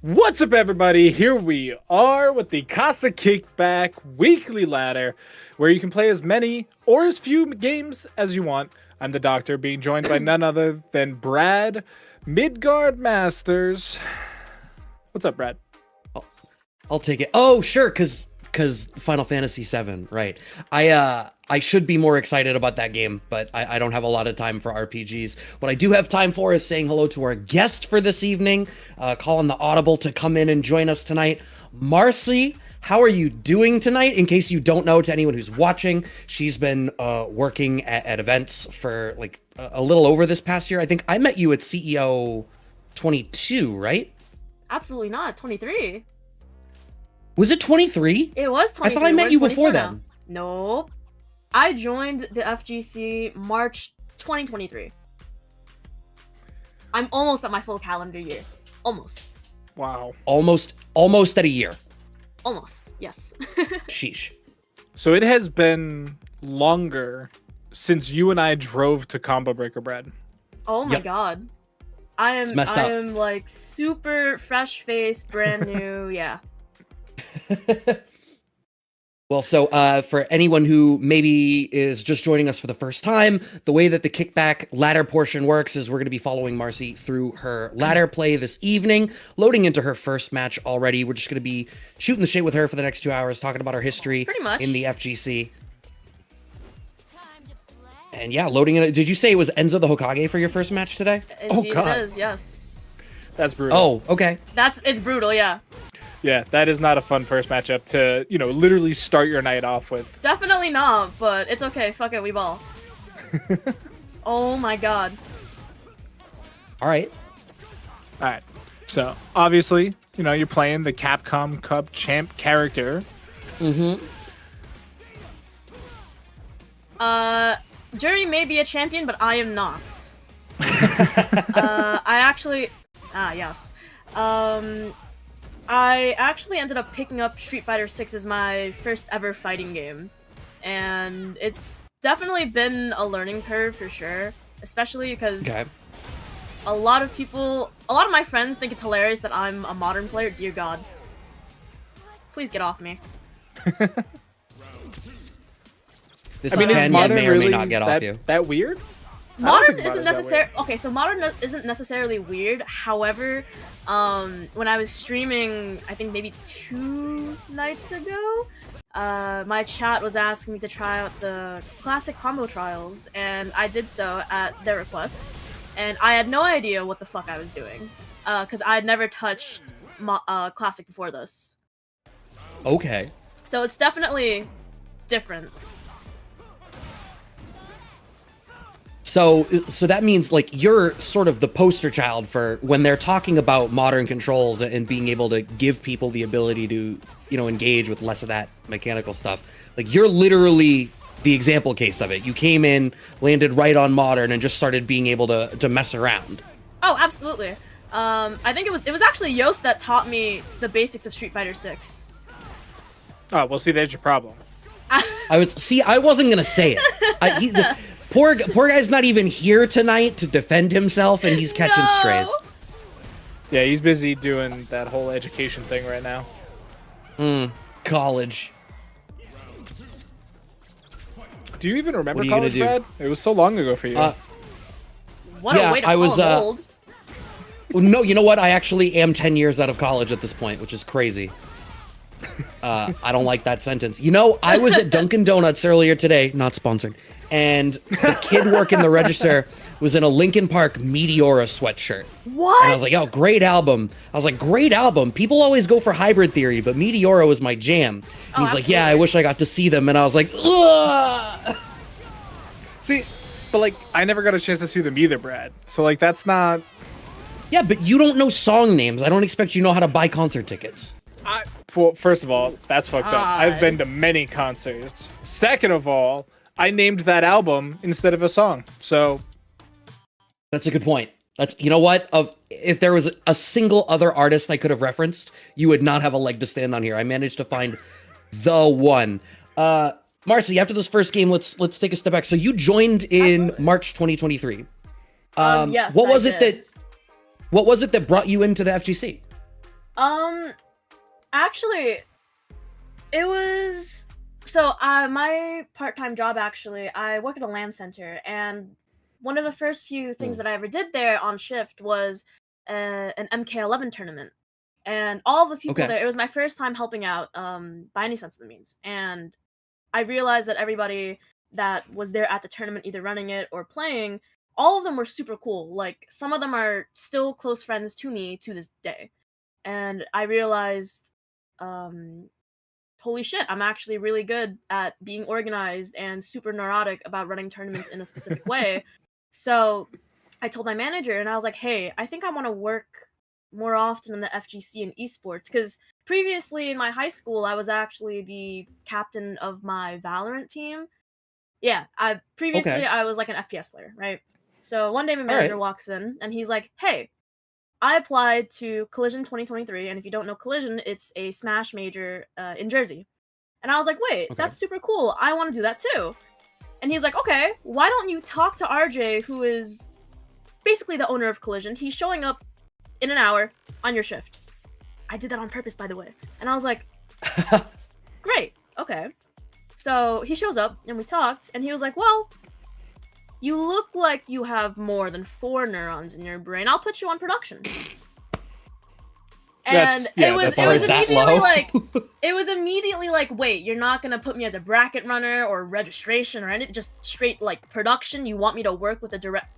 What's up, everybody? Here we are with the Casa Kickback weekly ladder, where you can play as many or as few games as you want. I'm the Doctor, being joined by none other than Brad, Midgard Masters. What's up, Brad? I'll take it. Oh, sure, because Final Fantasy VII, right? I should be more excited about that game, but I don't have a lot of time for RPGs. What I do have time for is saying hello to our guest for this evening, calling the Audible to come in and join us tonight. Marcy, how are you doing tonight? In case you don't know, to anyone who's watching, she's been working at events for like a little over this past year. I think I met you at CEO 22, right? Absolutely not. 23. Was it 23? It was 23. I thought I met you before then. Nope. I joined the FGC March 2023. I'm almost at my full calendar year. Almost. Wow. Almost at a year. Almost. Yes. Sheesh. So it has been longer since you and I drove to Combo Breaker, Brad. Oh my Yep. God. I messed up. am like super fresh faced, brand new. Yeah. Well, so for anyone who maybe is just joining us for the first time, the way that the kickback ladder portion works is we're going to be following Marcy through her ladder play this evening, loading into her first match already. We're just going to be shooting the shit with her for the next 2 hours, talking about her history Pretty much. in the FGC. And yeah, loading in. Did you say it was Enzo the Hokage for your first match today? Indeed God. it is. Yes. That's brutal. Oh, okay. It's brutal. Yeah. Yeah, that is not a fun first matchup to, literally start your night off with. Definitely not, but it's okay. Fuck it. We ball. Oh my God. All right. All right. So, obviously, you're playing the Capcom Cup champ character. Mm-hmm. Jerry may be a champion, but I am not. Yes. I actually ended up picking up Street Fighter 6 as my first ever fighting game. And it's definitely been a learning curve for sure. Especially because a lot of my friends think it's hilarious that I'm a modern player. Dear God. Please get off me. This Is Ken modern may or really may not get off you. that weird? Modern think isn't modern's that necessarily okay. So modern isn't necessarily weird. However, when I was streaming, I think maybe 2 nights ago, my chat was asking me to try out the classic combo trials, and I did so at their request. And I had no idea what the fuck I was doing, because I had never touched classic before this. Okay. So it's definitely different. So that means like you're sort of the poster child for when they're talking about modern controls and being able to give people the ability to, engage with less of that mechanical stuff. Like you're literally the example case of it. You came in, landed right on modern, and just started being able to mess around. Oh, absolutely. I think it was actually Yost that taught me the basics of Street Fighter 6. Oh, well, see, there's your problem. I wasn't gonna say it. Poor guy's not even here tonight to defend himself, and he's catching strays. Yeah, he's busy doing that whole education thing right now. College. Do you even remember What are you college, gonna do? Brad? It was so long ago for you. What a way to call him old. No, you know what? I actually am 10 years out of college at this point, which is crazy. I don't like that sentence. I was at Dunkin' Donuts earlier today, not sponsored, and the kid working the register was in a Linkin Park Meteora sweatshirt. What? And I was like, oh, great album. I was like, great album. People always go for Hybrid Theory, but Meteora was my jam. And he's like, yeah, I wish I got to see them. And I was like, ugh. See, but I never got a chance to see them either, Brad. So that's not. Yeah, but you don't know song names. I don't expect you to know how to buy concert tickets. Well, first of all, that's fucked up. I've been to many concerts. Second of all, I named that album instead of a song. So that's a good point. You know what? If there was a single other artist I could have referenced, you would not have a leg to stand on here. I managed to find the one. Marcy, after this first game, let's take a step back. So you joined in March 2023. Yes. What was it that brought you into the FGC? Actually, it was so my part-time job actually, I work at a LAN center, and one of the first few things that I ever did there on shift was an MK11 tournament. And all the people Okay. there, it was my first time helping out by any sense of the means. And I realized that everybody that was there at the tournament, either running it or playing, all of them were super cool. Like, some of them are still close friends to me to this day. And I realized, holy shit, I'm actually really good at being organized and super neurotic about running tournaments in a specific way. So I told my manager, and I was like, hey, I think I want to work more often in the FGC and esports, because previously in my high school, I was actually the captain of my Valorant team. Yeah, previously Okay. I was like an FPS player, right? So one day my All manager right. walks in, and he's like, hey, I applied to Collision 2023, and if you don't know Collision, it's a Smash major in Jersey. And I was like, wait, Okay. that's super cool. I want to do that too. And he's like, okay, why don't you talk to RJ, who is basically the owner of Collision? He's showing up in an hour on your shift. I did that on purpose, by the way. And I was like, great, okay. So he shows up, and we talked, and he was like, well, you look like you have more than 4 neurons in your brain. I'll put you on production. And it was immediately like, it was immediately like, wait, you're not gonna put me as a bracket runner or registration or anything, just straight like production. You want me to work with a direct?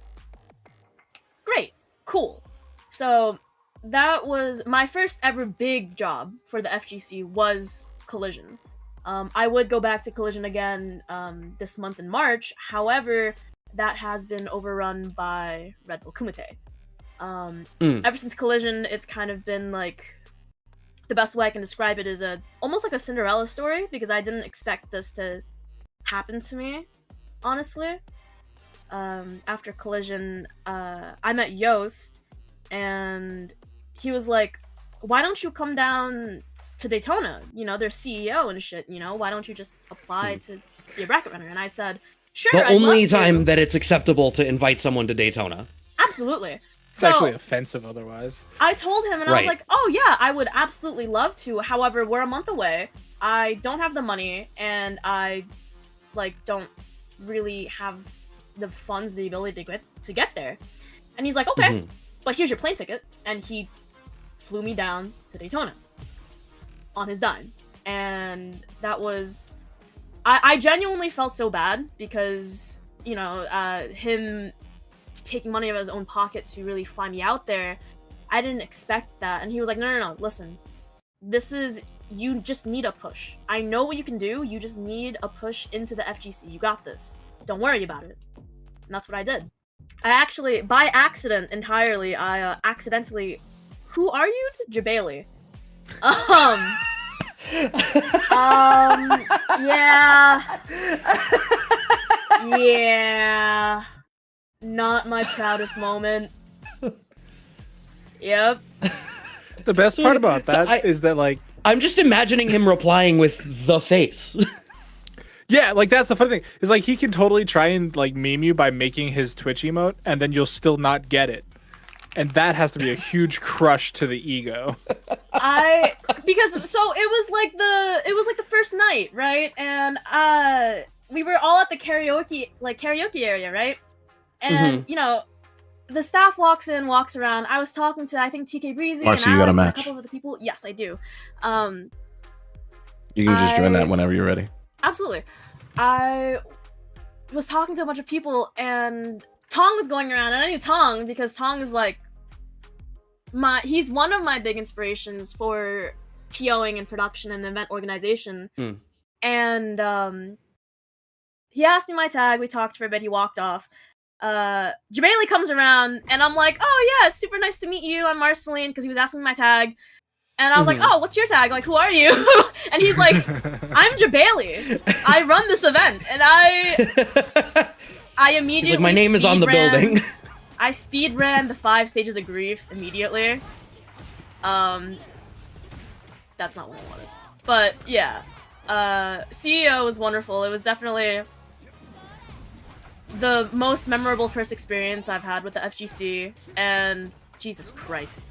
Great, cool. So that was my first ever big job for the FGC was Collision. I would go back to Collision again this month in March. However, that has been overrun by Red Bull Kumite. Ever since Collision, it's kind of been like, the best way I can describe it is almost like a Cinderella story, because I didn't expect this to happen to me, honestly. After Collision, I met Yost, and he was like, why don't you come down to Daytona? You know, their CEO and shit, you know? Why don't you just apply to be a bracket runner? And I said, sure, The I'd only love to. time that it's acceptable to invite someone to Daytona. Absolutely. It's actually offensive otherwise. I told him, and I was like, oh yeah, I would absolutely love to. However, we're a month away. I don't have the money, and I, like, don't really have the funds, the ability to get there. And he's like, okay, but here's your plane ticket. And he flew me down to Daytona on his dime. And that was... I genuinely felt so bad, because, you know, him taking money out of his own pocket to really fly me out there, I didn't expect that. And he was like, no, listen, this is, you just need a push. I know what you can do, you just need a push into the FGC. You got this. Don't worry about it. And that's what I did. I actually, by accident entirely, I accidentally... Who are you? Jabali. Yeah. Yeah. Not my proudest moment. Yep. The best part about that is that, like... I'm just imagining him replying with the face. Yeah, like, that's the funny thing. Is, like, he can totally try and, like, meme you by making his Twitch emote, and then you'll still not get it. And that has to be a huge crush to the ego. Because so it was like the first night, right? And we were all at the karaoke area, right? And you know, the staff walks around. I was talking to, I think, TK Breezy and Alex and a couple of other people. Yes, I do. You can just join that whenever you're ready. Absolutely. I was talking to a bunch of people, and Tong was going around, and I knew Tong because Tong is like he's one of my big inspirations for TOing and production and event organization. And he asked me my tag, we talked for a bit, he walked off. Jabali comes around, and I'm like, oh yeah, it's super nice to meet you, I'm Marceline, because he was asking me my tag. And I was like, oh, what's your tag? Like, who are you? And he's like, I'm Jabali. I run this event. And I immediately... Like, my name is on the building. I speed ran the 5 stages of grief immediately. That's not what I wanted. But, yeah. CEO was wonderful. It was definitely the most memorable first experience I've had with the FGC. And, Jesus Christ.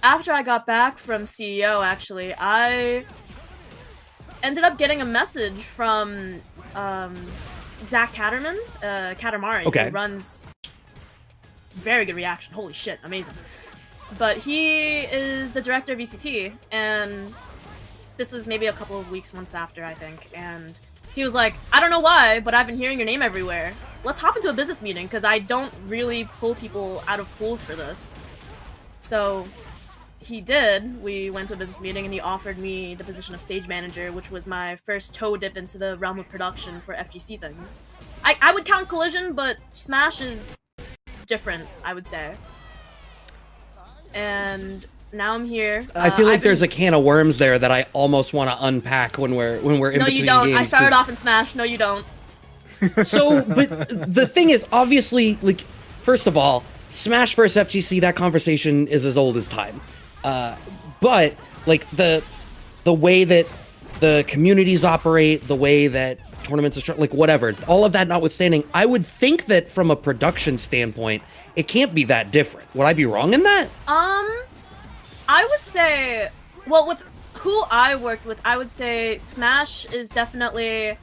after I got back from CEO, actually, I ended up getting a message from Zach Catterman, Catamari, Okay. who runs very good reaction. Holy shit, amazing. But he is the director of ECT, and this was maybe a couple of months after, I think, and he was like, I don't know why, but I've been hearing your name everywhere. Let's hop into a business meeting, because I don't really pull people out of pools for this. So he did. We went to a business meeting, and he offered me the position of stage manager, which was my first toe dip into the realm of production for FGC things. I would count Collision, but Smash is different, I would say. And now I'm here. I feel like there's a can of worms there that I almost want to unpack when we're in between games. No, you don't. I started off in Smash. No, you don't. So, but the thing is, obviously, like, first of all, Smash versus FGC, that conversation is as old as time. But like the way that the communities operate, the way that tournaments are like whatever, all of that notwithstanding, I would think that from a production standpoint, it can't be that different. Would I be wrong in that? I would say, well, with who I worked with, I would say Smash is definitely,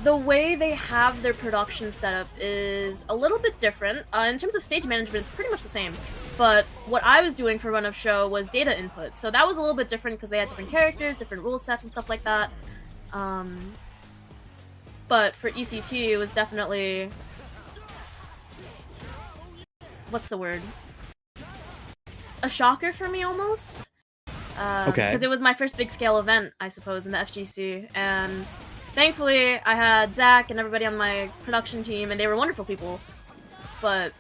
the way they have their production setup is a little bit different. In terms of stage management, it's pretty much the same. But what I was doing for Run of Show was data input. So that was a little bit different because they had different characters, different rule sets and stuff like that. But for ECT, it was definitely, what's the word? A shocker for me, almost. Okay. Because it was my first big scale event, I suppose, in the FGC, and thankfully I had Zach and everybody on my production team, and they were wonderful people. But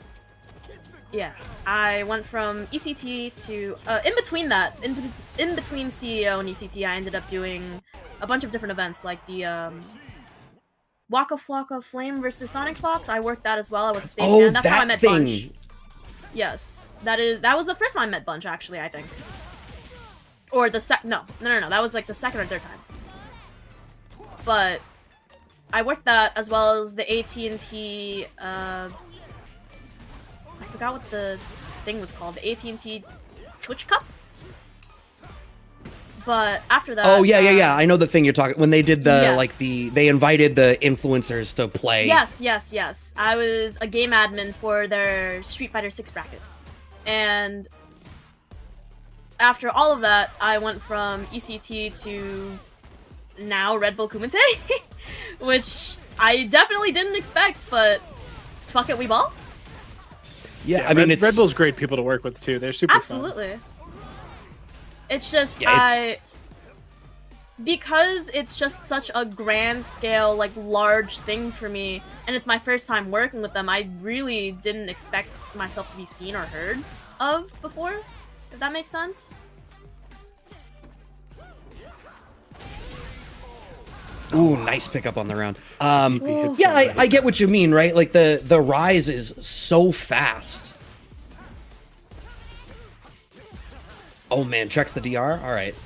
yeah, I went from ECT to in between that, in between CEO and ECT, I ended up doing a bunch of different events, like the Waka Flocka Flame versus Sonic Fox. I worked that as well. I was a stage man. That's how I met Bunch. Yes, that was the first time I met Bunch, actually, I think. Or the no, that was like the second or third time. But I worked that as well as the AT&T, I forgot what the thing was called, the AT&T Twitch Cup? But after that... Oh, yeah. I know the thing you're talking... When they did the, yes. like, they invited the influencers to play. Yes. I was a game admin for their Street Fighter 6 bracket. And after all of that, I went from ECT to now Red Bull Kumite, which I definitely didn't expect, but fuck it, we ball. Yeah, I mean, Red Bull's great people to work with, too. They're super Absolutely. fun. It's just, because it's just such a grand scale, like, large thing for me, and it's my first time working with them, I really didn't expect myself to be seen or heard of before, if that makes sense. Ooh, nice pickup on the round. Yeah, I get what you mean, right? Like, the rise is so fast. Oh man, checks the DR? Alright.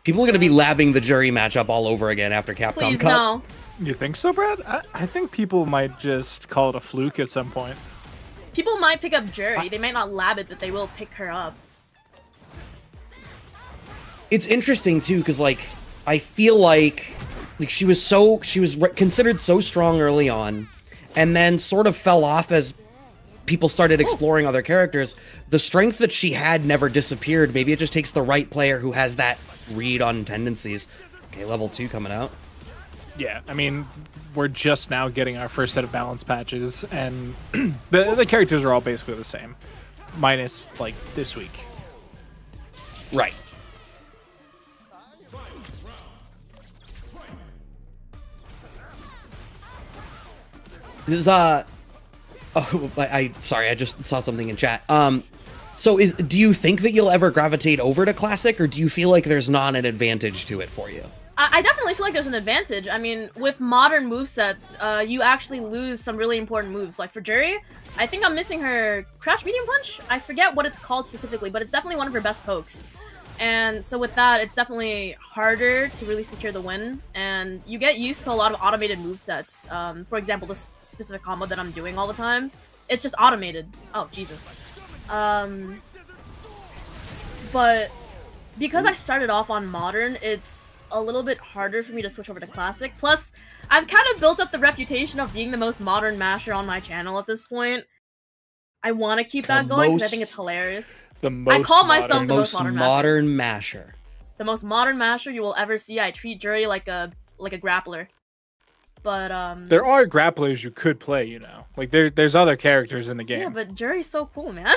People are going to be labbing the jury matchup all over again after Capcom Please, Cup. no. You think so, Brad? I think people might just call it a fluke at some point. People might pick up Jury. They might not lab it, but they will pick her up. It's interesting too, because like I feel like she was considered so strong early on, and then sort of fell off as people started exploring other characters. The strength that she had never disappeared. Maybe it just takes the right player who has that read on tendencies. Okay, level 2 coming out. Yeah, I mean, we're just now getting our first set of balance patches, and the characters are all basically the same, minus like this week. Right. This is oh, sorry, I just saw something in chat. So do you think that you'll ever gravitate over to Classic, or do you feel like there's not an advantage to it for you? I definitely feel like there's an advantage. I mean, with modern movesets, you actually lose some really important moves. Like for Jury, I think I'm missing her Crash Medium Punch? I forget what it's called specifically, but it's definitely one of her best pokes. And so with that, it's definitely harder to really secure the win, and you get used to a lot of automated movesets. For example, this specific combo that I'm doing all the time, it's just automated. Oh, Jesus. But because I started off on modern, it's a little bit harder for me to switch over to classic. Plus, I've kind of built up the reputation of being the most modern masher on my channel at this point. I want to keep that going because I think it's hilarious. I call myself the most modern masher. The most modern masher you will ever see. I treat Jury like a grappler. But there are grapplers you could play, you know. Like there's other characters in the game. Yeah, but Jury's so cool, man.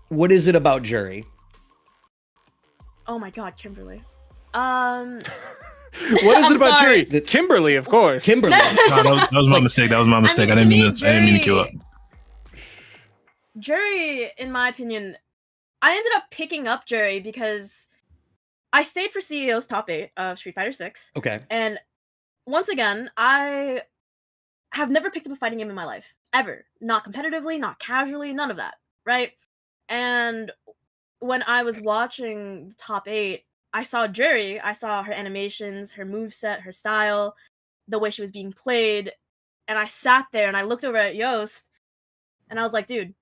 What is it about Jury? Oh my god, Kimberly. What is it about Jury? Kimberly, of course. Kimberly. No, that was my mistake. That was my mistake. I didn't mean to queue up. Jury, in my opinion, I ended up picking up Jury because I stayed for CEO's top 8 of Street Fighter 6. Okay. And once again, I have never picked up a fighting game in my life. Ever. Not competitively, not casually, none of that. Right? And when I was watching the top 8, I saw Jury. I saw her animations, her moveset, her style, the way she was being played. And I sat there and I looked over at Yost and I was like, dude,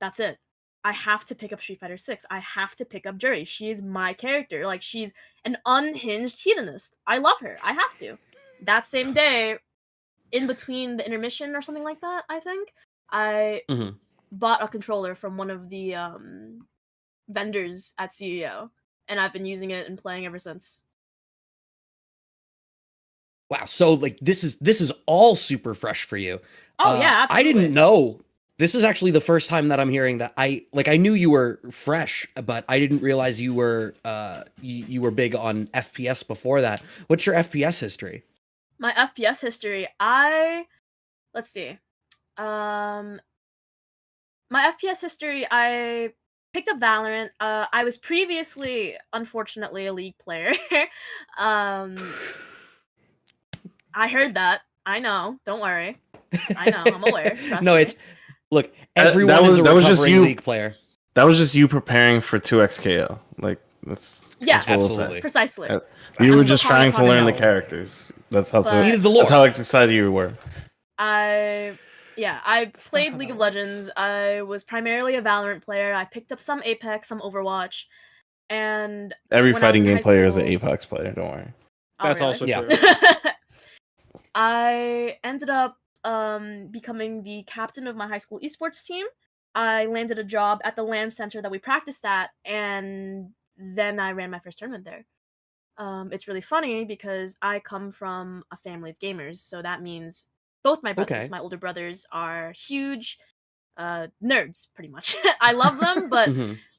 that's it. I have to pick up Street Fighter 6. I have to pick up Jury. She is my character. Like, she's an unhinged hedonist. I love her. I have to. That same day, in between the intermission or something like that, I think, I bought a controller from one of the vendors at CEO, and I've been using it and playing ever since. Wow, so like this is all super fresh for you. Oh yeah, absolutely. I didn't know. This is actually the first time that I'm hearing that. I knew you were fresh, but I didn't realize you were you were big on FPS before that. What's your FPS history? My FPS history, let's see. My FPS history, I picked up Valorant. I was previously, unfortunately, a League player. I heard that. I know. Don't worry. I know. I'm aware. No, me. it's look. Everyone is a recovering League player. That was just you preparing for 2xKO. Like that's absolutely precisely. You were just trying to learn the characters. That's how excited you were. I played League of Legends. I was primarily a Valorant player. I picked up some Apex, some Overwatch, and every fighting game player is an Apex player. Don't worry. That's also true. I ended up becoming the captain of my high school esports team. I landed a job at the LAN center that we practiced at, and then I ran my first tournament there. It's really funny because I come from a family of gamers, so that means both my brothers, my older brothers, are huge nerds, pretty much. I love them, but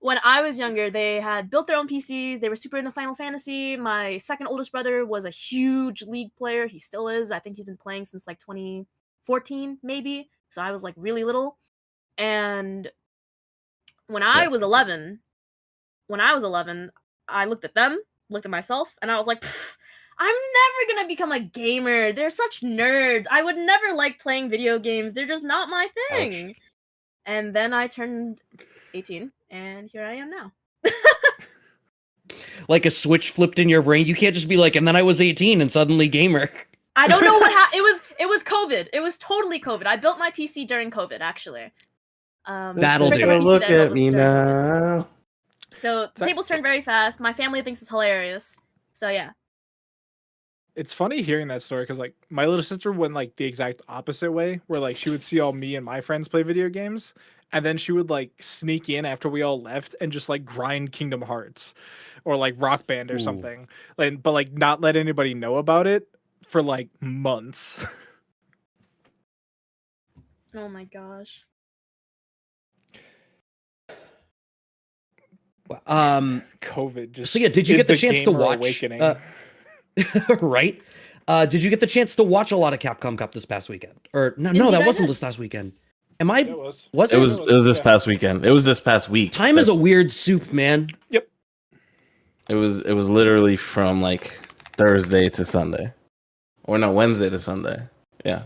when I was younger, they had built their own PCs. They were super into Final Fantasy. My second oldest brother was a huge League player. He still is. I think he's been playing since like 2014, maybe. So I was like really little. And when I was 11, I looked at them, looked at myself, and I was like, I'm never gonna become a gamer. They're such nerds. I would never like playing video games. They're just not my thing. Ouch. And then I turned 18, and here I am now. Like a switch flipped in your brain. You can't just be like, and then I was 18 and suddenly gamer. I don't know what happened. It was COVID. It was totally COVID. I built my PC during COVID, actually. That'll do. Look at me now. So the tables turn very fast. My family thinks it's hilarious. So yeah. It's funny hearing that story because like my little sister went like the exact opposite way, where like she would see all me and my friends play video games, and then she would like sneak in after we all left and just like grind Kingdom Hearts or like Rock Band or something, like but like not let anybody know about it for like months. Oh my gosh. COVID just so yeah, did you get the chance to watch right? Did you get the chance to watch a lot of Capcom Cup this past weekend? Or no, that wasn't this last weekend. Am I? It was. Was it? It was this past weekend. It was this past week. Time is a weird soup, man. Yep. It was literally from like Thursday to Sunday, or no, Wednesday to Sunday. Yeah.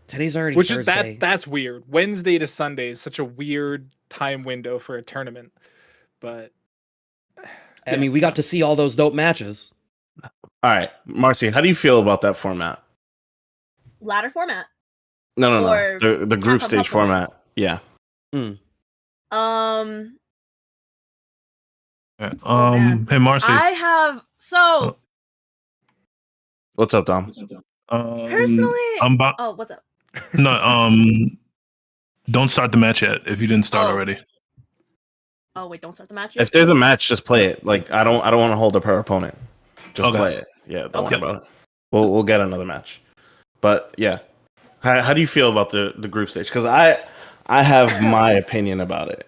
Today's already Which Thursday. is that's weird. Wednesday to Sunday is such a weird time window for a tournament. But I mean, we got to see all those dope matches. All right, Marcy, how do you feel about that format? Ladder format. No. The group stage format. Yeah. Mm. Yeah. Oh, man. Hey Marcy. I have so What's up, Dom? personally. I'm about Oh, what's up? no. Don't start the match yet if you didn't start Oh. already. Oh wait, don't start the match yet. If there's a match, just play it. Like I don't want to hold up her opponent. Just Okay. play it. Yeah, don't worry Okay. about it. We'll get another match. But yeah, how do you feel about the group stage? Because I have my opinion about it,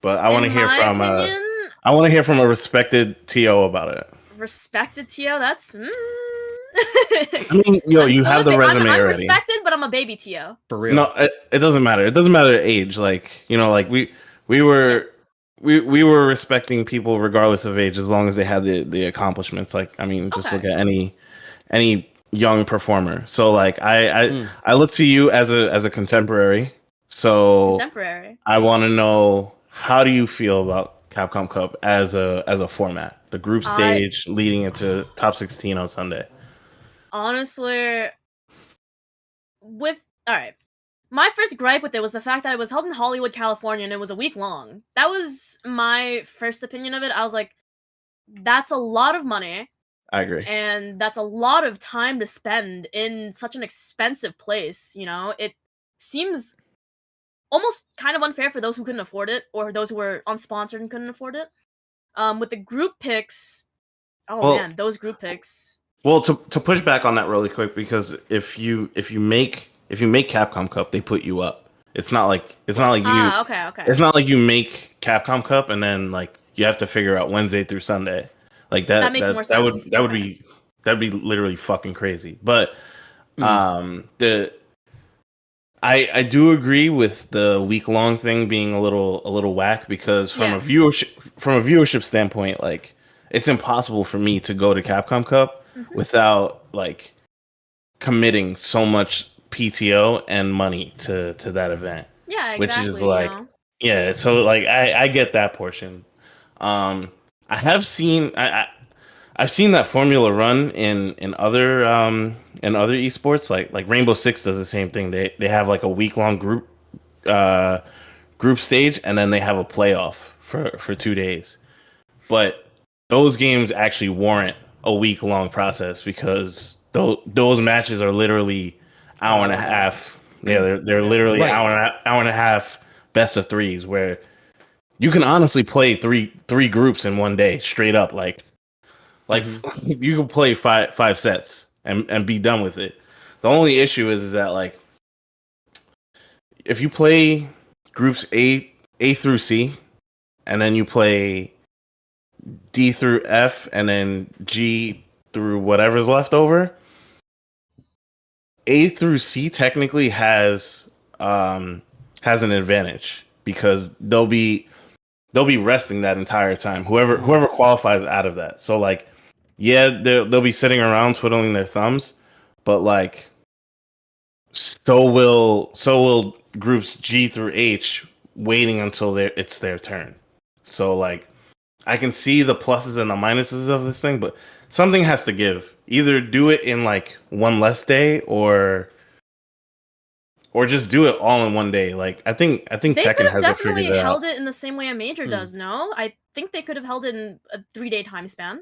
but I want to In hear my from opinion, I want to hear from a respected TO about it. respected TO. That's. I mean, yo, I'm you still have a the resume I'm already. respected, but I'm a baby TO. For real. No, it doesn't matter. It doesn't matter age. Like like we were we were respecting people regardless of age as long as they had the accomplishments. Like I mean, just look Okay. at any young performer. So like Mm. I look to you as a contemporary. So Contemporary. I want to know, how do you feel about Capcom Cup as a format? The group stage leading into top 16 on Sunday. Honestly, all right. My first gripe with it was the fact that it was held in Hollywood, California, and it was a week long. That was my first opinion of it. I was like, that's a lot of money, I agree. and that's a lot of time to spend in such an expensive place. It seems almost kind of unfair for those who couldn't afford it, or those who were unsponsored and couldn't afford it. With the group picks, oh Well- man, those group picks. Well, to push back on that really quick, because if you make Capcom Cup, they put you up. It's not like you. Okay. It's not like you make Capcom Cup and then like you have to figure out Wednesday through Sunday. Like that. That makes more sense. That'd be literally fucking crazy. But Mm. I do agree with the week long thing being a little whack, because from Yeah. a viewership standpoint, like it's impossible for me to go to Capcom Cup Mhm. without like committing so much PTO and money to that event. Yeah, exactly. Which is like, yeah, so like I get that portion. I have seen I've seen that formula run in other esports, like Rainbow Six does the same thing. They have like a week long group stage, and then they have a playoff for 2 days. But those games actually warrant a week long process, because those matches are literally hour and a half. Yeah, they're literally Right. hour and a half best of threes, where you can honestly play three groups in one day straight up. Like you can play five sets and be done with it. The only issue is that like if you play groups A through C, and then you play D through F, and then G through whatever's left over, A through C technically has an advantage, because they'll be resting that entire time. Whoever qualifies out of that. So like, yeah, they'll be sitting around twiddling their thumbs, but like, so will groups G through H waiting until it's their turn. So like, I can see the pluses and the minuses of this thing, but something has to give. Either do it in like one less day, or just do it all in one day. Like I think They could Tekken have has definitely figured it held out. it in the same way a major does. No, I think they could have held it in a 3-day time span.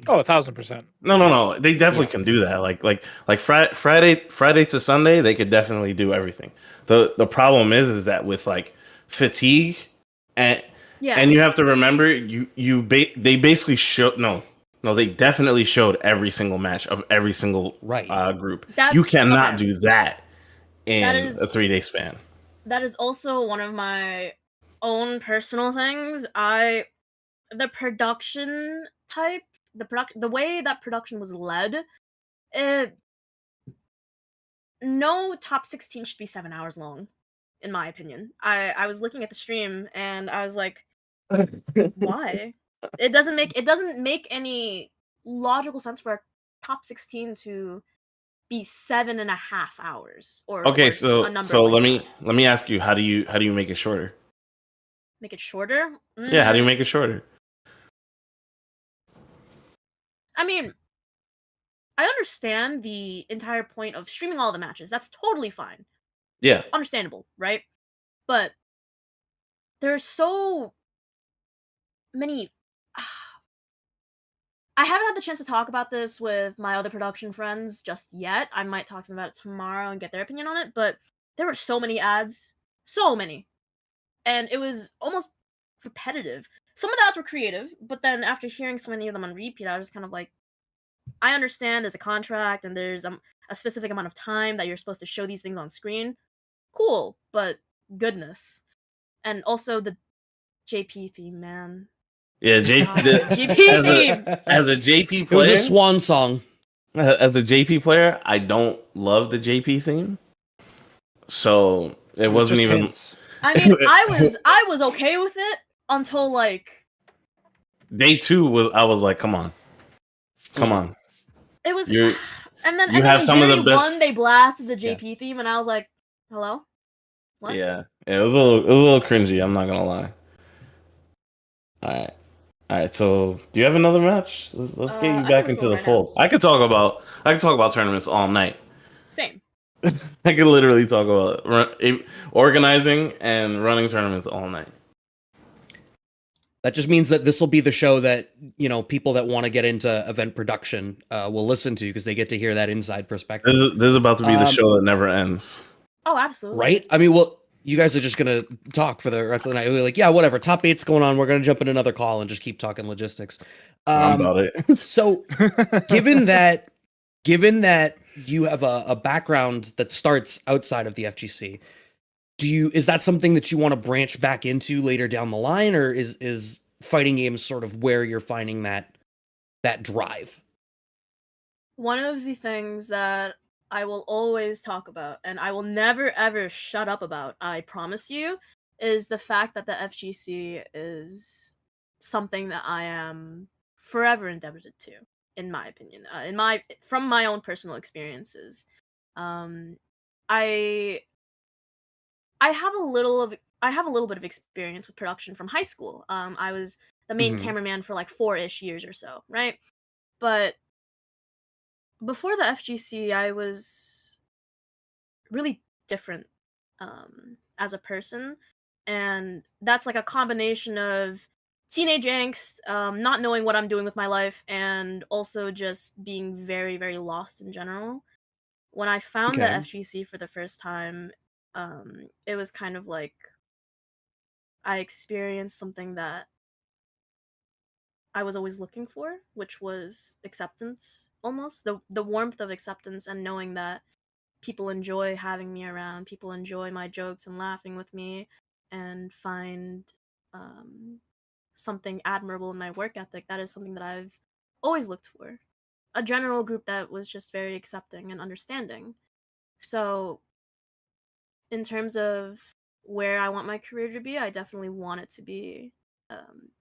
Oh, 1,000%. No. They definitely can do that. Like Friday to Sunday, they could definitely do everything. The problem is that with like fatigue, and Yeah. and you have to remember, they basically showed they definitely showed every single match of every single group. You cannot do that in a 3-day span. That is also one of my own personal things. The production type, the way that production was led, no top 16 should be 7 hours long, in my opinion. I was looking at the stream and I was like, why? It doesn't make any logical sense for a top 16 to be 7.5 hours, or Okay, or so a number like let me ask you, how do you make it shorter? make it shorter. Yeah, how do you make it shorter? I mean, I understand the entire point of streaming all the matches. That's totally fine. Yeah. Understandable, right? But there's so many. I haven't had the chance to talk about this with my other production friends just yet. I might talk to them about it tomorrow and get their opinion on it, but there were so many ads. So many. And it was almost repetitive. Some of the ads were creative, but then after hearing so many of them on repeat, I was just kind of like, I understand there's a contract and there's a specific amount of time that you're supposed to show these things on screen. Cool, but goodness. And also the JP theme, man. Yeah, JP theme. As a JP It was player, a swan song. as a JP player, I don't love the JP theme, so it was wasn't just even. hints. I mean, I was okay with it until like Day 2 was. I was like, come on. it was. You're- and then you and have then some of the Jerry best- 1, they blasted the JP theme, and I was like, hello, what? Yeah, it was a little cringy. I'm not gonna lie. All right. So, do you have another match? Let's get you I back have a into phone the right fold. I could talk about tournaments all night. Same. I could literally talk about organizing and running tournaments all night. That just means that this will be the show that, you know, people that want to get into event production will listen to, because they get to hear that inside perspective. This is about to be the show that never ends. Oh, absolutely. Right? I mean, well, you guys are just going to talk for the rest of the night. We're like, yeah, whatever. Top 8's going on. We're going to jump in another call and just keep talking logistics. I'm about it. So, given that you have a background that starts outside of the FGC, is that something that you want to branch back into later down the line, or is fighting games sort of where you're finding that drive? One of the things that I will always talk about, and I will never ever shut up about, I promise you, is the fact that the FGC is something that I am forever indebted to, in my opinion, from my own personal experiences. I have a little bit of experience with production from high school. I was the main cameraman for like 4-ish years or so, right? But before the FGC, I was really different as a person, and that's like a combination of teenage angst, not knowing what I'm doing with my life, and also just being very, very lost in general. When I found the FGC for the first time, it was kind of like I experienced something that I was always looking for, which was acceptance, almost the warmth of acceptance, and knowing that people enjoy having me around, people enjoy my jokes and laughing with me, and find something admirable in my work ethic. That is something that I've always looked for. A general group that was just very accepting and understanding. So, in terms of where I want my career to be, I definitely want it to be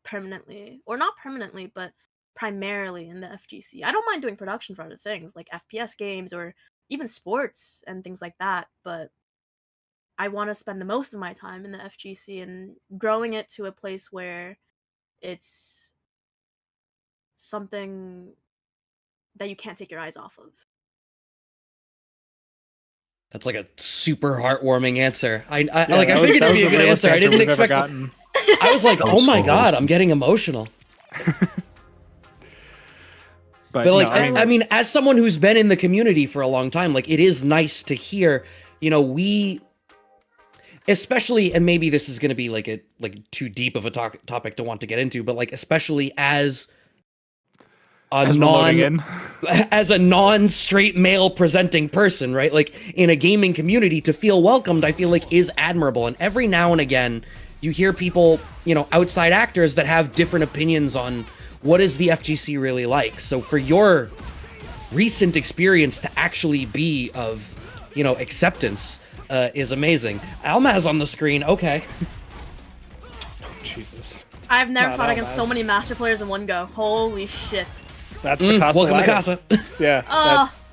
permanently, or not permanently, but primarily in the FGC. I don't mind doing production for other things, like FPS games or even sports and things like that, but I want to spend the most of my time in the FGC and growing it to a place where it's something that you can't take your eyes off of. That's like a super heartwarming answer. I that figured it'd was be a the good realest answer. I didn't we've ever expect. gotten. I was like, That was oh my so god, wholesome. I'm getting emotional. But, But like, no, I mean, as someone who's been in the community for a long time, like, it is nice to hear. You know, we, especially, and maybe this is going to be like too deep of a topic to want to get into, but like, especially as a as we're loading in. as a non-straight male presenting person, right? Like, in a gaming community, to feel welcomed, I feel like is admirable. And every now and again, you hear people, you know, outside actors that have different opinions on what is the FGC really like. So for your recent experience to actually be of, you know, acceptance is amazing. Almaz on the screen. Okay. Jesus. I've never Not fought all against bad. so many master players in one go. Holy shit. That's the Casa Welcome to ladder. Casa. Yeah. Oh, That's,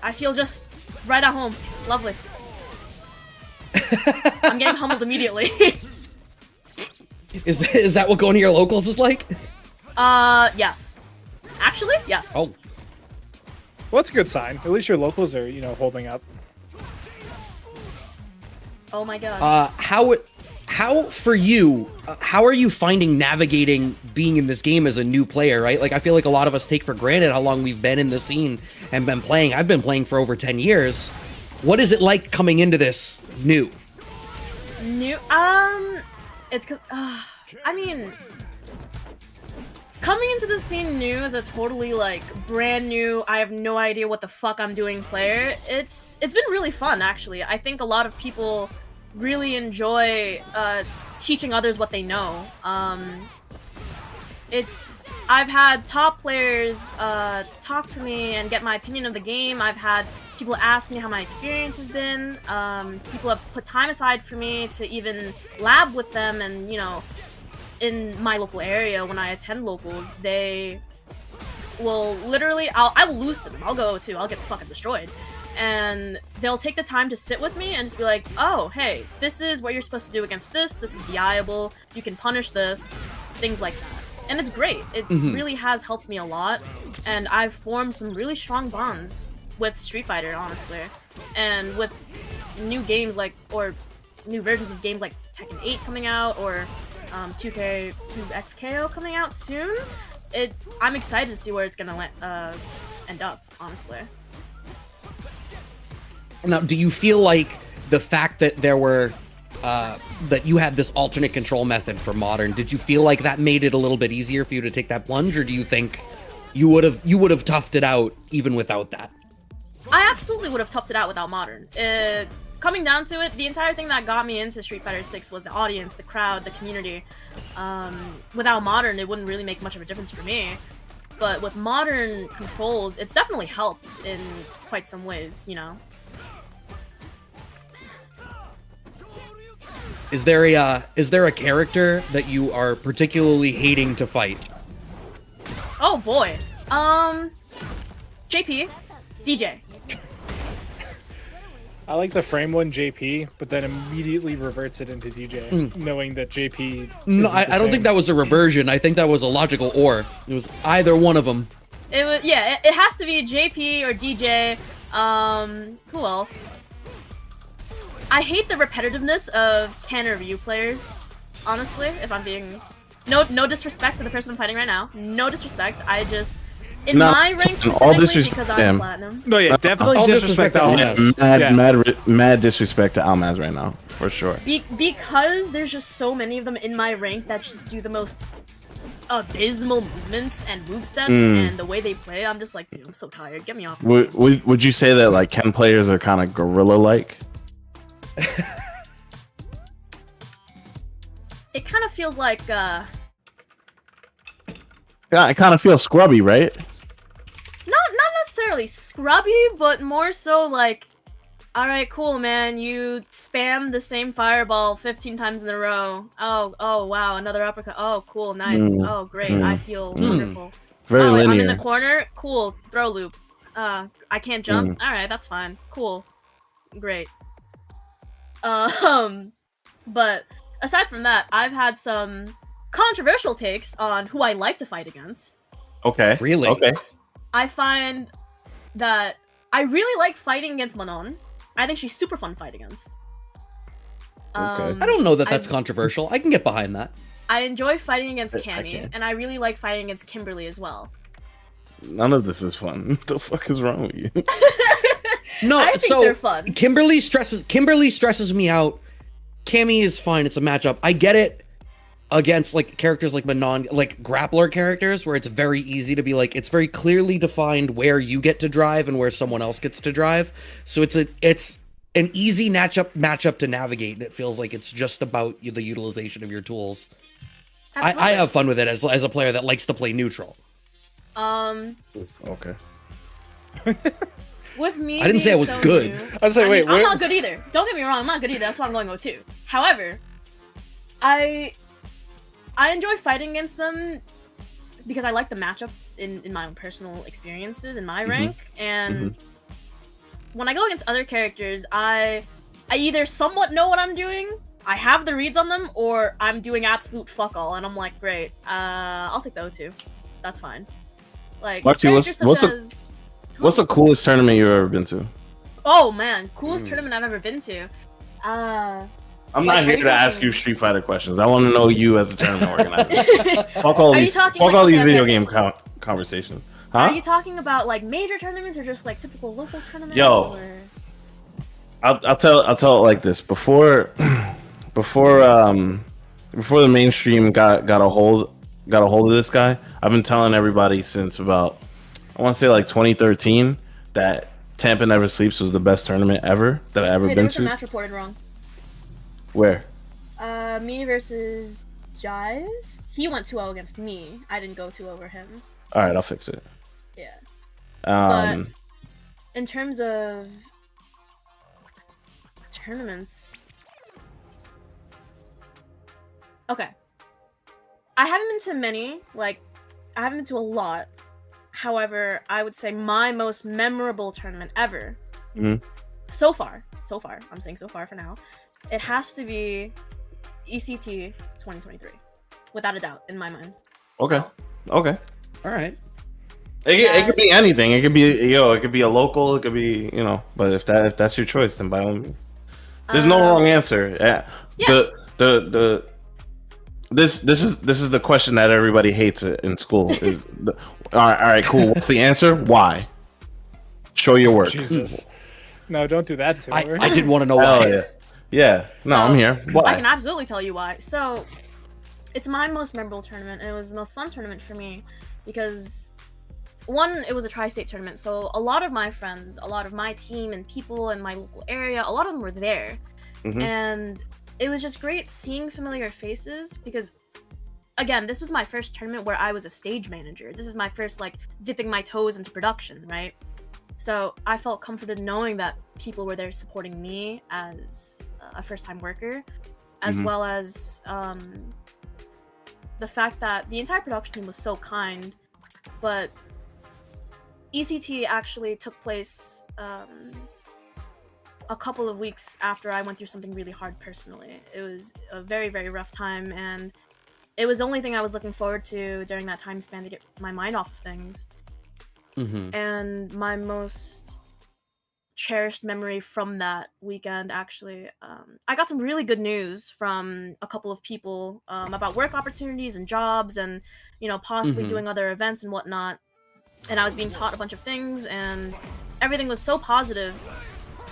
I feel just right at home. Lovely. I'm getting humbled immediately. Is that what going to your locals is like? Yes. Actually, yes. Oh, well, that's a good sign. At least your locals are, you know, holding up. Oh my god. how for you? How are you finding navigating being in this game as a new player? Right, like I feel like a lot of us take for granted how long we've been in the scene and been playing. I've been playing for over 10 years. What is it like coming into this new? It's cause I mean, coming into the scene new as a totally like brand new, I have no idea what the fuck I'm doing player. It's been really fun actually. I think a lot of people really enjoy teaching others what they know. I've had top players talk to me and get my opinion of the game. I've had people ask me how my experience has been. People have put time aside for me to even lab with them, and you know, in my local area when I attend locals, they will literally, I will lose to them. I'll go to, I'll get fucking destroyed. And they'll take the time to sit with me and just be like, oh, hey, this is what you're supposed to do against this. This is DIable. You can punish this. Things like that. And it's great. It really has helped me a lot. And I've formed some really strong bonds with Street Fighter, honestly. And with new games like, or new versions of games like Tekken 8 coming out, or 2XKO coming out soon, I'm excited to see where it's gonna end up, honestly. Now, do you feel like the fact that there were that you had this alternate control method for Modern, did you feel like that made it a little bit easier for you to take that plunge, or do you think you would have toughed it out even without that? I absolutely would have toughed it out without Modern. Coming down to it, the entire thing that got me into Street Fighter 6 was the audience, the crowd, the community. Without Modern, it wouldn't really make much of a difference for me. But with Modern controls, it's definitely helped in quite some ways, you know. Is there a character that you are particularly hating to fight? Oh boy. JP, DJ. I like the frame one JP, but then immediately reverts it into DJ, knowing that JP. No, I don't think that was a reversion. I think that was a logical or. It was either one of them. It was, yeah. It has to be JP or DJ. Who else? I hate the repetitiveness of canon review players. Honestly, if I'm being no disrespect to the person I'm fighting right now. No disrespect. I just. In my rank specifically, because I'm platinum. No, yeah, definitely all disrespect to disrespect Almaz. Mad disrespect to Almaz right now, for sure. Because there's just so many of them in my rank that just do the most abysmal movements and movesets, and the way they play, I'm just like, dude, I'm so tired. Get me off this game. Would you say that like Ken players are kind of gorilla-like? It kind of feels like, Yeah, I kind of feel scrubby, right? Not necessarily scrubby, but more so like, alright, cool, man, you spam the same fireball 15 times in a row. Oh, wow, another uppercut. Oh, cool, nice. Oh, great, I feel wonderful. Very linear. I'm in the corner. Cool, throw loop. I can't jump. Alright, that's fine. Cool. Great. But aside from that, I've had some controversial takes on who I like to fight against. Okay. Really? Okay. I find that I really like fighting against Manon. I think she's super fun to fight against. Okay. I don't know that that's controversial. I can get behind that. I enjoy fighting against I Cammy, can't. and I really like fighting against Kimberly as well. None of this is fun. What the fuck is wrong with you? No, I think so they're fun. Kimberly stresses me out. Cammy is fine. It's a matchup. I get it against like characters like Manon, like grappler characters, where it's very easy to be like, it's very clearly defined where you get to drive and where someone else gets to drive. So it's an easy matchup to navigate, and it feels like it's just about the utilization of your tools. Absolutely. I have fun with it as a player that likes to play neutral. Okay. With me, I didn't say I was so good. new- I was like, wait, I'm not good either. Don't get me wrong, I'm not good either. That's why I'm going 0-2. However, I enjoy fighting against them because I like the matchup in my own personal experiences in my rank, and when I go against other characters, I either somewhat know what I'm doing, I have the reads on them, or I'm doing absolute fuck all, and I'm like, great, I'll take the 0-2. That's fine. Like, Marcy, what's the coolest tournament you've ever been to? Oh man, coolest tournament I've ever been to. I'm Like, not are here you to ask talking- you Street Fighter questions. I want to know you as a tournament organizer. Fuck all Are you these, talking, fuck like, all these okay, video okay. game conversations. Are Huh? you talking about like major tournaments or just like typical local tournaments? Yo. Or... I'll tell it like this. Before the mainstream got a hold of this guy, I've been telling everybody since about, I want to say like 2013, that Tampa Never Sleeps was the best tournament ever that I ever Hey, been there was a to. match reported wrong. Where? Me versus Jive. He went 2-0 against me. I didn't go 2-0 over him. All right, I'll fix it. Yeah. Um, In terms of tournaments, okay. I haven't been to many. Like, I haven't been to a lot. However, I would say my most memorable tournament ever, Mhm. so far, I'm saying so far for now, it has to be ECT 2023, without a doubt, in my mind. okay. Okay. All right. It could be anything. It could be it could be a local. It could be But if that's your choice, then by all means, there's no wrong answer. Yeah. This is the question that everybody hates in school. All right, cool. What's the answer? Why? Show your work. Jesus. No, don't do that to her. I did want to know Hell why. yeah. Yeah. No, So, I'm here. Why? I can absolutely tell you why. So, it's my most memorable tournament, and it was the most fun tournament for me because, one, it was a tri-state tournament, so a lot of my friends, a lot of my team and people in my local area, a lot of them were there. Mhm. And it was just great seeing familiar faces because, again, this was my first tournament where I was a stage manager. This is my first, like, dipping my toes into production, right? So I felt comforted knowing that people were there supporting me as a first-time worker, as Mhm. well as the fact that the entire production team was so kind. But ECT actually took place a couple of weeks after I went through something really hard personally. It was a very, very rough time, and it was the only thing I was looking forward to during that time span to get my mind off of things. Mm-hmm. And my most cherished memory from that weekend, actually, I got some really good news from a couple of people about work opportunities and jobs and, possibly Mhm. doing other events and whatnot. And I was being taught a bunch of things, and everything was so positive.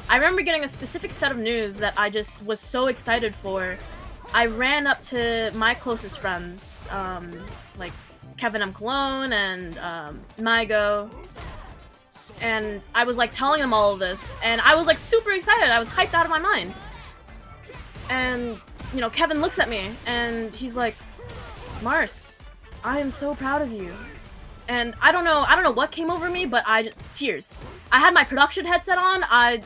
I remember getting a specific set of news that I just was so excited for. I ran up to my closest friends, like Kevin M. Cologne and Mygo, and I was like telling them all of this, and I was like super excited. I was hyped out of my mind. And Kevin looks at me and he's like, "Mars, I am so proud of you." And I don't know what came over me, but tears. I had my production headset on,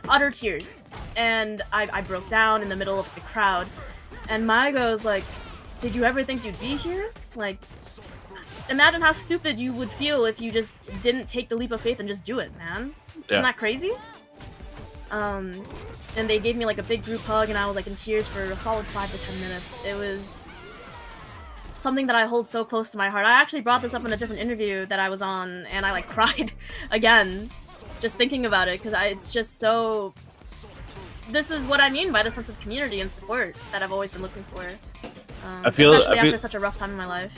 utter tears. And I broke down in the middle of the crowd. And Mygo's like, "Did you ever think you'd be here? Like, imagine how stupid you would feel if you just didn't take the leap of faith and just do it, man. Yeah. Isn't that crazy?" And they gave me like a big group hug, and I was like in tears for a solid 5 to 10 minutes. It was something that I hold so close to my heart. I actually brought this up in a different interview that I was on, and I like cried again just thinking about it, because it's just so... This is what I mean by the sense of community and support that I've always been looking for. Especially after such a rough time in my life.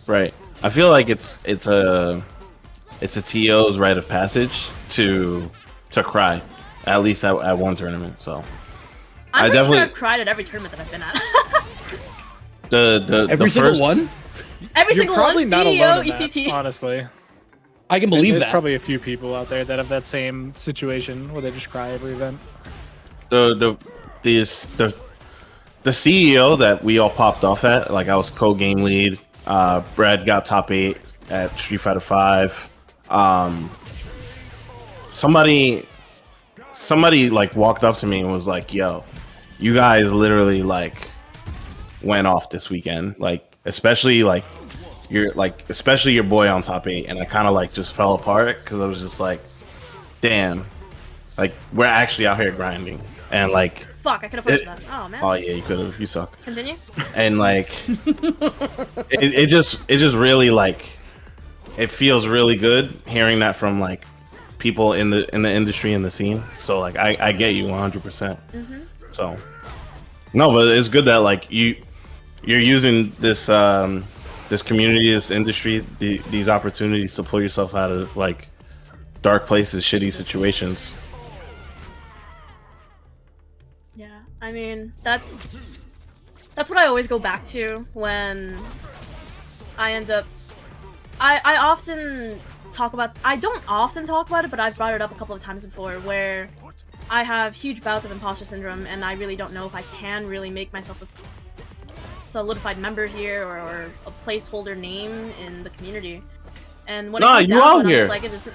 Right. I feel like it's a TO's rite of passage to cry, at least at one tournament. So I'm definitely sure I've cried at every tournament that I've been at. Every single one? Every You're single probably one. not CEO, alone in that, ECT. honestly. I can believe There's that. probably a few people out there that have that same situation where they just cry every event. The CEO that we all popped off at, like I was co-game lead. Brad got top 8 at Street Fighter 5. Somebody like walked up to me and was like, "Yo, you guys literally like went off this weekend. Like, especially your boy on top 8." And I kind of like just fell apart because I was just like, "Damn, like we're actually out here grinding." And like, Fuck, I could have pushed that. Oh man. oh yeah, you could have. You suck. Continue. And like, it just really like, it feels really good hearing that from like people in the industry and the scene. So like, I get you 100%. Mm-hmm. So No, but it's good that like you're using this this community, this industry, these opportunities to pull yourself out of like dark places, shitty situations. Yeah, I mean that's what I always go back to when I end up. I often talk about. I don't often talk about it, but I've brought it up a couple of times before, where I have huge bouts of imposter syndrome, and I really don't know if I can really make myself a solidified member here or a placeholder name in the community. And when it comes down to it, I'm just like, it just.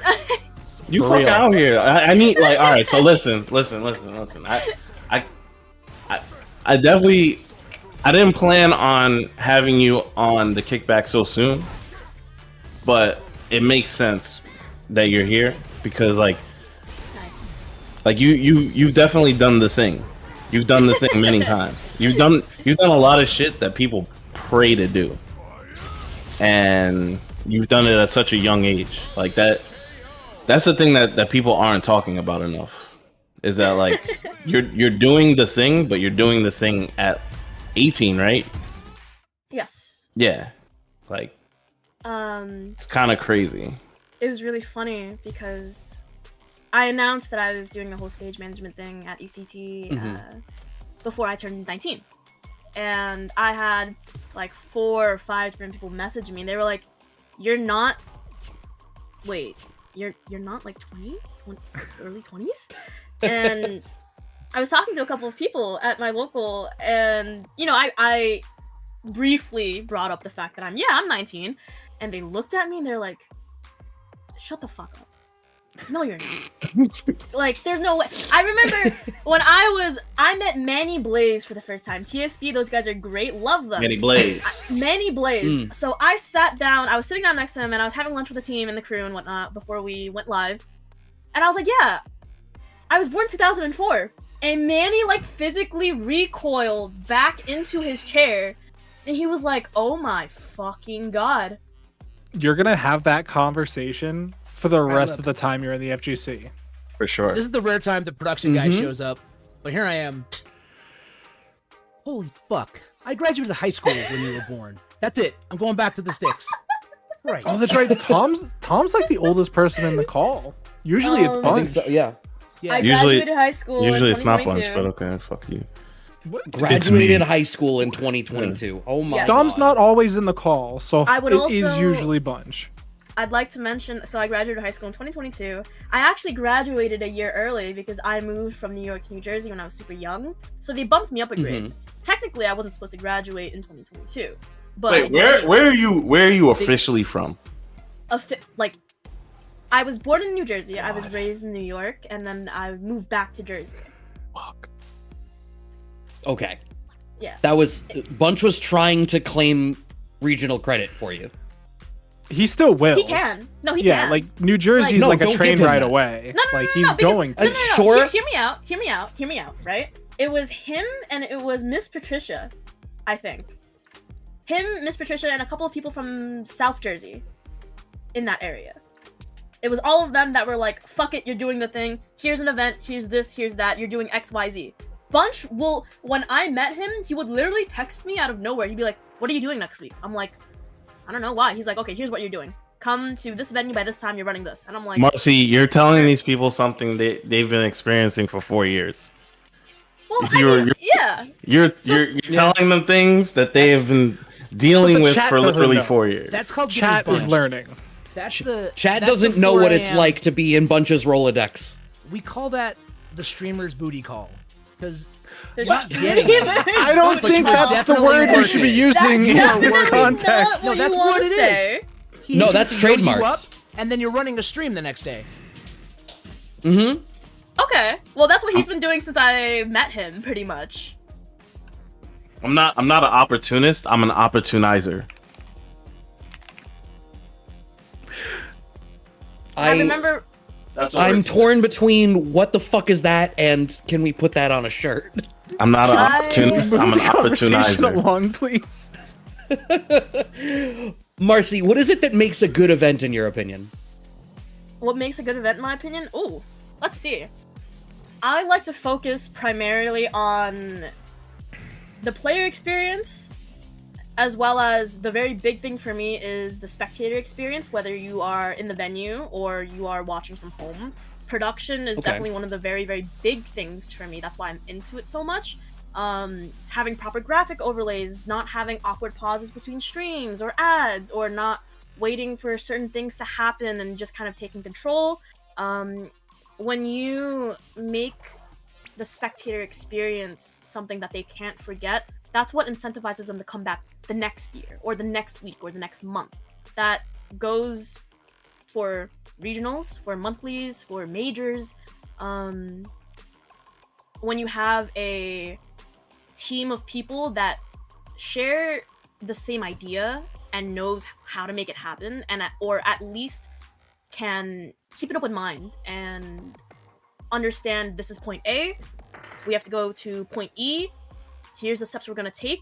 You fucking out here. I need like, all right. So listen. I definitely, I didn't plan on having you on the kickback so soon, but it makes sense that you're here because like, Nice. like you've definitely done the thing. You've done the thing many times. You've done a lot of shit that people pray to do, and you've done it at such a young age. Like that. That's the thing that people aren't talking about enough. Is that like you're doing the thing, but you're doing the thing at 18, right? Yes. Yeah. Like it's kind of crazy. It was really funny because I announced that I was doing the whole stage management thing at ECT before I turned 19. And I had like 4 or 5 different people message me. They were like, "You're not wait, you're not like 20, early 20s?" And I was talking to a couple of people at my local, and you know, I briefly brought up the fact that I'm 19, and they looked at me and they're like, "Shut the fuck up. No, you're not." Like, there's no way. I remember when I met Manny Blaze for the first time. TSB, those guys are great. Love them. Manny Blaze. Manny Blaze. So I sat down, I was sitting down next to him, and I was having lunch with the team and the crew and whatnot before we went live. And I was like, yeah, I was born 2004. And Manny, like, physically recoiled back into his chair. And he was like, oh my fucking god. You're gonna have that conversation for the rest of the time you're in the FGC. For sure. This is the rare time the production guy shows up, but here I am. Holy fuck. I graduated high school when you were born. That's it. I'm going back to the sticks. Right. Oh, that's right. Tom's like the oldest person in the call. Usually it's I think Bunch. so, yeah. Yeah. I graduated high school Usually in it's not 2022. Bunch, but okay, fuck you. Graduated high school in 2022. Oh my Yes. Dom's god. not always in the call, so I would it is also- usually Bunch. I'd like to mention, so I graduated high school in 2022. I actually graduated a year early because I moved from New York to New Jersey when I was super young. So they bumped me up a grade. Technically, I wasn't supposed to graduate in 2022. But Wait, where are you officially from? like, I was born in New Jersey, I was raised in New York, and then I moved back to Jersey. Fuck. Okay. Yeah. That was Bunch was trying to claim regional credit for you. He still will. He can. No, he Yeah, can. like New Jersey's no, like a don't train give him ride that. away. No, Like he's because- going to. No. Sure. Hear me out, right? It was him and it was Miss Patricia, I think. Him, Miss Patricia, and a couple of people from South Jersey in that area. It was all of them that were like, fuck it, you're doing the thing. Here's an event, here's this, here's that, you're doing XYZ. Bunch will, when I met him, he would literally text me out of nowhere. He'd be like, what are you doing next week? I'm like, I don't know why. He's like, okay, here's what you're doing. Come to this venue by this time, you're running this. And I'm like, Marcy, you're telling these people something they've been experiencing for 4 years. well, yeah. You're telling them things that they have been dealing But the with chat for doesn't literally know. 4 years. That's called Chat getting is bunched. learning. That's Chat that's doesn't the know 4 what it's a.m. like to be in Bunch's Rolodex. We call that the streamer's booty call. Because There's getting it. I don't But think you were that's the definitely word we should be working. using in That's this definitely context. No, that's what it is. He No, hits that's you to know you trademarked. up, and then you're running a stream the next day. Mm-hmm. Okay, well that's what he's been doing since I met him, pretty much. I'm not an opportunist. I'm an opportunizer. I remember. That's I'm torn between what the fuck is that and can we put that on a shirt? I'm not an I- opportunist. I'm an Move the conversation opportunizer. along, please. Marcy, what is it that makes a good event in your opinion? What makes a good event, in my opinion? Ooh, let's see. I like to focus primarily on the player experience, as well as the very big thing for me is the spectator experience, whether you are in the venue or you are watching from home. Production is definitely one of the very, very big things for me. That's why I'm into it so much. Having proper graphic overlays, not having awkward pauses between streams or ads, or not waiting for certain things to happen and just kind of taking control. When you make the spectator experience something that they can't forget, that's what incentivizes them to come back the next year or the next week or the next month. That goes for regionals, for monthlies, for majors. When you have a team of people that share the same idea and knows how to make it happen, and or at least can keep an open mind and understand this is point A, we have to go to point E, here's the steps we're gonna take.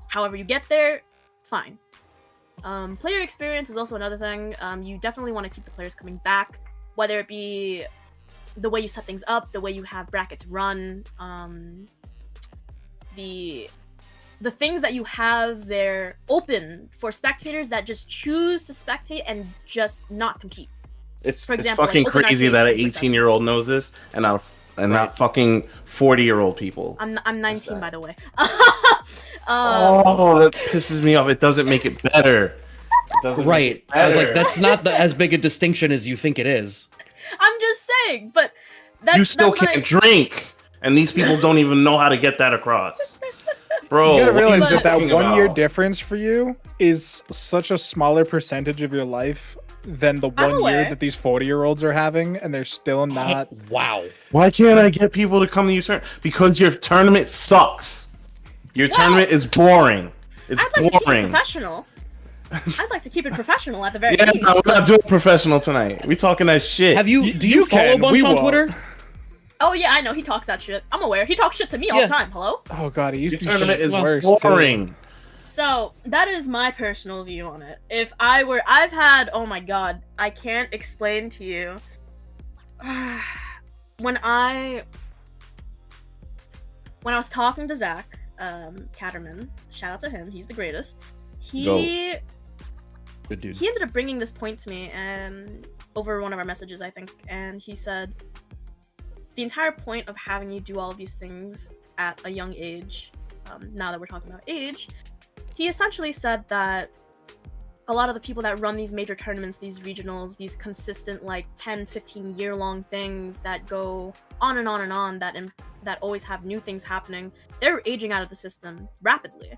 However you get there, fine. Player experience is also another thing. You definitely want to keep the players coming back, whether it be the way you set things up, the way you have brackets run, the things that you have there open for spectators that just choose to spectate and just not compete. It's example, fucking like, Open crazy Arcade that an 24/7. 18-year-old knows this and not fucking 40-year-old people. I'm 19, by the way. Oh, that pisses me off. It doesn't make it better. It doesn't make Right. it I was like, better. that's not as big a distinction as you think it is. I'm just saying, but that's You still that's what can't drink, and these people don't even know how to get that across. Bro, You gotta what are realize you that that talking 1 year about? difference for you is such a smaller percentage of your life than the I'm 1 year aware. that these 40-year-olds are having, and they're still not. Wow. Why can't I get people to come to your tournament? Because your tournament sucks. Your tournament is boring. It's I'd like to keep it boring. professional. I'd like to keep it professional at the very Yeah, least. no, we're not doing professional tonight. We talking that shit. Have you? Y- Do you you follow can, Bunch we on won't. Twitter? Oh yeah, I know he talks that shit. I'm aware. He talks shit to me all Yeah. the time. Hello. Oh god, he used Your to be tournament is worse. boring. So that is my personal view on it. If I were, I've had, oh my god, I can't explain to you. when I was talking to Zach, Catterman, shout out to him, he's the greatest. He Good dude. he ended up bringing this point to me over one of our messages, I think, and he said the entire point of having you do all of these things at a young age, now that we're talking about age, he essentially said that a lot of the people that run these major tournaments, these regionals, these consistent like 10, 15 year long things that go on and on and on, that always have new things happening, they're aging out of the system rapidly.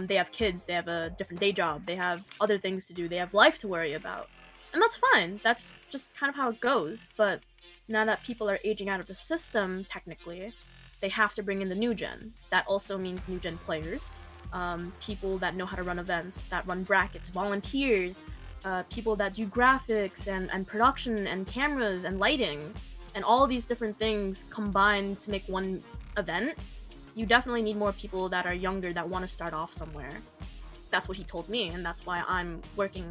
They have kids, they have a different day job, they have other things to do, they have life to worry about. And that's fine, that's just kind of how it goes. But now that people are aging out of the system, technically, they have to bring in the new gen. That also means new gen players. People that know how to run events, that run brackets, volunteers, people that do graphics and production and cameras and lighting, and all these different things combined to make one event. You definitely need more people that are younger that want to start off somewhere. That's what he told me, and that's why I'm working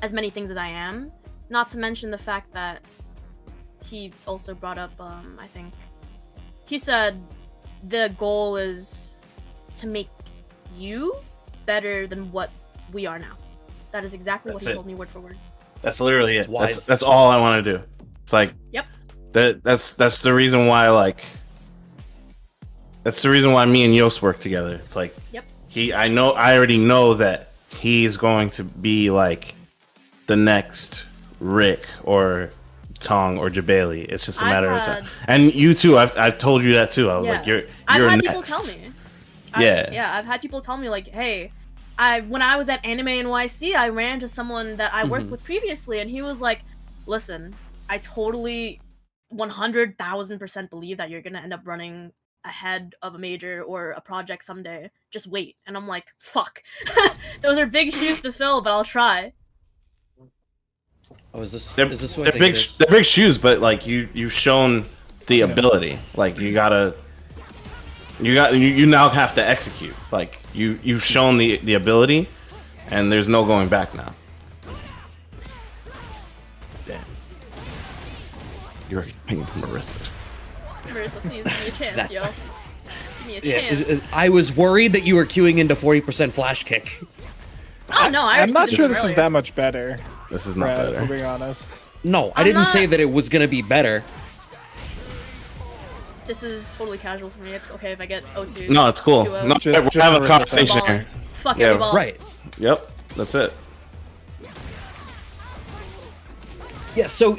as many things as I am. Not to mention the fact that he also brought up, I think, he said the goal is to make you better than what we are now. That is exactly That's what he it. told me word for word. That's literally it. Wise. That's all I want to do. It's like, Yep. That's the reason why, like, that's the reason why me and Yost work together. It's like, Yep. I already know that he's going to be like the next Rick or Tong or Jabali. It's just a matter of time. And you too. I've told you that too. I was like, you're I've had next. people tell me. Yeah. I've had people tell me like, hey, when I was at Anime NYC, I ran into someone that I worked with previously, and he was like, listen, I totally 100,000% believe that you're gonna end up running ahead of a major or a project someday. Just wait. And I'm like, fuck. Those are big shoes to fill, but I'll try. Oh, is this They're what I think big. it is? They're big shoes, but like you've shown the ability. Like you now have to execute. Like you've shown the ability, and there's no going back now. Damn. You're paying for Marissa. Marissa, please give me a chance, yo. Give me a Yeah, chance. I was worried that you were queuing into 40% flash kick. Oh no, I'm not sure this is earlier. that much better. This is not Brad, if better. we're being honest. No, I I'm didn't not- say that it was gonna be better. This is totally casual for me. It's okay if I get O2. No, it's cool. 2-0. No, Just- we're just having a reverse conversation ball. here. Fuck Yeah. every ball. Right. Yep, that's it. Yeah, so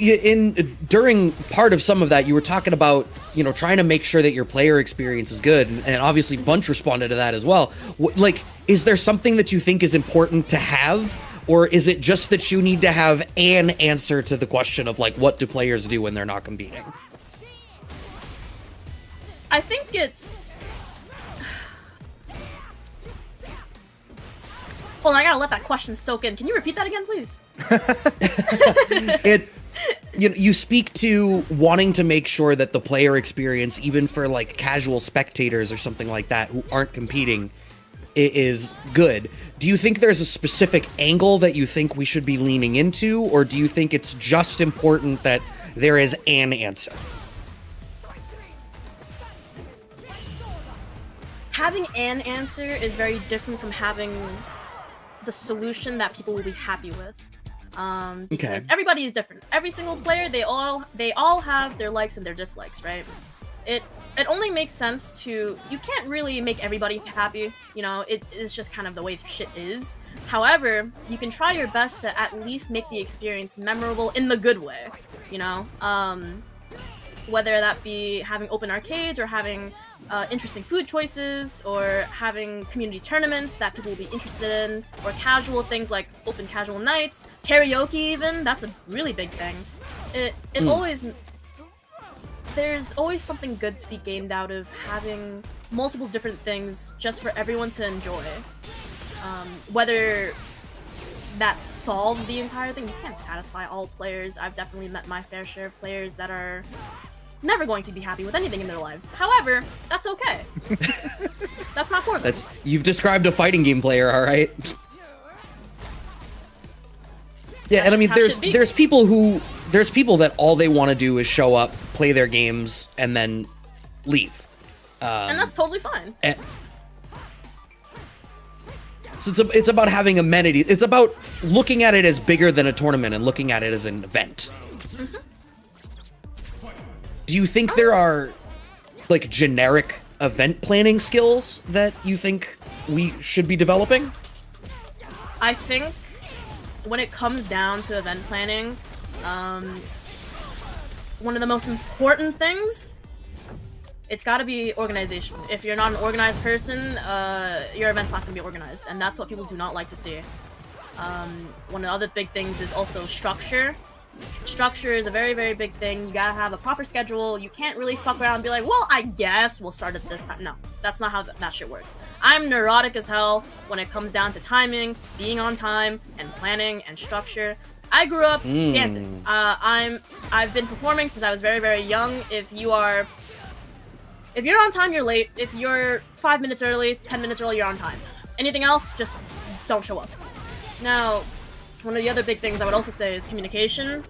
during part of some of that, you were talking about, trying to make sure that your player experience is good, and obviously Bunch responded to that as well. Like, is there something that you think is important to have, or is it just that you need to have an answer to the question of, like, what do players do when they're not competing? I think it's. Hold on, I gotta let that question soak in. Can you repeat that again, please? You speak to wanting to make sure that the player experience, even for like casual spectators or something like that who aren't competing, is good. Do you think there's a specific angle that you think we should be leaning into, or do you think it's just important that there is an answer? Having an answer is very different from having the solution that people will be happy with. Because everybody is different. Every single player, they all have their likes and their dislikes, right? It only makes sense to. You can't really make everybody happy. It is just kind of the way shit is. However, you can try your best to at least make the experience memorable in the good way. Whether that be having open arcades or having interesting food choices, or having community tournaments that people will be interested in, or casual things like open casual nights, karaoke even, that's a really big thing. There's always something good to be gained out of having multiple different things just for everyone to enjoy. Whether that solves the entire thing, you can't satisfy all players. I've definitely met my fair share of players that are never going to be happy with anything in their lives. However, that's okay. That's not for them. You've described a fighting game player, all right? Yeah, That's and I mean, just how it should be. there's people that all they want to do is show up, play their games, and then leave. And that's totally fine. So it's about having amenities. It's about looking at it as bigger than a tournament and looking at it as an event. Mm-hmm. Do you think there are, like, generic event planning skills that you think we should be developing? I think when it comes down to event planning, one of the most important things, it's got to be organization. If you're not an organized person, your event's not going to be organized, and that's what people do not like to see. One of the other big things is also structure. Structure is a very, very big thing. You gotta have a proper schedule. You can't really fuck around and be like, well, I guess we'll start at this time. No, that's not how that shit works. I'm neurotic as hell when it comes down to timing, being on time, and planning and structure. I grew up dancing. I've been performing since I was very, very young. If you're on time, you're late. If you're 5 minutes early, 10 minutes early, you're on time. Anything else, just don't show up. Now, one of the other big things I would also say is communication.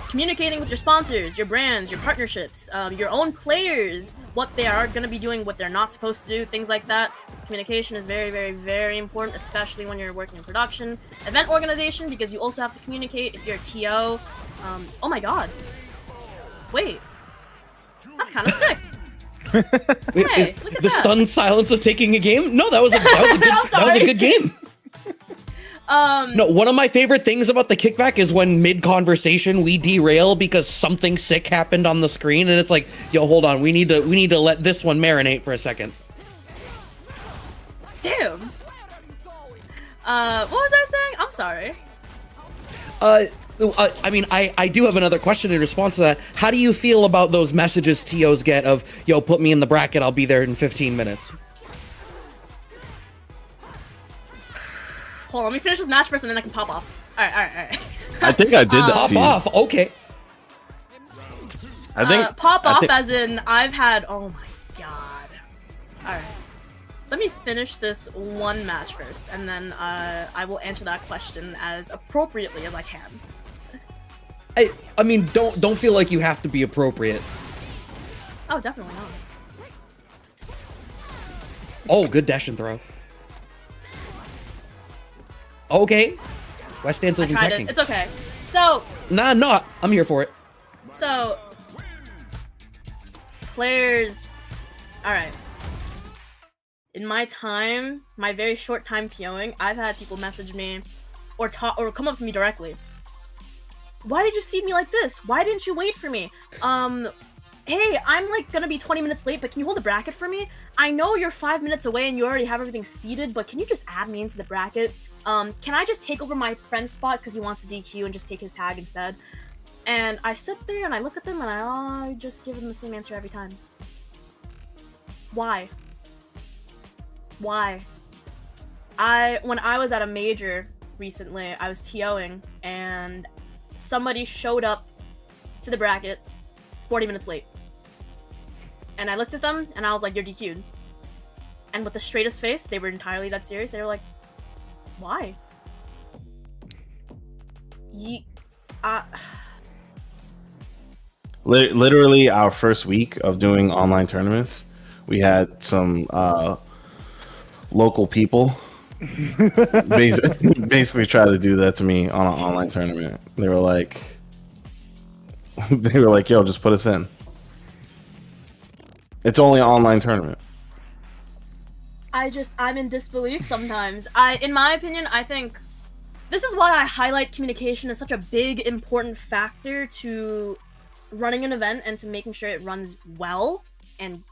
Communicating with your sponsors, your brands, your partnerships, your own players, what they are going to be doing, what they're not supposed to do, things like that. Communication is very, very, very important, especially when you're working in production. Event organization, because you also have to communicate if you're a TO. Oh my god. Wait. That's kind of sick. Hey, look at the that. stunned silence of taking a game? No, that was a good game. No, one of my favorite things about the kickback is when mid-conversation we derail because something sick happened on the screen, and it's like, yo, hold on, we need to let this one marinate for a second. Damn. What was I saying? I'm sorry. I mean, I do have another question in response to that. How do you feel about those messages TOs get of, yo, put me in the bracket, I'll be there in 15 minutes? Hold on, let me finish this match first and then I can pop off. Alright. I think I did that Pop to you. off, okay. I think pop I off think- as in I've had. Oh my god. Alright. Let me finish this one match first, and then I will answer that question as appropriately as I can. I mean, don't feel like you have to be appropriate. Oh, definitely not. Oh, good dash and throw. Okay. West Dance I isn't tried it. teching. It's okay. So, Nah, no, I'm here for it. so players. All right. In my time, my very short time TOing, I've had people message me or talk or come up to me directly. Why did you see me like this? Why didn't you wait for me? Hey, I'm like gonna be 20 minutes late, but can you hold the bracket for me? I know you're 5 minutes away and you already have everything seated, but can you just add me into the bracket? Can I just take over my friend's spot because he wants to DQ and just take his tag instead? And I sit there and I look at them and I just give them the same answer every time. Why? Why? When I was at a major recently, I was TOing and somebody showed up to the bracket 40 minutes late. And I looked at them and I was like, you're DQ'd. And with the straightest face, they were entirely that serious. They were like, why? Literally, our first week of doing online tournaments, we had some local people basically try to do that to me on an online tournament. They were like, "Yo, just put us in. It's only an online tournament." I'm in disbelief sometimes. In my opinion, I think this is why I highlight communication as such a big, important factor to running an event and to making sure it runs well, and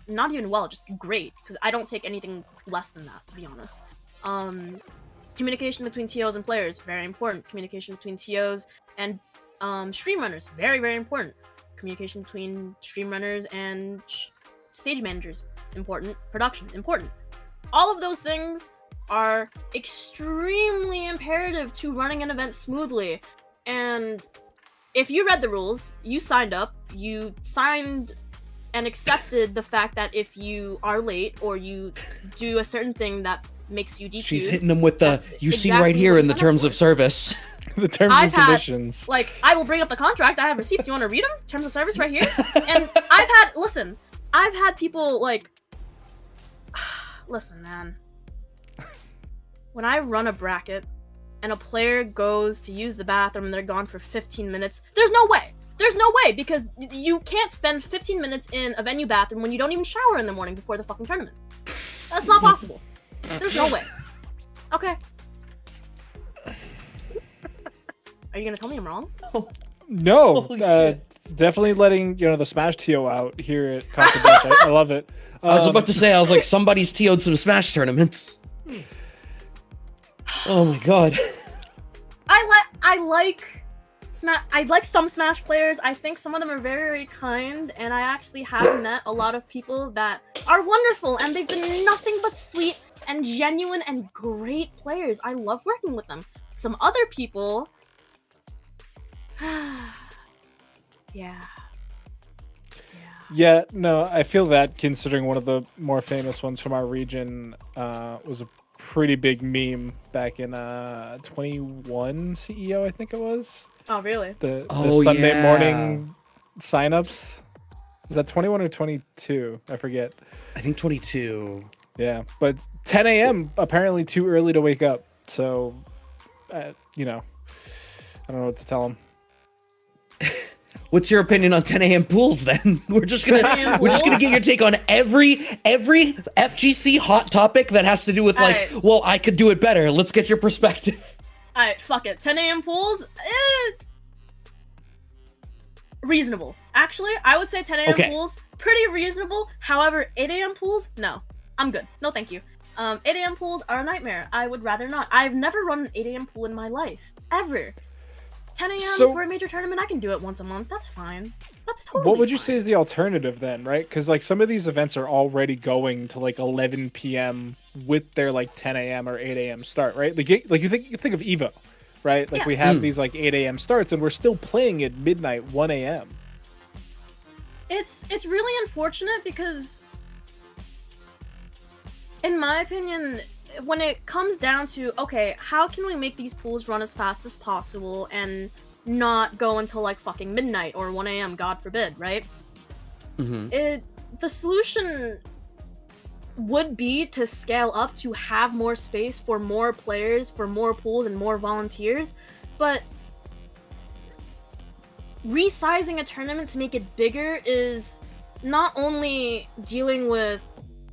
not even well, just great, because I don't take anything less than that, to be honest. Communication between TOs and players, very important. Communication between TOs and stream runners, very, very important. Communication between stream runners and stage managers, important. Production, important. All of those things are extremely imperative to running an event smoothly. And if you read the rules, you signed up, you signed and accepted the fact that if you are late or you do a certain thing that makes you DQ, She's hitting them with the, you see exactly right here what in you the signed up terms for. of service. The terms and conditions. Like, I will bring up the contract. I have receipts. You want to read them? Terms of service right here. And I've had people like, listen, man. When I run a bracket and a player goes to use the bathroom and they're gone for 15 minutes, there's no way. There's no way, because you can't spend 15 minutes in a venue bathroom when you don't even shower in the morning before the fucking tournament. That's not possible. There's no way. Okay. Are you gonna tell me I'm wrong? No, Holy shit. definitely letting the Smash TO out here at CasaBunch. I love it. I was about to say, I was like, somebody's TO'd some Smash tournaments. Oh my god. I like some Smash players. I think some of them are very, very kind, and I actually have met a lot of people that are wonderful, and they've been nothing but sweet and genuine and great players. I love working with them. Some other people, yeah. Yeah, no, I feel that, considering one of the more famous ones from our region was a pretty big meme back in 21 CEO, I think it was. Oh, really? The Oh, Sunday yeah. morning signups. Is that 21 or 22? I forget. I think 22. Yeah, but 10 a.m. apparently too early to wake up. So, I don't know what to tell them. What's your opinion on 10 a.m. pools then? We're just gonna get your take on every FGC hot topic that has to do with like, Alright. well, I could do it better. Let's get your perspective. Alright, fuck it. 10 a.m. pools? Reasonable. Actually, I would say 10 a.m. Okay. pools, pretty reasonable. However, 8 a.m. pools? No. I'm good. No, thank you. 8 a.m. pools are a nightmare. I would rather not. I've never run an 8 a.m. pool in my life. Ever. 10 a.m. So- for a major tournament, I can do it once a month. That's fine. That's totally What would you fine. say is the alternative then, right? Because like some of these events are already going to like 11 p.m. with their like 10 a.m. or 8 a.m. start, right? Like you think of Evo, right? Like Yeah. we have these like 8 a.m. starts and we're still playing at midnight, 1 a.m. It's really unfortunate because, in my opinion, when it comes down to, okay, how can we make these pools run as fast as possible and not go until like fucking midnight or 1 a.m., God forbid, right? Mm-hmm. The solution would be to scale up to have more space for more players, for more pools and more volunteers, but resizing a tournament to make it bigger is not only dealing with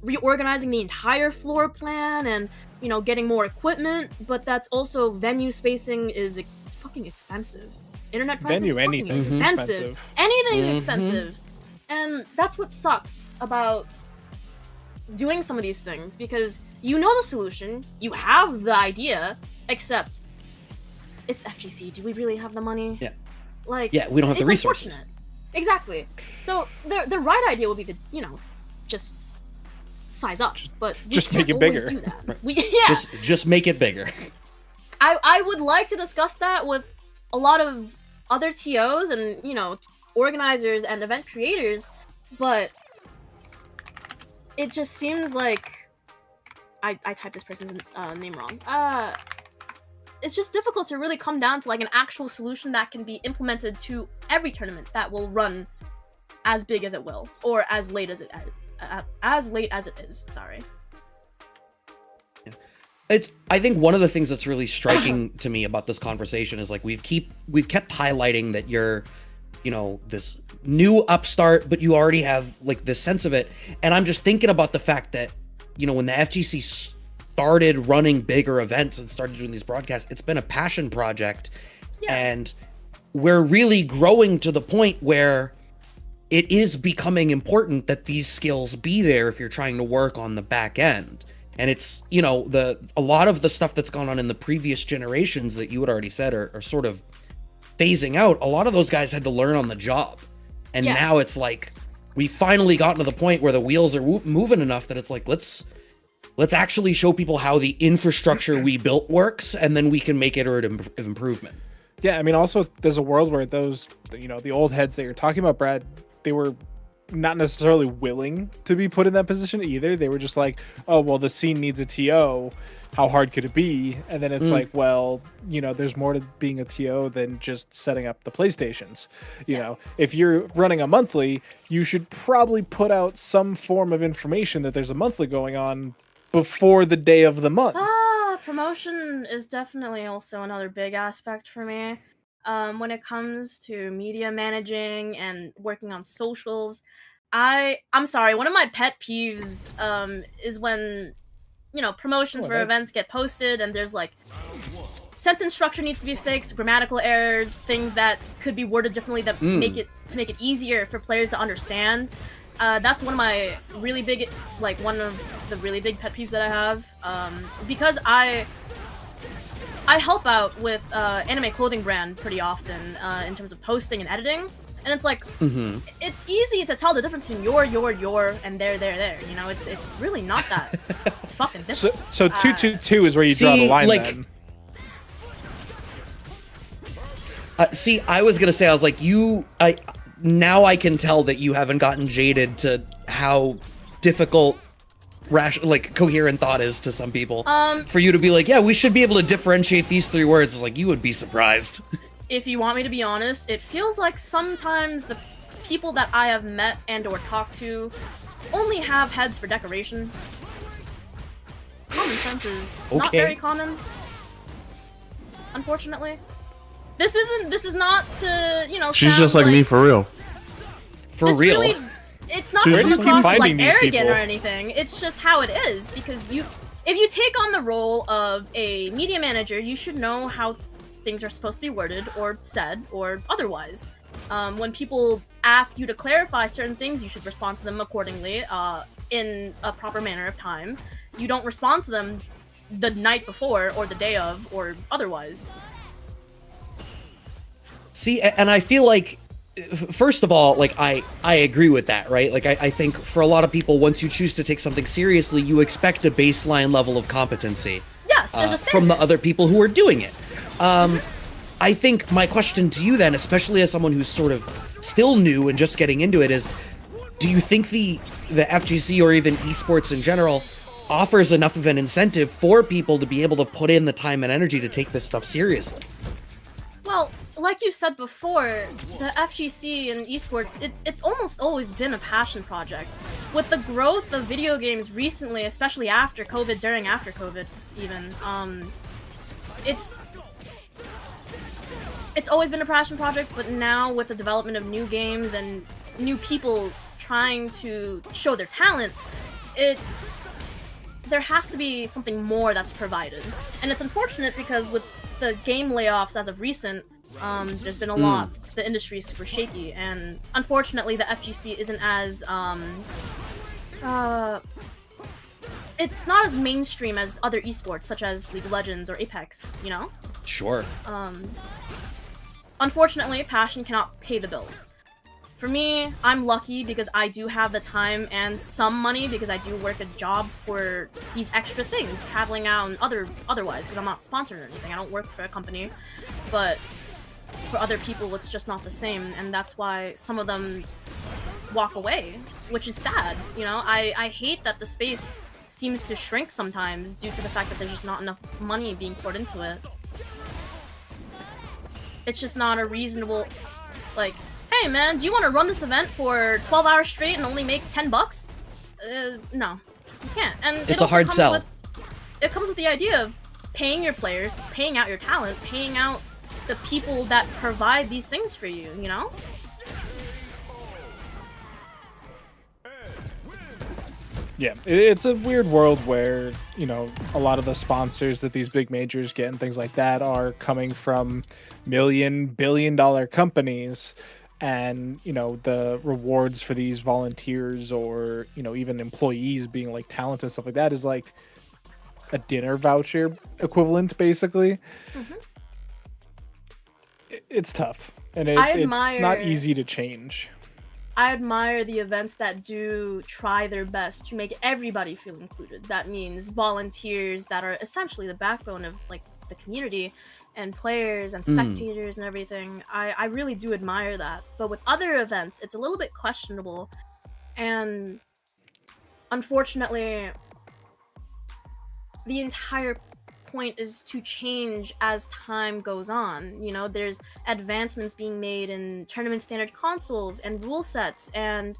reorganizing the entire floor plan and, you know, getting more equipment, but that's also venue spacing is fucking expensive. Internet prices Venue, fucking anything is expensive. expensive. Anything is expensive. And that's what sucks about doing some of these things, because you know the solution, you have the idea, except it's FGC. Do we really have the money? Yeah. Like, Yeah, we don't have the it's resources. unfortunate. Exactly. So the right idea would be to, you know, just size up, but we just make can't it always bigger. do that. Yeah. Just make it bigger. I would like to discuss that with a lot of other TOs and, you know, organizers and event creators, but it just seems like I typed this person's name wrong. It's just difficult to really come down to like an actual solution that can be implemented to every tournament that will run as big as it will, or as late as it is. Sorry. I think one of the things that's really striking to me about this conversation is like we've kept highlighting that you're, you know, this new upstart, but you already have like this sense of it. And I'm just thinking about the fact that, you know, when the FGC started running bigger events and started doing these broadcasts, it's been a passion project. Yeah. And we're really growing to the point where it is becoming important that these skills be there if you're trying to work on the back end. And it's, you know, a lot of the stuff that's gone on in the previous generations that you had already said are sort of phasing out. A lot of those guys had to learn on the job. And Yeah. now it's like, we finally gotten to the point where the wheels are moving enough that it's like, let's actually show people how the infrastructure we built works, and then we can make it an improvement. Yeah, I mean, also, there's a world where those, you know, the old heads that you're talking about, Brad, they were not necessarily willing to be put in that position either. They were just like, oh, well, the scene needs a TO. How hard could it be? And then it's like, well, you know, there's more to being a TO than just setting up the PlayStations. You know, if you're running a monthly, you should probably put out some form of information that there's a monthly going on before the day of the month. Promotion is definitely also another big aspect for me. When it comes to media managing and working on socials, I'm sorry, one of my pet peeves is when, you know, promotions for events get posted and there's like sentence structure needs to be fixed, grammatical errors, things that could be worded differently that make it easier for players to understand. That's one of my really big, like one of the really big pet peeves that I have, because I help out with anime clothing brand pretty often in terms of posting and editing, and it's like it's easy to tell the difference between your and there. You know, it's really not that fucking difficult. So 222 is where you draw the line, like, then. See, I was gonna say, I was like, now I can tell that you haven't gotten jaded to how difficult coherent thought is to some people. For you to be like, yeah, we should be able to differentiate these three words, is like, you would be surprised. If you want me to be honest, it feels like sometimes the people that I have met and or talked to only have heads for decoration. Common sense is not very common, unfortunately. This is not to, you know, She's sound just like me for real. For real. Really, it's not Where to do you come keep across as finding like these arrogant people? or anything. It's just how it is, because if you take on the role of a media manager, you should know how things are supposed to be worded or said or otherwise. When people ask you to clarify certain things, you should respond to them accordingly, in a proper manner of time. You don't respond to them the night before or the day of or otherwise. See, and I feel like, first of all, like, I agree with that, right? Like, I think for a lot of people, once you choose to take something seriously, you expect a baseline level of competency. Yes, there's a from the other people who are doing it. I think my question to you then, especially as someone who's sort of still new and just getting into it, is, do you think the FGC or even esports in general offers enough of an incentive for people to be able to put in the time and energy to take this stuff seriously? Well, like you said before, the FGC and esports, it's almost always been a passion project. With the growth of video games recently, especially after COVID, after COVID even, it's always been a passion project, but now with the development of new games and new people trying to show their talent, there has to be something more that's provided. And it's unfortunate because with the game layoffs as of recent, there's been a lot. The industry is super shaky, and unfortunately the FGC isn't as it's not as mainstream as other esports such as League of Legends or Apex, you know? Sure. Unfortunately, passion cannot pay the bills. For me, I'm lucky because I do have the time and some money because I do work a job for these extra things, traveling out and otherwise, because I'm not sponsored or anything. I don't work for a company, but for other people, it's just not the same, and that's why some of them walk away, which is sad. You know, I hate that the space seems to shrink sometimes due to the fact that there's just not enough money being poured into it. It's just not a reasonable, like, hey man, do you want to run this event for 12 hours straight and only make $10? No, you can't. And it's a hard sell. It comes with the idea of paying your players, paying out your talent, paying out the people that provide these things for you, you know? Yeah, it's a weird world where, you know, a lot of the sponsors that these big majors get and things like that are coming from billion-dollar companies, and, you know, the rewards for these volunteers or, you know, even employees being like talented and stuff like that is like a dinner voucher equivalent, basically. It's tough, and it's not easy to change. I admire the events that do try their best to make everybody feel included. That means volunteers that are essentially the backbone of like the community, and players and spectators and everything. I really do admire that. But with other events, it's a little bit questionable, and unfortunately, the entire point is to change as time goes on. You know, there's advancements being made in tournament standard consoles and rule sets, and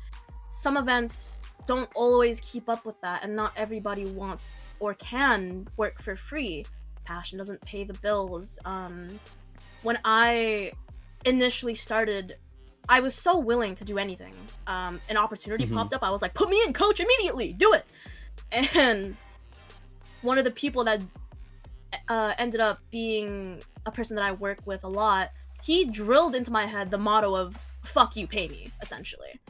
some events don't always keep up with that, and not everybody wants or can work for free. Passion doesn't pay the bills. When I initially started, I was so willing to do anything. An opportunity popped up, I was like, put me in, coach, immediately, do it! And one of the people that ended up being a person that I work with a lot, he drilled into my head the motto of "fuck you, pay me," essentially.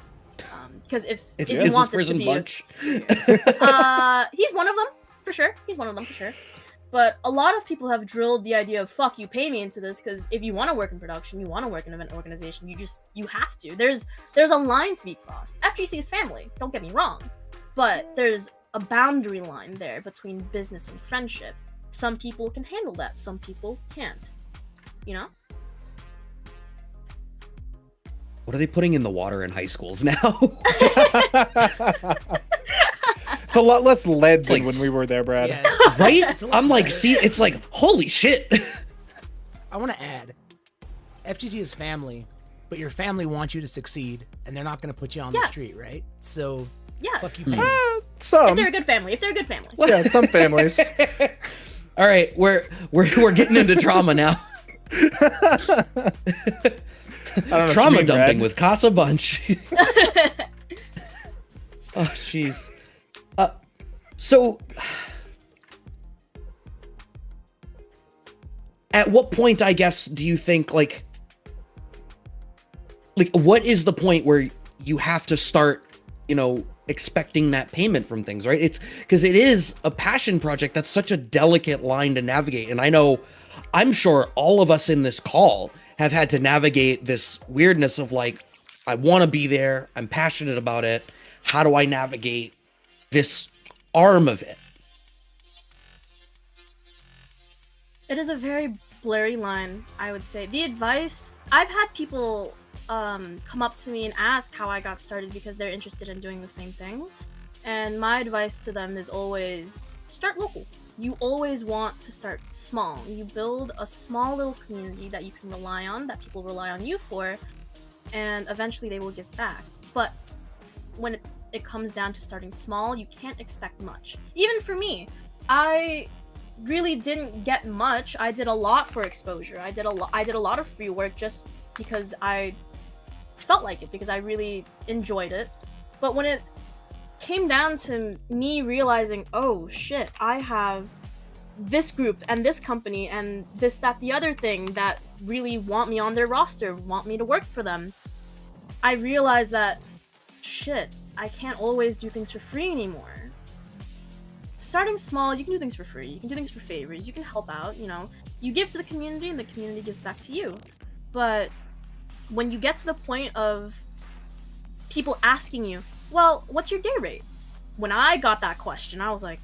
Because if you want this to be Bunch? he's one of them for sure. But a lot of people have drilled the idea of "fuck you, pay me" into this, because if you want to work in production, you want to work in event organization, you have to. There's a line to be crossed. FGC is family, don't get me wrong, but there's a boundary line there between business and friendship. Some people can handle that, some people can't. You know? What are they putting in the water in high schools now? It's a lot less lead than when we were there, Brad. Yeah, right? I'm like, see, it's like, holy shit. I want to add, FGC is family, but your family wants you to succeed, and they're not going to put you on the street, right? So, fuck you, family. Some. If they're a good family. Yeah, some families. All right, we're getting into trauma now. Trauma dumping with CasaBunch. Oh, jeez. So, at what point, I guess, do you think, like, what is the point where you have to start, you know, expecting that payment from things, right? It's because it is a passion project. That's such a delicate line to navigate. And I'm sure all of us in this call have had to navigate this weirdness of like, I want to be there. I'm passionate about it. How do I navigate this arm of it? It is a very blurry line, I would say. The advice, I've had people come up to me and ask how I got started because they're interested in doing the same thing. And my advice to them is always start local. you always want to start small. You build a small little community that you can rely on, that people rely on you for, and eventually they will give back. But when it comes down to starting small, you can't expect much. Even for me, I really didn't get much. I did a lot for exposure. I did a lot of free work just because I felt like it, because I really enjoyed it. But when it came down to me realizing, oh shit, I have this group and this company and this, that, the other thing that really want me on their roster, want me to work for them, I realized that, shit, I can't always do things for free anymore. Starting small, you can do things for free, you can do things for favors, you can help out, you know. You give to the community and the community gives back to you. But when you get to the point of people asking you, well, what's your day rate? When I got that question, I was like,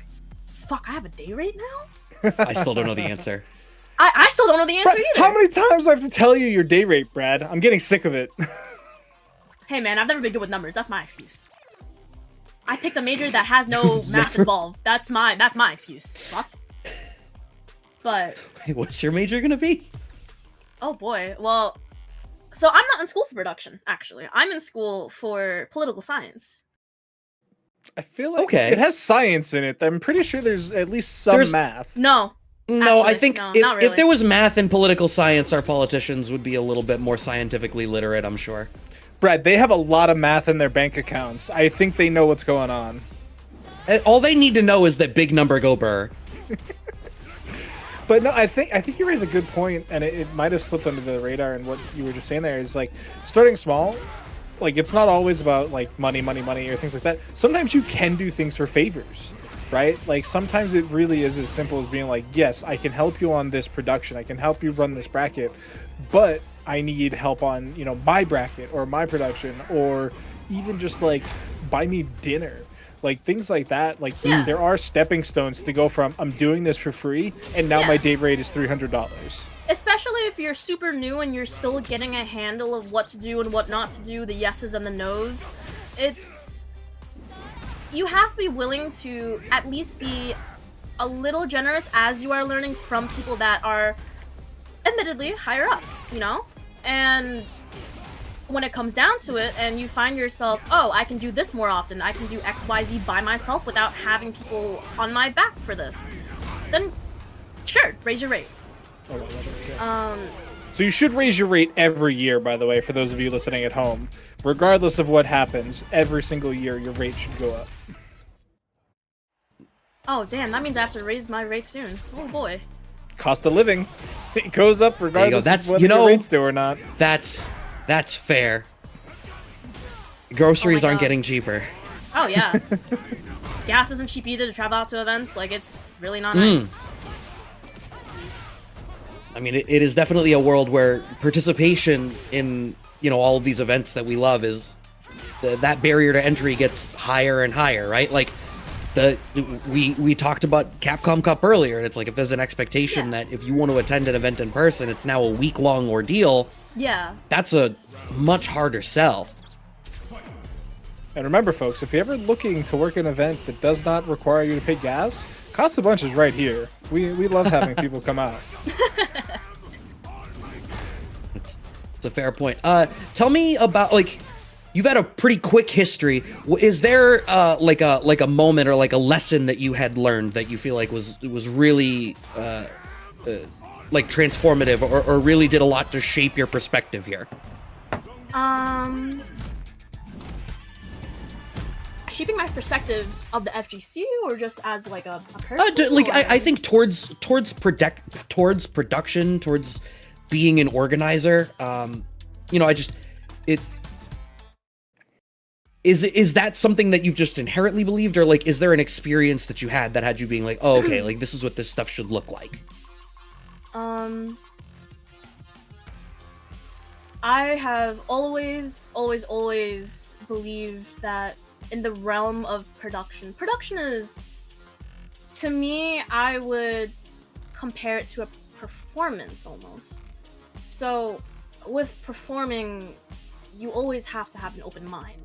fuck, I have a day rate now? I still don't know the answer. I still don't know the answer Brad, either. how many times do I have to tell you your day rate, Brad? I'm getting sick of it. Hey man, I've never been good with numbers. That's my excuse. I picked a major that has no math involved. That's my excuse. Fuck. But Wait, what's your major gonna be? oh boy, well, so I'm not in school for production. Actually, I'm in school for political science. I feel like Okay. it has science in it. I'm pretty sure there's at least some There's- math. No, No, I Actually, think no, if, not if really. there was math in political science, our politicians would be a little bit more scientifically literate, I'm sure. Brad, they have a lot of math in their bank accounts. I think they know what's going on. All they need to know is that big number go burr. But no, I think you raise a good point, and it might have slipped under the radar. And what you were just saying there is like starting small. Like it's not always about like money or things like that. Sometimes you can do things for favors, right? Like sometimes it really is as simple as being like, yes, I can help you on this production. I can help you run this bracket, but I need help on, you know, my bracket or my production, or even just like buy me dinner. Like things like that. Like Yeah. there are stepping stones to go from I'm doing this for free and now Yeah. my day rate is $300. Especially if you're super new and you're still getting a handle of what to do and what not to do, the yeses and the nos. You have to be willing to at least be a little generous as you are learning from people that are admittedly higher up, you know? And when it comes down to it and you find yourself, oh, I can do this more often, I can do XYZ by myself without having people on my back for this, then sure, raise your rate. Oh, well, yeah. Um, So you should raise your rate every year, by the way, for those of you listening at home. Regardless of what happens, every single year your rate should go up. oh damn, that means I have to raise my rate soon. Oh boy. Cost of living, it goes up regardless That's- of whether you know- your rates do or not. That's fair. Groceries Oh my aren't God. getting cheaper. Oh yeah. Gas isn't cheap either to travel out to events. Like it's really not nice. I mean, it is definitely a world where participation in, you know, all of these events that we love is that barrier to entry gets higher and higher, right? Like we talked about Capcom Cup earlier, and it's like if there's an expectation that if you want to attend an event in person, it's now a week-long ordeal. Yeah. That's a much harder sell. And remember, folks, if you're ever looking to work an event that does not require you to pay gas, CasaBunch is right here. We love having people come out. It's a fair point. Tell me about, like, you've had a pretty quick history. Is there like a moment or like a lesson that you had learned that you feel like was really like transformative or really did a lot to shape your perspective here? Shaping my perspective of the FGC or just as like a person? Like or- I think towards production, towards being an organizer. You know, is that something that you've just inherently believed, or like is there an experience that you had that had you being like, oh, okay, like this is what this stuff should look like? I have always believed that in the realm of production is, to me, I would compare it to a performance almost. So with performing, you always have to have an open mind,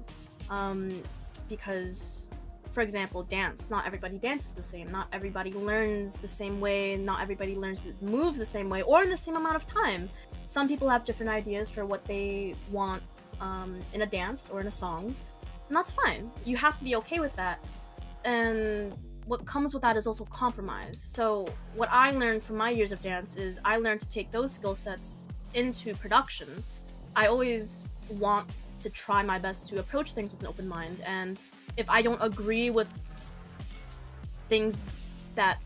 because for example, dance. Not everybody dances the same. Not everybody learns the same way. Not everybody learns moves the same way or in the same amount of time. Some people have different ideas for what they want in a dance or in a song, and that's fine. You have to be okay with that. And what comes with that is also compromise. So what I learned from my years of dance is I learned to take those skill sets into production. I always want to try my best to approach things with an open mind, and if I don't agree with things that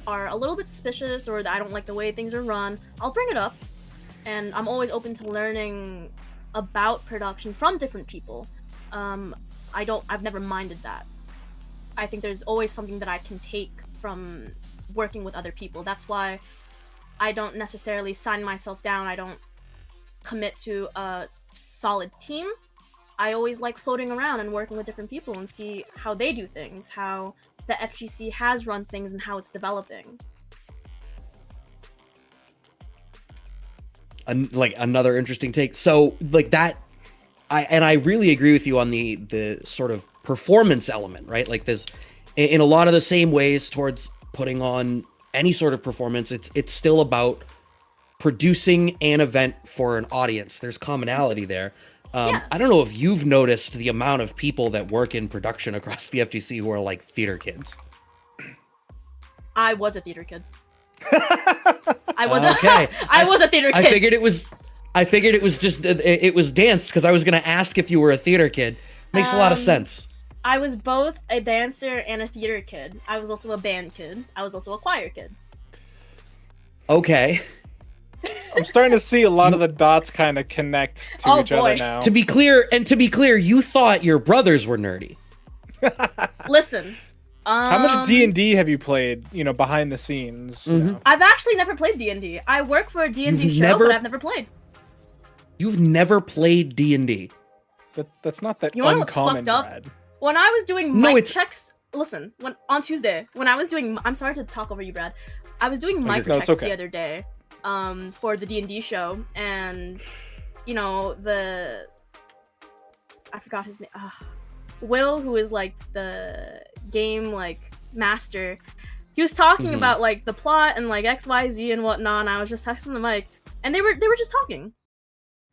are a little bit suspicious or that I don't like the way things are run, I'll bring it up. And I'm always open to learning about production from different people. I've never minded that. I think there's always something that I can take from working with other people. That's why I don't necessarily sign myself down. I don't commit to a solid team. I always like floating around and working with different people and see how they do things, how the FGC has run things and how it's developing. Like another interesting take. So like that, I really agree with you on the sort of performance element, right? Like there's in a lot of the same ways towards putting on any sort of performance, it's still about producing an event for an audience. There's commonality there. Yeah. I don't know if you've noticed the amount of people that work in production across the FGC who are like theater kids. I was a theater kid. I was okay. I was a theater kid. I figured it was just it was dance because I was gonna ask if you were a theater kid. Makes a lot of sense. I was both a dancer and a theater kid. I was also a band kid. I was also a choir kid. Okay. I'm starting to see a lot of the dots kind of connect to each other now. To be clear, you thought your brothers were nerdy. Listen. How much D&D have you played, behind the scenes? You know? I've actually never played D&D. I work for a D&D show, but I've never played. You've never played D&D? That's not that You know what's uncommon, fucked up? Brad. When I was doing mic checks, listen, on Tuesday, when I was doing, I'm sorry to talk over you, Brad. I was doing mic checks the other day, for the D&D show, and I forgot his name. Will, who is like the game master, he was talking about the plot and XYZ and whatnot, and I was just texting the mic, and they were just talking.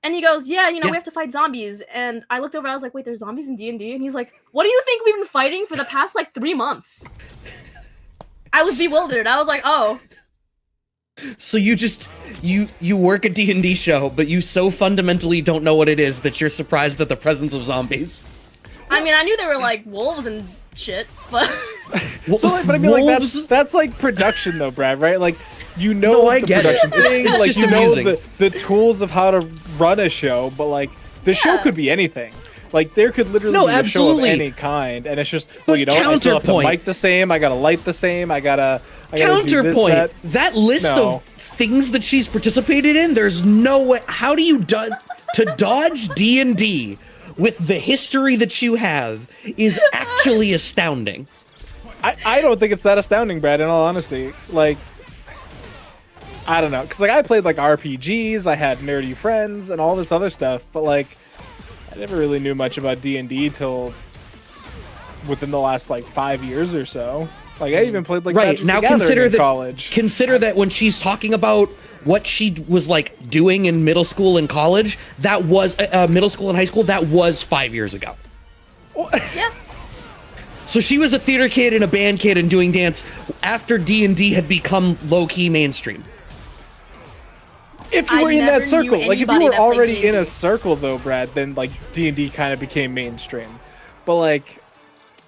And he goes, yeah, we have to fight zombies. And I looked over, I was like, wait, there's zombies in D&D? And he's like, what do you think we've been fighting for the past 3 months? I was bewildered. I was like, oh. So you work a D&D show, but you so fundamentally don't know what it is that you're surprised at the presence of zombies. I mean, I knew there were wolves and shit, but but I mean, that's production though, Brad, right? I get production thing. It's just amusing. the tools of how to run a show, but the show could be anything. There could literally be a show of any kind, and it's just I still have to mic the same, I gotta light the same, I gotta counterpoint. do this, that list of things that she's participated in, there's no way. How do you to dodge D&D with the history that you have is actually astounding. I don't think it's that astounding, Brad, in all honesty. I don't know, because I played RPGs, I had nerdy friends and all this other stuff, but I never really knew much about D&D till within the last 5 years or so. I even played Magic now the Gathering in college. Consider that when she's talking about what she was doing in middle school and college, that was middle school and high school, that was 5 years ago. yeah. So she was a theater kid and a band kid and doing dance after D&D had become low-key mainstream. If you were in that circle, if you were already in a circle though, Brad, then D&D kind of became mainstream. But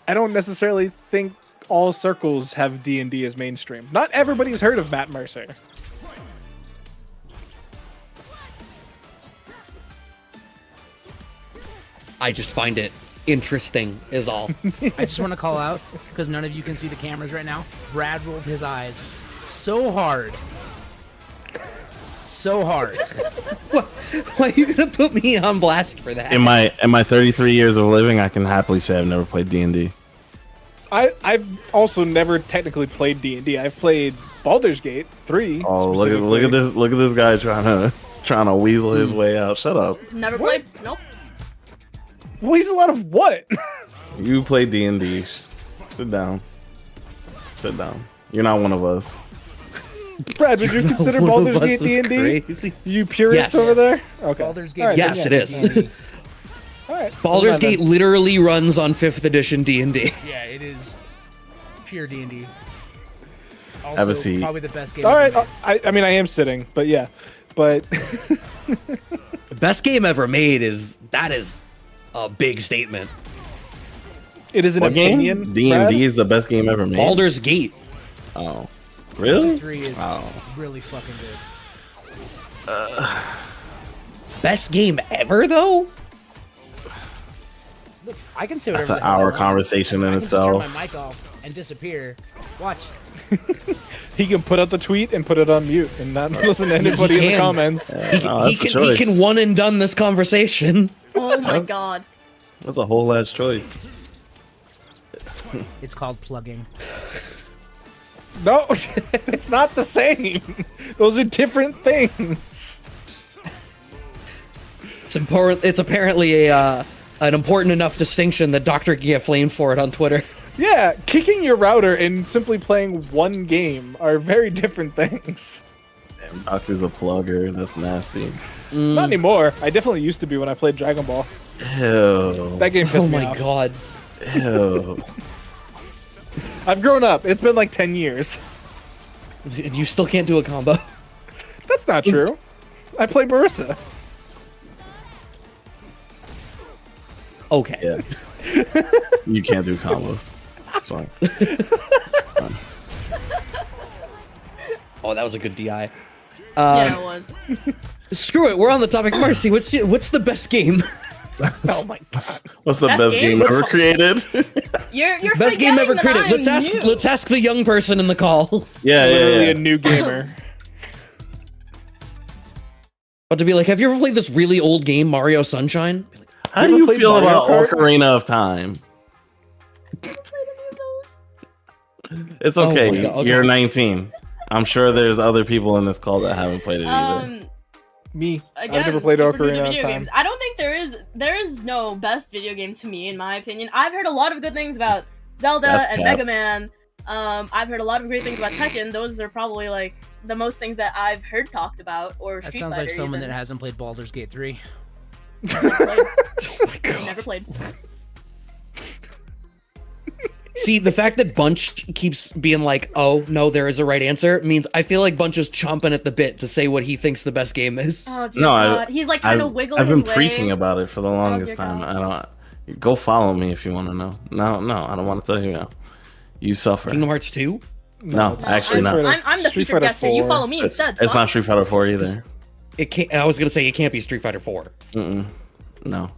I don't necessarily think all circles have D&D as mainstream. Not everybody's heard of Matt Mercer. I just find it interesting is all. I just want to call out, because none of you can see the cameras right now, Brad rolled his eyes so hard. So hard. Why are you gonna put me on blast for that? In my 33 years of living, I can happily say I've never played D&D. I've also never technically played D&D. I've played Baldur's Gate 3. Oh, look at this guy trying to weasel his way out. Shut up. Never played. Nope. Weasel out of what? You play D&D. Sit down. Sit down. You're not one of us. Brad, would you consider One of Baldur's us Gate is D&D? crazy. You purist Yes. over there? Okay. Baldur's Gate. All right, Yes, then, it is. D&D. All right. Baldur's Hold on, Gate then. literally runs on 5th edition D&D. Yeah, it is pure D&D. Also, Have a seat. probably the best game. All right. ever made. I mean, I am sitting, but yeah. But Best game ever made is a big statement. it is an What opinion. game? Brad. D&D is the best game ever made. Baldur's Gate. Oh, really? 3 is Wow. really fucking good. Best game ever though? Look, I can say whatever. That's an the hell I hour want. conversation in I can just turn itself. my mic off and disappear. Watch. He can put out the tweet and put it on mute and not listen to anybody in the can. comments. No, He that's a can choice. one and done this conversation. Oh my god. That's a whole ass choice. It's called plugging. No, it's not the same. Those are different things. It's important. It's apparently an important enough distinction that Doctor can get flamed for it on Twitter. Yeah, kicking your router and simply playing one game are very different things. Damn, Doctor's a plugger. That's nasty. Not anymore. I definitely used to be when I played Dragon Ball. Ew. That game pissed Oh me my off. god. Ew. I've grown up. It's been like 10 years. You still can't do a combo. That's not true. I play Barissa. Okay. Yeah. You can't do combos. It's fine. Oh, that was a good DI. Yeah, it was. Screw it. We're on the topic. Marcy, what's the best game? Oh my god. What's the Best best game? game ever created? You're Best game ever forgetting created. that I'm new. Let's ask the young person in the call. yeah, Literally yeah, a yeah. new gamer. But to be like, have you ever played this really old game, Mario Sunshine? Be like, How You do ever you played feel Mario about Kart? Ocarina of Time? It's Oh my okay. God, okay. You're 19. I'm sure there's other people in this call that haven't played it either. Me. Again, I've never played super new to Ocarina of video Time. games. I don't think there is no best video game to me, in my opinion. I've heard a lot of good things about Zelda That's and cap. Mega Man. I've heard a lot of great things about Tekken. Those are probably like the most things that I've heard talked about. Or That Street sounds Fighter, like someone even. that hasn't played Baldur's Gate 3. Never played. oh my god. Never played. See, the fact that Bunch keeps being like, "Oh no, there is a right answer," means I feel like Bunch is chomping at the bit to say what he thinks the best game is. Oh dear No, God. He's like trying to wiggle I've his been way. preaching about it for the longest dear time. God. I don't. Go follow me if you want to know. No, I don't want to tell you now. You suffer. Kingdom Hearts 2? No, it's actually Street not. Fighter- I'm the Street featured Fighter guest here. You 4. follow me It's, instead. it's fuck. not Street Fighter 4 either. It can't. I was gonna say it can't be Street Fighter 4. Mm-mm. No,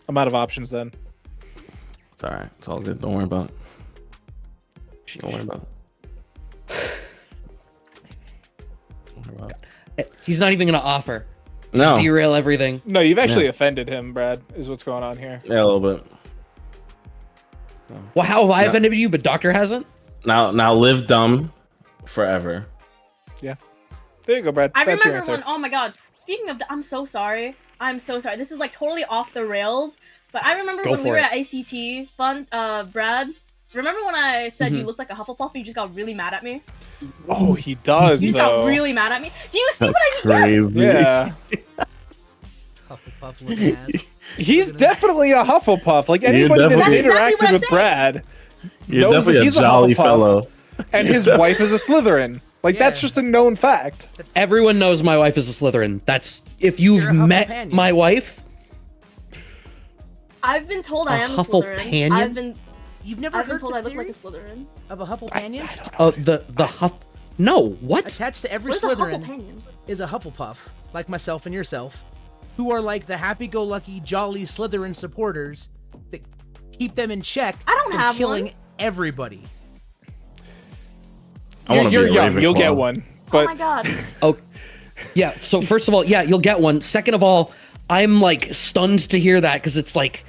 I'm out of options then. it's all right. It's all good. Don't worry about it. Don't worry about it. Don't worry about it. He's not even gonna offer. No. Just derail everything. No, you've actually Yeah. offended him, Brad, is what's going on here. Yeah, a little bit. Well, how have I No. offended you, but Doctor hasn't? Now live dumb forever. There you go, Brad. I That's your remember answer. when. Oh my God. Speaking of, I'm so sorry. I'm so sorry. This is like totally off the rails. But I remember Go when we for were it. at ACT, Brad. Remember when I said you Mhm. looked like a Hufflepuff and you just got really mad at me? Oh, he does, You just though. got really mad at me. Do you see That's what I mean? crazy. Yeah. Hufflepuff looking ass. He's definitely a Hufflepuff. Like You're anybody that's definitely- That's exactly interacted what I'm with saying. Brad You're knows that definitely a he's jolly Hufflepuff, fellow. and his wife is a Slytherin. Like that's Yeah. just a known fact. Everyone knows my wife is a Slytherin. That's if you've You're a met Hufflepanion. my wife. I've been told I A am a Slytherin. Hufflepanion? You've never I've been heard told the I look like theory a Slytherin. of a Hufflepanion? The Huff. No, what? Attached to every What's a Slytherin Hufflepanion? is a Hufflepuff, like myself and yourself, who are like the happy-go-lucky, jolly Slytherin supporters that keep them in check I don't from have killing one. everybody. I want to You're be a young. You'll Ravenclaw. get one. Oh But my God. Oh, yeah. So first of all, yeah, you'll get one. Second of all, I'm like stunned to hear that because it's like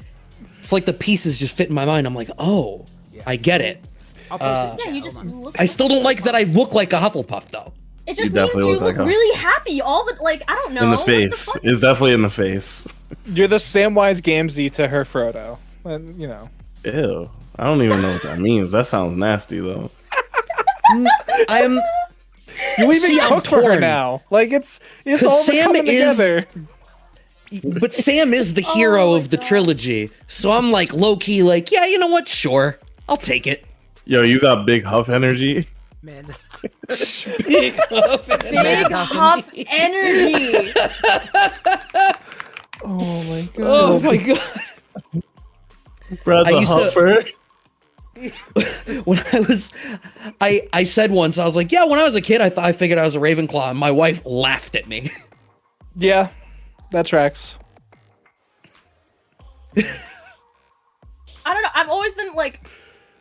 the pieces just fit in my mind. I'm like, oh, I get it. I'll post it in Yeah, chat, you hold just on. look. I still don't like that I look like a Hufflepuff though. It just You means definitely you look like look a- really happy. All the like, I don't know. In the what face. fuck? It's definitely in the face. you're the Samwise Gamgee to her Frodo. And you know. Ew. I don't even know what that means. That sounds nasty though. I'm. You even See, I'm cook for her torn. now. Like it's 'Cause all Sam coming is- together. But Sam is the hero my of the God. trilogy, so I'm like low key, like, yeah, you know what? Sure, I'll take it. Yo, you got big huff energy. Man, Big huff Big huff energy. Oh my god. Oh my god. Brad's I a used to- huffer. When I said once, I was like, yeah, when I was a kid, I figured I was a Ravenclaw, and my wife laughed at me. Yeah, that tracks. I don't know. I've always been like,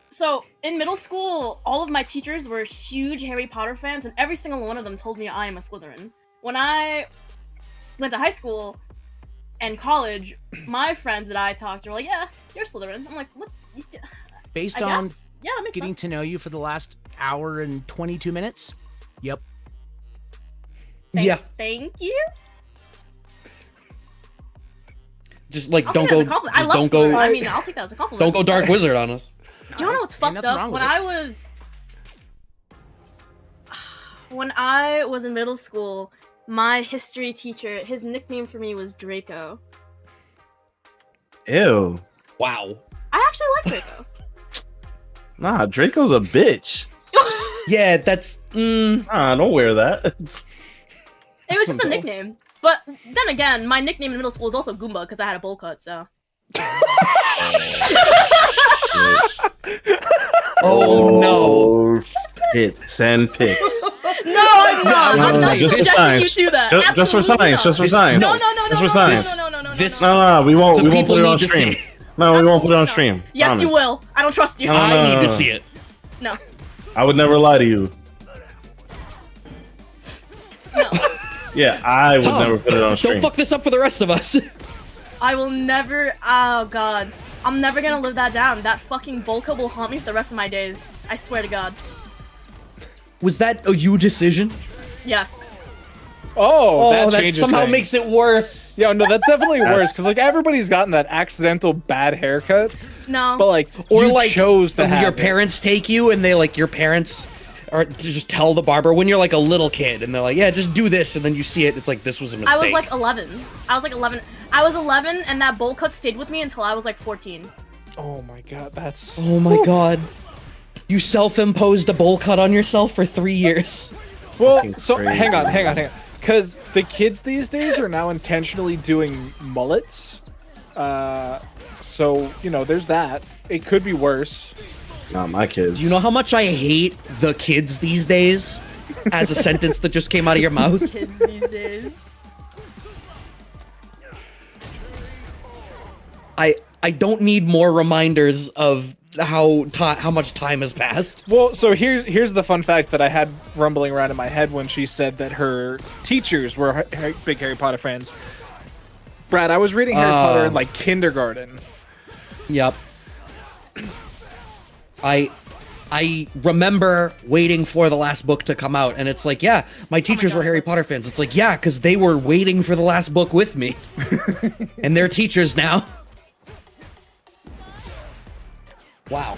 so in middle school, all of my teachers were huge Harry Potter fans, and every single one of them told me I am a Slytherin. When I went to high school and college, my friends that I talked to were like, "Yeah, you're a Slytherin." I'm like, "What?" based I on guess. Yeah, that makes getting sense. to know you for the last hour and 22 minutes. Yep. Yeah, Thank you. just like I'll don't take that as go, a compliment. I just love don't Slytherin. go, I mean, I'll take that as a compliment. don't go Dark Wizard on us. Do you wanna know what's Ain't fucked nothing up? wrong When with it. I was in middle school, my history teacher, his nickname for me was Draco. Ew. Wow. I actually like Draco. Nah, Draco's a bitch. Yeah, that's. Nah, don't wear that. It was just a nickname. But then again, my nickname in middle school was also Goomba because I had a bowl cut, so. Oh no. Shit, send pics. No, I'm not. No, I'm not just for subjecting science. you to that. Just for Absolutely science, not. just for This- science. No, no, no, Just no, for no, science. no, no, no, no, This- no, no. No, we won't. The We won't people put it on need to stream. see. No, we won't put it on Absolutely not. stream. Yes, you Promise. will. I don't trust you. No, I need to see it. No. I would never lie to you. No. Yeah, I would Tom, never put it on stream. Don't fuck this up for the rest of us. I will never. Oh, God. I'm never gonna live that down. That fucking bowl cut will haunt me for the rest of my days. I swear to God. Was that a you decision? Yes. Oh, Oh, that changes somehow things. makes it worse. Yeah, no, that's definitely worse because like everybody's gotten that accidental bad haircut, No. but like Or you like chose to have your it. parents take you and they like your parents or to just tell the barber when you're like a little kid and they're like, yeah, just do this, and then you see it, it's like this was a mistake. I was like 11. I was like 11. I was 11, and that bowl cut stayed with me until I was like 14. Oh my god, that's oh my god. You self-imposed a bowl cut on yourself for 3 years. well. fucking So crazy. hang on, because the kids these days are now intentionally doing mullets. So you know, there's that. It could be worse. Not my kids. Do you know how much I hate the kids these days? As a sentence that just came out of your mouth. Kids these days. I don't need more reminders of how much time has passed. Well, so here's the fun fact that I had rumbling around in my head when she said that her teachers were big Harry Potter fans. Brad, I was reading Harry Potter in like kindergarten. Yep. I remember waiting for the last book to come out, and it's like, yeah, my teachers were Harry Potter fans. It's like, yeah, because they were waiting for the last book with me. And they're teachers now. Wow.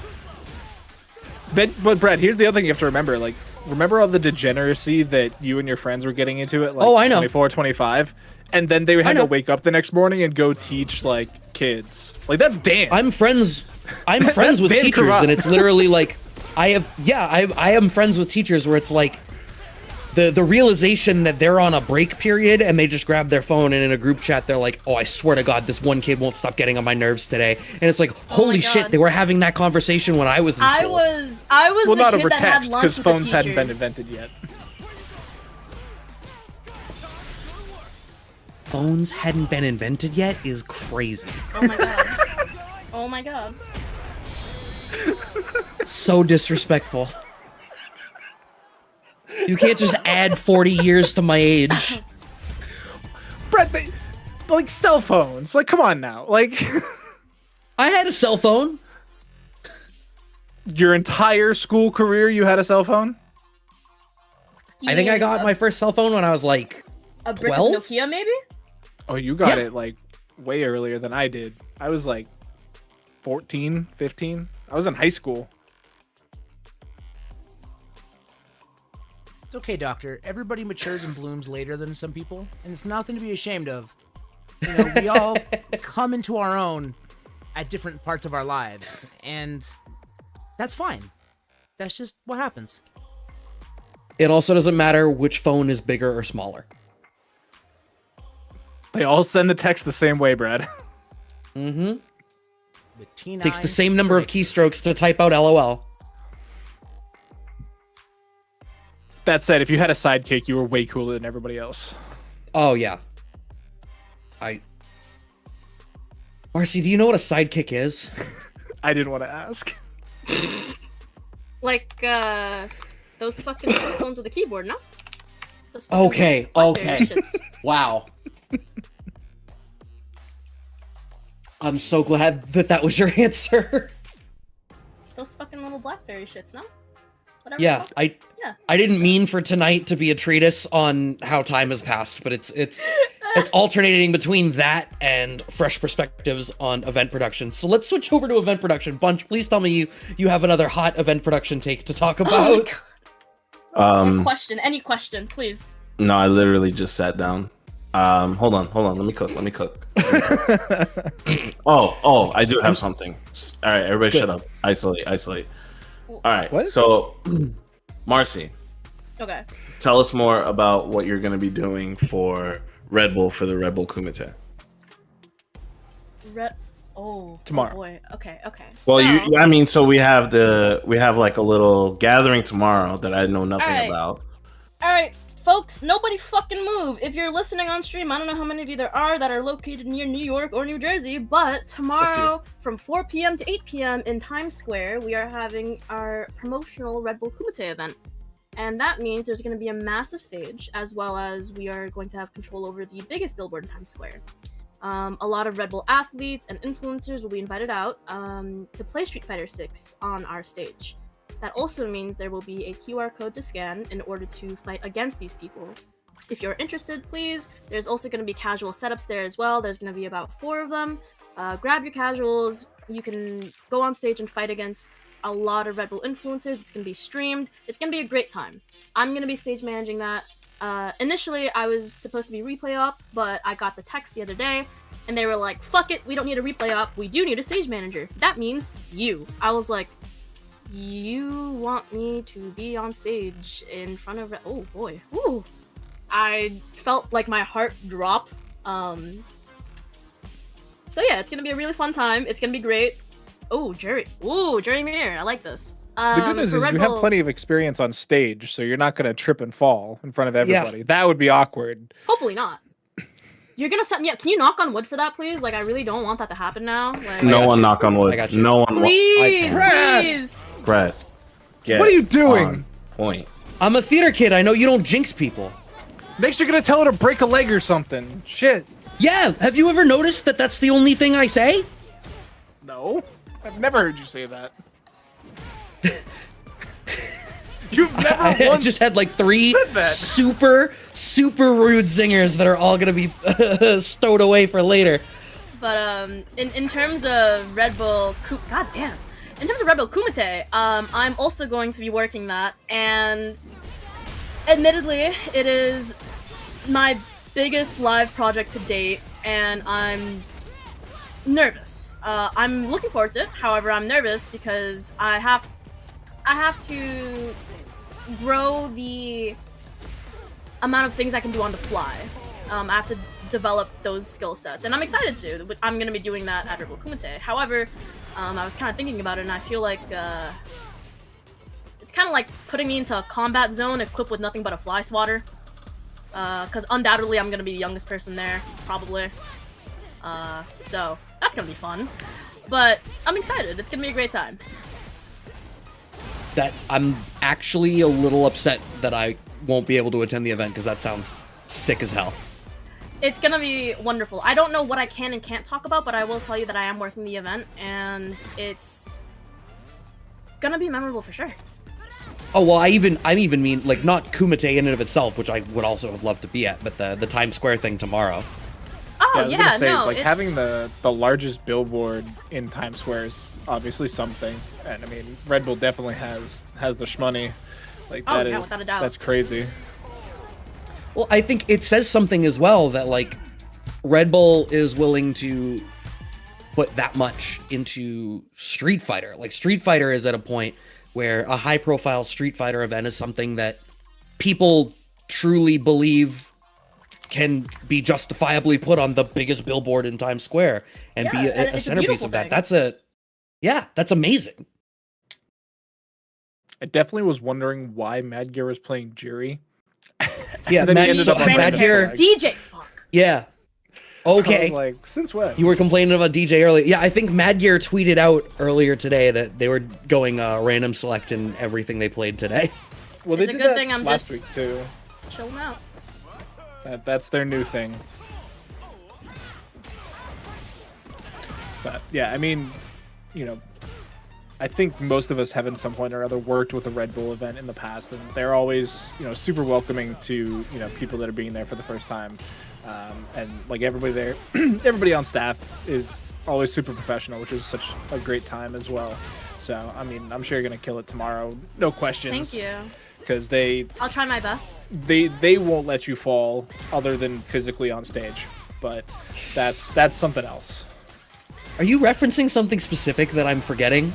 But Brad, here's the other thing you have to remember. Like, remember all the degeneracy that you and your friends were getting into at like Oh, I know. 24, 25? And then they had know. to wake up the next morning and go teach like kids. Like that's Dan. I'm friends That's with Dan teachers, Karat. and it's literally like I am friends with teachers where it's like the realization that they're on a break period and they just grab their phone and in a group chat they're like, oh, I swear to God, this one kid won't stop getting on my nerves today. And it's like, holy shit, God. they were having that conversation when I was in I school. was well, the not kid over that had text lunch because with the phones hadn't been teachers. invented yet. Phones hadn't been invented yet is crazy. Oh my god. Oh my god. So disrespectful. You can't just add 40 years to my age. Brad, like cell phones. Like, come on now. Like, I had a cell phone. your entire school career, you had a cell phone. You I think I mean got my first cell phone when I was like a brick 12? of Nokia, maybe. Oh, you got Yeah. it like way earlier than I did. I was like 14, 15. I was in high school. It's okay, Doctor. Everybody matures and blooms later than some people, and it's nothing to be ashamed of. You know, we all come into our own at different parts of our lives, and that's fine. That's just what happens. It also doesn't matter which phone is bigger or smaller. They all send the text the same way, Brad. Mm-hmm. With T9 Takes the same number of keystrokes to type out LOL. That said, if you had a sidekick, you were way cooler than everybody else. Oh, yeah. Marcy, do you know what a sidekick is? I didn't want to ask. Like, those fucking phones with a keyboard, no? Those fucking Okay, BlackBerry okay. shits. Wow. I'm so glad that was your answer. Those fucking little BlackBerry shits, no? Whatever. Yeah, Yeah. I didn't mean for tonight to be a treatise on how time has passed, but it's alternating between that and fresh perspectives on event production. So let's switch over to event production. Bunch, please tell me you have another hot event production take to talk Oh my about. God. Or question, any question, please. No, I literally just sat down. Hold on. Let me cook. Oh, I do have something. All right, everybody Good. shut up. Isolate. All right, What? so Marcy, Okay. tell us more about what you're going to be doing for Red Bull for the Red Bull Kumite. Tomorrow. Oh boy. Okay. Well, so we have like a little gathering tomorrow that I know nothing All right. about. All right, folks. Nobody fucking move. If you're listening on stream, I don't know how many of you there are that are located near New York or New Jersey, but tomorrow from 4 p.m. to 8 p.m. in Times Square, we are having our promotional Red Bull Kumite event. And that means there's going to be a massive stage, as well as we are going to have control over the biggest billboard in Times Square. A lot of Red Bull athletes and influencers will be invited out to play Street Fighter 6 on our stage. That also means there will be a QR code to scan in order to fight against these people. If you're interested, please. There's also going to be casual setups there as well. There's going to be about 4 of them. Grab your casuals. You can go on stage and fight against a lot of Red Bull influencers. It's going to be streamed. It's going to be a great time. I'm going to be stage managing that. Initially, I was supposed to be replay op, but I got the text the other day, and they were like, fuck it, we don't need a replay op. We do need a stage manager. That means you. I was like, you want me to be on stage in front of... Oh, boy. Ooh. I felt like my heart drop. So yeah, it's going to be a really fun time. It's going to be great. Oh, Jerry Mir. I like this. The good news is you have plenty of experience on stage, so you're not going to trip and fall in front of everybody. That would be awkward. Hopefully not. You're going to set me up. Can you knock on wood for that, please? Like, I really don't want that to happen now. Like, No one knock on wood. I got you. No one. please. Brad, get What are you doing? on point. I'm a theater kid. I know you don't jinx people. Next, you're going to tell her to break a leg or something. Shit. Yeah, have you ever noticed that that's the only thing I say? No. I've never heard you say that. You've never I once just had like 3 said that. super rude zingers that are all gonna be stowed away for later. But in terms of Red Bull, goddamn. In terms of Red Bull Kumite, I'm also going to be working that, and admittedly, it is my biggest live project to date, and I'm nervous. I'm looking forward to it. However, I'm nervous because I have to grow the amount of things I can do on the fly. I have to develop those skill sets, and I'm excited to. I'm going to be doing that at Red Bull Kumite. However, I was kind of thinking about it, and I feel like it's kind of like putting me into a combat zone equipped with nothing but a fly swatter. Because undoubtedly I'm going to be the youngest person there, probably. So that's going to be fun. But I'm excited. It's going to be a great time. That I'm actually a little upset that I won't be able to attend the event because that sounds sick as hell. It's gonna be wonderful. I don't know what I can and can't talk about, but I will tell you that I am working the event, and it's gonna be memorable for sure. Oh well, I even mean like not Kumite in and of itself, which I would also have loved to be at, but the Times Square thing tomorrow. Oh, I was yeah, gonna say, no, like it's... having the largest billboard in Times Square is obviously something, and I mean Red Bull definitely has the shmoney. Like Oh, that yeah, is without a doubt. that's crazy. Well, I think it says something as well that like Red Bull is willing to put that much into Street Fighter. Like Street Fighter is at a point where a high-profile Street Fighter event is something that people truly believe can be justifiably put on the biggest billboard in Times Square and be and a it's a centerpiece beautiful of that. thing. That's amazing. I definitely was wondering why Mad Gear was playing Jiri. Yeah, And then he Mad, ended so up on Mad Random Gear. Select. DJ fuck. Yeah. I Okay. was like, since when? You were complaining about DJ earlier. Yeah, I think Mad Gear tweeted out earlier today that they were going random select in everything they played today. Well, It's they a did good that thing I'm last just- week too. Chilling out. That's their new thing. But yeah, I mean, you know, I think most of us have at some point or other worked with a Red Bull event in the past, and they're always, you know, super welcoming to, you know, people that are being there for the first time. And like everybody there, everybody on staff is always super professional, which is such a great time as well. So, I mean, I'm sure you're gonna kill it tomorrow, no questions. Thank you. Because I'll try my best. they won't let you fall other than physically on stage, but that's something else. Are you referencing something specific that I'm forgetting?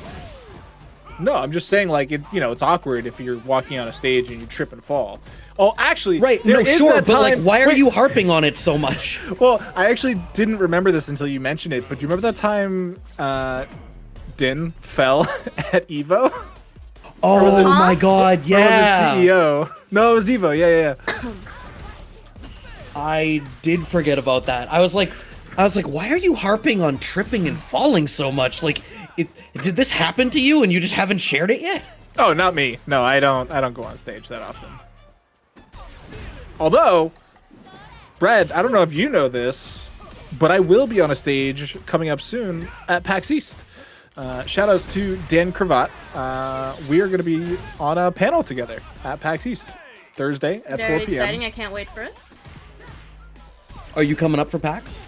No, I'm just saying, like, it, you know, it's awkward if you're walking on a stage and you trip and fall. Oh, actually, Right, there no, is sure, that but like, time- why are wait, you harping on it so much? Well, I actually didn't remember this until you mentioned it, but do you remember that time Din fell at Evo? Oh my god, Or yeah. was it CEO? No, it was Evo. Yeah. I did forget about that. I was like, why are you harping on tripping and falling so much? Like, did this happen to you and you just haven't shared it yet? Oh, not me. No, I don't go on stage that often. Although, Brad, I don't know if you know this, but I will be on a stage coming up soon at PAX East. Shout outs to Dan Cravat. We are going to be on a panel together at PAX East Thursday at Very 4 p.m. exciting. I can't wait for it. Are you coming up for PAX?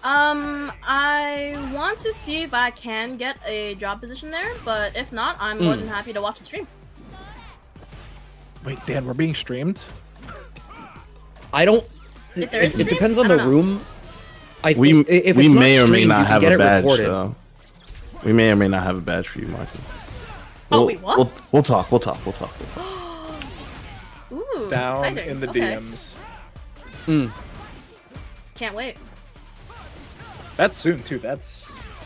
I want to see if I can get a job position there, but if not, I'm more than happy to watch the stream. Wait, Dan, we're being streamed? I don't. If there is a It stream, depends on I the don't know. room. I We think if we it's may not or may streamed, not you can have get a it badge recorded. though. We may or may not have a badge for you, Marcy. Oh, wait, what? We'll talk. Ooh, Down exciting. in the Okay. DMs. Can't wait. That's soon, too. That's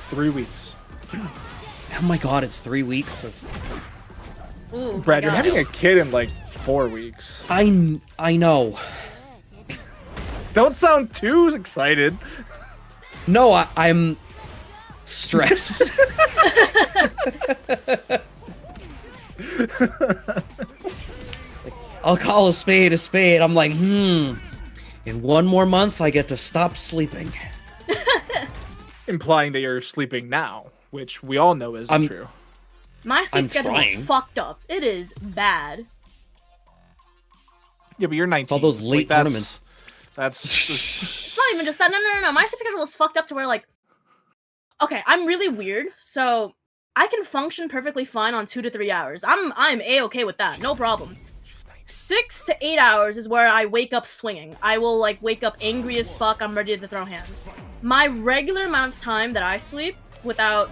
3 weeks. Oh my god, it's 3 weeks. Ooh, Brad, my you're God. having a kid in like 4 weeks. I know. Don't sound too excited. No, I'm stressed. I'll call a spade a spade. I'm like, in 1 more month, I get to stop sleeping. Implying that you're sleeping now, which we all know isn't true. My sleep I'm schedule trying. is fucked up. It is bad. Yeah, but you're 19. All those late tournaments. That's It's not even just that. No. My sleep schedule is fucked up to where, like, okay, I'm really weird, so I can function perfectly fine on 2 to 3 hours. I'm a-okay with that, no problem. 6 to 8 hours is where I wake up swinging. I will, like, wake up angry as fuck. I'm ready to throw hands. My regular amount of time that I sleep without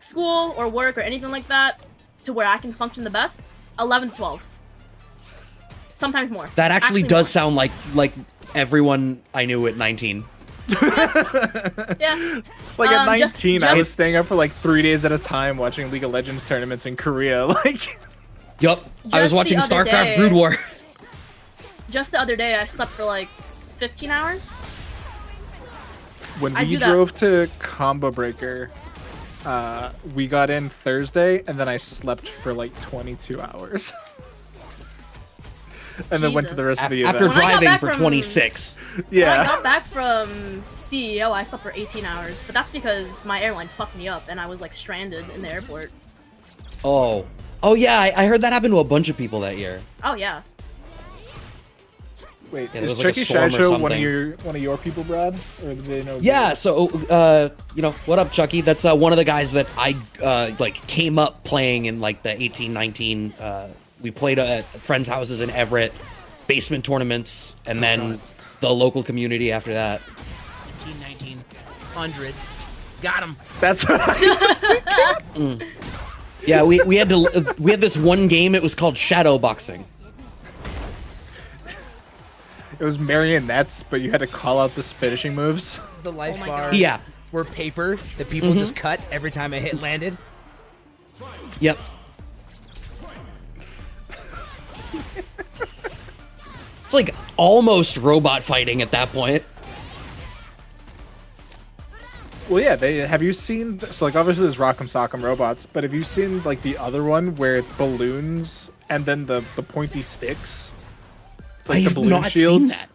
school or work or anything like that to where I can function the best, 11 to 12. Sometimes more. That actually does more. sound like everyone I knew at 19. Yeah. like at 19, just- I was staying up for like 3 days at a time watching League of Legends tournaments in Korea. Like, Yup, I was Just the watching other StarCraft day- Brood War. Just the other day, I slept for like 15 hours. when I we do that. drove to Combo Breaker, we got in Thursday, and then I slept for like 22 hours. And then went to the Jesus. rest of the After event. When I got driving back for from- 26. When I Yeah. got back from CEO, I slept for 18 hours, but that's because my airline fucked me up and I was like stranded in the airport. Oh yeah, I heard that happened to a bunch of people that year. Oh yeah. Wait, Yeah, there is was like a Chucky storm or Sideshow something. one of your people, Brad? Or do they know? Yeah, so what up, Chucky? That's one of the guys that I like came up playing in like the 1819. We played at friends' houses in Everett, basement tournaments, and then the local community after that. 19, hundreds. Got him. That's what I was thinking. Yeah, we had this one game. It was called Shadow Boxing. It was marionettes, but you had to call out the finishing moves. The life my bars God. Yeah. were paper that people just cut every time a hit landed. Yep. It's like almost robot fighting at that point. Well, yeah. Have you seen? So, like, obviously there's Rock'em Sock'em robots, but have you seen like the other one where it's balloons and then the pointy sticks? Like I the have balloon not shields. seen that.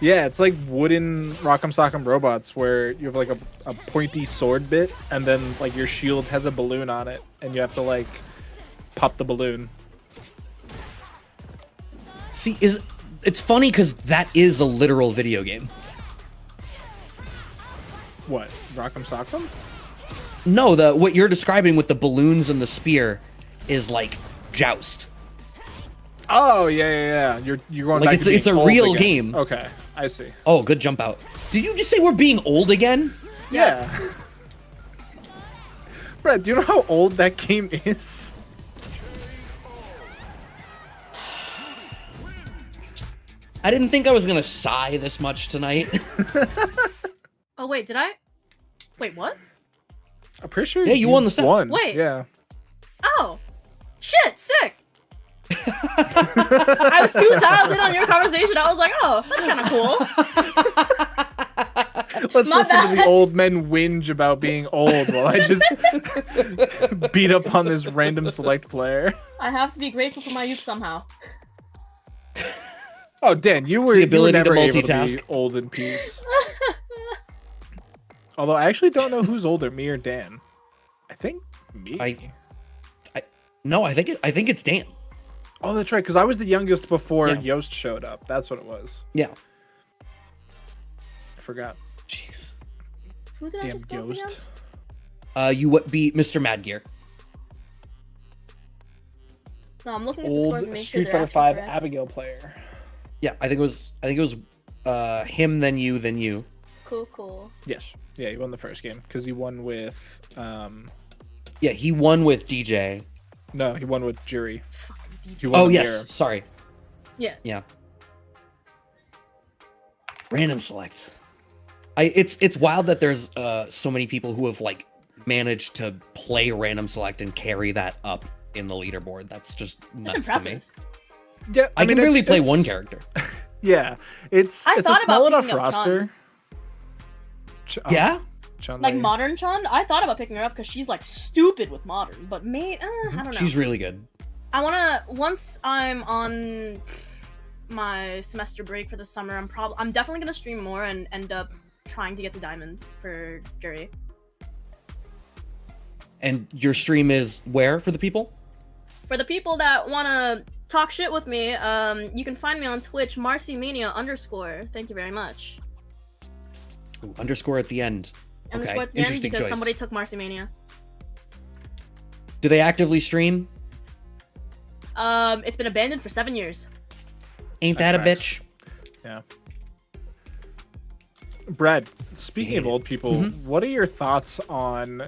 Yeah, it's like wooden Rock'em Sock'em robots where you have like a pointy sword bit, and then like your shield has a balloon on it, and you have to like pop the balloon. See, it's funny because that is a literal video game. What? Rock'em Sock'em? No, what you're describing with the balloons and the spear is like Joust. Oh yeah. You're going Like, back. it's- to being it's a old real again. game. Okay, I see. Oh, good jump out. Did you just say we're being old again? Yeah. Brett, do you know how old that game is? I didn't think I was gonna sigh this much tonight. Oh wait, did I? Wait, what? I'm pretty sure. Yeah, you won the set. Won. Wait. Yeah. Oh, shit, sick. I was too dialed in on your conversation. I was like, oh, that's kind of cool. Let's My listen to the bad. old men whinge about being old while I just beat up on this random select player. I have to be grateful for my youth somehow. Oh, Dan, you were, the you were ability to never able to be multitask. old in peace. Although I actually don't know who's older, me or Dan. I think me. No, I think it's Dan. Oh, that's right, because I was the youngest before Yeah. Yost showed up. That's what it was. Yeah. I forgot. Jeez. Who did I Damn just go up Yost. against? You beat Mr. Madgear. No, I'm looking at the scores Old and make Street sure Fighter they're Five correct. Abigail player. Yeah, I think it was him, then you. Cool. Yes. Yeah, he won the first game because he won with. Yeah, he won with DJ. No, he won with Jury. Fucking DJ. He won Oh with yes, Mira. sorry. Yeah. Yeah. Random select. It's wild that there's so many people who have like managed to play random select and carry that up in the leaderboard. That's just nuts That's to me. impressive. Yeah, I mean, can really it's- play it's- one character. Yeah, it's I a thought small about enough picking up roster. Yeah? Like modern Chun, I thought about picking her up because she's like stupid with modern, but I don't know. She's really good. I wanna once I'm on my semester break for the summer, I'm definitely gonna stream more and end up trying to get to diamond for jury. And your stream is where for the people? For the people that wanna talk shit with me, you can find me on Twitch, _. Thank you very much. Ooh, underscore at the end. Underscore Okay, at the end interesting because choice. somebody took Marcymania. Do they actively stream? It's been abandoned for 7 years. Ain't that a That's bitch? Yeah. Brad, speaking of old people, what are your thoughts on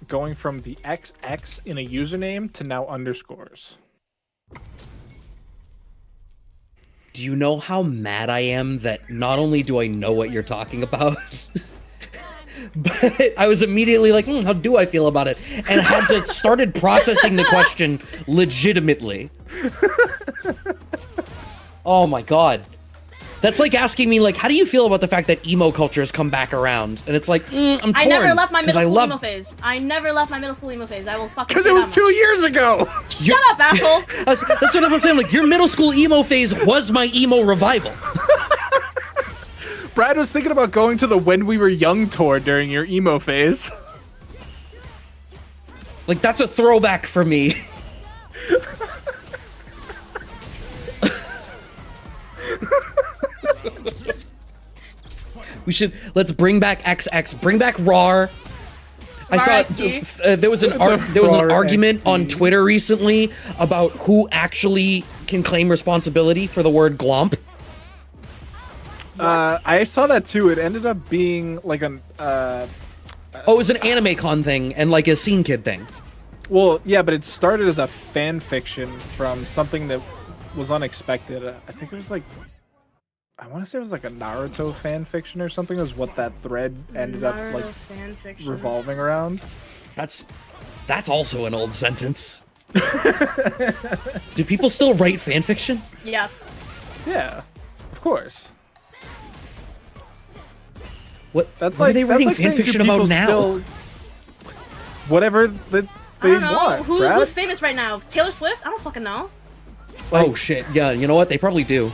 going from the XX in a username to now underscores? Do you know how mad I am that not only do I know what you're talking about, but I was immediately like, how do I feel about it? And had to started processing the question legitimately. Oh my god. That's like asking me, like, how do you feel about the fact that emo culture has come back around? And it's like, I'm torn. I never left my 'cause middle I school love... emo phase. I never left my middle school emo phase. I will fucking Because say it was that 2 much. years ago. Shut up, asshole! That's what I'm saying. Like, your middle school emo phase was my emo revival. Brad was thinking about going to the When We Were Young tour during your emo phase. Like, that's a throwback for me. Let's bring back XX. Bring back RAR. I saw there was an argument on Twitter recently about who actually can claim responsibility for the word glomp. I saw that too. It ended up being like an it was an anime con thing and like a scene kid thing. Well, yeah, but it started as a fan fiction from something that was unexpected. I think it was like, I want to say it was like a Naruto fan fiction or something. Is what that thread ended up like revolving around. That's also an old sentence. Do people still write fan fiction? Yes. Yeah, of course. What? That's what like are they writing fan fiction about now? Still, whatever that they want. Who's famous right now? Taylor Swift? I don't fucking know. Oh shit! Yeah, you know what? They probably do.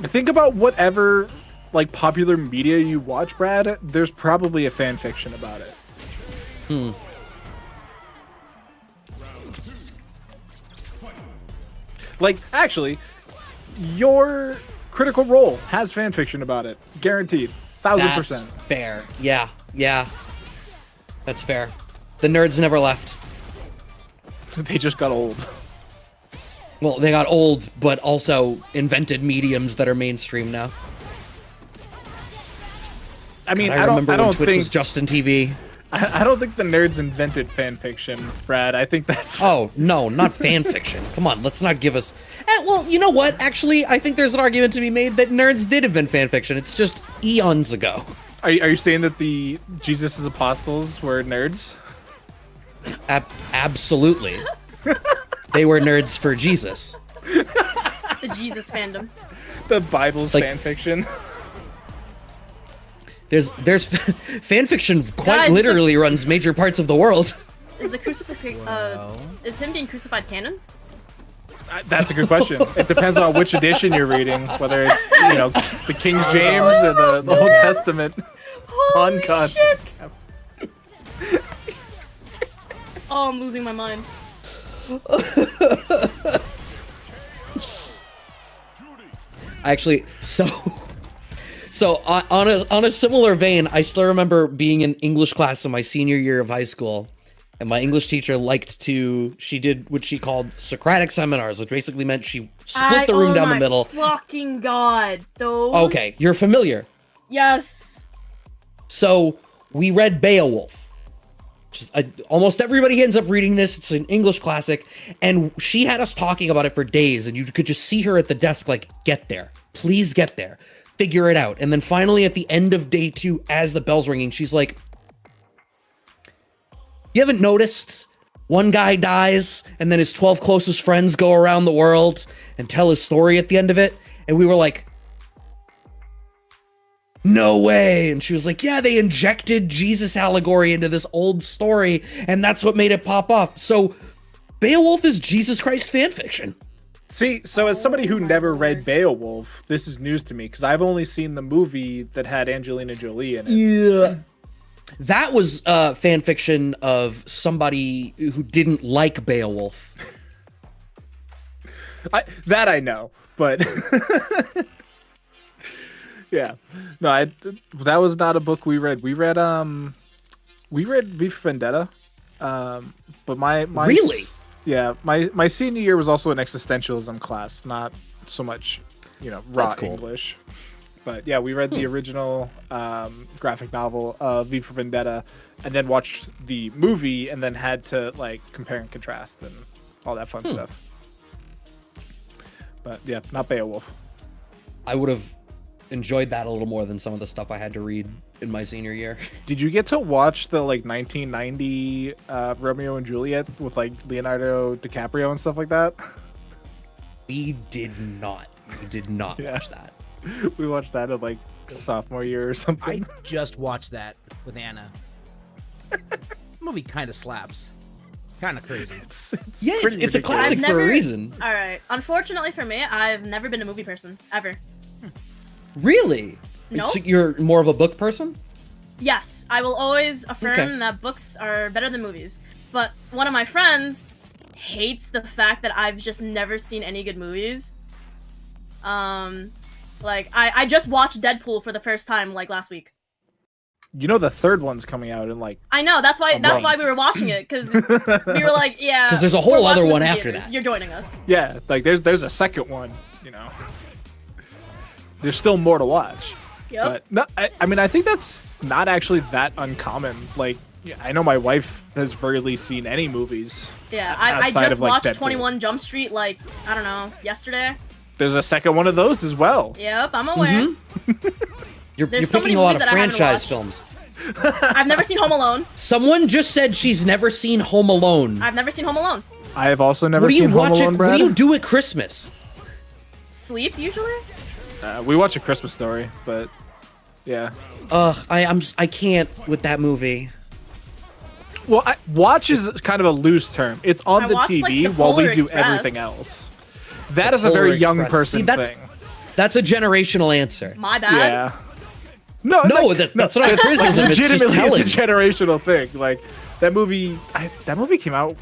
Think about whatever like popular media you watch, Brad. There's probably a fan fiction about it. Like, actually, your Critical Role has fan fiction about it, guaranteed, 1000%. That's fair. Yeah. That's fair. The nerds never left. They just got old. Well, they got old, but also invented mediums that are mainstream now. I mean, God, I remember when don't Twitch think was Justin TV. I don't think the nerds invented fan fiction, Brad. I think that's. Oh no, not fan fiction. Come on, let's not give us. Well, you know what? Actually, I think there's an argument to be made that nerds did invent fan fiction. It's just eons ago. Are you saying that the Jesus' apostles were nerds? Absolutely. They were nerds for Jesus. The Jesus fandom. The Bible's fan fiction. There's fan fiction quite literally runs major parts of the world. Is the crucifixion is him being crucified canon? That's a good question. It depends on which edition you're reading, whether it's the King James or the Old Testament. Holy shit! Oh, I'm losing my mind. Actually, so on a similar vein, I still remember being in English class in my senior year of high school, and my English teacher she did what she called Socratic seminars, which basically meant she split the room down the middle. Fucking god, those. Okay, you're familiar. Yes. So we read Beowulf. Almost everybody ends up reading this. It's an English classic, and she had us talking about it for days, and you could just see her at the desk like, get there. Please get there. Figure it out. And then finally at the end of day 2, as the bell's ringing, she's like, you haven't noticed one guy dies, and then his 12 closest friends go around the world and tell his story at the end of it? And we were like, no way. And she was like, yeah, they injected Jesus allegory into this old story, and that's what made it pop off. So Beowulf is Jesus Christ fanfiction. See, so as somebody who never read Beowulf, this is news to me, because I've only seen the movie that had Angelina Jolie in it. Yeah. That was fan fiction of somebody who didn't like Beowulf. I know, but yeah, no, that was not a book we read. We read V for Vendetta, but my really, yeah, my senior year was also an existentialism class, not so much raw English. But yeah, we read the original graphic novel of V for Vendetta, and then watched the movie, and then had to like compare and contrast and all that fun stuff. But yeah, not Beowulf. I would have enjoyed that a little more than some of the stuff I had to read in my senior year. Did you get to watch the like 1990 Romeo and Juliet with like Leonardo DiCaprio and stuff like that? We did not. We did not watch that. We watched that in like sophomore year or something. I just watched that with Anna. Movie kind of slaps. Kind of crazy. It's a classic for a reason. All right. Unfortunately for me, I've never been a movie person ever. Really? No. So you're more of a book person? Yes, I will always affirm that books are better than movies. But one of my friends hates the fact that I've just never seen any good movies. Like, I just watched Deadpool for the first time like last week. You know the third one's coming out in like. I know, that's why month. we were watching it, because we were like, yeah. 'Cause there's a we're whole watching other this one in after theaters. that. You're joining us. Yeah, like there's a second one. You know, there's still more to watch. Yep. But no, I mean I think that's not actually that uncommon. Like yeah, I know my wife has rarely seen any movies. Yeah, I outside just of, like, watched Deadpool. 21 Jump Street, like, I don't know, yesterday. There's a second one of those as well. Yep, I'm aware. You're There's so picking many a lot movies of that I haven't franchise watched. films. I've never seen Home Alone. Someone just said she's never seen Home Alone. I've never seen Home Alone. I have also never What do you seen Home watch Alone, at, Brad. what do you do at Christmas? Sleep, usually? We watch A Christmas Story, but yeah. I can't with that movie. Well, watch is kind of a loose term. It's on I the watched, TV like, the while we Polar do Express. everything else. That is a very Polar young Express. person See, that's- thing. That's a generational answer. My bad. Yeah. No, No, like, that's not a criticism. It's just legitimately, telling. it's a generational thing. Like that movie. That movie came out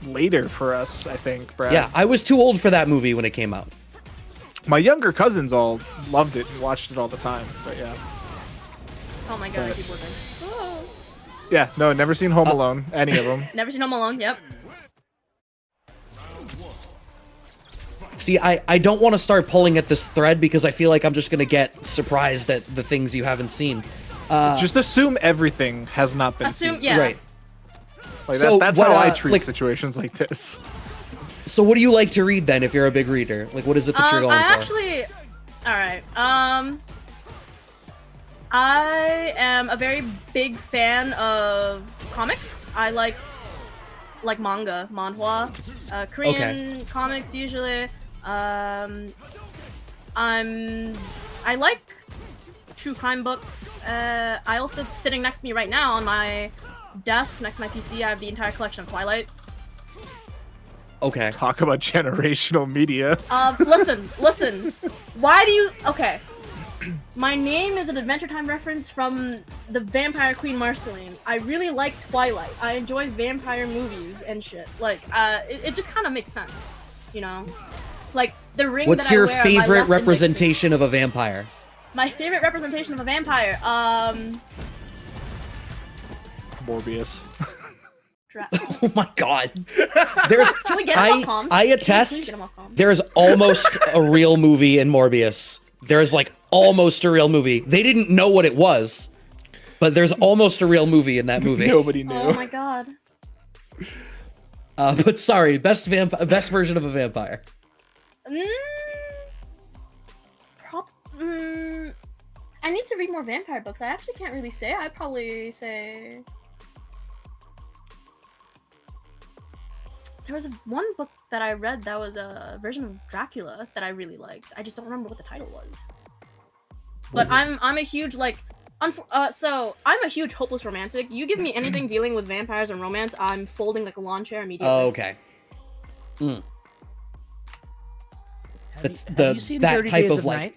later for us, I think, Brad. Yeah, I was too old for that movie when it came out. My younger cousins all loved it and watched it all the time. But yeah. Oh my god, I But- keep looking. Yeah. No, never seen Home Alone. Any of them. Never seen Home Alone, yep. See, I don't want to start pulling at this thread because I feel like I'm just going to get surprised at the things you haven't seen. Just assume everything has not been Assume, seen. yeah. Right. Like So that's what, how I uh, treat like- situations like this. So what do you like to read then if you're a big reader? Like what is it that you're going I for? actually... Alright, I am a very big fan of comics. I like manga, manhwa, Korean comics usually. I like true crime books. I also, sitting next to me right now on my desk next to my PC, I have the entire collection of Twilight. Okay. Talk about generational media. Listen. Why do you... Okay. My name is an Adventure Time reference from the Vampire Queen Marceline. I really like Twilight. I enjoy vampire movies and shit. Like, it just kind of makes sense, you know? Like, the ring What's that I your wear on my favorite left index representation of a vampire? finger- My favorite representation of a vampire? Morbius. Oh my god. There's Can we get him off comms? I Can we attest please get him off comms? there's almost a real movie in Morbius. There's like almost a real movie. They didn't know what it was, but there's almost a real movie in that movie. Nobody knew. Oh my god. But sorry, best version of a vampire. I need to read more vampire books. I actually can't really say. I'd probably say... There was one book that I read that was a version of Dracula that I really liked. I just don't remember what the title was. But I'm a huge like so I'm a huge hopeless romantic. You give me anything dealing with vampires and romance, I'm folding like a lawn chair immediately. Oh, okay. Mm. Have you seen that 30 type Days of of like. Night?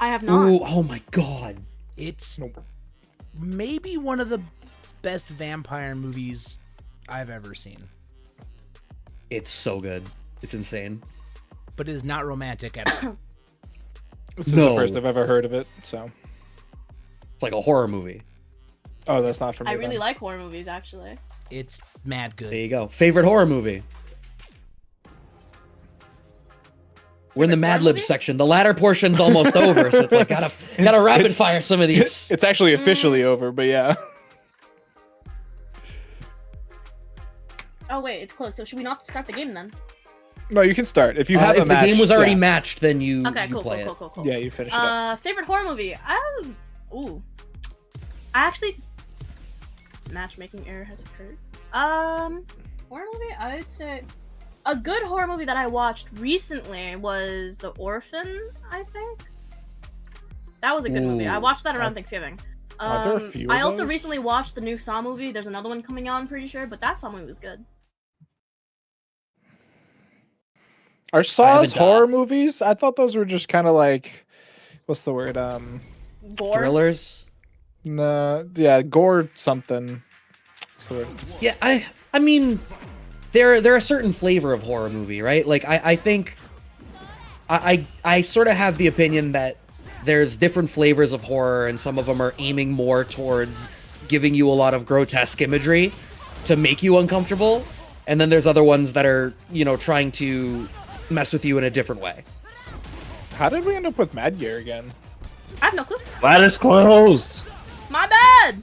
I have not. Ooh, oh my god. It's maybe one of the best vampire movies I've ever seen. It's so good. It's insane. But it is not romantic at all. This is No. the first I've ever heard of it. So. It's like a horror movie. Oh, that's not for me. I really then. like horror movies actually. It's mad There good. you go. Favorite horror movie? We're in the Favorite Mad horror Libs movie? section. The latter portion's almost over, so it's like gotta rapid It's- fire some of these. It's actually officially over, but yeah. Oh wait, it's close. So should we not start the game then? No, you can start if you have if a match. the game was already yeah. matched, then you Okay, you cool, play cool. Yeah, you finish it up. Favorite horror movie? Ooh. I actually... Matchmaking error has occurred. Horror movie? I'd say... A good horror movie that I watched recently was The Orphan, I think? That was a good movie. I Ooh. watched that around Thanksgiving. Aren't there a few of I also those? recently watched the new Saw movie. There's another one coming out, I'm pretty sure, but that Saw movie was good. Are Saw's haven't, horror movies? I thought those were just kind of like, what's the word? Gore? thrillers. No, yeah, gore something. What's the word? Yeah, I mean, they're a certain flavor of horror movie, right? Like I think I sort of have the opinion that there's different flavors of horror, and some of them are aiming more towards giving you a lot of grotesque imagery to make you uncomfortable, and then there's other ones that are, you know, trying to mess with you in a different way. How did we end up with Mad Gear again? I have no clue. Ladder's closed. My bad.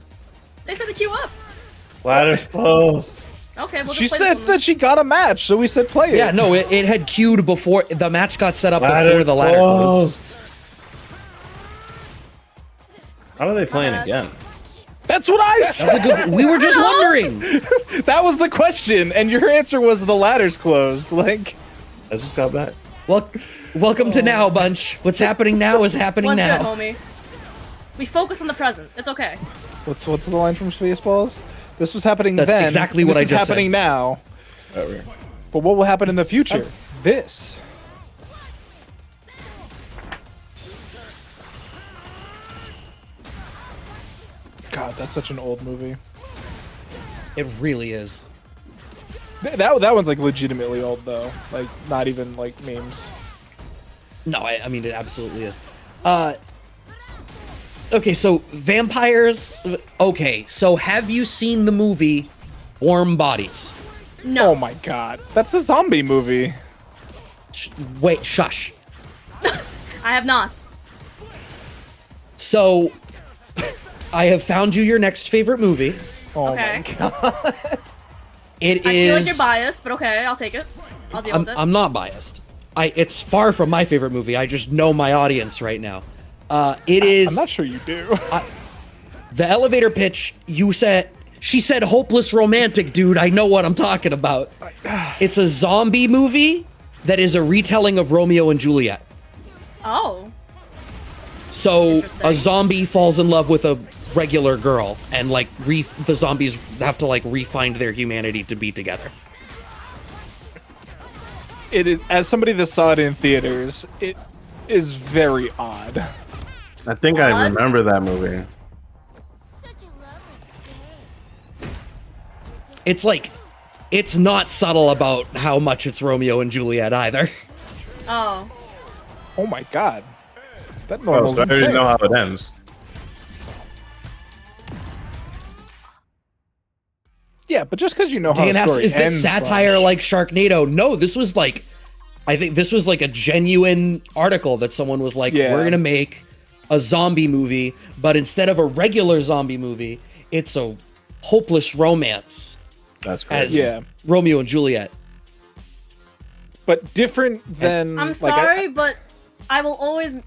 They said to queue up. Ladder's closed. Okay, we'll She just play said this that she got a match, so we said play it. Yeah, no, it had queued before the match got set up before Ladder's the ladder closed. closed. How are they playing again? That's what I said. That's a good. We were just wondering. That was the question, and your answer was the ladder's closed. Like, I just got back. Well, welcome to now, bunch. What's happening now is happening What's now. good, homie? We focus on the present. It's okay. what's the line from Spaceballs? This was happening That's then. exactly what this I is just happening said. now. Right. But what will happen in the future? This. God, that's such an old movie. It really is. That one's like legitimately old though. Like not even like memes. No, I mean it absolutely is. Okay, so vampires. Okay, so have you seen the movie Warm Bodies? No. Oh my god, that's a zombie movie. Wait, shush. I have not. So, I have found you your next favorite movie. Oh Okay. my god. It I is. feel like you're biased, but okay, I'll take it. I'll deal with it. I'm not biased. It's far from my favorite movie. I just know my audience right now. It is I'm not sure you do. the elevator pitch. She said hopeless romantic, dude. I know what I'm talking about. It's a zombie movie that is a retelling of Romeo and Juliet. Oh. So Interesting. a zombie falls in love with a regular girl, and like the zombies have to like re-find their humanity to be together. It is, as somebody that saw it in theaters, it is very odd. I think I What? remember that movie. It's like, it's not subtle about how much it's Romeo and Juliet either. Oh. Oh my god. That Oh, normal's so I already insane. know how it ends. Yeah, but just because you know how Dan a asks, story is this ends, satire Bunch. like Sharknado? No, this was like, I think this was like a genuine article that someone was like, Yeah. we're gonna make a zombie movie, but instead of a regular zombie movie, it's a hopeless romance That's as crazy. Yeah. Romeo and Juliet. But different than. I'm like, sorry, but I will always.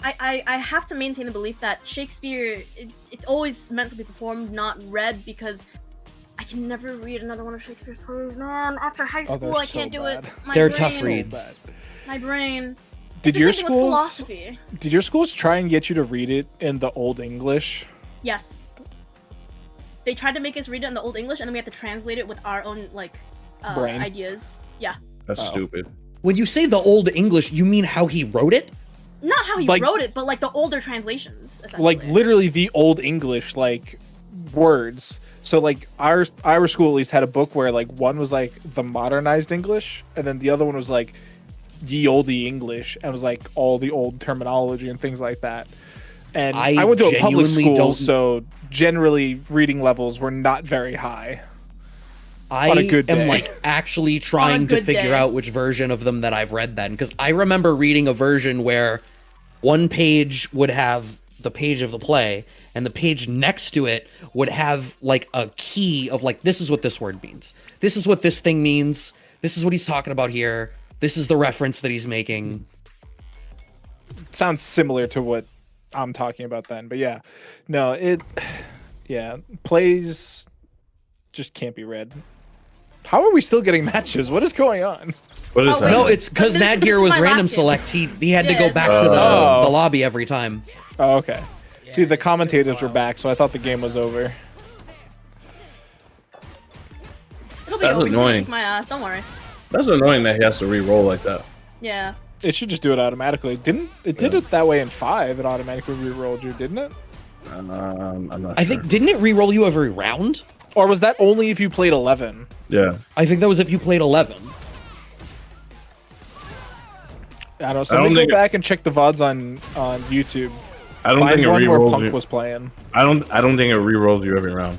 I have to maintain the belief that Shakespeare, it's always meant to be performed, not read, because I can never read another one of Shakespeare's plays, man. After high Oh, school, they're I can't so do it. bad. My They're brain, tough reads. My brain. Did It's the your same thing with schools? philosophy? Did your schools try and get you to read it in the Old English? Yes. They tried to make us read it in the Old English, and then we had to translate it with our own Brain. ideas. Yeah. That's Oh. stupid. When you say the old English, you mean how he wrote it? Not how he Like- wrote it, but like the older translations. Essentially. Like literally the Old English, like words. So like our school at least had a book where like one was like the modernized English, and then the other one was like ye olde English, and was like all the old terminology and things like that. And I I went to a public genuinely school, don't- so generally reading levels were not very high. I On a good am day. like actually trying to good figure day. out which version of them that I've read then, because I remember reading a version where one page would have the page of the play, and the page next to it would have like a key of like, this is what this word means, this is what this thing means, this is what he's talking about here, this is the reference that he's making. Sounds similar to what I'm talking about then, but yeah, no, plays just can't be read. How are we still getting matches? What is going on? What is Oh, that? wait. No, it's because But Mad this Gear is was my random last game. select. He had to Yeah, go it's back my to the last game. lobby every time. Oh, okay. See, the Yeah, commentators took a were while. back, so I thought the game was over. It'll be That's over. He's gonna annoying. kick my ass. Don't worry. That's annoying that he has to re-roll like that. Yeah. It should just do it automatically. Did it that way in 5? It automatically re-rolled you, didn't it? I'm not I sure. think, didn't it re-roll you every round? Or was that only if you played 11? Yeah. I think that was if you played 11. I don't know. Somebody go back and check the VODs on YouTube. I don't Find think it one where re-rolls Punk you. was playing. I don't think it re-rolls you every round.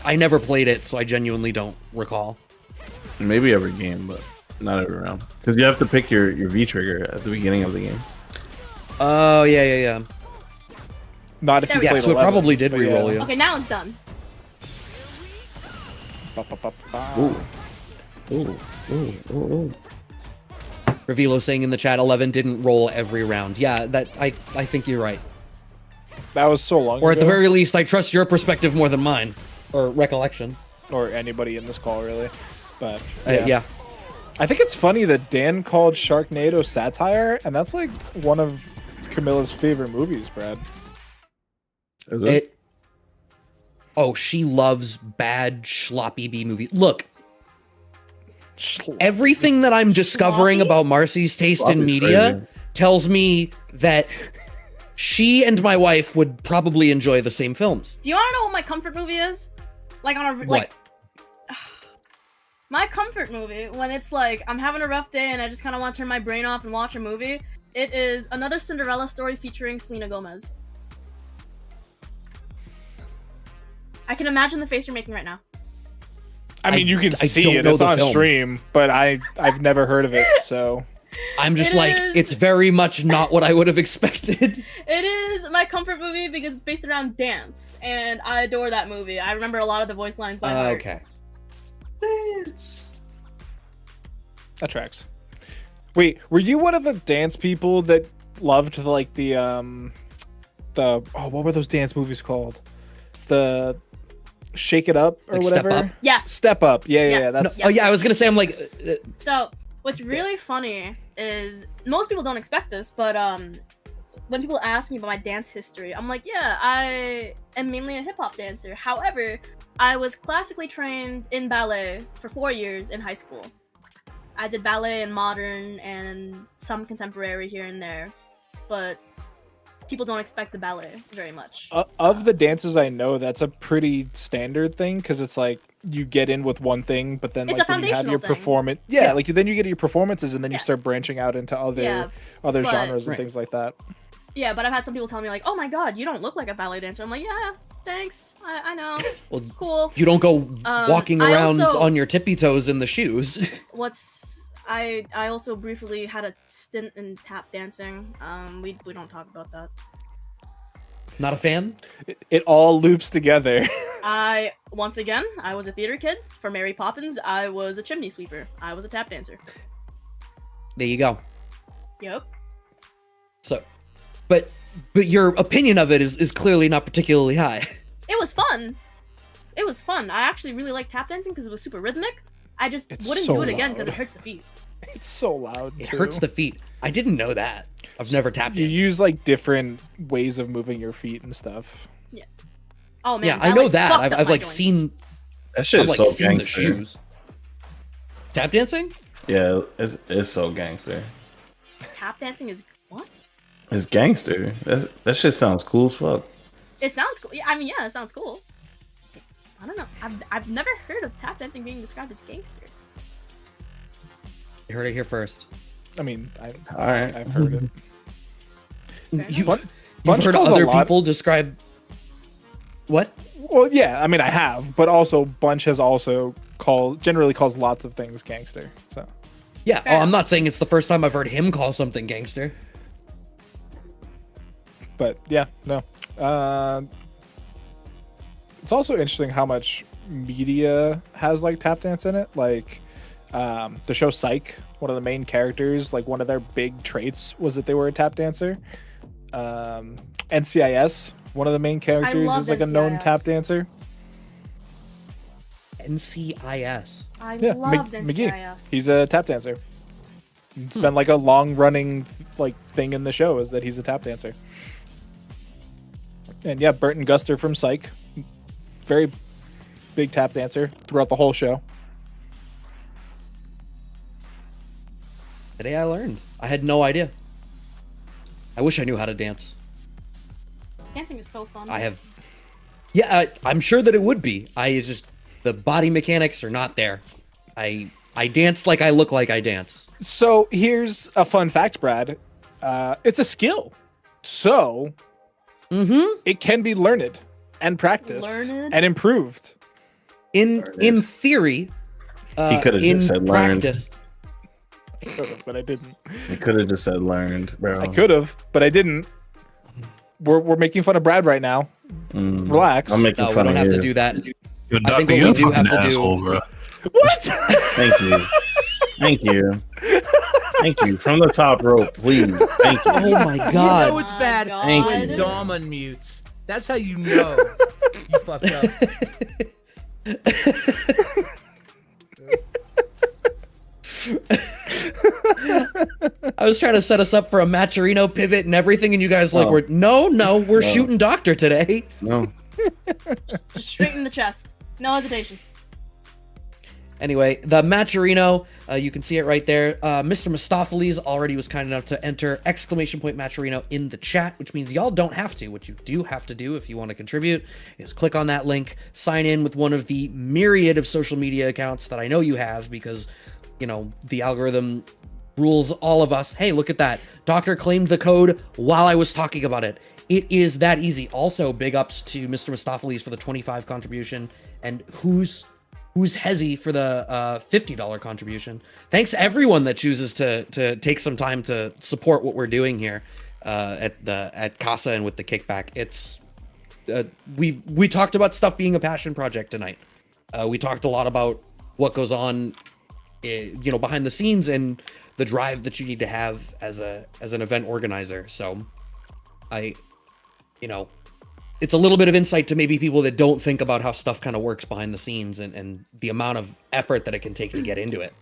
I never played it, so I genuinely don't recall. Maybe every game, but not every round. Because you have to pick your V trigger at the beginning of the game. Oh yeah. Not if There you we played go. Yeah, so it 11, probably did but re-roll yeah. you. Okay, now it's done. Ooh. Ooh. Revilo saying in the chat, 11 didn't roll every round. Yeah, that I think you're right. That was so long Or at ago. the very least, I trust your perspective more than mine, or recollection. Or anybody in this call, really. But Yeah. I think it's funny that Dan called Sharknado satire, and that's like one of Camilla's favorite movies, Brad. Is it? Oh, she loves bad schloppy B movies. Look, everything that I'm discovering Sloppy? about Marcy's taste in Sloppy's media crazy. tells me that she and my wife would probably enjoy the same films. Do you want to know what my comfort movie is? Like on a What? like. My comfort movie, when it's like I'm having a rough day and I just kind of want to turn my brain off and watch a movie, it is another Cinderella story featuring Selena Gomez. I can imagine the face you're making right now. I mean, you can I see don't it. know It's the on film. stream, but I've never heard of it. So I'm just It like, is- it's very much not what I would have expected. It is my comfort movie because it's based around dance, and I adore that movie. I remember a lot of the voice lines by heart. Okay. that tracks. Wait, were you one of the dance people that loved like the what were those dance movies called? The Shake It Up or Like Step whatever. Up? Yes. Step Up. Yeah. Yes. That's Oh yeah, I was gonna say, I'm like, So, what's really funny is most people don't expect this, but when people ask me about my dance history, I'm like, yeah, I am mainly a hip hop dancer. However, I was classically trained in ballet for 4 years in high school. I did ballet and modern and some contemporary here and there, but people don't expect the ballet very much. of the dances I know, that's a pretty standard thing because it's like you get in with one thing, but then It's like a when you have foundational your thing. performance, Yeah. like then you get your performances, and then you Yeah. start branching out into other Yeah, other but- genres and Right. things like that. Yeah, but I've had some people tell me like, "Oh my god, you don't look like a ballet dancer." I'm like, "Yeah, thanks. I know. well, Cool." you don't go walking I around also- on your tippy toes in the shoes. I also briefly had a stint in tap dancing. We don't talk about that. Not a fan? It all loops together. I was a theater kid. For Mary Poppins, I was a chimney sweeper. I was a tap dancer. There you go. Yep. So, but your opinion of it is clearly not particularly high. It was fun. It was fun. I actually really liked tap dancing because it was super rhythmic. I just It's wouldn't so do it again because it loud. hurts the feet. It's so loud. It too. hurts the feet. I didn't know that. I've never tapped You danced. use like different ways of moving your feet and stuff. Oh man. Yeah, I that, know like, that. fucked I've up my like joints. seen That shit I've is like so seen the gangster. shoes. Tap dancing? Yeah, it's so gangster. Tap dancing is what? It's gangster. That shit sounds cool as fuck. It sounds cool. Yeah, I mean, yeah, it sounds cool. I don't know. I've never heard of tap dancing being described as gangster. You heard it here first. I mean, All right. I've heard it. You, Bun- you've Bunch heard calls a other lot- people describe what? Well, yeah, I mean, I have, but also Bunch has also generally calls lots of things gangster. So Yeah. Fair Oh, I'm not saying it's the first time I've heard him call something gangster. but yeah, no. It's also interesting how much media has like tap dance in it. Like the show Psych, one of the main characters, like one of their big traits was that they were a tap dancer. NCIS, one of the main characters love is like a known NCIS. tap dancer. NCIS. I Yeah, loved McGee. NCIS. He's a tap dancer. It's been like a long running like thing in the show is that he's a tap dancer. And yeah, Burton Guster from Psych, very big tap dancer throughout the whole show. Today I learned. I had no idea. I wish I knew how to dance. Dancing is so fun. I have. Yeah, I'm sure that it would be. The body mechanics are not there. I I dance like I look like I dance. So here's a fun fact, Brad. It's a skill. So it can be learned and practiced and improved. In theory, He could have in just said practice. But I didn't. He could have just said learned, bro. I could have, but I didn't. We're making fun of Brad right now. Relax. I'm making No, we fun don't of have to you. do that. Yo, I think Doctor, what you're we a do have fucking to asshole, do. bro. What? Thank you. Thank you. Thank you. From the top rope, please. Thank you. Oh my You know god. it's bad Thank when you. Dom unmutes. That's how you know you fucked up. I was trying to set us up for a Maturino pivot and everything, and you guys Oh. we're we're shooting Doctor today. No. Just straight in the chest. No hesitation. Anyway, the Maturino, you can see it right there. Mr. Mistopheles already was kind enough to enter !Maturino in the chat, which means y'all don't have to. What you do have to do if you want to contribute is click on that link, sign in with one of the myriad of social media accounts that I know you have because, you know, the algorithm rules all of us. Hey, look at that. Doctor claimed the code while I was talking about it. It is that easy. Also, big ups to Mr. Mistopheles for the 25 contribution and who's Hezzy for the $50 contribution. Thanks everyone that chooses to take some time to support what we're doing here at Casa and with the Kickback. It's we talked about stuff being a passion project tonight. We talked a lot about what goes on, behind the scenes and the drive that you need to have as an event organizer. So it's a little bit of insight to maybe people that don't think about how stuff kind of works behind the scenes and the amount of effort that it can take to get into it.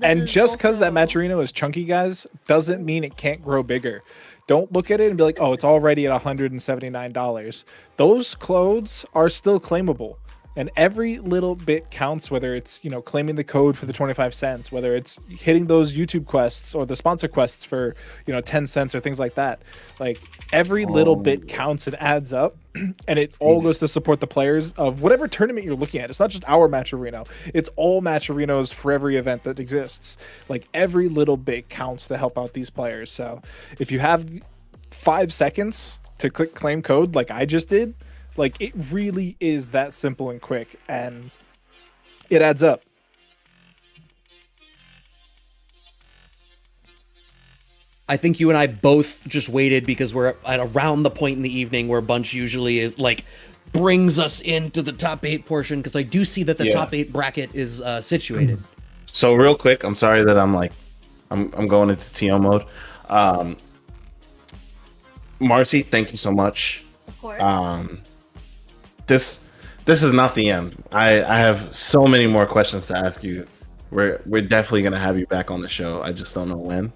And just because that Maturino is chunky, guys, doesn't mean it can't grow bigger. Don't look at it and be like, oh, it's already at $179. Those clothes are still claimable. And every little bit counts, whether it's, claiming the code for the 25 cents, whether it's hitting those YouTube quests or the sponsor quests for, 10 cents or things like that. Like every little bit counts and adds up, and it all goes to support the players of whatever tournament you're looking at. It's not just our Matcherino. It's all Matcherinos for every event that exists. Like every little bit counts to help out these players. So if you have 5 seconds to click claim code like I just did, like, it really is that simple and quick, and it adds up. I think you and I both just waited because we're at around the point in the evening where Bunch usually is like brings us into the top 8 portion, because I do see that the top 8 bracket is situated. So real quick, I'm sorry that I'm going into TL mode. Marcy, thank you so much. Of course. This is not the end. I have so many more questions to ask you. We're definitely gonna have you back on the show. I just don't know when.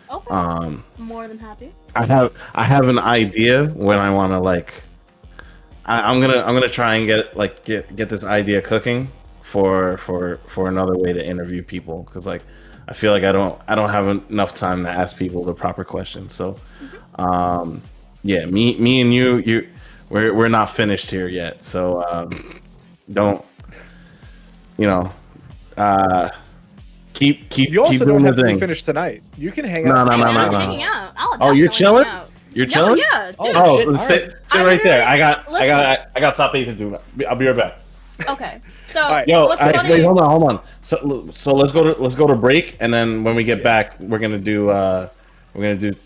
Okay. More than happy. I have an idea when I want to I'm gonna try and get this idea cooking for another way to interview people, because I feel like I don't have enough time to ask people the proper questions. So me and you we're not finished here yet, so don't keep You also keep don't doing have the to be thing. finished tonight. You can hang No, out. no, no, I'm no. hanging out. Oh, you're chilling? Out. You're chilling? Yeah, dude. Oh, shit. Sit I right there. I literally- got top 8 to do. I'll be right back. Okay. So right. Yo, what's actually, funny? hold on. So let's go to break, and then when we get back, we're gonna do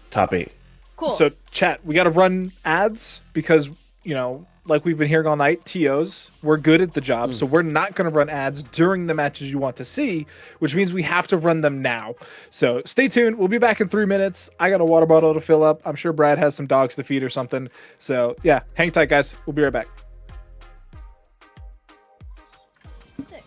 top 8. Cool. So, chat, we got to run ads because, like we've been hearing all night, TOs, we're good at the job. So we're not going to run ads during the matches you want to see, which means we have to run them now. So stay tuned. We'll be back in 3 minutes. I got a water bottle to fill up. I'm sure Brad has some dogs to feed or something. So yeah, hang tight, guys. We'll be right back. Sick.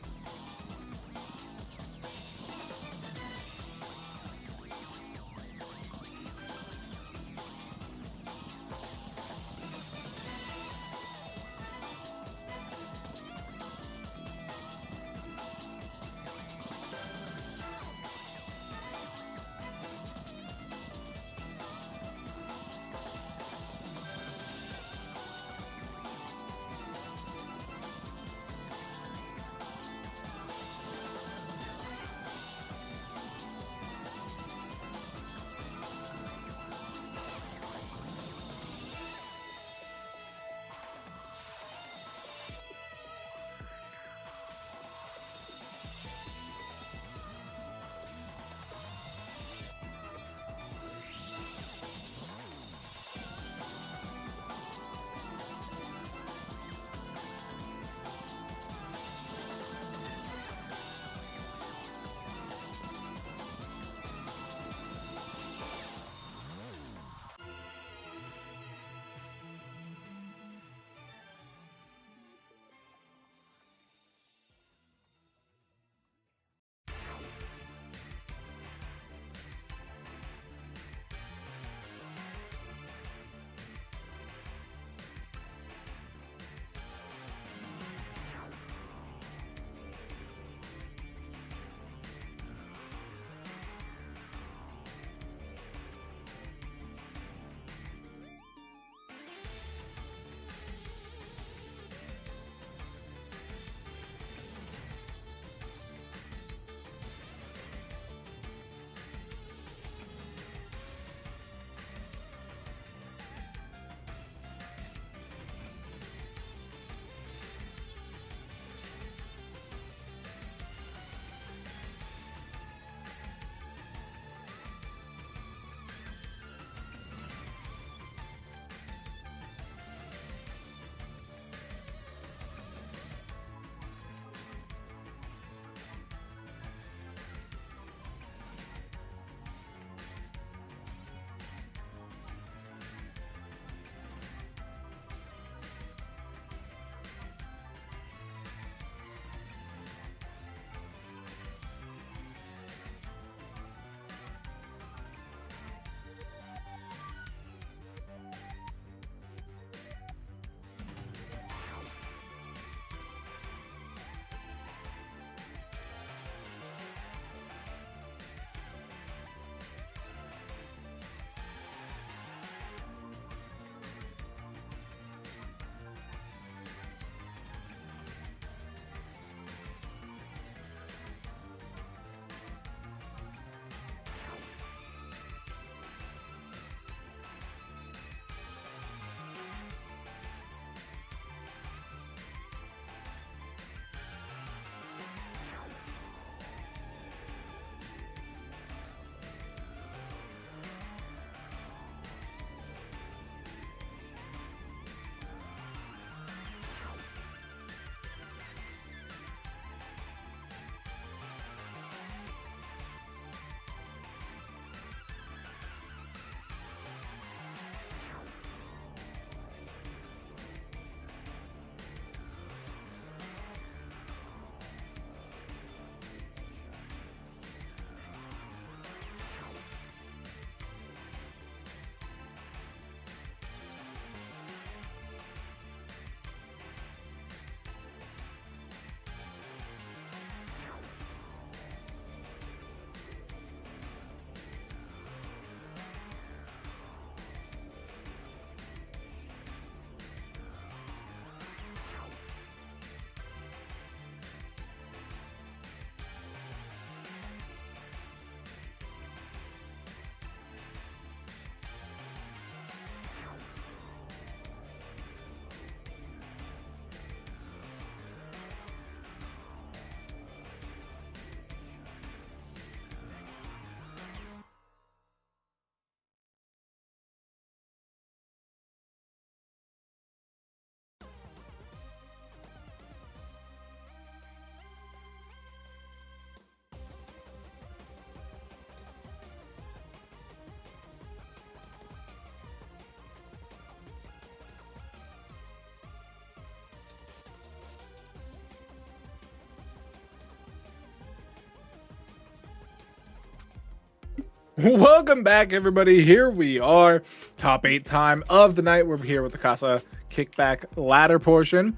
Welcome back, everybody. Here we are, top 8 time of the night. We're here with the Casa Kickback ladder portion.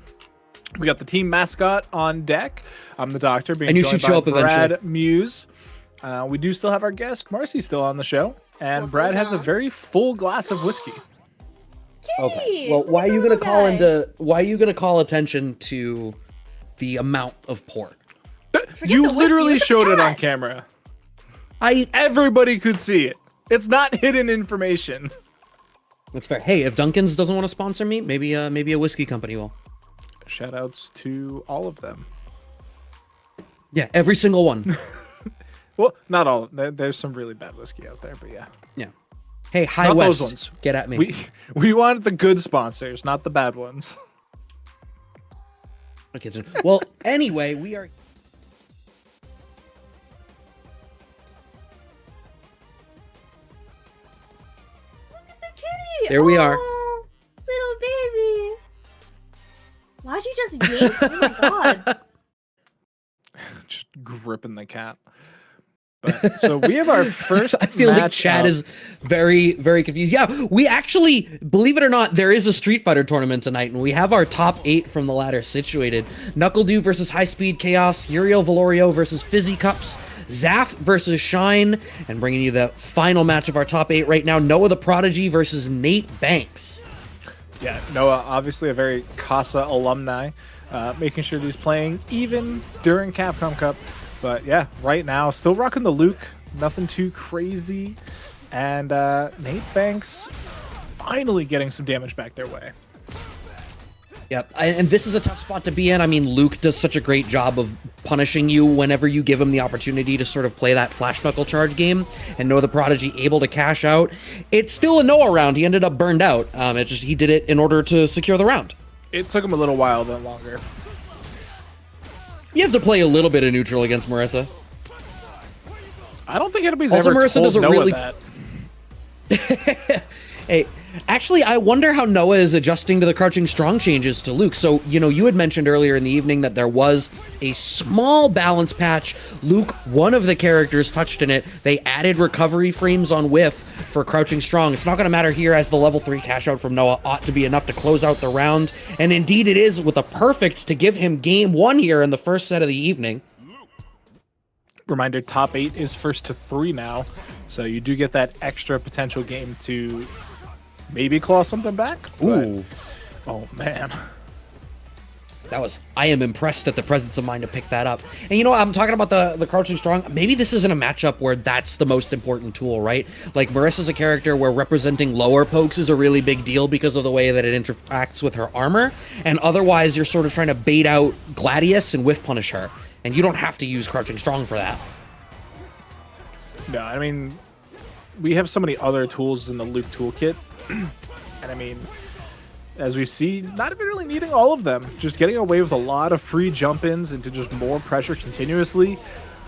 We got the team mascot on deck. I'm the doctor, being And you joined should show by up Brad eventually. Muse. We do still have our guest, Marcy, still on the show. And What Brad goes has a on? very full glass of whiskey. Okay. Well, why are you gonna call attention to the amount of pour? You the whiskey, literally look at showed it on that. camera. I Everybody could see it. It's not hidden information. That's fair. Hey, if Duncan's doesn't want to sponsor me, maybe a whiskey company will. Shoutouts to all of them. Yeah, every single one. Well, not all. There's some really bad whiskey out there, but yeah. Yeah. Hey, High Not West, those ones. get at me. We want the good sponsors, not the bad ones. Okay, well, anyway, we are. Kitty. There we are. Oh, little baby. Why'd you just yank? Oh my god. Just gripping the cat. But, so we have our first I feel like match Chad up. is very, very confused. Yeah, we actually, believe it or not, there is a Street Fighter tournament tonight, and we have our top 8 from the ladder situated. Knuckle versus High Speed Chaos, Uriel Valorio versus Fizzy Cups, Zaf versus Shine, and bringing you the final match of our top 8 right now, Noah the Prodigy versus Nate Banks. Yeah, Noah, obviously a very Casa alumni, making sure that he's playing even during Capcom Cup. But yeah, right now, still rocking the Luke. Nothing too crazy. And Nate Banks finally getting some damage back their way. Yep, and this is a tough spot to be in. I mean, Luke does such a great job of punishing you whenever you give him the opportunity to sort of play that Flash Knuckle charge game, and Noah the Prodigy able to cash out. It's still a Noah round. He ended up burned out. It just he did it in order to secure the round. It took him a little while, then longer. You have to play a little bit of neutral against Marissa. I don't think anybody's Also, ever Marissa told does a Noah really- that. Hey, actually, I wonder how Noah is adjusting to the crouching strong changes to Luke. So, you had mentioned earlier in the evening that there was a small balance patch. Luke, one of the characters, touched in it. They added recovery frames on whiff for crouching strong. It's not going to matter here, as the level 3 cash out from Noah ought to be enough to close out the round. And indeed it is, with a perfect to give him game 1 here in the first set of the evening. Reminder, top 8 is first to 3 now. So you do get that extra potential game to maybe claw something back. but- Ooh. Oh, man. I am impressed at the presence of mind to pick that up. And I'm talking about the crouching strong. Maybe this isn't a matchup where that's the most important tool, right? Like, Marissa's a character where representing lower pokes is a really big deal because of the way that it interacts with her armor. And otherwise, you're sort of trying to bait out Gladius and whiff punish her. And you don't have to use crouching strong for that. No, I mean, we have so many other tools in the Luke toolkit. And I mean, as we see, not even really needing all of them. Just getting away with a lot of free jump-ins into just more pressure continuously.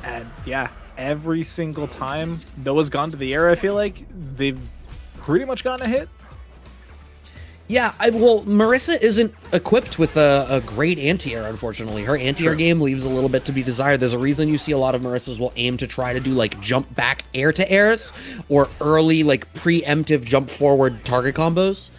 And yeah, every single time Noah's gone to the air, I feel like they've pretty much gotten a hit. Yeah, Marissa isn't equipped with a great anti-air, unfortunately. Her anti-air game leaves a little bit to be desired. There's a reason you see a lot of Marissas will aim to try to do, like, jump back air-to-airs or early, like, preemptive jump-forward target combos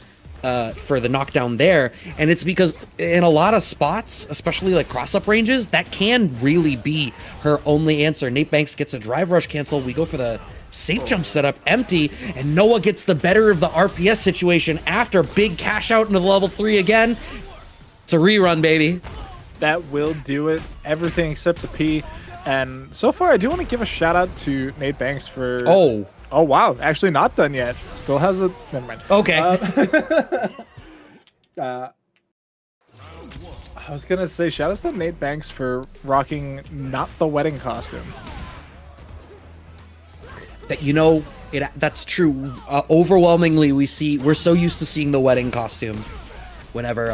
for the knockdown there. And it's because in a lot of spots, especially, like, cross-up ranges, that can really be her only answer. Nate Banks gets a drive rush cancel. We go for the safe jump setup empty, and Noah gets the better of the RPS situation after big cash out into the level 3 again. It's a rerun, baby. That will do it. Everything except the P. And so far, I do want to give a shout out to Nate Banks for... Oh, wow. Actually not done yet. Still has a... Never mind. Okay. I was going to say, shout out to Nate Banks for rocking not the wedding costume. That that's true. Overwhelmingly, we're so used to seeing the wedding costume whenever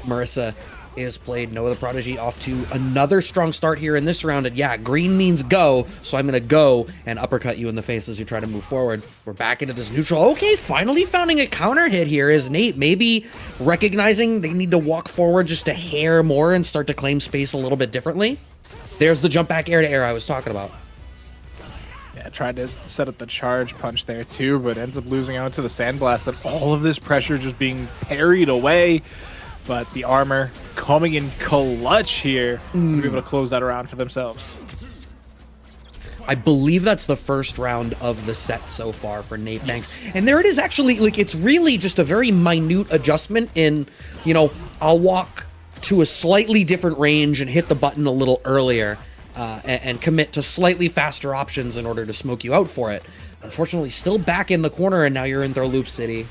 Marissa is played. Noah the Prodigy off to another strong start here in this round. And yeah, green means go, so I'm gonna go and uppercut you in the face as you try to move forward. We're back into this neutral. Okay, finally finding a counter hit here is Nate. Maybe recognizing they need to walk forward just a hair more and start to claim space a little bit differently. There's the jump back air to air I was talking about. Yeah, tried to set up the charge punch there too, but ends up losing out to the sandblast, and all of this pressure just being parried away. But the armor coming in clutch here to be able to close that around for themselves. I believe that's the first round of the set so far for Nate Banks. And there it is, actually. Like, it's really just a very minute adjustment in, you know, I'll walk to a slightly different range and hit the button a little earlier and commit to slightly faster options in order to smoke you out for it. Unfortunately, still back in the corner, and now you're in Throw Loop City.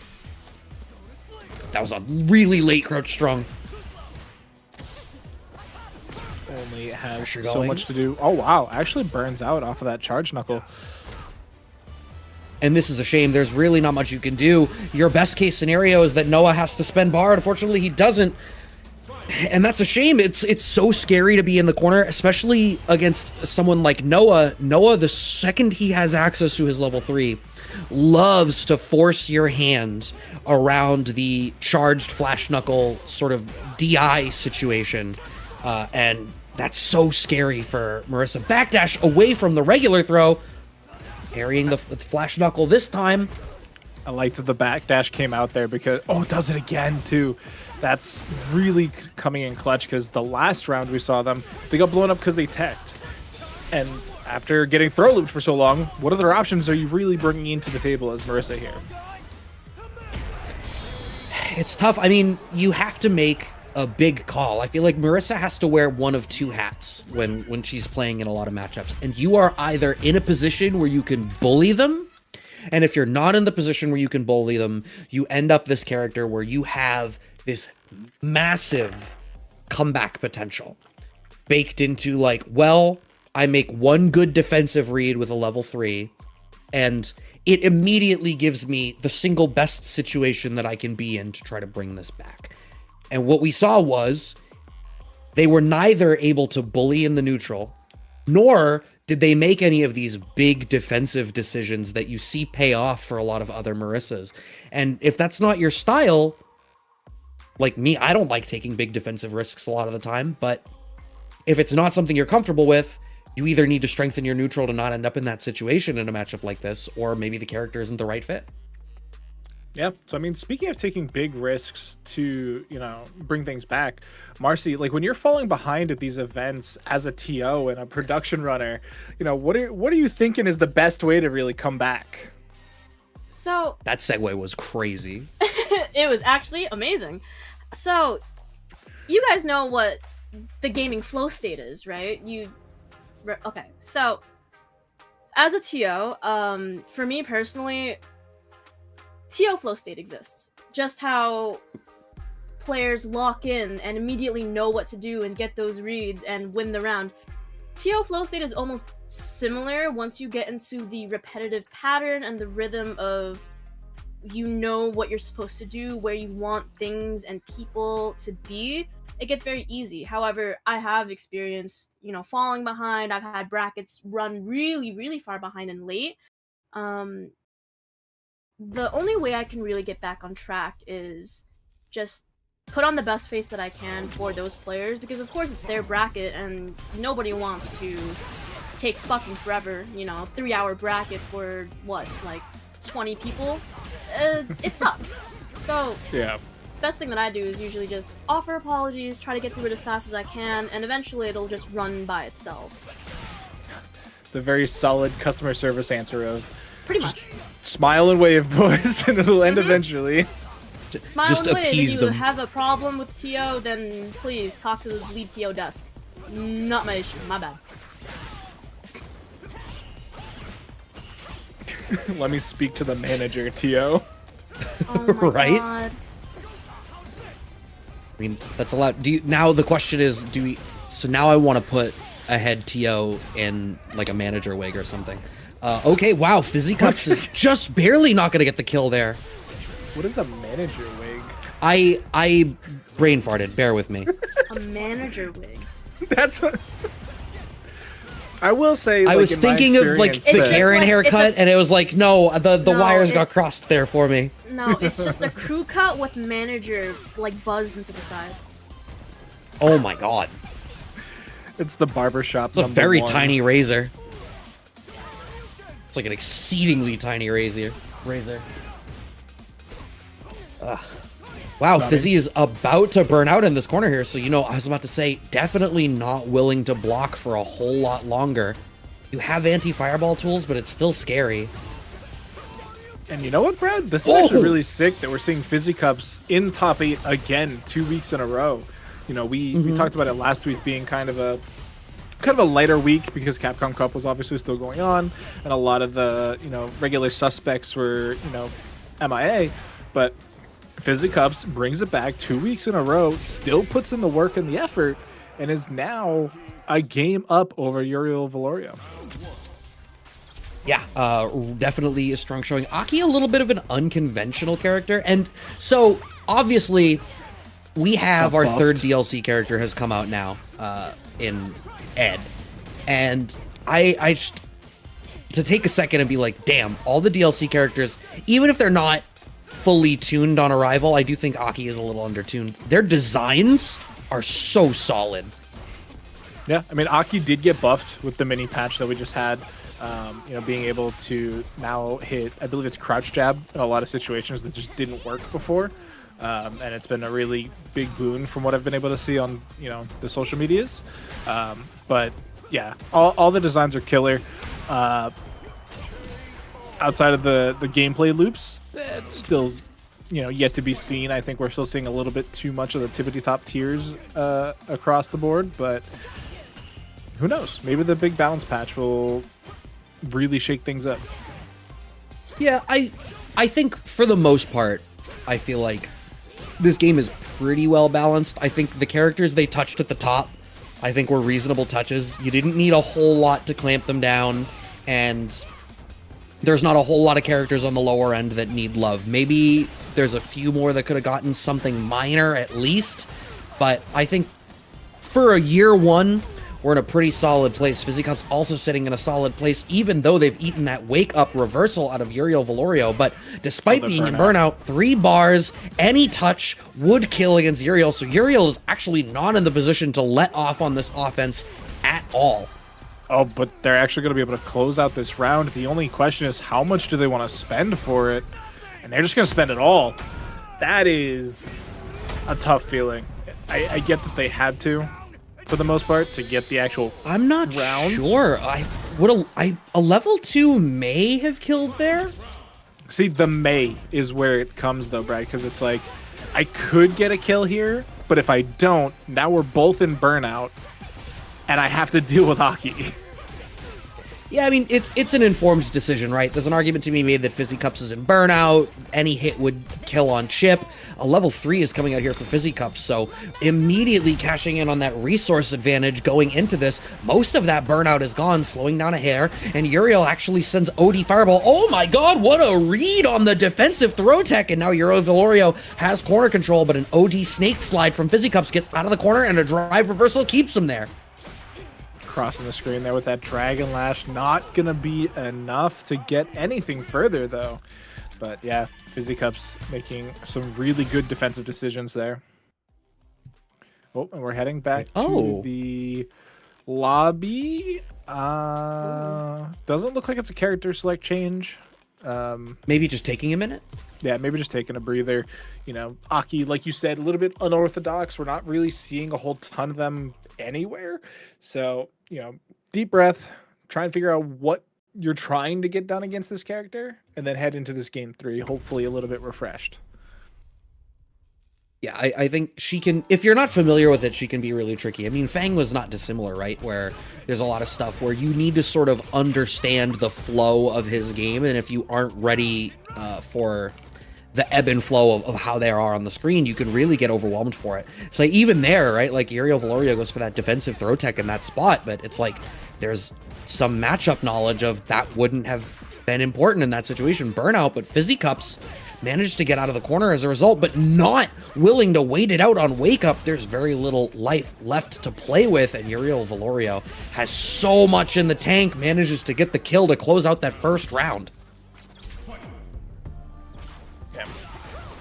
That was a really late crouch strung. Only has Pressure so going. much to do. Oh, wow. Actually burns out off of that charge knuckle. And this is a shame. There's really not much you can do. Your best case scenario is that Noah has to spend bar. Unfortunately, he doesn't. And that's a shame. It's so scary to be in the corner, especially against someone like Noah. Noah, the second he has access to his level 3, loves to force your hand around the charged flash knuckle sort of DI situation. And that's so scary for Marissa. Backdash away from the regular throw, parrying the flash knuckle this time. I like that the backdash came out there because, oh, it does it again too. That's really coming in clutch because the last round we saw them, they got blown up because they teched. And after getting throw looped for so long, what other options are you really bringing into the table as Marissa here? It's tough. I mean, you have to make a big call. I feel like Marissa has to wear one of two hats when she's playing in a lot of matchups. And you are either in a position where you can bully them, and if you're not in the position where you can bully them, you end up this character where you have this massive comeback potential baked into, like, well, I make one good defensive read with a level 3, and it immediately gives me the single best situation that I can be in to try to bring this back. And what we saw was they were neither able to bully in the neutral, nor did they make any of these big defensive decisions that you see pay off for a lot of other Marissas. And if that's not your style, like me, I don't like taking big defensive risks a lot of the time, but if it's not something you're comfortable with, you either need to strengthen your neutral to not end up in that situation in a matchup like this, or maybe the character isn't the right fit. Yeah, so I mean, speaking of taking big risks to, you know, bring things back, Marcy, like when you're falling behind at these events as a TO and a production runner, you know, what are you thinking is the best way to really come back? So That segue was crazy. it was actually amazing. So you guys know what the gaming flow state is, right? Okay, so as a TO, for me personally, TO flow state exists. Just how players lock in and immediately know what to do and get those reads and win the round. TO flow state is almost similar once you get into the repetitive pattern and the rhythm of, you know what you're supposed to do, where you want things and people to be. It gets very easy. However, I have experienced, you know, falling behind. I've had brackets run really, really far behind and late. The only way I can really get back on track is just put on the best face that I can for those players, because of course it's their bracket and nobody wants to take fucking forever, you know, 3-hour bracket for what, like 20 people? It sucks. So Yeah. best thing that I do is usually just offer apologies, try to get through it as fast as I can, and eventually it'll just run by itself. The very solid customer service answer of Pretty much. smile and wave, boys, and it'll end eventually. Smile Just and wave. If appease you them. have a problem with TO, then please talk to the lead TO desk. Not my issue. My bad. Let me speak to the manager, TO. Oh my Right? god. I mean, that's a lot. Now the question is, so now I want to put a head TO in like a manager wig or something. Okay, wow, Fizzy Cuts is just barely not gonna get the kill there. What is a manager wig? I brain farted, bear with me. A manager wig. That's what... I will say, I like, was in my thinking of like experience, the It's just Karen like- haircut, it's a- and it was like, no, the No, wires got it's- crossed there for me. No, it's just a crew cut with manager like buzzed into the side. Oh my god. It's the barbershop. It's a very tiny razor. It's like an exceedingly tiny razor. Wow, Fizzy is about to burn out in this corner here. So, you know, I was about to say, definitely not willing to block for a whole lot longer. You have anti-fireball tools, but it's still scary. And you know what, Brad? This is actually really sick that we're seeing Fizzy Cups in top 8 again 2 weeks in a row. You know, we talked about it last week being kind of a lighter week because Capcom Cup was obviously still going on, and a lot of the, you know, regular suspects were, you know, MIA. But Fizzy Cups brings it back 2 weeks in a row, still puts in the work and the effort, and is now a game up over Uriel Valorio. Yeah, definitely a strong showing. Aki, a little bit of an unconventional character. And so, obviously, we have our third DLC character has come out now in Ed. And I just, to take a second and be like, damn, all the DLC characters, even if they're not fully tuned on arrival, I do think Aki is a little undertuned. Their designs are so solid. Yeah, I mean, Aki did get buffed with the mini patch that we just had. You know, being able to now hit, I believe it's crouch jab in a lot of situations that just didn't work before. And it's been a really big boon from what I've been able to see on, you know, the social medias. But yeah, all the designs are killer. Outside of the gameplay loops, it's still, you know, yet to be seen. I think we're still seeing a little bit too much of the tippity top tiers across the board, but who knows? Maybe the big balance patch will really shake things up. Yeah, I think for the most part, I feel like this game is pretty well balanced. I think the characters they touched at the top, I think were reasonable touches. You didn't need a whole lot to clamp them down, and there's not a whole lot of characters on the lower end that need love. Maybe there's a few more that could have gotten something minor at least, but I think for a year one, we're in a pretty solid place. Fizzy Cup's also sitting in a solid place, even though they've eaten that wake-up reversal out of Uriel Valorio. But despite being in burnout, 3 bars, any touch would kill against Uriel. So Uriel is actually not in the position to let off on this offense at all. Oh, but they're actually going to be able to close out this round. The only question is, how much do they want to spend for it? And they're just going to spend it all. That is a tough feeling. I get that they had to, for the most part, to get the actual I'm not round. Sure. A level 2 may have killed there. See, the may is where it comes, though, Brad, because it's like, I could get a kill here, but if I don't, now we're both in burnout, and I have to deal with Aki. Yeah, I mean, it's an informed decision, right? There's an argument to be made that Fizzy Cups is in burnout. Any hit would kill on chip. A level 3 is coming out here for Fizzy Cups, so immediately cashing in on that resource advantage going into this. Most of that burnout is gone, slowing down a hair, and Uriel actually sends OD Fireball. Oh my god, what a read on the defensive throw tech, and now Uriel Valorio has corner control, but an OD Snake Slide from Fizzy Cups gets out of the corner, and a drive reversal keeps him there. Crossing the screen there with that Dragon Lash. Not going to be enough to get anything further, though. But yeah, Fizzy Cups making some really good defensive decisions there. Oh, and we're heading back to the lobby. Doesn't look like it's a character select change. Maybe just taking a minute? Yeah, maybe just taking a breather. You know, Aki, like you said, a little bit unorthodox. We're not really seeing a whole ton of them anywhere. So, you know, deep breath, try and figure out what you're trying to get done against this character, and then head into this game 3, hopefully a little bit refreshed. Yeah, I think she can, if you're not familiar with it, she can be really tricky. I mean, Fang was not dissimilar, right? Where there's a lot of stuff where you need to sort of understand the flow of his game, and if you aren't ready for the ebb and flow of how they are on the screen, you can really get overwhelmed for it. So even there, right, like Uriel Valorio goes for that defensive throw tech in that spot, but it's like there's some matchup knowledge of that wouldn't have been important in that situation. Burnout, but Fizzy Cups managed to get out of the corner as a result, but not willing to wait it out on Wake Up. There's very little life left to play with, and Uriel Valorio has so much in the tank, manages to get the kill to close out that first round.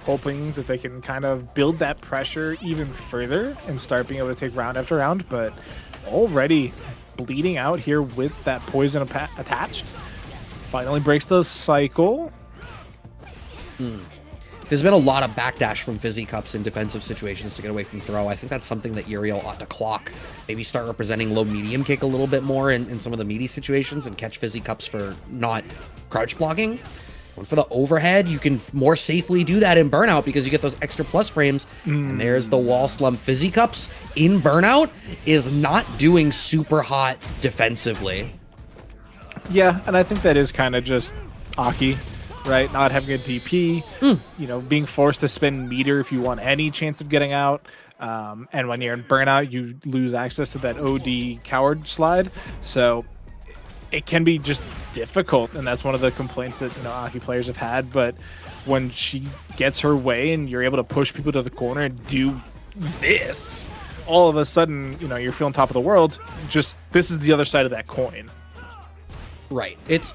Hoping that they can kind of build that pressure even further and start being able to take round after round, but already bleeding out here with that poison attached. Finally breaks the cycle. There's been a lot of backdash from Fizzy Cups in defensive situations to get away from throw. I think that's something that Uriel ought to clock. Maybe start representing low-medium kick a little bit more in some of the meaty situations and catch Fizzy Cups for not crouch blocking. And for the overhead, you can more safely do that in Burnout because you get those extra plus frames. And there's the wall slump. Fizzy Cups in Burnout is not doing super hot defensively. Yeah, and I think that is kind of just Aki, right? Not having a DP, you know, being forced to spend meter if you want any chance of getting out. And when you're in Burnout, you lose access to that OD coward slide. So it can be just difficult, and that's one of the complaints that, you know, Aki players have had. But when she gets her way and you're able to push people to the corner and do this, all of a sudden, you know, you're feeling top of the world. Just this is the other side of that coin. Right. It's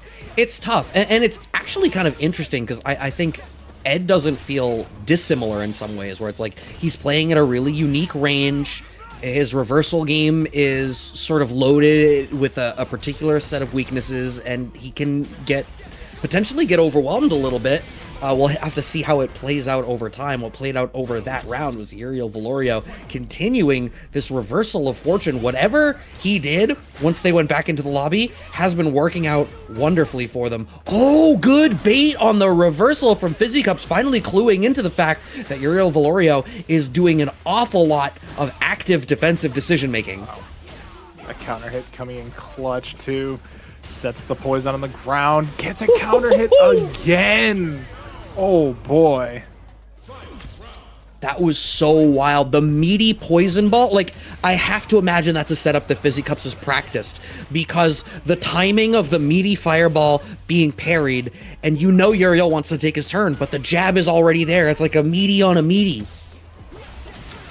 tough. And it's actually kind of interesting because I think Ed doesn't feel dissimilar in some ways, where it's like he's playing at a really unique range. His reversal game is sort of loaded with a particular set of weaknesses, and he can potentially get overwhelmed a little bit. We'll have to see how it plays out over time. What played out over that round was Uriel Valorio continuing this reversal of fortune. Whatever he did once they went back into the lobby has been working out wonderfully for them. Oh, good bait on the reversal from Fizzy Cups, finally cluing into the fact that Uriel Valorio is doing an awful lot of active defensive decision making. A counter hit coming in clutch too. Sets up the poison on the ground. Gets a counter hit again. Oh boy. That was so wild. The meaty poison ball, like, I have to imagine that's a setup that Fizzy Cups has practiced, because the timing of the meaty fireball being parried, and you know Uriel wants to take his turn, but the jab is already there. It's like a meaty on a meaty.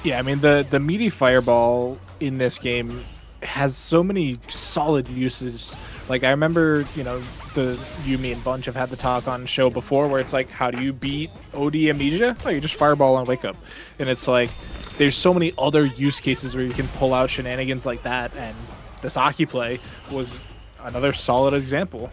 Yeah, I mean, the meaty fireball in this game has so many solid uses. Like, I remember, you know, the Yumi and Bunch have had the talk on show before where it's like, how do you beat OD Amnesia? Oh, you just fireball on Wake Up. And it's like, there's so many other use cases where you can pull out shenanigans like that, and this Aki play was another solid example.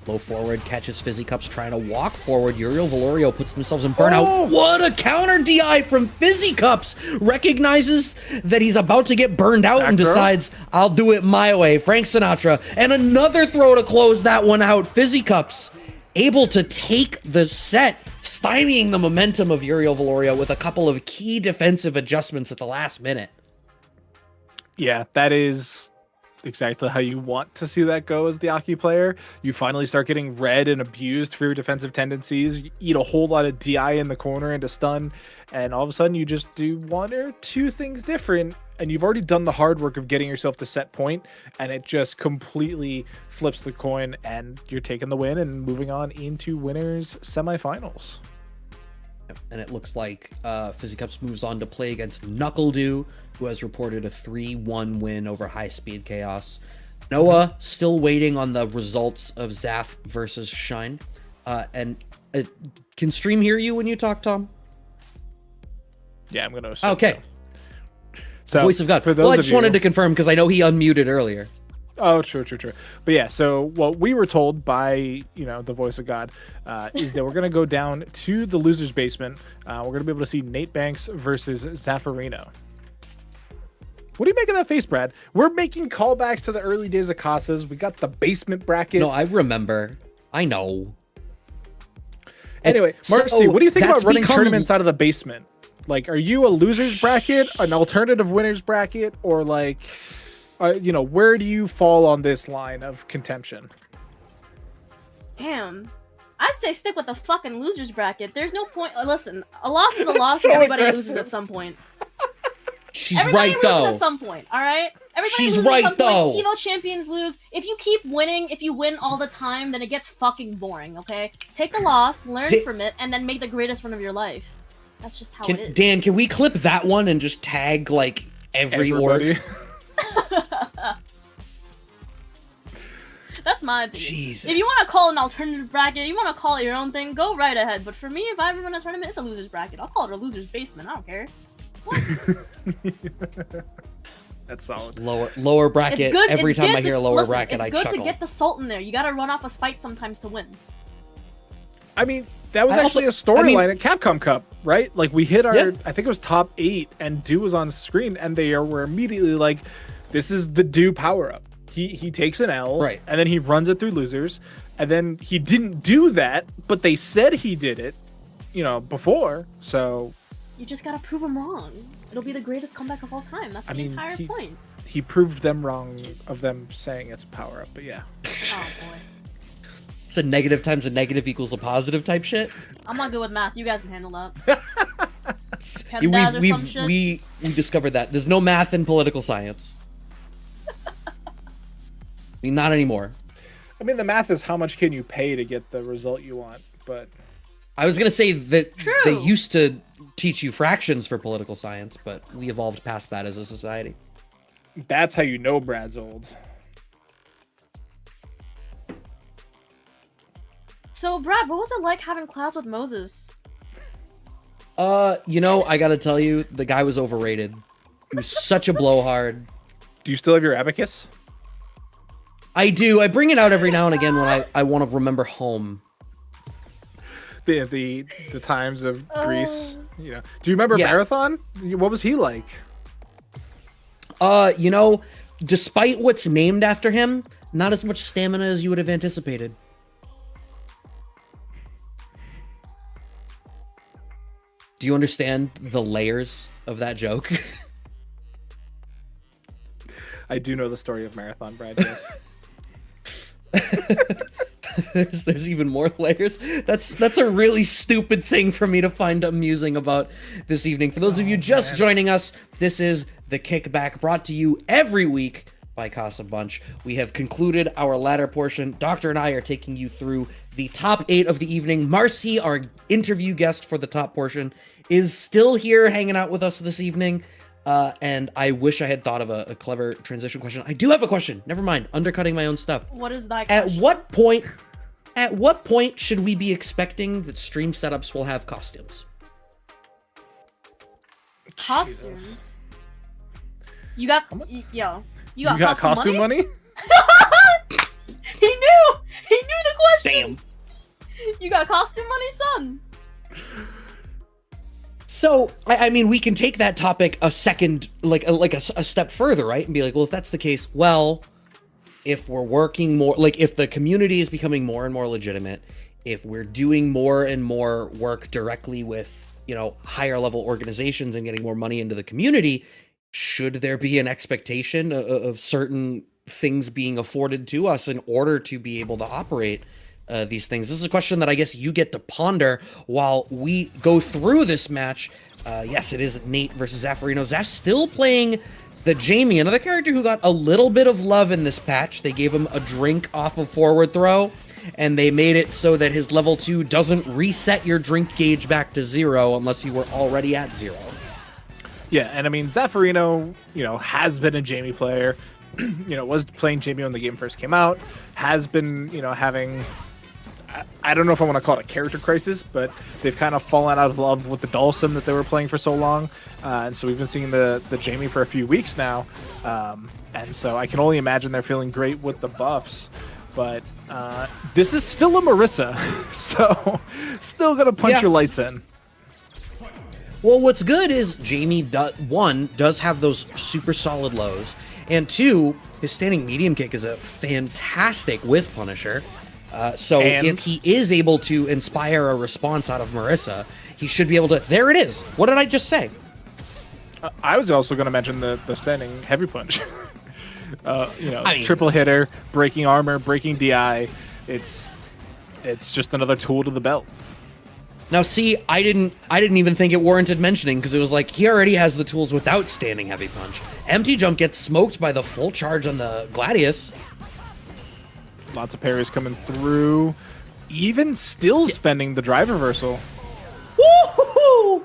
Low forward, catches Fizzy Cups trying to walk forward. Uriel Valorio puts themselves in burnout. Oh. What a counter DI from Fizzy Cups! Recognizes that he's about to get burned out and decides, I'll do it my way. Frank Sinatra. And another throw to close that one out. Fizzy Cups able to take the set, stymieing the momentum of Uriel Valorio with a couple of key defensive adjustments at the last minute. Yeah, that is exactly how you want to see that go as the Aki player. You finally start getting read and abused for your defensive tendencies. You eat a whole lot of DI in the corner into stun, and all of a sudden you just do one or two things different, and you've already done the hard work of getting yourself to set point, and it just completely flips the coin, and you're taking the win and moving on into winners semifinals. And it looks like Fizzy Cups moves on to play against Knuckledew, who has reported a 3-1 win over High Speed Chaos. Noah still waiting on the results of Zaf versus Shine. Can Stream hear you when you talk, Tom? Yeah, I'm going to assume. Okay. So, Voice of God. For those well, I just wanted to confirm because I know he unmuted earlier. Oh, true. But yeah, so what we were told by, you know, the voice of God is that we're going to go down to the loser's basement. We're going to be able to see Nate Banks versus Zaffarino. What do you make of that face, Brad? We're making callbacks to the early days of Casas. We got the basement bracket. No, I remember. I know. Anyway, Marcy, what do you think about running tournaments out of the basement? Like, are you a loser's bracket, an alternative winner's bracket, or like, you know, where do you fall on this line of contention? Damn. I'd say stick with the fucking loser's bracket. There's no point. Listen, a loss is a loss. So Everybody aggressive. loses at some point. She's Everybody right, loses though. at some point, all right? Everybody She's loses right, at some though. point. Evo champions lose. If you keep winning, if you win all the time, then it gets fucking boring, okay? Take a loss, learn from it, and then make the greatest run of your life. That's just how it is. Dan, can we clip that one and just tag, like, every org? That's my opinion. Jesus. If you want to call it an alternative bracket, you want to call it your own thing, go right ahead. But for me, if I ever run a tournament, it's a loser's bracket. I'll call it a loser's basement. I don't care. What? That's solid. Lower bracket. It's good. Every it's time good I hear to, lower listen, bracket, I it's good chuckle. to get the salt in there. You gotta run off a spite sometimes to win. I mean, that was I actually also- a storyline at Capcom Cup, right? Like we hit our, Yeah. I think it was top 8, and Do was on screen, and they were immediately like, "This is the Do power up." He takes an L, Right. and then he runs it through losers, and then he didn't do that, but they said he did it, before. So You just gotta prove them wrong. It'll be the greatest comeback of all time. That's the entire point. he proved them wrong of them saying it's a power up. But yeah, Oh boy. It's a negative times a negative equals a positive type shit. I'm not good with math. You guys can handle that. PEMDAS or some shit. We discovered that there's no math in political science. Not anymore. I mean the math is how much can you pay to get the result you want, but. I was gonna say that True. they used to teach you fractions for political science, but we evolved past that as a society. That's how you know Brad's old. So, Brad, what was it like having class with Moses? I gotta tell you, the guy was overrated. He was such a blowhard. Do you still have your abacus? I do. I bring it out every now and again when I want to remember home. The times of Greece. Do you remember Yeah. Marathon? What was he like? Despite what's named after him, not as much stamina as you would have anticipated. Do you understand the layers of that joke? I do know the story of Marathon, Brad. Yes. There's even more layers. That's a really stupid thing for me to find amusing about this evening. For those of you just joining us, this is the Kickback, brought to you every week by CasaBunch. We have concluded our ladder portion. Doctor and I are taking you through the top 8 of the evening. Marcy, our interview guest for the top portion, is still here hanging out with us this evening. And I wish I had thought of a clever transition question. I do have a question. Never mind. Undercutting my own stuff. What is that At question? what point should we be expecting that stream setups will have costumes? Costumes? You got... You got costume money? He knew! He knew the question! Damn. You got costume money, son? So, I mean, we can take that topic a second, a step further, right? And be like, well, if that's the case, well, if we're working more, if the community is becoming more and more legitimate, if we're doing more and more work directly with, higher level organizations and getting more money into the community, should there be an expectation of certain things being afforded to us in order to be able to operate these things? This is a question that I guess you get to ponder while we go through this match. Yes, it is Nate versus Zaffarino. Zaf still playing the Jamie, another character who got a little bit of love in this patch. They gave him a drink off of forward throw, and they made it so that his level 2 doesn't reset your drink gauge back to 0 unless you were already at 0. Yeah, and I mean, Zaffarino, has been a Jamie player. Was playing Jamie when the game first came out. Has been, having... I don't know if I want to call it a character crisis, but they've kind of fallen out of love with the Dawson that they were playing for so long. And so we've been seeing the Jamie for a few weeks now. And so I can only imagine they're feeling great with the buffs. But this is still a Marissa. So still going to punch your lights in. Well, what's good is Jamie, does have those super solid lows. And 2, his standing medium kick is a fantastic with Punisher. So if he is able to inspire a response out of Marissa, he should be able to... There it is. What did I just say? I was also going to mention the standing heavy punch. I mean, triple hitter, breaking armor, breaking DI. It's just another tool to the belt. Now, see, I didn't even think it warranted mentioning, because it was like, he already has the tools without standing heavy punch. Empty jump gets smoked by the full charge on the Gladius. Lots of parries coming through. Even still spending the drive reversal. Woo-hoo-hoo!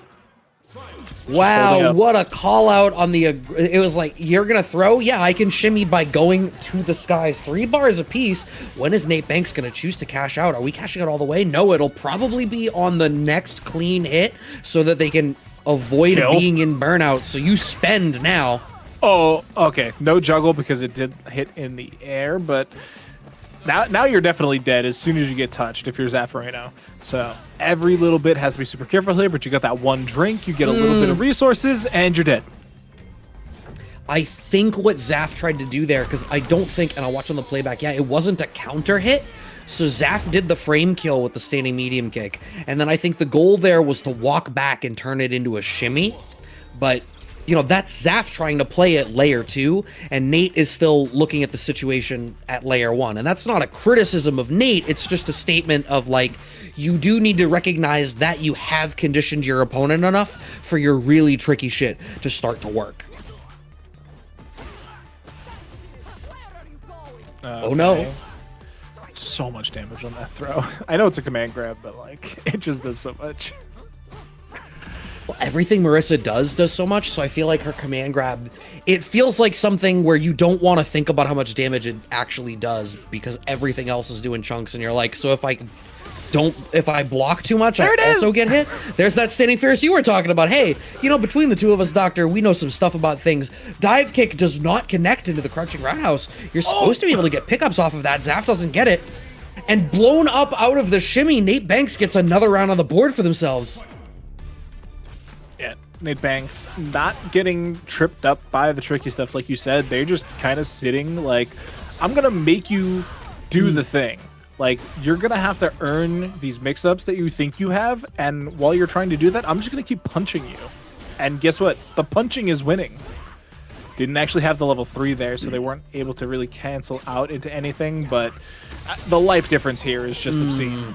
Wow, Holding up. what a call out on the... It was like, you're going to throw? Yeah, I can shimmy by going to the skies. 3 bars apiece. When is Nate Banks going to choose to cash out? Are we cashing out all the way? No, it'll probably be on the next clean hit so that they can avoid Kill. being in burnout. So you spend now. Oh, okay. No juggle because it did hit in the air, but now you're definitely dead as soon as you get touched if you're Zaffarino. So every little bit has to be super careful here, but you got that one drink, you get a little bit of resources, and you're dead. I think what Zaf tried to do there, because I don't think, and I'll watch on the playback, yeah, it wasn't a counter hit. So Zaf did the frame kill with the standing medium kick. And then I think the goal there was to walk back and turn it into a shimmy. But, you know, that's Zaf trying to play at layer 2, and Nate is still looking at the situation at layer 1. And that's not a criticism of Nate, it's just a statement of, like, you do need to recognize that you have conditioned your opponent enough for your really tricky shit to start to work. Oh no. So much damage on that throw. I know it's a command grab, but like it just does so much. Well, everything Marissa does so much, so I feel like her command grab, it feels like something where you don't want to think about how much damage it actually does because everything else is doing chunks, and you're like, so if I block too much, I also get hit. There's that standing fierce you were talking about. Hey, you know, between the two of us, Doctor, we know some stuff about things. Dive kick does not connect into the crouching roundhouse. You're supposed to be able to get pickups off of that. Zaf doesn't get it. And blown up out of the shimmy, Nate Banks gets another round on the board for themselves. Yeah, Nate Banks not getting tripped up by the tricky stuff, like you said. They're just kind of sitting like, I'm going to make you do the thing. Like, you're going to have to earn these mix-ups that you think you have, and while you're trying to do that, I'm just going to keep punching you. And guess what? The punching is winning. Didn't actually have the level 3 there, so they weren't able to really cancel out into anything, but the life difference here is just obscene.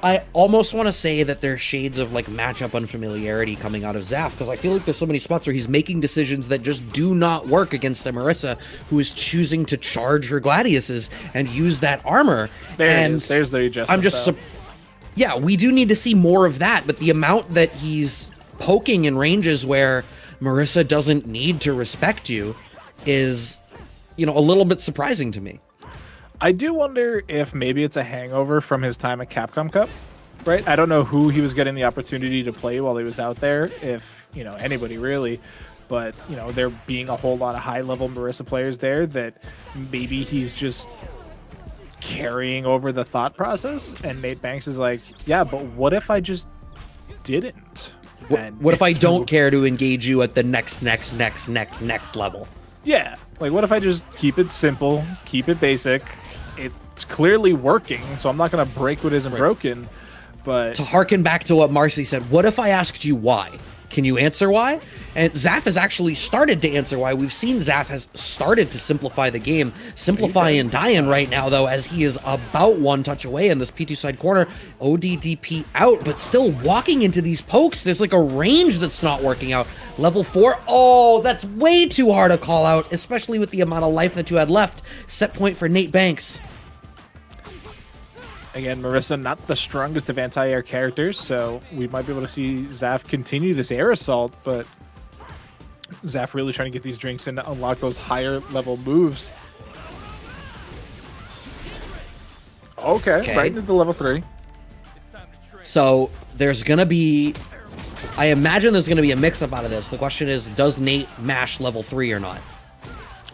I almost want to say that there's shades of like matchup unfamiliarity coming out of Zaf, because I feel like there's so many spots where he's making decisions that just do not work against the Marissa, who is choosing to charge her Gladiuses and use that armor. There's the adjustment. I'm just, yeah, we do need to see more of that, but the amount that he's poking in ranges where Marissa doesn't need to respect you is, you know, a little bit surprising to me. I do wonder if maybe it's a hangover from his time at Capcom Cup, right? I don't know who he was getting the opportunity to play while he was out there, if, you know, anybody really, but, you know, there being a whole lot of high-level Marissa players there that maybe he's just carrying over the thought process, and Nate Banks is like, yeah, but what if I just didn't? What if I don't care to engage you at the next level? Yeah, like what if I just keep it simple, keep it basic? It's clearly working, so I'm not going to break what isn't broken. But to harken back to what Marcy said, what if I asked you why? Can you answer why? And Zaf has actually started to answer why. We've seen Zaf has started to simplify the game. Simplify and dying right now, though, as he is about one touch away in this P2 side corner. ODDP out, but still walking into these pokes. There's like a range that's not working out. Level 4. Oh, that's way too hard to call out, especially with the amount of life that you had left. Set point for Nate Banks. Again, Marissa, not the strongest of anti-air characters, so we might be able to see Zaf continue this air assault, but Zaf really trying to get these drinks in to unlock those higher level moves. Okay. Right into the level 3. So there's going to be, I imagine there's going to be a mix-up out of this. The question is, does Nate mash level 3 or not?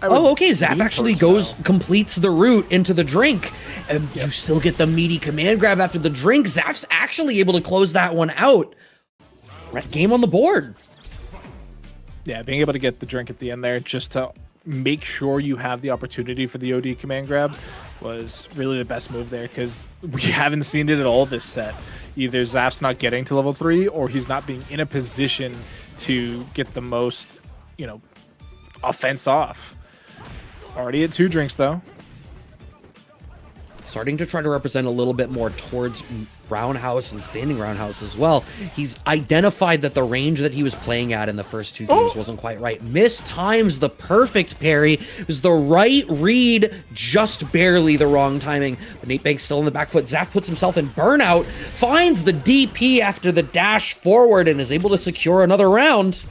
Oh, okay, Zaf actually completes the route into the drink. And you still get the meaty command grab after the drink. Zaf's actually able to close that one out. Game on the board. Yeah, being able to get the drink at the end there just to make sure you have the opportunity for the OD command grab was really the best move there, because we haven't seen it at all this set. Either Zaf's not getting to level 3 or he's not being in a position to get the most, you know, offense off. Already at 2 drinks, though. Starting to try to represent a little bit more towards roundhouse and standing roundhouse as well. He's identified that the range that he was playing at in the first 2 games wasn't quite right. Mistimes the perfect parry. It was the right read, just barely the wrong timing. But Nate Banks still in the back foot. Zaf puts himself in burnout, finds the DP after the dash forward, and is able to secure another round.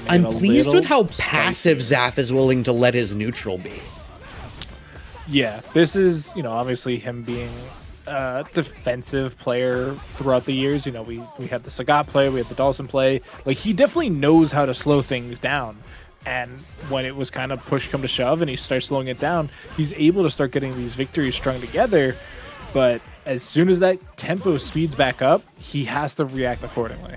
I'm pleased with how passive Zaf is willing to let his neutral be. Yeah, this is, obviously him being a defensive player throughout the years. We had the Sagat play, we had the Dawson play. Like, he definitely knows how to slow things down. And when it was kind of push come to shove and he starts slowing it down, he's able to start getting these victories strung together. But as soon as that tempo speeds back up, he has to react accordingly.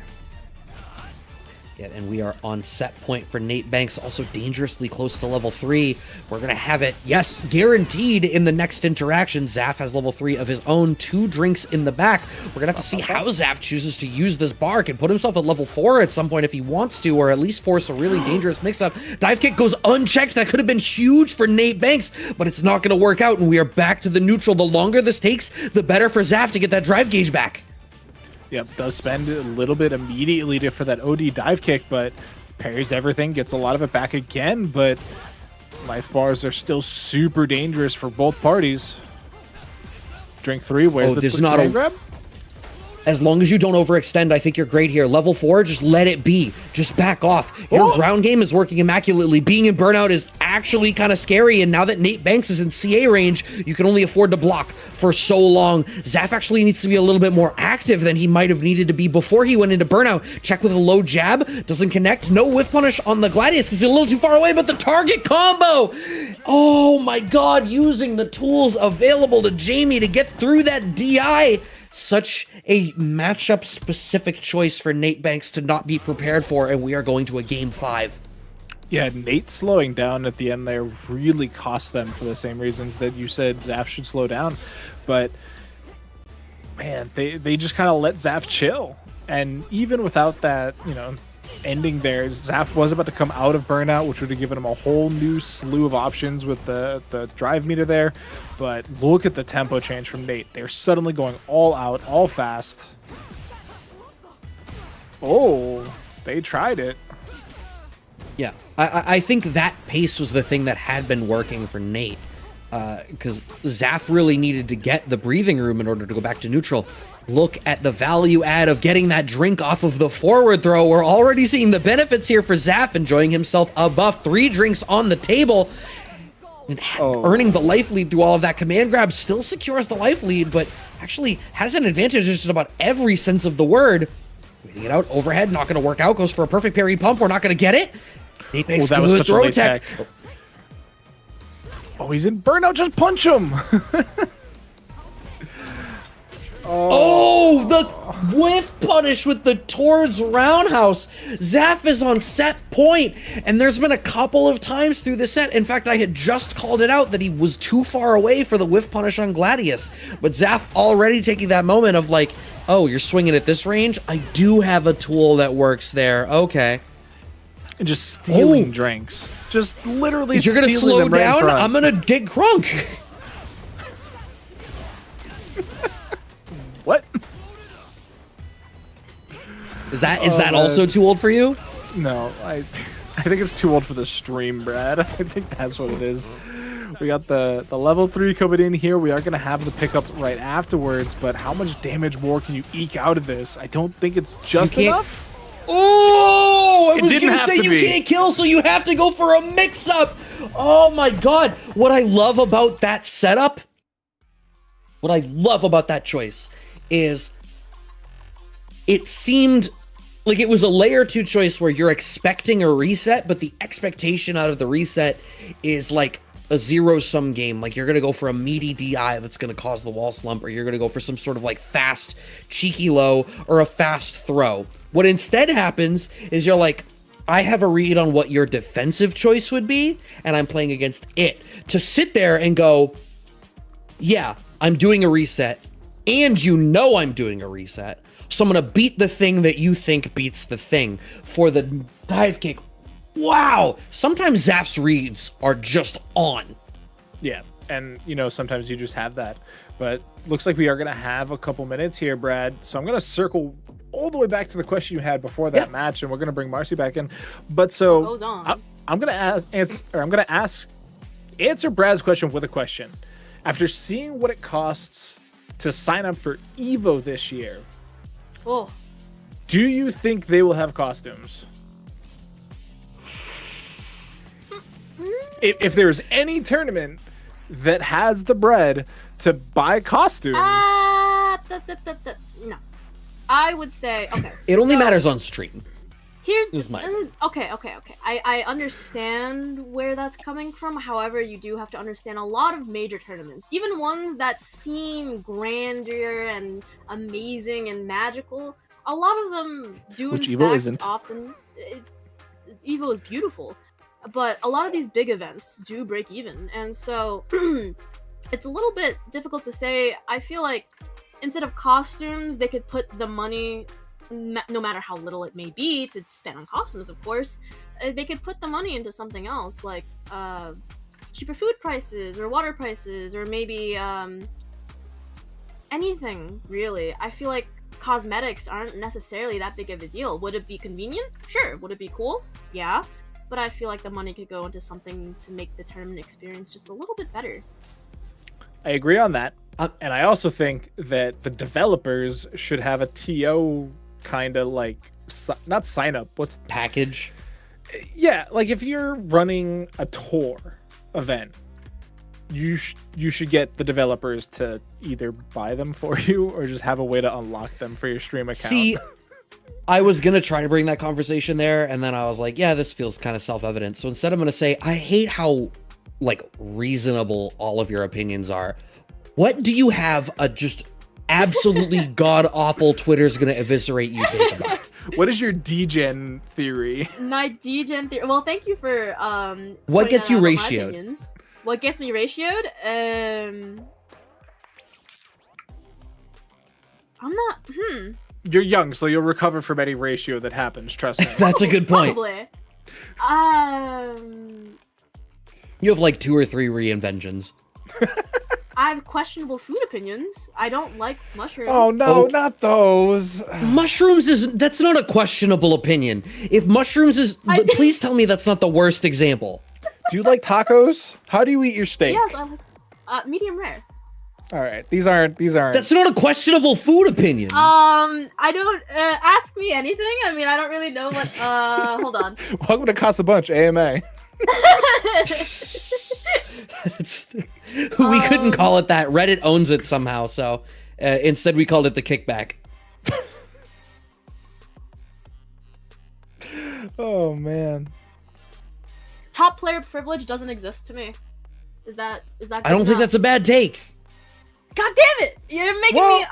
Yeah, and we are on set point for Nate Banks, also dangerously close to level 3. We're going to have it, yes, guaranteed in the next interaction. Zaf has level 3 of his own, 2 drinks in the back. We're going to have to see how Zaf chooses to use this bark and put himself at level 4 at some point if he wants to, or at least force a really dangerous mix-up. Dive kick goes unchecked. That could have been huge for Nate Banks, but it's not going to work out, and we are back to the neutral. The longer this takes, the better for Zaf to get that drive gauge back. Yep, does spend a little bit immediately for that OD dive kick, but parries everything, gets a lot of it back again, but life bars are still super dangerous for both parties. Drink 3, where's the command grab? As long as you don't overextend, I think you're great here. Level 4, just let it be. Just back off. Your ground game is working immaculately. Being in burnout is actually kind of scary, and now that Nate Banks is in CA range, you can only afford to block for so long. Zaf actually needs to be a little bit more active than he might have needed to be before he went into burnout. Check with a low jab. Doesn't connect. No whiff punish on the Gladius because he's a little too far away, but the target combo! Oh my god, using the tools available to Jamie to get through that DI. Such a matchup-specific choice for Nate Banks to not be prepared for, and we are going to a Game 5. Yeah, Nate slowing down at the end there really cost them for the same reasons that you said Zaf should slow down. But, man, they just kind of let Zaf chill. And even without that, ending there, Zaf was about to come out of burnout, which would have given him a whole new slew of options with the drive meter there. But look at the tempo change from Nate. They're suddenly going all out, all fast. Oh, they tried it. Yeah, I think that pace was the thing that had been working for Nate. Because Zaf really needed to get the breathing room in order to go back to neutral. Look at the value add of getting that drink off of the forward throw. We're already seeing the benefits here for Zaf, enjoying himself a buff. 3 drinks on the table. And earning the life lead through all of that command grab still secures the life lead, but actually has an advantage in just about every sense of the word. Waiting it out, overhead, not going to work out. Goes for a perfect parry pump. We're not going to get it. Nate Banks, that was such a late tech. Oh, he's in burnout. Just punch him. Oh, the whiff punish with the towards roundhouse. Zaf is on set point, and there's been a couple of times through the set. In fact, I had just called it out that he was too far away for the whiff punish on Gladius. But Zaf already taking that moment of like, oh, you're swinging at this range? I do have a tool that works there. Okay. And just stealing drinks. Just literally You're going to slow down? I'm going to get crunk. What? Is that also too old for you? No, I think it's too old for the stream, Brad. I think that's what it is. We got the level 3 coming in here. We are going to have the pickup right afterwards, but how much damage more can you eke out of this? I don't think it's just enough. Oh, I was going didn't to have say to you be. can't kill, so you have to go for a mix-up. Oh my god. What I love about that setup, what I love about that choice is it seemed like it was a layer 2 choice where you're expecting a reset, but the expectation out of the reset is like a zero-sum game. Like you're going to go for a meaty DI that's going to cause the wall slump, or you're going to go for some sort of like fast cheeky low or a fast throw. What instead happens is you're like, I have a read on what your defensive choice would be, and I'm playing against it. To sit there and go, yeah, I'm doing a reset, and I'm doing a reset, so I'm going to beat the thing that you think beats the thing. For the dive kick, wow! Sometimes Zaf's reads are just on. Yeah, and sometimes you just have that. But looks like we are going to have a couple minutes here, Brad. So I'm going to circle all the way back to the question you had before that match, and we're going to bring Marcy back in. But so Goes on. I'm going to answer Brad's question with a question. After seeing what it costs to sign up for Evo this year, do you think they will have costumes? If there's any tournament that has the bread to buy costumes. No. I would say, okay. It only so matters on stream. Here's is my okay. I understand where that's coming from. However, you do have to understand a lot of major tournaments, even ones that seem grandeur and amazing and magical. A lot of them do, Which in Evo fact, isn't. often. Evo is beautiful, but a lot of these big events do break even, and so it's a little bit difficult to say. I feel like instead of costumes, they could put the money, no matter how little it may be, to spend on costumes, of course, they could put the money into something else, like cheaper food prices, or water prices, or maybe anything, really. I feel like cosmetics aren't necessarily that big of a deal. Would it be convenient? Sure. Would it be cool? Yeah. But I feel like the money could go into something to make the tournament experience just a little bit better. I agree on that. And I also think that the developers should have a TO kind of like, not sign up, what's Package. Yeah, like if you're running a tour event, you should get the developers to either buy them for you or just have a way to unlock them for your stream account. See, I was gonna try to bring that conversation there, and then I was like, yeah, this feels kind of self-evident. So instead, I'm gonna say I hate how like reasonable all of your opinions are. What do you have a just absolutely god awful Twitter's gonna eviscerate you take about? What is your degen theory? My degen theory. Well, thank you for What pointing gets that you out about my ratioed? opinions. What gets me ratioed? I'm not. You're young, so you'll recover from any ratio that happens. Trust me. That's a good point. Probably. You have like 2 or 3 reinventions. I have questionable food opinions. I don't like mushrooms. Oh no, Oh. not those. Mushrooms that's not a questionable opinion. If mushrooms is, please tell me that's not the worst example. Do you like tacos? How do you eat your steak? Yes, I like medium rare. All right, these aren't. That's not a questionable food opinion. I don't ask me anything. I mean, I don't really know what. Hold on. Welcome to CasaBunch AMA. We couldn't call it that. Reddit owns it somehow, so instead we called it the kickback. Oh man. Top player privilege doesn't exist to me. Is that? I don't think that's a bad take. God damn it! You're making Well- me.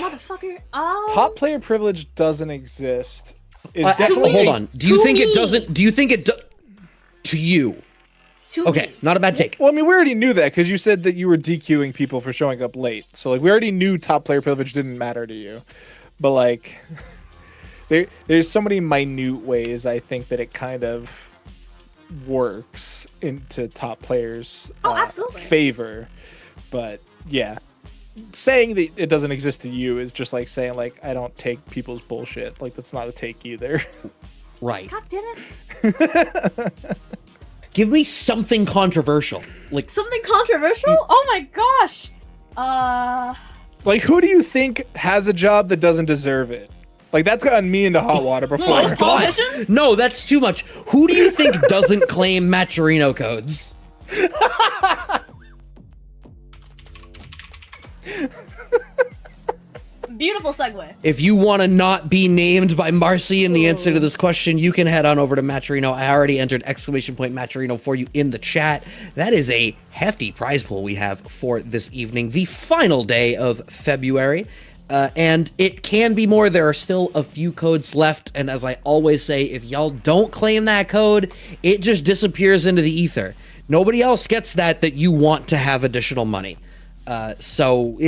Motherfucker. Top player privilege doesn't exist. Is Hold definitely on. Do you think it doesn't? Do you think it to you? To Okay, me. not a bad take. Well, I mean, we already knew that because you said that you were DQing people for showing up late. So, like, we already knew top player privilege didn't matter to you. But, like, there's so many minute ways I think that it kind of works into top players' Absolutely. favor. But, yeah. Saying that it doesn't exist to you is just like saying, like, I don't take people's bullshit. Like, that's not a take either. Right. God damn it. Give me something controversial. Like Something controversial? Oh my gosh. Like, who do you think has a job that doesn't deserve it? Like, that's gotten me into hot water before. my God. Politicians? No, that's too much. Who do you think doesn't claim Maturino codes? Beautiful segue. If you want to not be named by Marcy in the answer to this question, you can head on over to Maturino. I already entered ! Maturino for you in the chat. That is a hefty prize pool we have for this evening, the final day of February. And it can be more. There are still a few codes left. And as I always say, if y'all don't claim that code, it just disappears into the ether. Nobody else gets that you want to have additional money. So,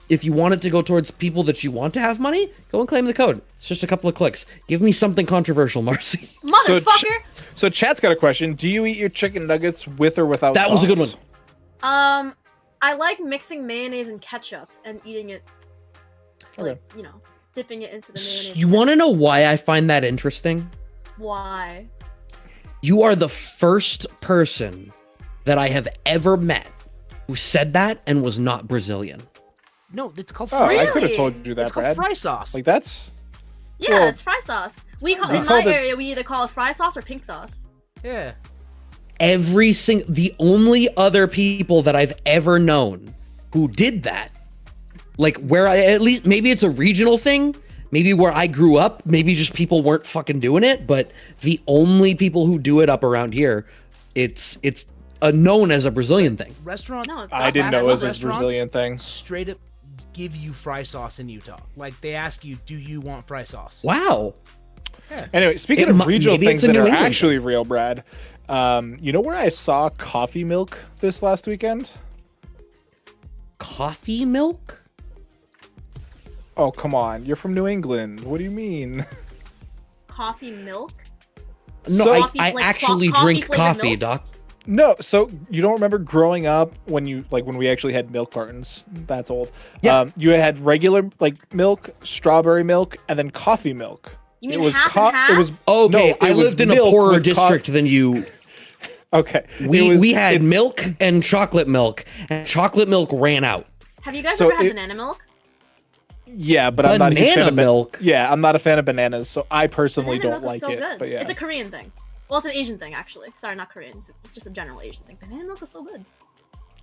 if you want it to go towards people that you want to have money, go and claim the code. It's just a couple of clicks. Give me something controversial, Marcy. Motherfucker. So chat's got a question. Do you eat your chicken nuggets with or without That sauce? was a good one. I like mixing mayonnaise and ketchup and eating it, like, Okay. dipping it into the mayonnaise. You want to know why I find that interesting? Why? You are the first person that I have ever met who said that and was not Brazilian. No, it's called Oh, fry I sauce. could have told you that, It's called Brad. fry sauce. Like, that's... Yeah, Well, it's fry sauce. In we my called it- area, we either call it fry sauce or pink sauce. Yeah. the only other people that I've ever known who did that, like where at least maybe it's a regional thing, maybe where I grew up, maybe just people weren't fucking doing it, but the only people who do it up around here, it's known as a Brazilian thing. Restaurants. No, it's I didn't know it was a restaurants Brazilian thing. Straight up give you fry sauce in Utah. Like they ask you, do you want fry sauce? Wow. Anyway, speaking It of mu- regional maybe things it's a that New are England actually real, Brad, you know where I saw coffee milk this last weekend? Coffee milk? Oh, come on. You're from New England. What do you mean? Coffee milk. No, So- I Coffee, like, actually drink coffee-flavored coffee, milk? Doc. No, so you don't remember growing up when we actually had milk cartons? That's old. Yeah. You had regular milk, strawberry milk, and then coffee milk. You mean it was half and half? It was Okay, no, I it was lived in a milk poorer with district than you. Okay, We had it's- milk and chocolate milk ran out. Have you guys So ever had it- banana milk? Yeah, but I'm not a huge fan Banana of milk? Yeah, I'm not a fan of bananas, so I personally Banana don't milk is like so it. good. But yeah, It's a Korean thing. Well, it's an Asian thing, actually. Sorry, not Korean. It's just a general Asian thing. Banana milk is so good.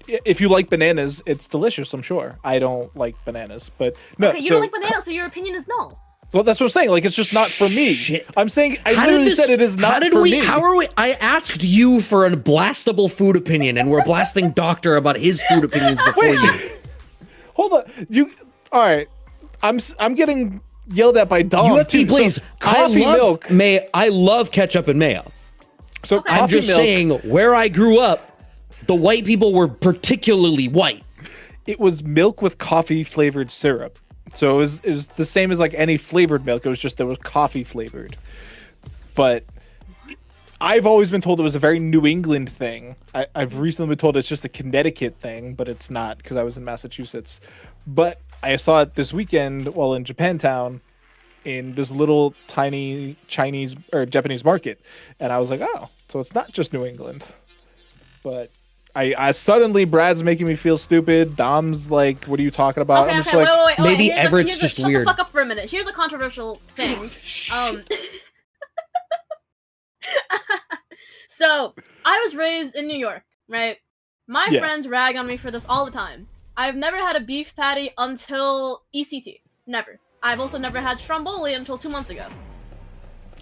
if you like bananas, it's delicious. I'm sure. I don't like bananas, but no. Okay, you so, don't like bananas, so your opinion is no. Well, that's what I'm saying. Like, it's just not for me. Shit. I'm saying I How did literally this- said it is not how did for we, me. How are we? I asked you for a blastable food opinion, and we're blasting Doctor about his food opinions before Wait. you. Hold on. All right. I'm getting yelled at by Dom UFC, too. So please. coffee milk. I love ketchup and mayo. So Okay. I'm coffee just milk. saying, where I grew up, the white people were particularly white. It was milk with coffee flavored syrup. So it was the same as like any flavored milk. It was just there was coffee flavored. But I've always been told it was a very New England thing. I've recently been told it's just a Connecticut thing, but it's not because I was in Massachusetts. But I saw it this weekend while in Japantown in this little tiny Chinese or Japanese market. And I was like, oh, so it's not just New England. But I suddenly Brad's making me feel stupid. Dom's like, what are you talking about? Okay, I'm okay, just like, wait. maybe Here's Everett's just shut weird. the fuck up for a minute. Here's a controversial thing. So, I was raised in New York, right? My Yeah. friends rag on me for this all the time. I've never had a beef patty until ECT. Never. I've also never had stromboli until 2 months ago.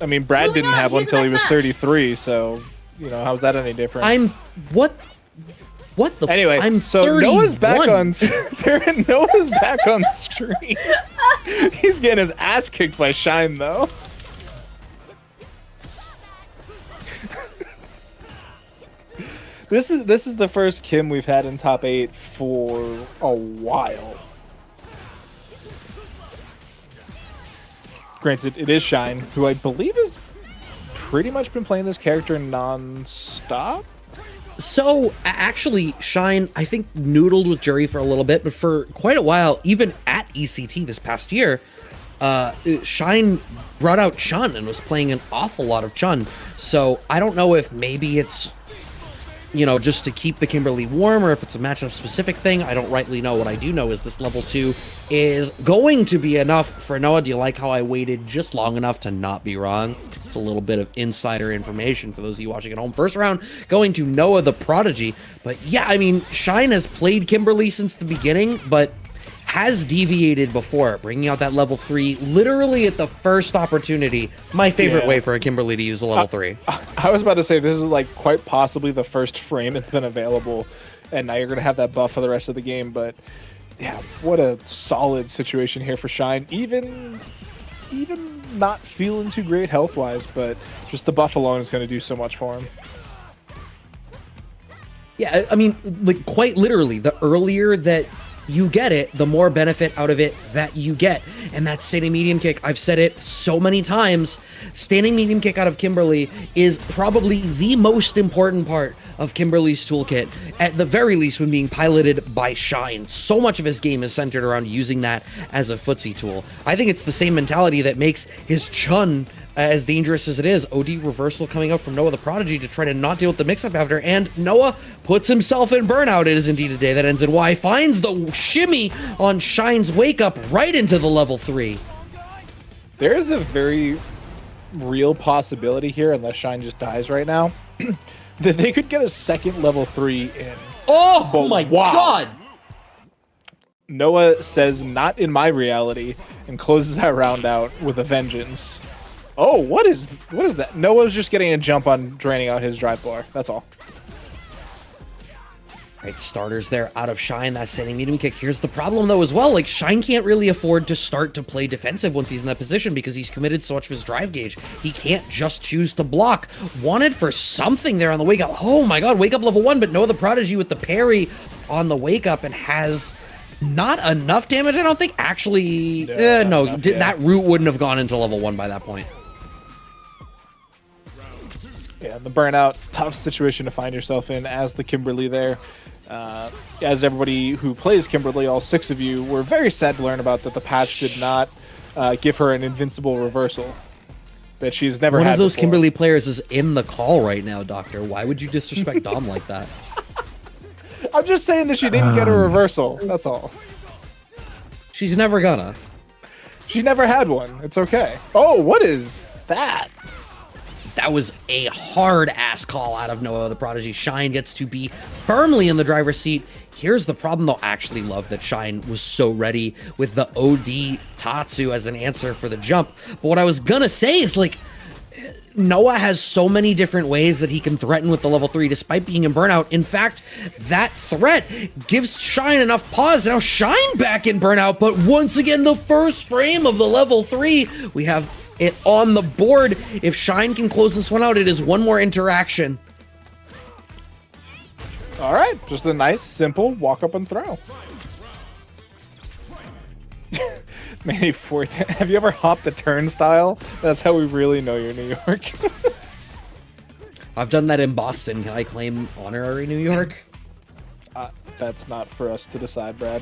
I mean, Brad Moving didn't on, have one here's the until he next was match. 33, so, how's that any different? What the Anyway, I'm so 31. Noah's back on Noah's back on stream. He's getting his ass kicked by Shine though. This is the first Kim we've had in top 8 for a while. Granted, it is Shine, who I believe has pretty much been playing this character non-stop. So actually, Shine, I think, noodled with Jury for a little bit, but for quite a while, even at ECT this past year, Shine brought out Chun and was playing an awful lot of Chun. So I don't know if maybe it's, just to keep the Kimberly warm, or if it's a matchup specific thing. I don't rightly know. What I do know is this level 2 is going to be enough for Noah. Do you like how I waited just long enough to not be wrong? It's a little bit of insider information for those of you watching at home. First round going to Noah the Prodigy. But yeah, I mean, Shine has played Kimberly since the beginning, but has deviated before, bringing out that level 3 literally at the first opportunity. My favorite Yeah. way for a Kimberly to use a level 3. I was about to say this is like quite possibly the first frame it's been available, and now you're gonna have that buff for the rest of the game. But yeah, what a solid situation here for Shine. Even not feeling too great health wise, but just the buff alone is gonna do so much for him. Yeah, I mean, like, quite literally, the earlier that you get it, the more benefit out of it that you get. And that standing medium kick, I've said it so many times, standing medium kick out of Kimberly is probably the most important part of Kimberly's toolkit, at the very least when being piloted by Shine. So much of his game is centered around using that as a footsie tool. I think it's the same mentality that makes his Chun as dangerous as it is. OD reversal coming up from Noah the Prodigy to try to not deal with the mix-up after, and Noah puts himself in burnout. It is indeed a day that ends in Y. Finds the shimmy on Shine's wake-up right into the level 3. There is a very real possibility here, unless Shine just dies right now, that they could get a second level 3 in. Oh But my wow. god! Noah says, not in my reality, and closes that round out with a vengeance. Oh, what is that? Noah's just getting a jump on draining out his drive bar. That's all. Right, starters there out of Shine. That's sending medium kick. Here's the problem, though, as well. Like, Shine can't really afford to start to play defensive once he's in that position because he's committed so much of his drive gauge. He can't just choose to block. Wanted for something there on the wake up. Oh my god, wake up level 1, but Noah the Prodigy with the parry on the wake up and has not enough damage, I don't think. Actually, no, enough, yeah. That root wouldn't have gone into level 1 by that point. Yeah, the burnout, tough situation to find yourself in as the Kimberly there. As everybody who plays Kimberly, all 6 of you, were very sad to learn about that the patch did not give her an invincible reversal that she's never had One of those before. Kimberly players is in the call right now, Doctor. Why would you disrespect Dom like that? I'm just saying that she didn't get a reversal. That's all. She's never gonna. She never had one. It's okay. Oh, what is that? That was a hard-ass call out of Noah the Prodigy. Shine gets to be firmly in the driver's seat. Here's the problem, though. I actually love that Shine was so ready with the OD Tatsu as an answer for the jump. But what I was gonna say is, like, Noah has so many different ways that he can threaten with the level 3 despite being in burnout. In fact, that threat gives Shine enough pause. Now Shine back in burnout, but once again, the first frame of the level 3, we have it on the board. If Shine can close this one out, it is one more interaction. All right, just a nice, simple walk up and throw. Maybe 410. Have you ever hopped a turnstile? That's how we really know you're New York. I've done that in Boston. Can I claim honorary New York? That's not for us to decide, Brad.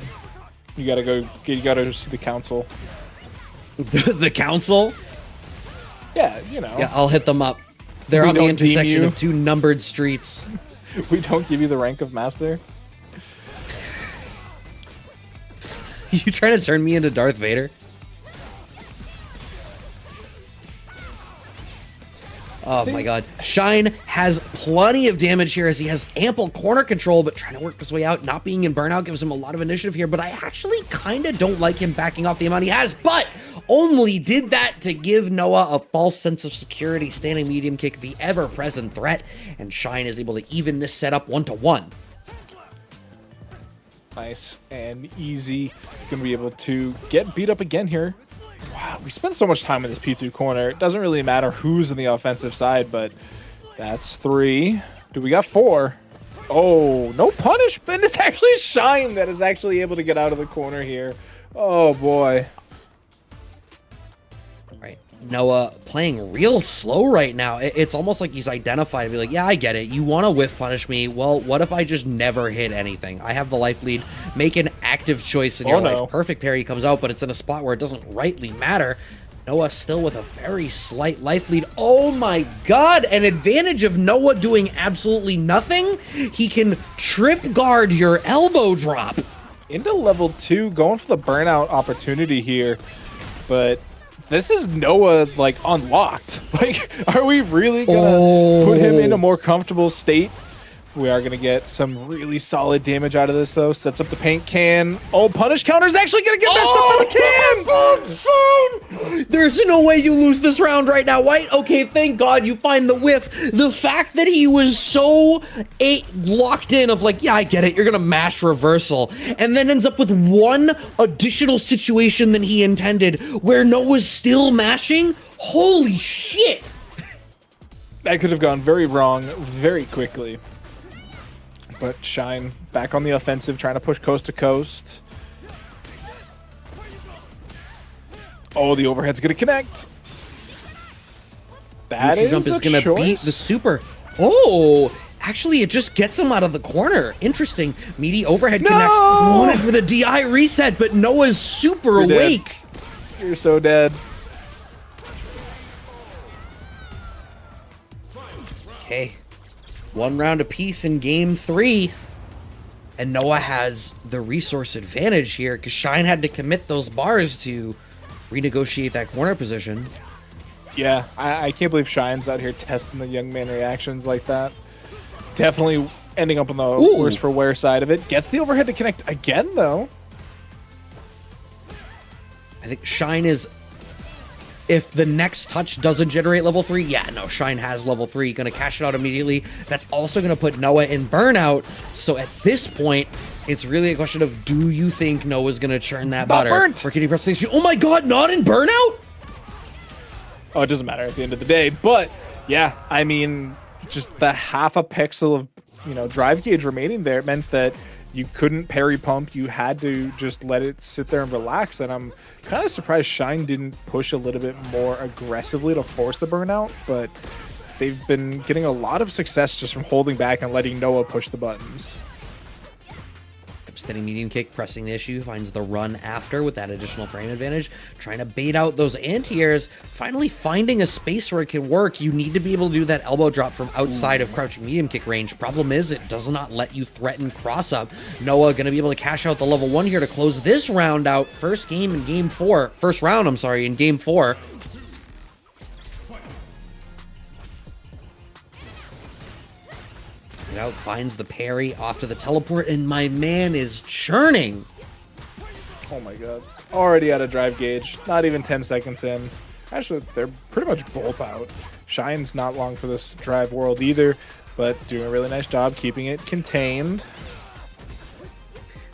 You gotta go. You gotta see the council. The council? Yeah, you know. Yeah, I'll hit them up. They're We on the don't deem intersection you. of 2 numbered streets. We don't give you the rank of master. You trying to turn me into Darth Vader? Oh See? my god. Shine has plenty of damage here as he has ample corner control, but trying to work his way out, not being in burnout gives him a lot of initiative here, but I actually kind of don't like him backing off the amount he has, but only did that to give Noah a false sense of security, standing medium kick, the ever-present threat, and Shine is able to even this setup 1-1. Nice and easy. Gonna be able to get beat up again here. Wow, we spend so much time in this P2 corner. It doesn't really matter who's in the offensive side, but that's 3. Do we got 4? Oh, no punishment. It's actually Shine that is actually able to get out of the corner here. Oh, boy. Right. Noah playing real slow right now. It's almost like he's identified and be like, yeah, I get it. You want to whiff punish me. Well, what if I just never hit anything? I have the life lead. Make an active choice in your life. Perfect parry comes out, but it's in a spot where it doesn't rightly matter. Noah still with a very slight life lead. Oh my god, an advantage of Noah doing absolutely nothing. He can trip guard your elbow drop. Into level 2, going for the burnout opportunity here, but this is Noah, like, unlocked. Like, are we really gonna put him in a more comfortable state? We are gonna get some really solid damage out of this, though. Sets up the paint can. Oh, punish counter's actually gonna get messed up by the can! Son! There's no way you lose this round right now, White. Okay, thank God you find the whiff. The fact that he was so locked in of like, yeah, I get it, you're gonna mash reversal, and then ends up with one additional situation than he intended, where Noah's still mashing. Holy shit! That could have gone very wrong very quickly. But Shine back on the offensive, trying to push coast to coast. Oh, the overhead's gonna connect. That Neutral jump is gonna choice. beat the super. Oh, actually, it just gets him out of the corner. Interesting. Meaty overhead connects. Wanted for the DI reset, but Noah's super You're awake. Dead. You're so dead. Okay. 1 round apiece in game 3. And Noah has the resource advantage here because Shine had to commit those bars to renegotiate that corner position. Yeah, I can't believe Shine's out here testing the young man reactions like that. definitely ending up on the worse for wear side of it. Gets the overhead to connect again, though. I think Shine is... If the next touch doesn't generate level 3, yeah, no, Shine has level 3. Gonna cash it out immediately. That's also gonna put Noah in burnout. So at this point, it's really a question of, do you think Noah's gonna churn that butter? Burnt. Or can he press the issue? Oh my god, not in burnout? Oh, it doesn't matter at the end of the day. But yeah, I mean, just the half a pixel of, you know, drive gauge remaining there meant that you couldn't parry pump. You had to just let it sit there and relax. And I'm kind of surprised Shine didn't push a little bit more aggressively to force the burnout. But they've been getting a lot of success just from holding back and letting Noah push the buttons. Steady medium kick, pressing the issue, finds the run after with that additional frame advantage, trying to bait out those anti-airs, finally finding a space where it can work. You need to be able to do that elbow drop from outside of crouching medium kick range. Problem is, it does not let you threaten cross up. Noah gonna be able to cash out the level 1 here to close this round out. First round, in game 4. Out, finds the parry off to the teleport, and my man is churning. Oh my god. Already out of drive gauge. Not even 10 seconds in. Actually, they're pretty much both out. Shine's not long for this drive world either, but doing a really nice job keeping it contained.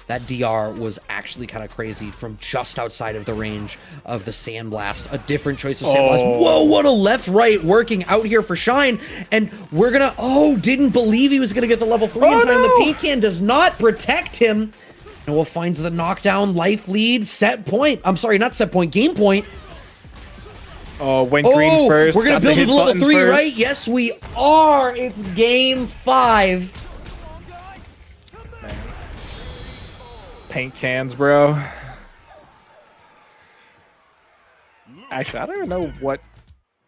That DR was actually kind of crazy from just outside of the range of the Sandblast. A different choice of Sandblast. Whoa, what a left-right working out here for Shine. And we're gonna... didn't believe he was gonna get the level 3 in time. No! The paint can does not protect him. Noah finds the knockdown, life lead, set point. I'm sorry, not set point, game point. Oh, went green first. We're gonna build the the level 3, first. right? Yes, we are. It's game 5. Paint cans, bro. Actually, I don't even know what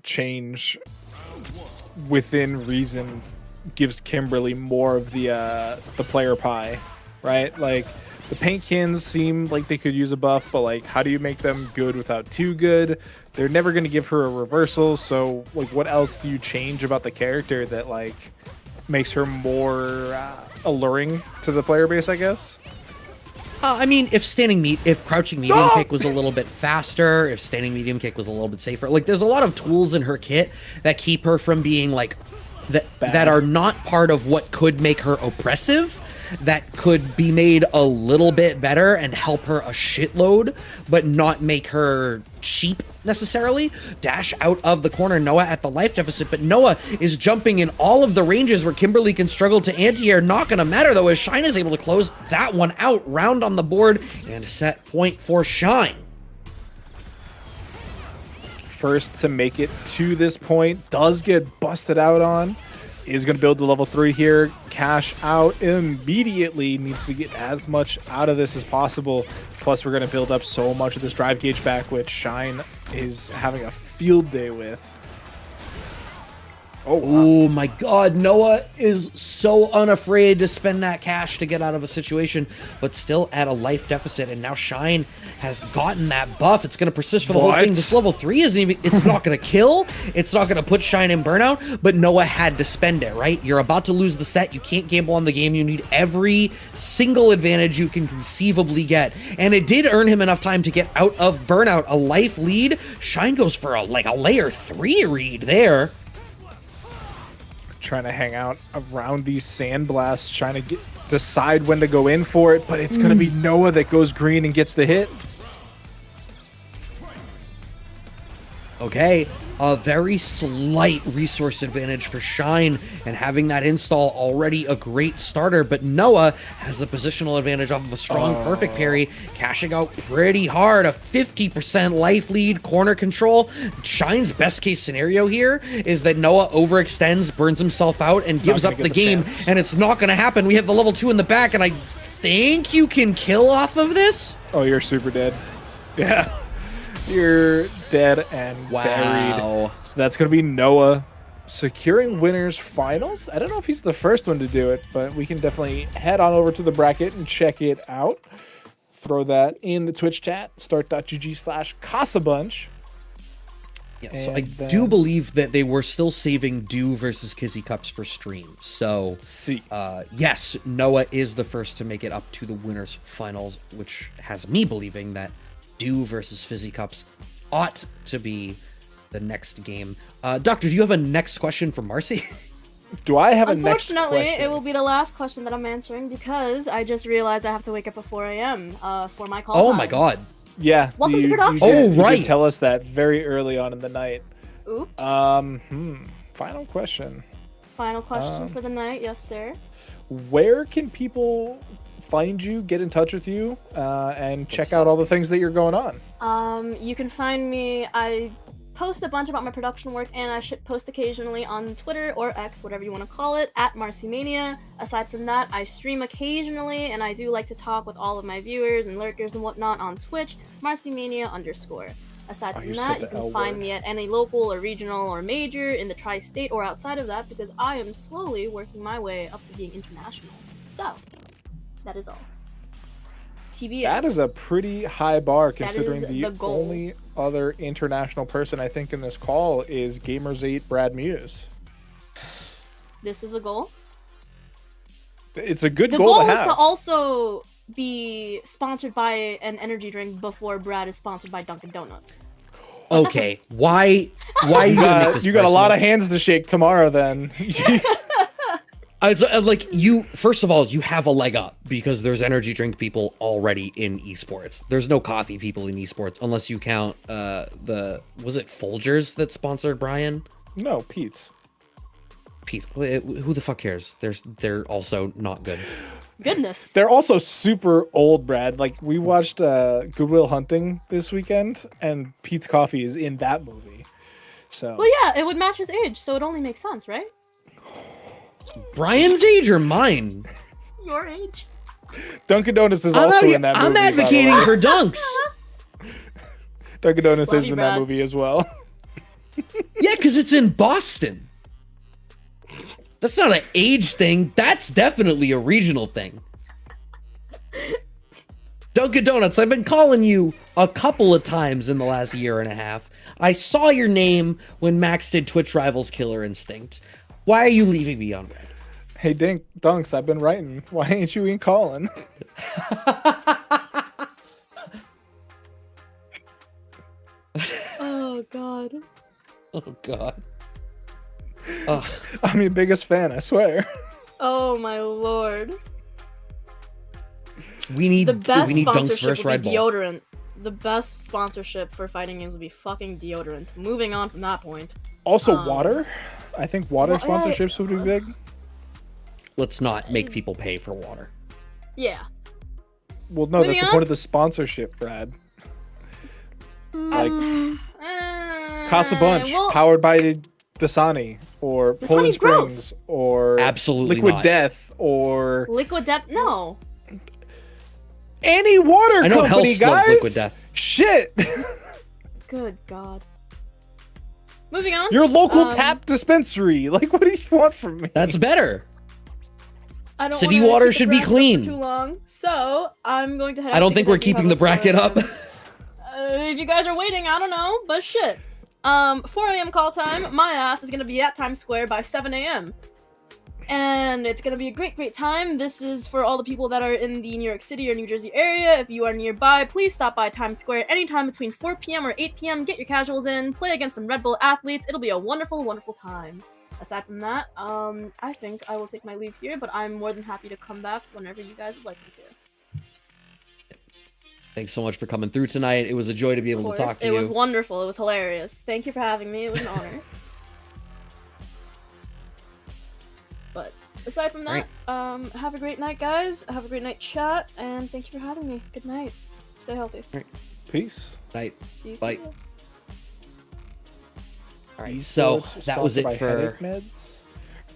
change within reason gives Kimberly more of the player pie, right? Like, the paint cans seem like they could use a buff, but like, how do you make them good without too good? They're never going to give her a reversal, so like, what else do you change about the character that like makes her more alluring to the player base, I guess? I mean, if crouching medium kick was a little bit faster, if standing medium kick was a little bit safer, like there's a lot of tools in her kit that keep her from being like that are not part of what could make her oppressive, that could be made a little bit better and help her a shitload, but not make her cheap necessarily. Dash out of the corner, Noah at the life deficit, but Noah is jumping in all of the ranges where Kimberly can struggle to anti-air. Not gonna matter though, as Shine is able to close that one out. Round on the board and a set point for Shine. First to make it to this point, does get busted out on. Is going to build to level 3 here. Cash out immediately. Needs to get as much out of this as possible. Plus, we're going to build up so much of this drive gauge back, which Shine is having a field day with. Oh, wow. Oh my god, Noah is so unafraid to spend that cash to get out of a situation, but still at a life deficit, and now Shine has gotten that buff. It's going to persist for the whole thing. This level 3 isn't even, it's not going to kill, it's not going to put Shine in burnout, but Noah had to spend it, right? You're about to lose the set, you can't gamble on the game, you need every single advantage you can conceivably get, and it did earn him enough time to get out of burnout. A life lead, Shine goes for a layer 3 read there. Trying to hang out around these sandblasts, trying to decide when to go in for it, but it's going to be Noah that goes green and gets the hit. Okay, a very slight resource advantage for Shine, and having that install already a great starter, but Noah has the positional advantage off of a strong perfect parry, cashing out pretty hard. A 50% life lead, corner control. Shine's best case scenario here is that Noah overextends, burns himself out, and gives up the game, and it's not going to happen. We have the level 2 in the back, and I think you can kill off of this. Oh, you're super dead. Yeah. You're dead and buried. So that's going to be Noah securing winners finals. I don't know if he's the first one to do it, but we can definitely head on over to the bracket and check it out. Throw that in the Twitch chat, start.gg/CasaBunch. Yeah, so I And do then- believe that they were still saving Dew versus Kizzy Cups for stream. So, See. yes, Noah is the first to make it up to the winners finals, which has me believing that Dew versus Fizzy Cups ought to be the next game. Doctor, do you have a next question for Marcy? Do I have a next Unfortunately, question? it will be the last question that I'm answering because I just realized I have to wake up at 4 a.m. For my call Oh time. my god. Yeah. Welcome to you production. did- Oh, you did right. tell us that very early on in the night. Oops. Final question. Final question for the night. Yes, sir. Where can people find you, get in touch with you, and check out all the things that you're going on? You can find me. I post a bunch about my production work, and I should post occasionally on Twitter or X, whatever you want to call it, at Marcymania. Aside from that, I stream occasionally, and I do like to talk with all of my viewers and lurkers and whatnot on Twitch, Marcymania_. Aside Oh, from you that, said you the can L find word. me at any local or regional or major in the tri-state or outside of that, because I am slowly working my way up to being international. So, that is all. TBA. That is a pretty high bar That considering is the the goal. only other international person I think in this call is Gamers8 Brad Muse. This is the goal. It's a good The goal goal to is have. to also be sponsored by an energy drink before Brad is sponsored by Dunkin' Donuts. Okay, why are you gonna make this You got a lot personal? of hands to shake tomorrow then. Like you, first of all, you have a leg up because there's energy drink people already in esports. There's no coffee people in esports unless you count was it Folgers that sponsored Brian? No, Pete's. Pete, who the fuck cares? They're also not good. Goodness. They're also super old, Brad. Like we watched Goodwill Hunting this weekend, and Pete's Coffee is in that movie. So Well, yeah, it would match his age, so it only makes sense, right? Brian's age or mine? Your age. Dunkin' Donuts is also in that movie. I'm by the advocating way. for dunks. Dunkin' Donuts Love is you, in that Brad. movie as well. Yeah, because it's in Boston. That's not an age thing. That's definitely a regional thing. Dunkin' Donuts, I've been calling you a couple of times in the last year and a half. I saw your name when Max did Twitch Rivals Killer Instinct. Why are you leaving me on red? Hey, Dunks, I've been writing. Why ain't you in calling? Oh, God. Oh, God. Ugh. I'm your biggest fan, I swear. Oh, my lord. We need The best we need dunks sponsorship versus would Red be Bull. deodorant. The best sponsorship for fighting games would be fucking deodorant. Moving on from that point. Also, water. I think water well, yeah, sponsorships would be big. Let's not make people pay for water. Yeah. Well, no, that's Moving the on? point of the sponsorship, Brad. Like CasaBunch, well, powered by Dasani, or Dasani's Poland Springs, gross. or Absolutely Liquid not. Death, or Liquid Death? No. any water I know company, Health loves guys. Liquid Death. Shit. Good God. Moving on. Your local tap dispensary. Like, what do you want from me? That's better. I don't City wanna water keep the should be bracket up for clean. Too long, so I'm going to head. I out don't think because we're do keeping have the a bracket up. If you guys are waiting, I don't know, but shit. 4 a.m. call time. My ass is gonna be at Times Square by 7 a.m. And it's gonna be a great, great time. This is for all the people that are in the New York City or New Jersey area. If you are nearby, please stop by Times Square anytime between 4 p.m. or 8 p.m. Get your casuals in, play against some Red Bull athletes. It'll be a wonderful, wonderful time. Aside from that, I think I will take my leave here, but I'm more than happy to come back whenever you guys would like me to. Thanks so much for coming through tonight. It was a joy to be able to Of talk course, to it you. was wonderful. It was hilarious. Thank you for having me. It was an honor. But aside from that, have a great night, guys. Have a great night, chat, and thank you for having me. Good night. Stay healthy. Peace. Night. See you Bye. soon. All right, so Esports that was sponsored by it for headache meds.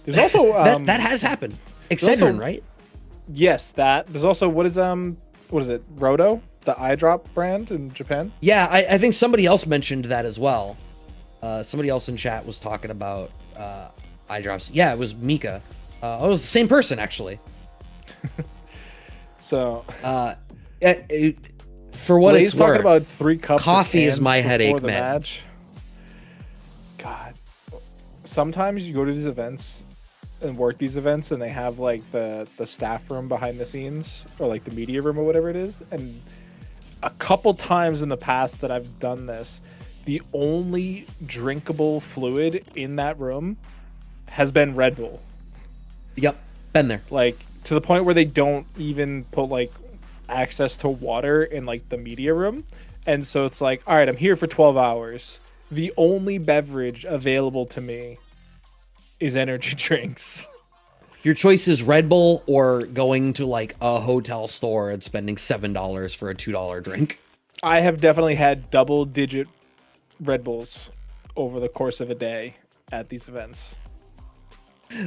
There's also that has happened. also- Excedrin, right? yes, that. There's also what is it? Roto, the eye drop brand in Japan. Yeah, I think somebody else mentioned that as well. Somebody else in chat was talking about eye drops. Yeah, it was Mika. It was the same person actually. So For what Blaze it's talking worth, about 3 cups. of coffee is cans my before headache the med. match. God. Sometimes you go to these events and work these events, and they have like the staff room behind the scenes, or like the media room or whatever it is. And a couple times in the past that I've done this, the only drinkable fluid in that room has been Red Bull. Yep, been there. Like, to the point where they don't even put like access to water in like the media room. And so it's like, all right, I'm here for 12 hours. The only beverage available to me is energy drinks. Your choice is Red Bull or going to like a hotel store and spending $7 for a $2 drink. I have definitely had double-digit Red Bulls over the course of a day at these events.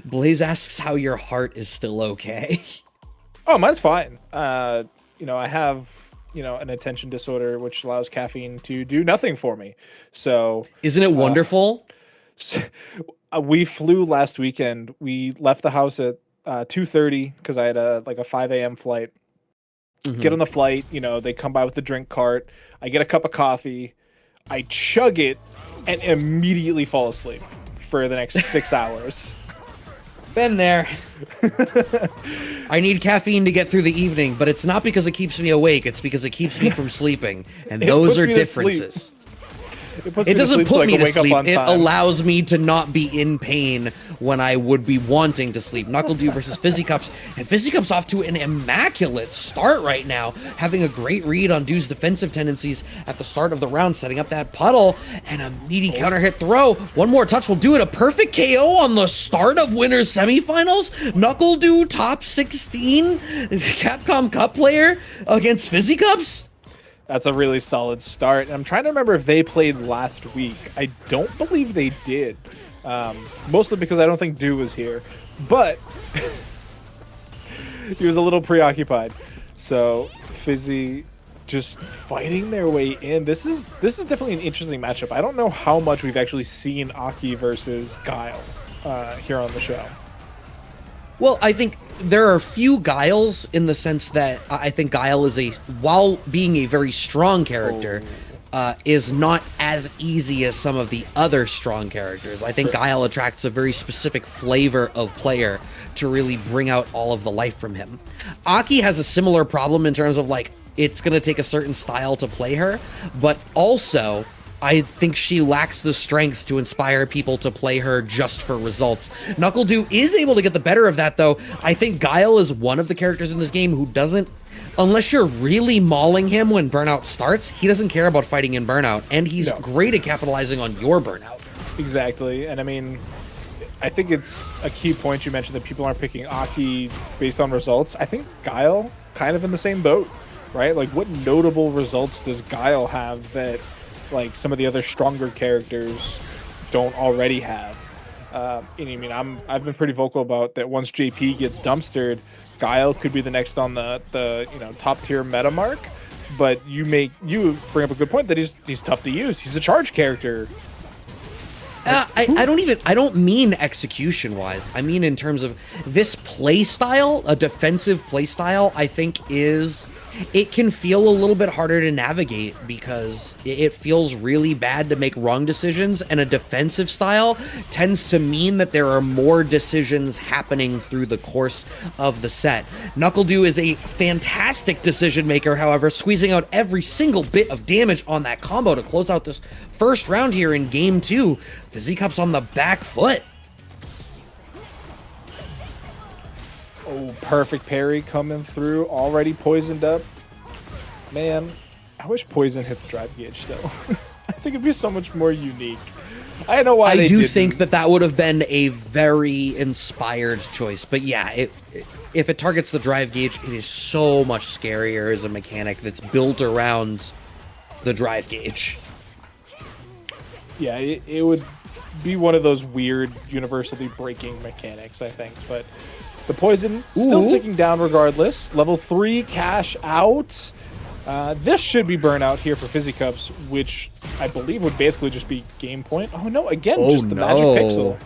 Blaze asks how your heart is still okay. Oh, mine's fine. You know, I have, you know, an attention disorder which allows caffeine to do nothing for me. So Isn't it wonderful? we flew last weekend. We left the house at 2:30 because I had a 5 a.m. flight. Get on the flight, you know, they come by with the drink cart. I get a cup of coffee, I chug it, and immediately fall asleep for the next 6 hours. Been there. I need caffeine to get through the evening, but it's not because it keeps me awake, it's because it keeps me from sleeping. And those are differences. It doesn't put me to sleep. It allows me to not be in pain when I would be wanting to sleep. NuckleDu versus FizzyCups. And FizzyCups off to an immaculate start right now, having a great read on Du's defensive tendencies at the start of the round, setting up that puddle and a meaty counter hit throw. One more touch will do it. A perfect KO on the start of winners semifinals. NuckleDu top 16 Capcom Cup player against FizzyCups. That's a really solid start. I'm trying to remember if they played last week. I don't believe they did. Mostly because I don't think Du was here. But he was a little preoccupied. So Fizzy just fighting their way in. This is definitely an interesting matchup. I don't know how much we've actually seen Aki versus Guile here on the show. Well, I think there are few Guiles in the sense that I think Guile is while being a very strong character, is not as easy as some of the other strong characters. I think Guile attracts a very specific flavor of player to really bring out all of the life from him. Aki has a similar problem in terms of like, it's going to take a certain style to play her, but also I think she lacks the strength to inspire people to play her just for results. NuckleDu is able to get the better of that, though. I think Guile is one of the characters in this game who doesn't, unless you're really mauling him when burnout starts, he doesn't care about fighting in burnout, and he's great at capitalizing on your burnout. Exactly, and I mean, I think it's a key point you mentioned that people aren't picking Aki based on results. I think Guile kind of in the same boat, right? Like, what notable results does Guile have that like some of the other stronger characters don't already have? And I mean, I've been pretty vocal about that. Once JP gets dumpstered, Guile could be the next on the top tier meta mark. But you bring up a good point that he's tough to use. He's a charge character. I don't mean execution wise. I mean in terms of this play style, a defensive play style. I think it can feel a little bit harder to navigate because it feels really bad to make wrong decisions, and a defensive style tends to mean that there are more decisions happening through the course of the set. NuckleDu is a fantastic decision maker, however, squeezing out every single bit of damage on that combo to close out this first round here in game 2. FizzyCups on the back foot. Oh, perfect parry coming through, already poisoned up. Man, I wish poison hit the drive gauge though. I think it'd be so much more unique. I don't know why I they do didn't. think that would have been a very inspired choice, but yeah, if it targets the drive gauge, it is so much scarier as a mechanic that's built around the drive gauge. Yeah, it would be one of those weird universally breaking mechanics, I think, but the poison still ticking down regardless. Level 3 cash out. This should be burnout here for FizzyCups, which I believe would basically just be game point. Oh no, again, just the magic pixel.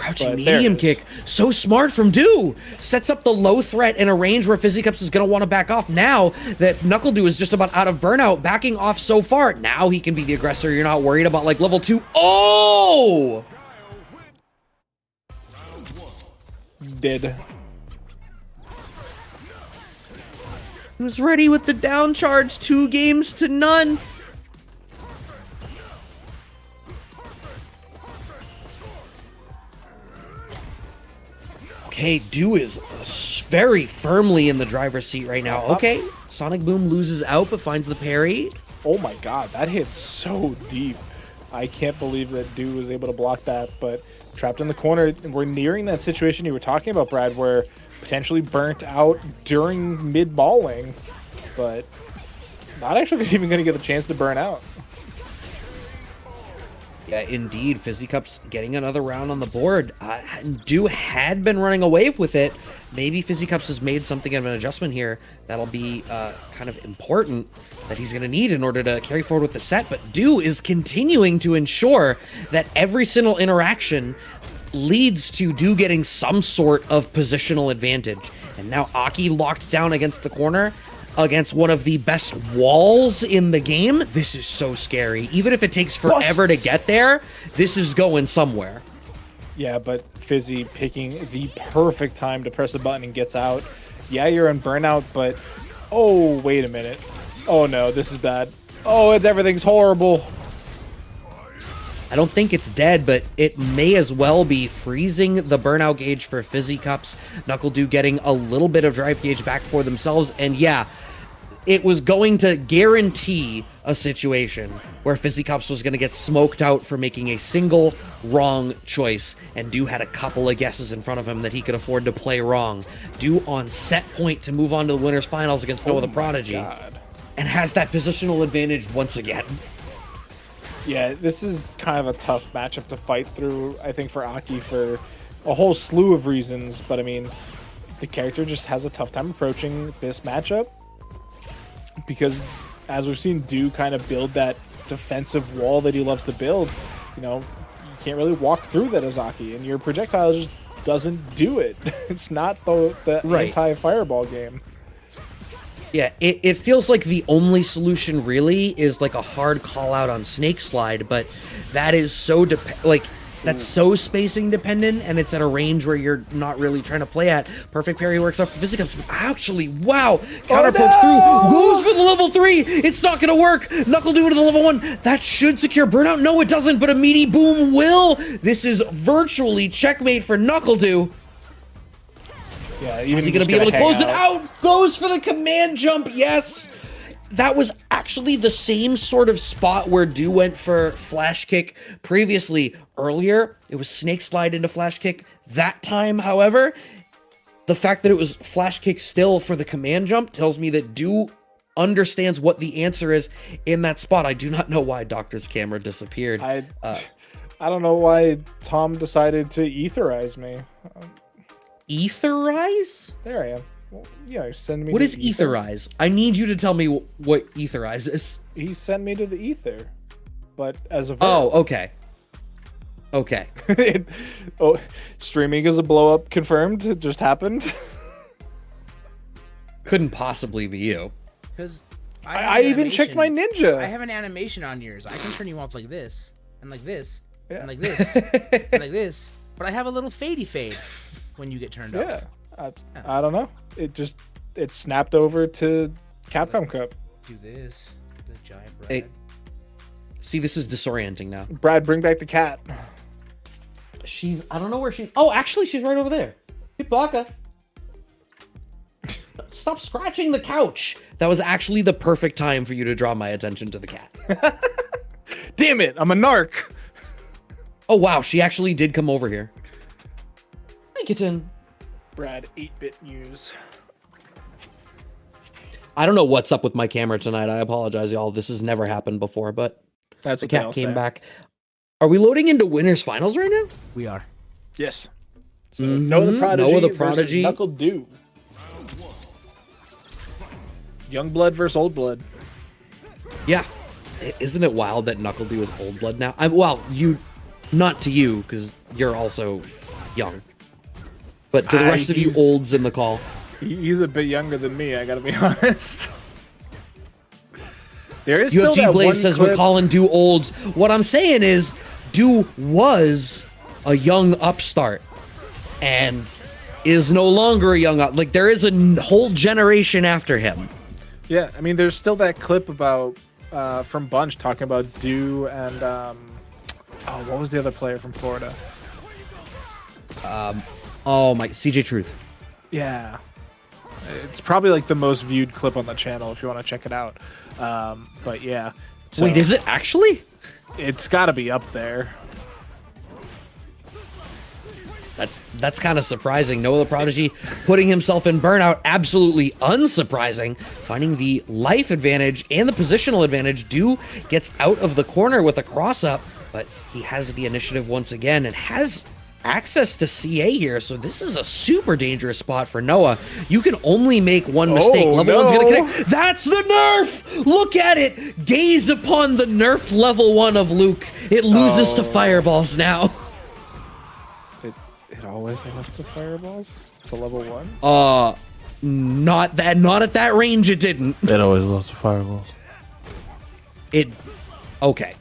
Crouching But there it medium is. kick. So smart from Do. Sets up the low threat in a range where Fizzycups is going to want to back off. Now that NuckleDo is just about out of burnout, backing off so far. Now he can be the aggressor. You're not worried about like level 2. Oh! Did. He was ready with the down charge. 2 games to none. Okay, Do is very firmly in the driver's seat right now. Okay, Sonic Boom loses out but finds the parry. Oh my god, that hit so deep. I can't believe that Dew was able to block that, but trapped in the corner. We're nearing that situation you were talking about, Brad, where potentially burnt out during mid-balling, but not actually even going to get a chance to burn out. Yeah, indeed. Fizzycups getting another round on the board. Dew had been running away with it. Maybe Fizzycups has made something of an adjustment here that'll be kind of important that he's going to need in order to carry forward with the set. But Dew is continuing to ensure that every single interaction leads to Dew getting some sort of positional advantage. And now Aki locked down against the corner, against one of the best walls in the game. This is so scary. Even if it takes forever to get there, this is going somewhere. Yeah, but Fizzy picking the perfect time to press a button and gets out. Yeah, you're in burnout, but... Oh, wait a minute. Oh no, this is bad. Oh, everything's horrible. I don't think it's dead, but it may as well be freezing the burnout gauge for Fizzycups. NuckleDo getting a little bit of drive gauge back for themselves. And yeah, it was going to guarantee a situation where Fizzycups was going to get smoked out for making a single wrong choice. And Dew had a couple of guesses in front of him that he could afford to play wrong. Dew on set point to move on to the winner's finals against Noah the Prodigy. God. And has that positional advantage once again. Yeah, this is kind of a tough matchup to fight through, I think, for Aki for a whole slew of reasons. But, I mean, the character just has a tough time approaching this matchup because, as we've seen Dew kind of build that defensive wall that he loves to build, you know, you can't really walk through that as Aki, and your projectile just doesn't do it. It's not the anti-fireball game. Yeah, it feels like the only solution really is like a hard call out on Snake Slide, but that is so that's so spacing dependent, and it's at a range where you're not really trying to play at. Perfect parry works off for Fizzycups. Actually, wow! Counter poke through, goes for the level 3. It's not gonna work. NuckleDo to the level 1. That should secure burnout. No, it doesn't. But a meaty boom will. This is virtually checkmate for NuckleDo. Yeah, even Is he going to be able to close it out? Goes for the command jump. Yes. That was actually the same sort of spot where Dew went for flash kick previously. Earlier, it was snake slide into flash kick. That time, however, the fact that it was flash kick still for the command jump tells me that Dew understands what the answer is in that spot. I do not know why Doctor's camera disappeared. I don't know why Tom decided to etherize me. Etherize? There I am. Well, you know, send me. What to is the ether. etherize? I need you to tell me what etherize is. He sent me to the ether, but as a verb. Oh, okay. Okay. Oh, streaming is a blow up confirmed. It just happened. Couldn't possibly be you. Because I even checked my ninja. I have an animation on yours. I can turn you off like this, and like this, Yeah. and like this, and like this. But I have a little fadey fade when you get turned Yeah, off. I don't know. It snapped over to Capcom Cup. Do this. The giant red. Hey. See, this is disorienting now. Brad, bring back the cat. I don't know where she's. Oh, actually, she's right over there. Hey, Baka. Stop scratching the couch. That was actually the perfect time for you to draw my attention to the cat. Damn it, I'm a narc. Oh, wow, she actually did come over here. Hi, kitten. Brad, 8-bit news. I don't know what's up with my camera tonight. I apologize, y'all. This has never happened before, but That's the what they cat all came say. back. Are we loading into winners finals right now? We are. Yes. So Noah the Prodigy, Noah the Prodigy. versus Knuckle Dew. Young blood versus old blood. Yeah. Isn't it wild that NuckleDo is old blood now? Well, not to you, because you're also young. But to the rest of you He's- olds in the call, He's a bit younger than me, I gotta be honest. There is UFC still that Blaze one says clip. we're calling Do old. What I'm saying is, Do was a young upstart, and is no longer a young up. Like there is a whole generation after him. Yeah, I mean, there's still that clip about from Bunch talking about Dew and what was the other player from Florida? Oh my, CJ Truth. Yeah, it's probably like the most viewed clip on the channel if you want to check it out. But yeah, so Wait, is it actually? it's got to be up there. That's kind of surprising. Noah the Prodigy putting himself in burnout, absolutely unsurprising. Finding the life advantage and the positional advantage. Do gets out of the corner with a cross up, but he has the initiative once again and has access to CA here. So this is a super dangerous spot for Noah. You can only make one mistake. Oh, Level one's gonna no. connect. That's the nerf! Look at it! Gaze upon the nerfed level 1 of Luke. It loses to fireballs now. It always lost to fireballs. It's a level 1. Not at that range it didn't. It always lost to fireballs. Okay.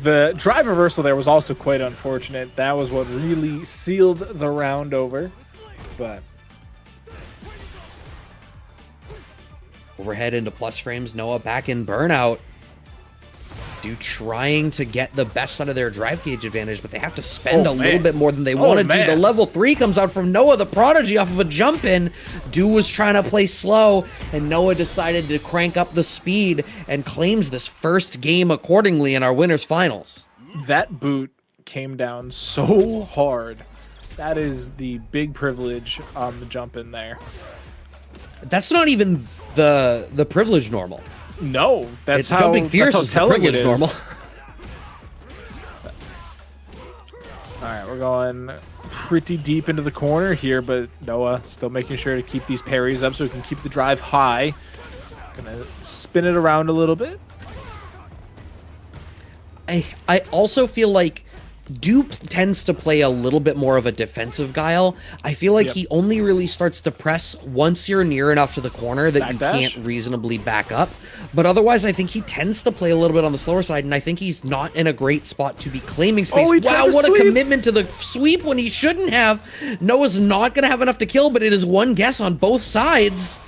The drive reversal there was also quite unfortunate. That was what really sealed the round over. But Overhead into plus frames. Noah back in burnout. Do trying to get the best out of their drive gauge advantage, but they have to spend Oh, a little man. bit more than they Oh, wanted to. man. The level 3 comes out from Noah the Prodigy off of a jump in. Do was trying to play slow, and Noah decided to crank up the speed and claims this first game accordingly in our winners finals. that boot came down so hard. That is the big privilege on the jump in there. That's not even the privilege normal. No, that's It's how jumping fierce that's how is the telling it privilege is. normal. All right, we're going pretty deep into the corner here, but Noah still making sure to keep these parries up so he can keep the drive high. Gonna spin it around a little bit. I also feel like Dupe tends to play a little bit more of a defensive guile. I feel like Yep. he only really starts to press once you're near enough to the corner that you Backdash? can't reasonably back up. But otherwise, I think he tends to play a little bit on the slower side, and I think he's not in a great spot to be claiming space. Oh, he tried Wow, to what sweep! a commitment to the sweep when he shouldn't have. Noah's not going to have enough to kill, but it is one guess on both sides.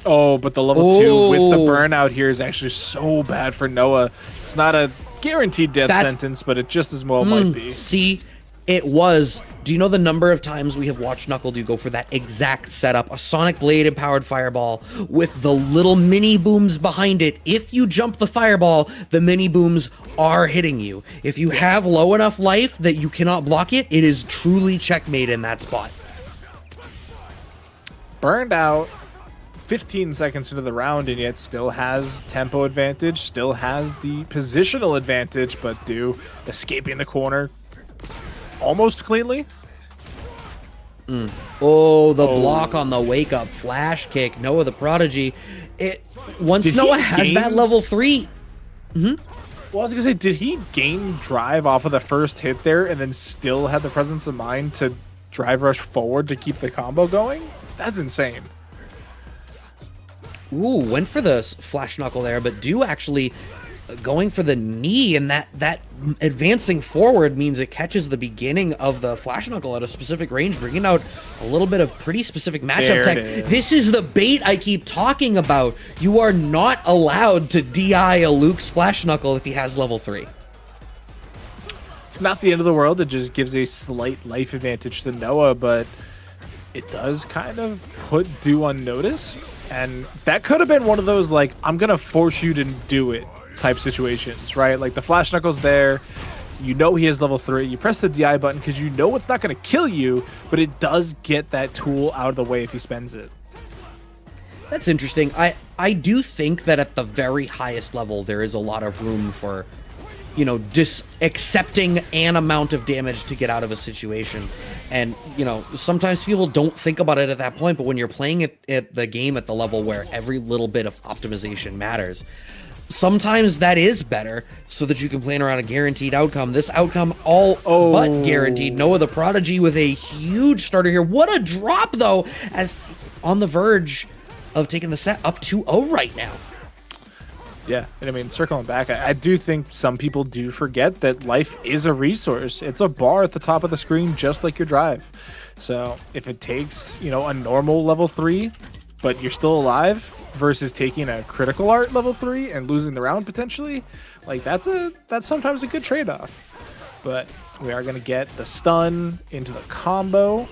Oh, but the level 2 with the Oh. burnout here is actually so bad for Noah. It's not a guaranteed death That's- sentence, but it just as well might be. See, it was. Do you know the number of times we have watched NuckleDu go for that exact setup? A Sonic Blade empowered fireball with the little mini booms behind it. If you jump the fireball, the mini booms are hitting you. If you have low enough life that you cannot block it, it is truly checkmate in that spot. Burned out 15 seconds into the round and yet still has tempo advantage, still has the positional advantage, but Do escaping the corner almost cleanly. Oh, the block on the wake up flash kick. Noah the Prodigy. Once Did he Noah has that gain- level 3. Well, I was gonna say, did he gain drive off of the first hit there and then still have the presence of mind to drive rush forward to keep the combo going? That's insane. Ooh, went for the flash knuckle there, but Do actually going for the knee, and that advancing forward means it catches the beginning of the flash knuckle at a specific range, bringing out a little bit of pretty specific matchup There tech. it is. This is the bait I keep talking about. You are not allowed to DI a Luke's flash knuckle if he has level 3. Not the end of the world. It just gives a slight life advantage to Noah, but it does kind of put Do on notice. And that could have been one of those, like, I'm going to force you to do it type situations, right? Like, the flash knuckle's there. You know he has level 3. You press the DI button because you know it's not going to kill you, but it does get that tool out of the way if he spends it. That's interesting. I do think that at the very highest level, there is a lot of room for, you know, just accepting an amount of damage to get out of a situation. And, you know, sometimes people don't think about it at that point, but when you're playing at the game at the level where every little bit of optimization matters, sometimes that is better so that you can plan around a guaranteed outcome. This outcome all but guaranteed. Noah the Prodigy with a huge starter here. What a drop, though, as on the verge of taking the set up 2-0 right now. Yeah, and I mean, circling back, I do think some people do forget that life is a resource. It's a bar at the top of the screen, just like your drive. So if it takes, you know, a normal level 3, but you're still alive, versus taking a critical art level 3 and losing the round potentially, like that's sometimes a good trade-off. But we are gonna get the stun into the combo.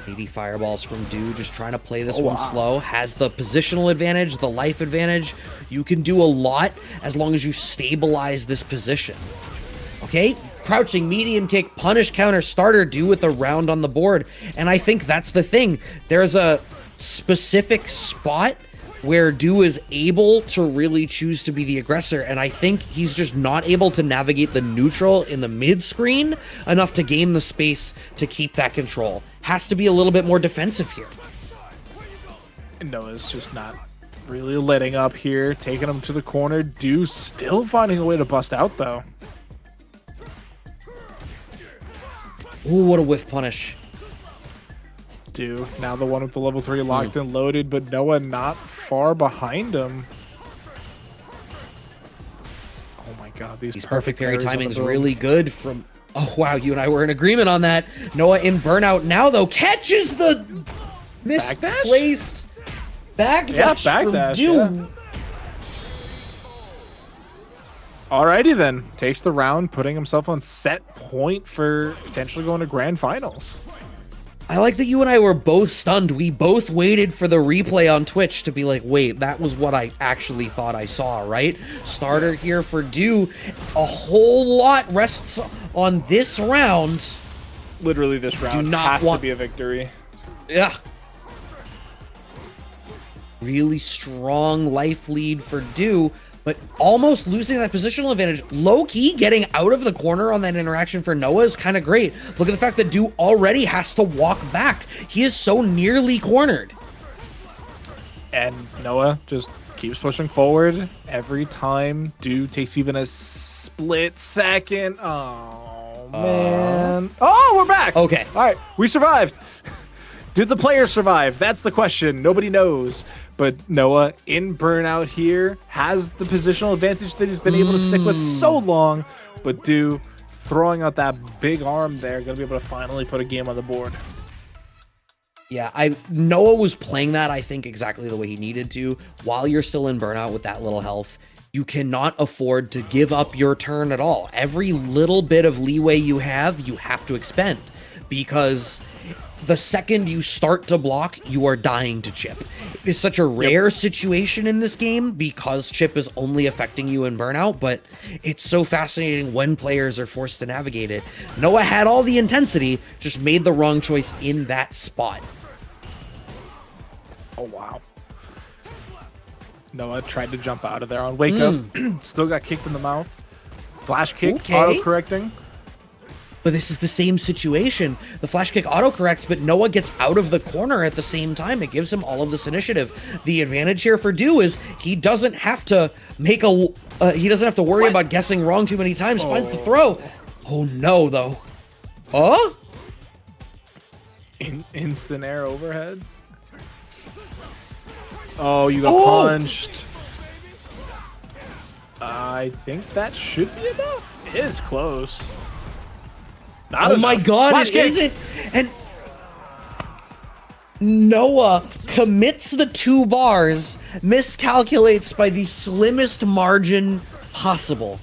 80 fireballs from Dew, just trying to play this one slow. Has the positional advantage, the life advantage. You can do a lot as long as you stabilize this position. Okay, crouching, medium kick, punish, counter, starter, Dew with a round on the board. And I think that's the thing. There's a specific spot where Dew is able to really choose to be the aggressor, and I think he's just not able to navigate the neutral in the mid screen enough to gain the space to keep that control. Has to be a little bit more defensive here. Noah's just not really letting up here, taking him to the corner. Dew still finding a way to bust out, though. Ooh, what a whiff punish. Dew, now the one with the level 3 locked and loaded, but Noah not far behind him. Oh my god, these perfect parry parries on the timing's boom. really good from... Oh wow, you and I were in agreement on that. Noah in burnout now, though, catches the misplaced backdash from backdash, Dew. yeah. Alrighty then, takes the round, putting himself on set point for potentially going to grand finals. I like that you and I were both stunned. We both waited for the replay on Twitch to be like, wait, that was what I actually thought I saw, right? Starter here for Dew. A whole lot rests on this round. Literally this round has to be a victory. Yeah. Really strong life lead for Dew, but almost losing that positional advantage. Low-key getting out of the corner on that interaction for Noah is kind of great. Look at the fact that Dew already has to walk back. He is so nearly cornered. And Noah just keeps pushing forward. Every time Dew takes even a split second. Oh, man. Oh, we're back. Okay. All right, we survived. Did the players survive? That's the question. Nobody knows. But Noah, in burnout here, has the positional advantage that he's been able to stick with so long. But Dew, throwing out that big arm there, going to be able to finally put a game on the board. Yeah, Noah was playing that, I think, exactly the way he needed to. While you're still in burnout with that little health, you cannot afford to give up your turn at all. Every little bit of leeway you have to expend. Because the second you start to block, you are dying to chip. It's such a rare situation in this game because chip is only affecting you in burnout, but it's so fascinating when players are forced to navigate it. Noah had all the intensity, just made the wrong choice in that spot. Oh, wow. Noah tried to jump out of there on wake up. Still got kicked in the mouth. Flash kick, auto-correcting. But this is the same situation. The flash kick autocorrects, but Noah gets out of the corner at the same time. It gives him all of this initiative. The advantage here for Dew is he doesn't have to make he doesn't have to worry about guessing wrong too many times. Finds the throw. Oh no, though. Oh? Instant air overhead. Oh, you got punched. I think that should be enough. It's close. Oh my god, it isn't. And Noah commits the 2 bars, miscalculates by the slimmest margin possible,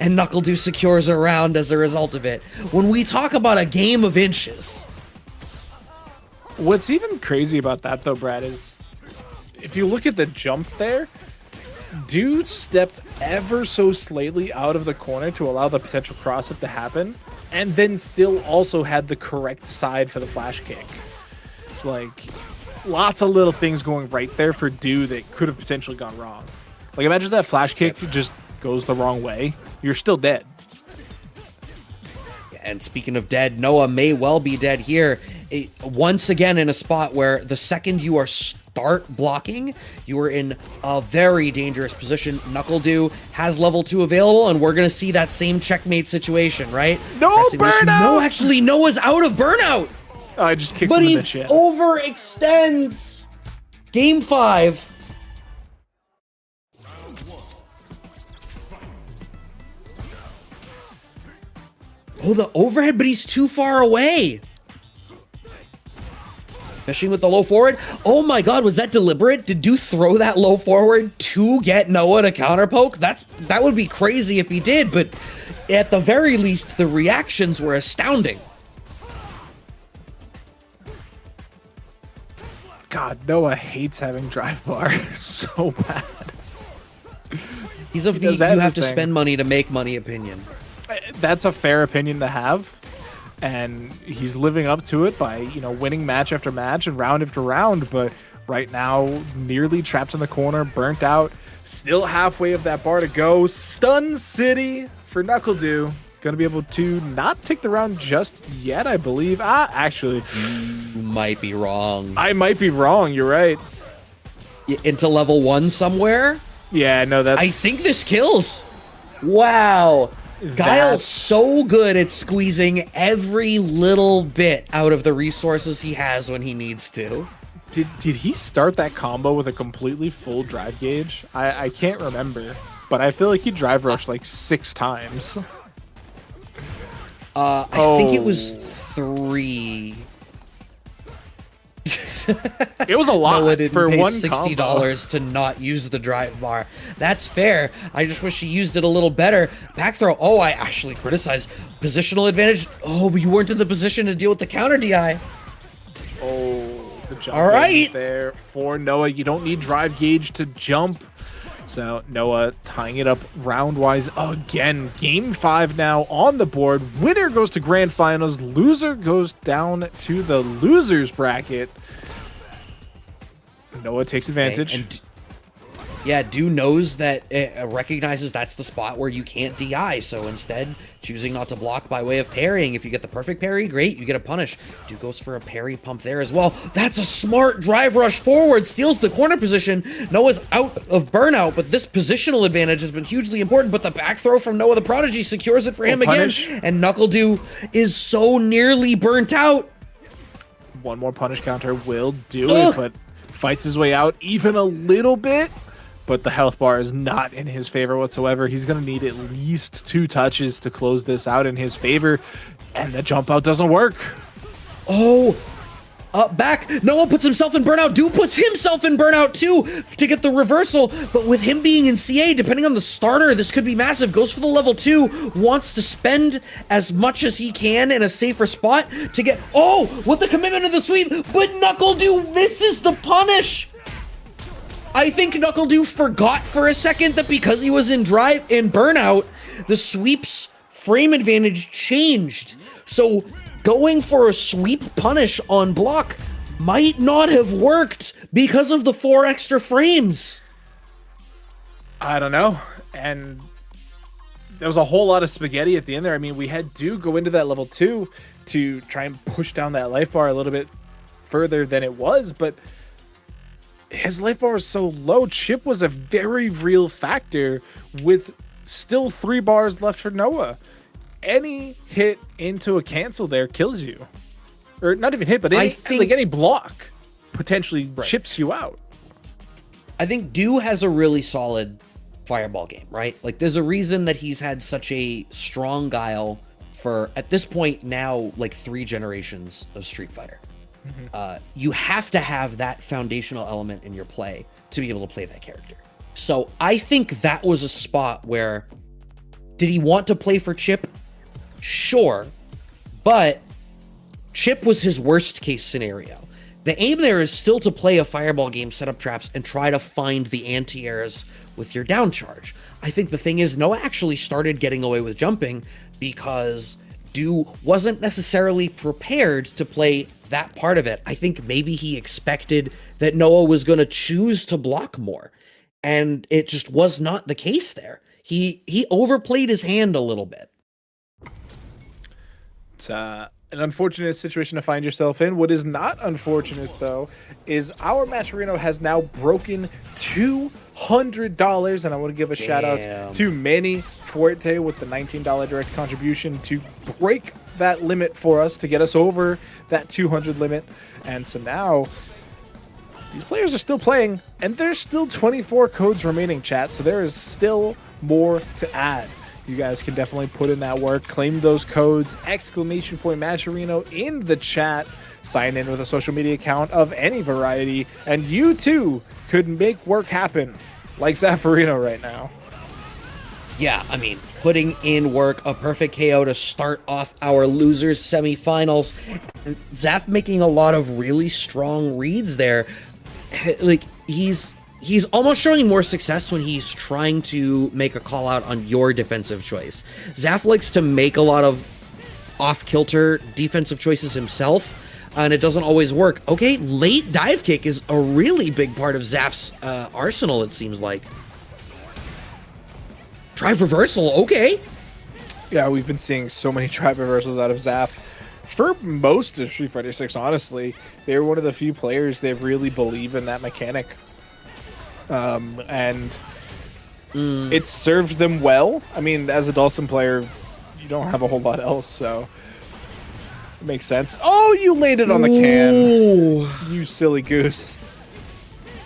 and NuckleDew secures a round as a result of it. When we talk about a game of inches. What's even crazy about that, though, Brad, is if you look at the jump there, Dude stepped ever so slightly out of the corner to allow the potential cross-up to happen, and then still also had the correct side for the flash kick. It's like lots of little things going right there for Dude that could have potentially gone wrong. Like, imagine that flash kick just goes the wrong way. You're still dead. And speaking of dead, Noah may well be dead here. once again in a spot where the second you start blocking, you are in a very dangerous position. NuckleDo has level 2 available, and we're gonna see that same checkmate situation, right? No burnout! No, actually, Noah's out of burnout! Oh, I just kicked But him in he the shit. overextends! Game 5. Oh, the overhead, but he's too far away. Fishing with the low forward. Oh my god, was that deliberate? Did you throw that low forward to get Noah to counter poke? That would be crazy if he did, but at the very least, the reactions were astounding. God, Noah hates having drive bar so bad. He's of the you have to spend money to make money opinion. That's a fair opinion to have, and he's living up to it by, you know, winning match after match and round after round, but right now nearly trapped in the corner, burnt out, still halfway of that bar to go. Stun City for NuckleDo. Gonna be able to not take the round just yet, I believe. Actually, you might be wrong. I might be wrong, you're right. Into level 1 somewhere? Yeah, no, that's... I think this kills. Wow. Guile's so good at squeezing every little bit out of the resources he has when he needs to. Did he start that combo with a completely full drive gauge? I can't remember, but I feel like he drive rushed like 6 times. I think it was 3. It was a lot for one $60 combo. to not use the drive bar. That's fair. I just wish he used it a little better. Back throw. Oh, I actually criticized positional advantage. Oh, but you weren't in the position to deal with the counter DI. Oh, the jump all right there for Noah. You don't need drive gauge to jump. So Noah tying it up round-wise again. Game 5 now on the board. Winner goes to grand finals. Loser goes down to the losers bracket. Noah takes advantage. Okay, and yeah, Do knows that it recognizes that's the spot where you can't DI, so instead choosing not to block by way of parrying. If you get the perfect parry, great, you get a punish. Do goes for a parry pump there as well. That's a smart drive rush forward, steals the corner position. Noah's out of burnout, but this positional advantage has been hugely important, but the back throw from Noah the Prodigy secures it for him again, and NuckleDo is so nearly burnt out. One more punish counter will do it, but fights his way out even a little bit. But the health bar is not in his favor whatsoever. He's going to need at least 2 touches to close this out in his favor. And the jump out doesn't work. Oh, back. Noah puts himself in burnout. Do puts himself in burnout too to get the reversal. But with him being in CA, depending on the starter, this could be massive. Goes for the level 2. Wants to spend as much as he can in a safer spot to get... Oh, with the commitment of the sweep. But NuckleDo misses the punish. I think NuckleDo forgot for a second that because he was in burnout, the sweep's frame advantage changed. So going for a sweep punish on block might not have worked because of the 4 extra frames. I don't know. And there was a whole lot of spaghetti at the end there. I mean, we had to go into that level 2 to try and push down that life bar a little bit further than it was, but his life bar was so low. Chip was a very real factor with still 3 bars left for Noah. Any hit into a cancel there kills you. Or not even hit, but any block potentially chips you out. I think Do has a really solid fireball game, right? Like, there's a reason that he's had such a strong Guile for, at this point now, like 3 generations of Street Fighter. You have to have that foundational element in your play to be able to play that character. So I think that was a spot where, did he want to play for Chip? Sure, but Chip was his worst case scenario. The aim there is still to play a fireball game, set up traps, and try to find the anti-airs with your down charge. I think the thing is, Noah actually started getting away with jumping because Do wasn't necessarily prepared to play that part of it. I think maybe he expected that Noah was going to choose to block more, and it just was not the case there. He overplayed his hand a little bit. It's an unfortunate situation to find yourself in. What is not unfortunate, though, is our Matcherino has now broken $200, and I want to give a shout out to Manny Fuerte with the $19 direct contribution to break that limit for us, to get us over that 200 limit. And so now these players are still playing, and there's still 24 codes remaining, chat, so there is still more to add. You guys can definitely put in that work, claim those codes, !Matcherino in the chat, sign in with a social media account of any variety, and you too could make work happen like Zaffarino right now. Yeah, I mean, putting in work, a perfect KO to start off our losers semifinals. Zaf making a lot of really strong reads there. Like, he's almost showing more success when he's trying to make a call out on your defensive choice. Zaf likes to make a lot of off-kilter defensive choices himself, and it doesn't always work. Okay, late dive kick is a really big part of Zaf's arsenal, it seems like. Drive reversal, okay. Yeah, we've been seeing so many drive reversals out of Zaf. For most of Street Fighter 6, honestly, they're one of the few players that really believe in that mechanic. And it served them well. I mean, as a Dawson player, you don't have a whole lot else, so it makes sense. Oh, you laid it on the can. You silly goose.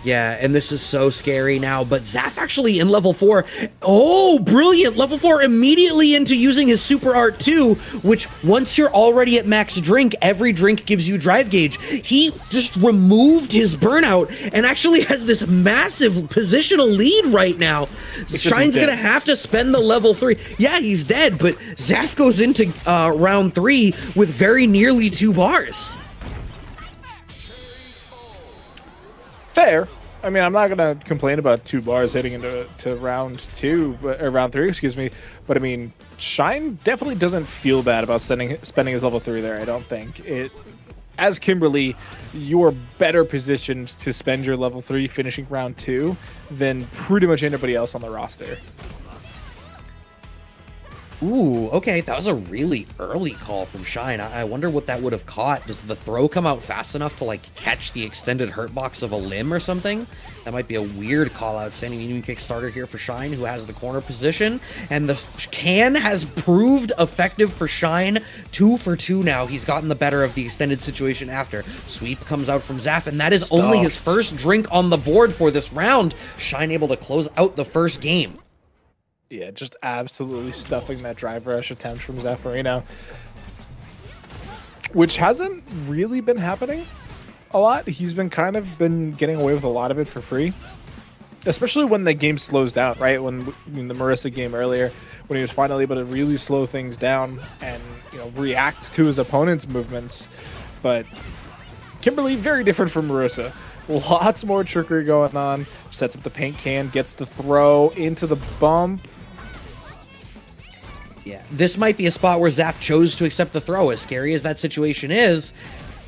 Yeah, and this is so scary now, but Zaf actually in level 4. Oh, brilliant! Level 4 immediately into using his super art too, which once you're already at max drink, every drink gives you drive gauge. He just removed his burnout and actually has this massive positional lead right now. Shine's gonna have to spend the level 3. Yeah, he's dead, but Zaf goes into round 3 with very nearly 2 bars. Fair. I mean, I'm not gonna complain about 2 bars heading into round 2, or round 3, excuse me. But I mean, Shine definitely doesn't feel bad about spending his level 3 there. I don't think it. As Kimberly, you are better positioned to spend your level 3 finishing round 2 than pretty much anybody else on the roster. Ooh, okay, that was a really early call from Shine. I wonder what that would have caught. Does the throw come out fast enough to, like, catch the extended hurt box of a limb or something? That might be a weird call out. Standing medium kick starter here for Shine, who has the corner position. And the can has proved effective for Shine. 2 for 2 now. He's gotten the better of the extended situation after. Sweep comes out from Zaf, and that is only his first drink on the board for this round. Shine able to close out the first game. Yeah, just absolutely stuffing that drive rush attempt from Zaffarino, which hasn't really been happening a lot. He's been getting away with a lot of it for free, especially when the game slows down, right? When in the Marissa game earlier, when he was finally able to really slow things down and, you know, react to his opponent's movements. But Kimberly, very different from Marissa. Lots more trickery going on. Sets up the paint can, gets the throw into the bump. Yeah, this might be a spot where Zaf chose to accept the throw. As scary as that situation is,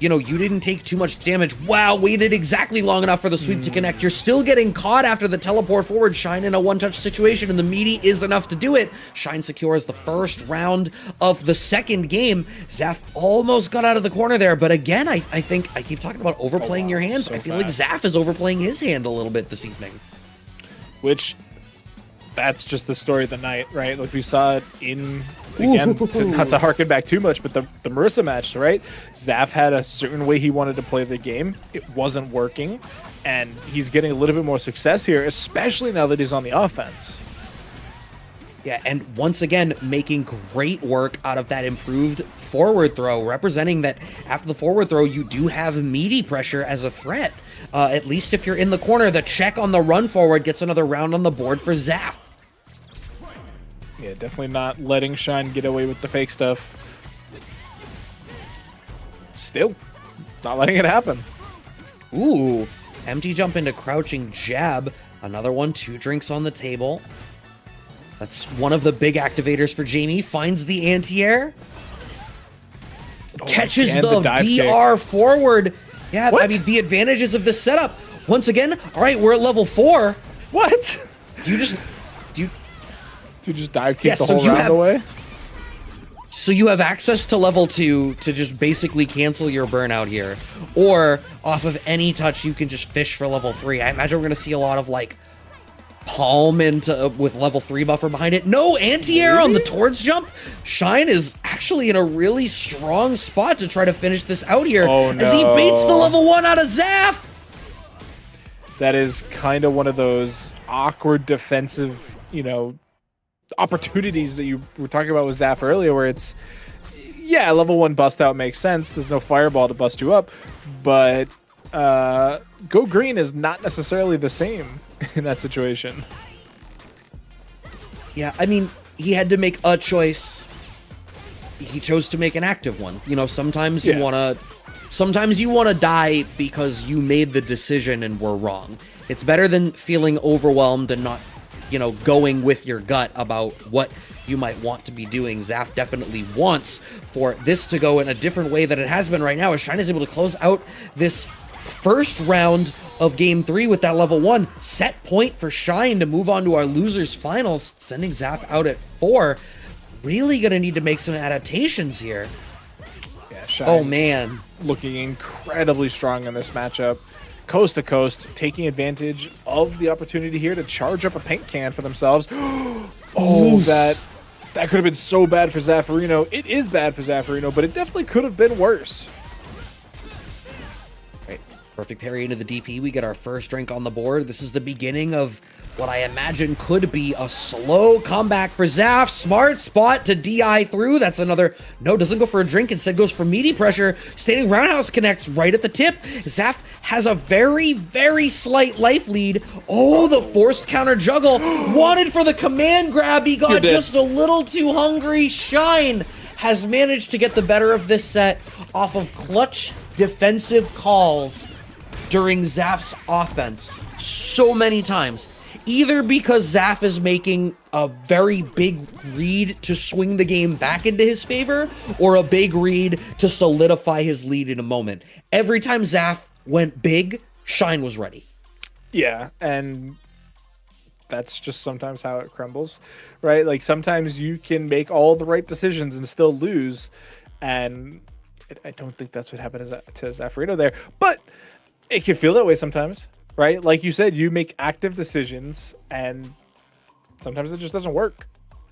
you know, you didn't take too much damage. Wow, waited exactly long enough for the sweep to connect. You're still getting caught after the teleport forward. Shine in a one-touch situation, and the meaty is enough to do it. Shine secures the first round of the second game. Zaf almost got out of the corner there, but again, I think I keep talking about overplaying your hands. So I feel like Zaf is overplaying his hand a little bit this evening. Which, that's just the story of the night, right? Like we saw it in, again, not to harken back too much, but the Marissa match, right? Zaf had a certain way he wanted to play the game. It wasn't working, and he's getting a little bit more success here, especially now that he's on the offense. Yeah, and once again, making great work out of that improved forward throw, representing that after the forward throw, you do have meaty pressure as a threat. At least if you're in the corner, the check on the run forward gets another round on the board for Zaf. Yeah, definitely not letting Shine get away with the fake stuff. Still, not letting it happen. Ooh, empty jump into crouching jab. Another one, 2 drinks on the table. That's one of the big activators for Jamie. Finds the anti-air. Catches the DR kick forward. Yeah, what? I mean, the advantages of this setup. Once again, all right, we're at level 4. What? Do you just dive kick the whole round away? So you have access to level 2 to just basically cancel your burnout here. Or off of any touch, you can just fish for level 3. I imagine we're going to see a lot of like palm into with level 3 buffer behind it. No anti-air on the towards jump. Shine is actually in a really strong spot to try to finish this out here. Oh, no. As he baits the level 1 out of Zaf. That is kind of one of those awkward defensive, you know, opportunities that you were talking about with Zaf earlier, where it's, yeah, level 1 bust out makes sense. There's no fireball to bust you up, but go green is not necessarily the same in that situation. Yeah, I mean, he had to make a choice. He chose to make an active one. You know, sometimes you want to die because you made the decision and were wrong. It's better than feeling overwhelmed and not, you know, going with your gut about what you might want to be doing. Zaf definitely wants for this to go in a different way than it has been right now, as Shine is able to close out this first round of game 3 with that level 1 set point for Shine to move on to our losers finals, sending Zaf out at 4. Really gonna need to make some adaptations here. Yeah, Shine, oh man, looking incredibly strong in this matchup. Coast to coast, taking advantage of the opportunity here to charge up a paint can for themselves. Oh, that could have been so bad for Zaffarino. It is bad for Zaffarino, but it definitely could have been worse. Right, perfect parry into the DP. We get our first drink on the board. This is the beginning of what I imagine could be a slow comeback for Zaf. Smart spot to DI through. That's another, no, doesn't go for a drink, instead goes for meaty pressure. Standing roundhouse connects right at the tip. Zaf has a very, very slight life lead. Oh, the forced counter juggle. Wanted for the command grab. He got just a little too hungry. Shine has managed to get the better of this set off of clutch defensive calls during Zaf's offense so many times. Either because Zaf is making a very big read to swing the game back into his favor, or a big read to solidify his lead in a moment. Every time Zaf went big, Shine was ready. Yeah, and that's just sometimes how it crumbles, right? Like, sometimes you can make all the right decisions and still lose, and I don't think that's what happened to Zaffarino there, but it can feel that way sometimes. Right? Like you said, you make active decisions and sometimes it just doesn't work.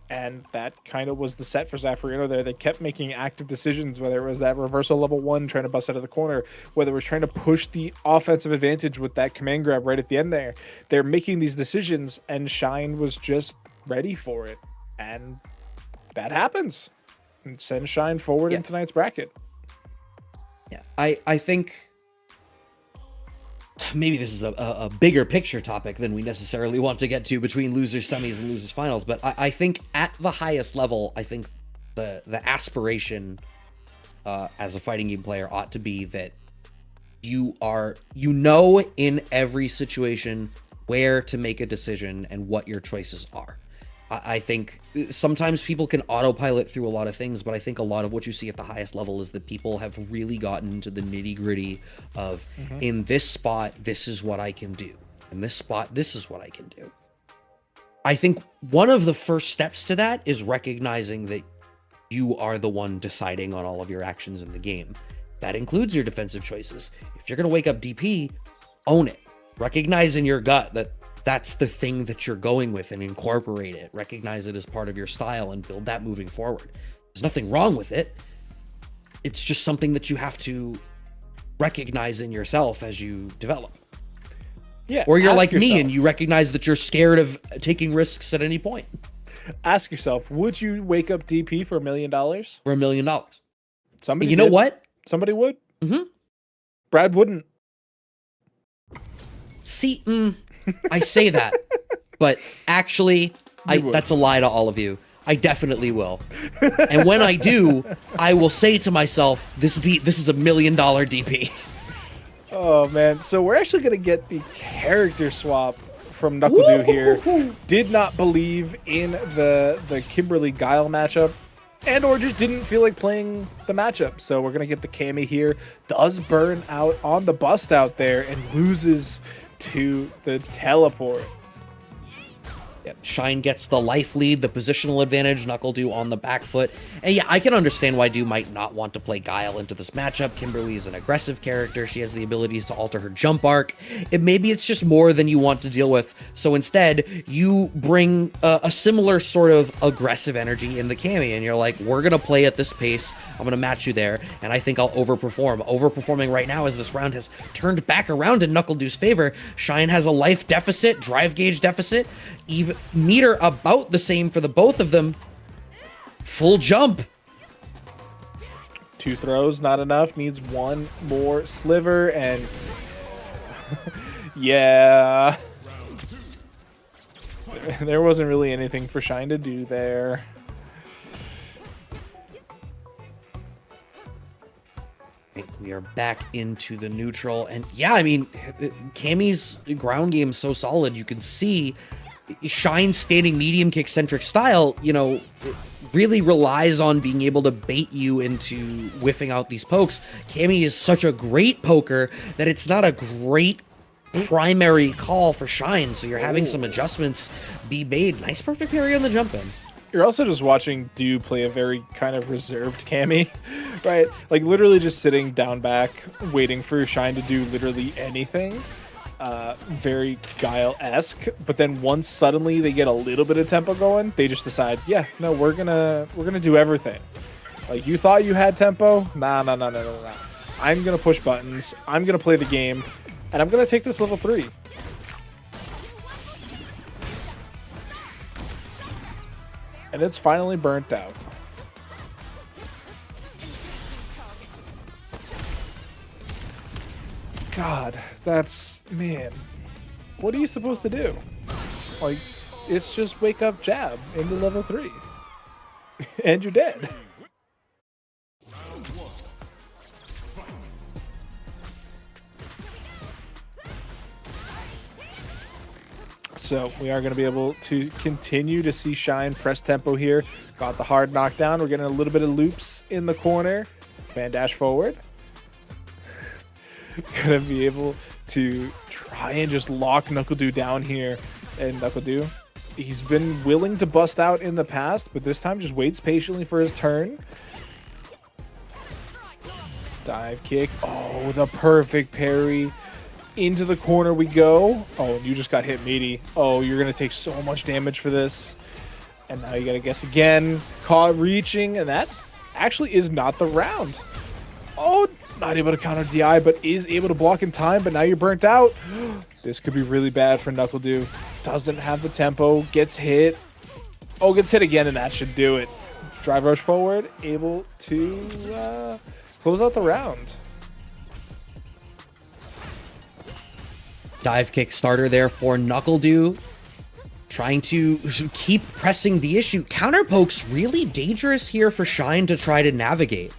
And that kind of was the set for Zaffarino there. They kept making active decisions, whether it was that reversal level 1 trying to bust out of the corner, whether it was trying to push the offensive advantage with that command grab right at the end there. They're making these decisions and Shine was just ready for it. And that happens. And sends Shine forward in tonight's bracket. Yeah, I think maybe this is a bigger picture topic than we necessarily want to get to between losers semis and losers finals, but I think at the highest level, I think the aspiration as a fighting game player ought to be that you know in every situation where to make a decision and what your choices are. I think sometimes people can autopilot through a lot of things, but I think a lot of what you see at the highest level is that people have really gotten into the nitty gritty of in this spot, this is what I can do. In this spot, this is what I can do. I think one of the first steps to that is recognizing that you are the one deciding on all of your actions in the game. That includes your defensive choices. If you're going to wake up DP, own it. Recognize in your gut that that's the thing that you're going with and incorporate it. Recognize it as part of your style and build that moving forward. There's nothing wrong with it. It's just something that you have to recognize in yourself as you develop. Yeah. Or you're like me and you recognize that you're scared of taking risks at any point. Ask yourself, would you wake up DP for $1 million? For $1 million. Somebody You know what? Somebody would. Mm-hmm. Brad wouldn't. See, I say that, but actually, that's a lie to all of you. I definitely will. And when I do, I will say to myself, this is $1 million DP. Oh, man. So we're actually going to get the character swap from NuckleDoo here. Did not believe in the Kimberly Guile matchup, and or just didn't feel like playing the matchup. So we're going to get the Cammy here. Does burn out on the bust out there and loses to the teleport. Yeah, Shine gets the life lead, the positional advantage, NuckleDo on the back foot. And yeah, I can understand why Do might not want to play Guile into this matchup. Kimberly is an aggressive character. She has the abilities to alter her jump arc. Maybe it's just more than you want to deal with. So instead, you bring a similar sort of aggressive energy in the Cammy, and you're like, we're going to play at this pace. I'm going to match you there, and I think I'll overperform. Overperforming right now as this round has turned back around in NuckleDo's favor. Shine has a life deficit, drive gauge deficit, even meter about the same for the both of them. Full jump. 2 throws, not enough. Needs one more sliver, and yeah. There wasn't really anything for Shine to do there. We are back into the neutral, and yeah, I mean, Cammy's ground game is so solid. You can see Shine's standing medium kick centric style, you know, really relies on being able to bait you into whiffing out these pokes. Cammy is such a great poker that it's not a great primary call for Shine, so you're having some adjustments be made. Nice perfect parry on the jump in. You're also just watching Do play a very kind of reserved Cammy, right? Like literally just sitting down back, waiting for Shine to do literally anything. Very Guile-esque, but then once suddenly they get a little bit of tempo going, they just decide, yeah, no, we're gonna do everything. Like, you thought you had tempo? Nah. I'm gonna push buttons, I'm gonna play the game, and I'm gonna take this level 3. And it's finally burnt out. God, that's, man, what are you supposed to do? Like, it's just wake up, jab into level 3 and you're dead. So we are going to be able to continue to see Shine press tempo here. Got the hard knockdown. We're getting a little bit of loops in the corner. Fan dash forward. Gonna be able to try and just lock NuckleDo down here. And NuckleDo, he's been willing to bust out in the past, but this time just waits patiently for his turn. Dive kick. Oh, the perfect parry. Into the corner we go. Oh, you just got hit meaty. Oh, you're gonna take so much damage for this. And now you gotta guess again. Caught reaching, and that actually is not the round. Oh, not able to counter DI, but is able to block in time, but now you're burnt out. This could be really bad for NuckleDo. Doesn't have the tempo, gets hit. Oh, gets hit again, and that should do it. Drive rush forward, able to close out the round. Dive kick starter there for NuckleDo. Trying to keep pressing the issue. Counter poke's really dangerous here for Shine to try to navigate.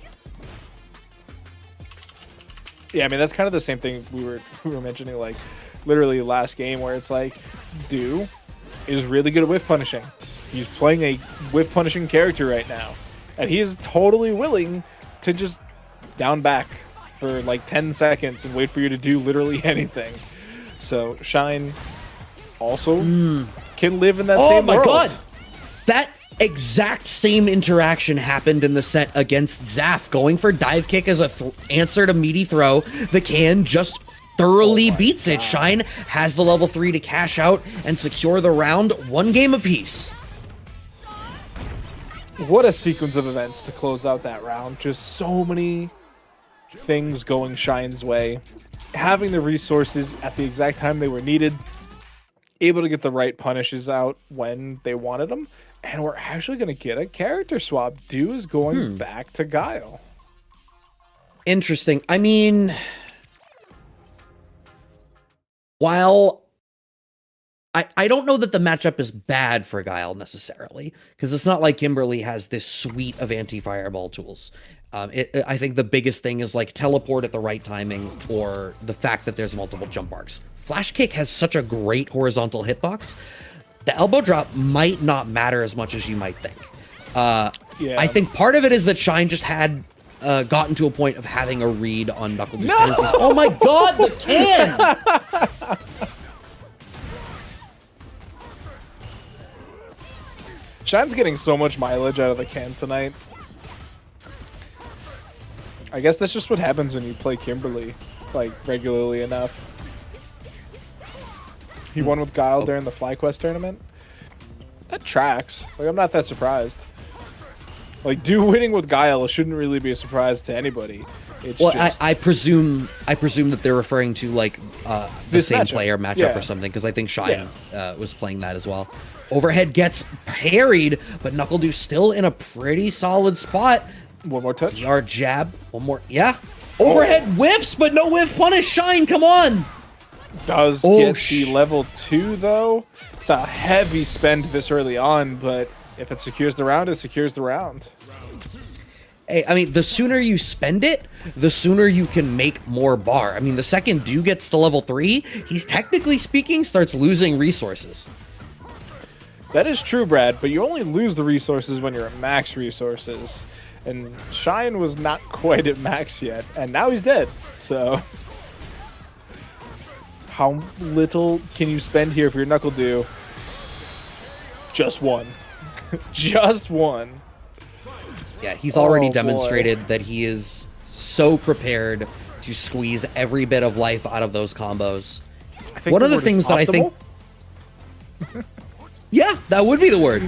Yeah, I mean, that's kind of the same thing we were mentioning, like, literally last game, where it's like, Do is really good at whiff punishing. He's playing a whiff punishing character right now, and he is totally willing to just down back for like 10 seconds and wait for you to do literally anything. So Shine also can live in that same world. Oh my god! That exact same interaction happened in the set against Zaf, going for dive kick as a answer to meaty throw. The can just thoroughly beats it. Shine has the level 3 to cash out and secure the round, 1 game apiece. What a sequence of events to close out that round. Just so many things going Shine's way. Having the resources at the exact time they were needed. Able to get the right punishes out when they wanted them. And we're actually going to get a character swap. Do is going back to Guile. Interesting. I mean, while I don't know that the matchup is bad for Guile necessarily, because it's not like Kimberly has this suite of anti-fireball tools. I think the biggest thing is like teleport at the right timing, or the fact that there's multiple jump arcs. Flash kick has such a great horizontal hitbox. The elbow drop might not matter as much as you might think. Yeah. I think part of it is that Shine just had gotten to a point of having a read on NuckleDo's tendencies. Oh my god, the can! Shine's getting so much mileage out of the can tonight. I guess that's just what happens when you play Kimberly, like, regularly enough. He won with Guile during the FlyQuest tournament. That tracks. Like, I'm not that surprised. Like, winning with Guile shouldn't really be a surprise to anybody. It's well, just... I presume that they're referring to like the This same matchup. player matchup Yeah. or something, because I think Shine was playing that as well. Overhead gets parried, but NuckleDo still in a pretty solid spot. One more touch. Our jab, one more, yeah. Overhead whiffs, but no whiff punish. Shine, come on. Does get the level 2 though. It's a heavy spend this early on, but if it secures the round, it secures the round. Hey, I mean, the sooner you spend it, the sooner you can make more bar. I mean, the second Do gets to level 3, he's technically speaking starts losing resources. That is true, Brad, but you only lose the resources when you're at max resources. And Shine was not quite at max yet, and now he's dead. So, how little can you spend here for your NuckleDo? Just one. Just one. Yeah, he's already Oh, demonstrated that he is so prepared to squeeze every bit of life out of those combos. I think One of the word is things that I think... optimal. Yeah, that would be the word.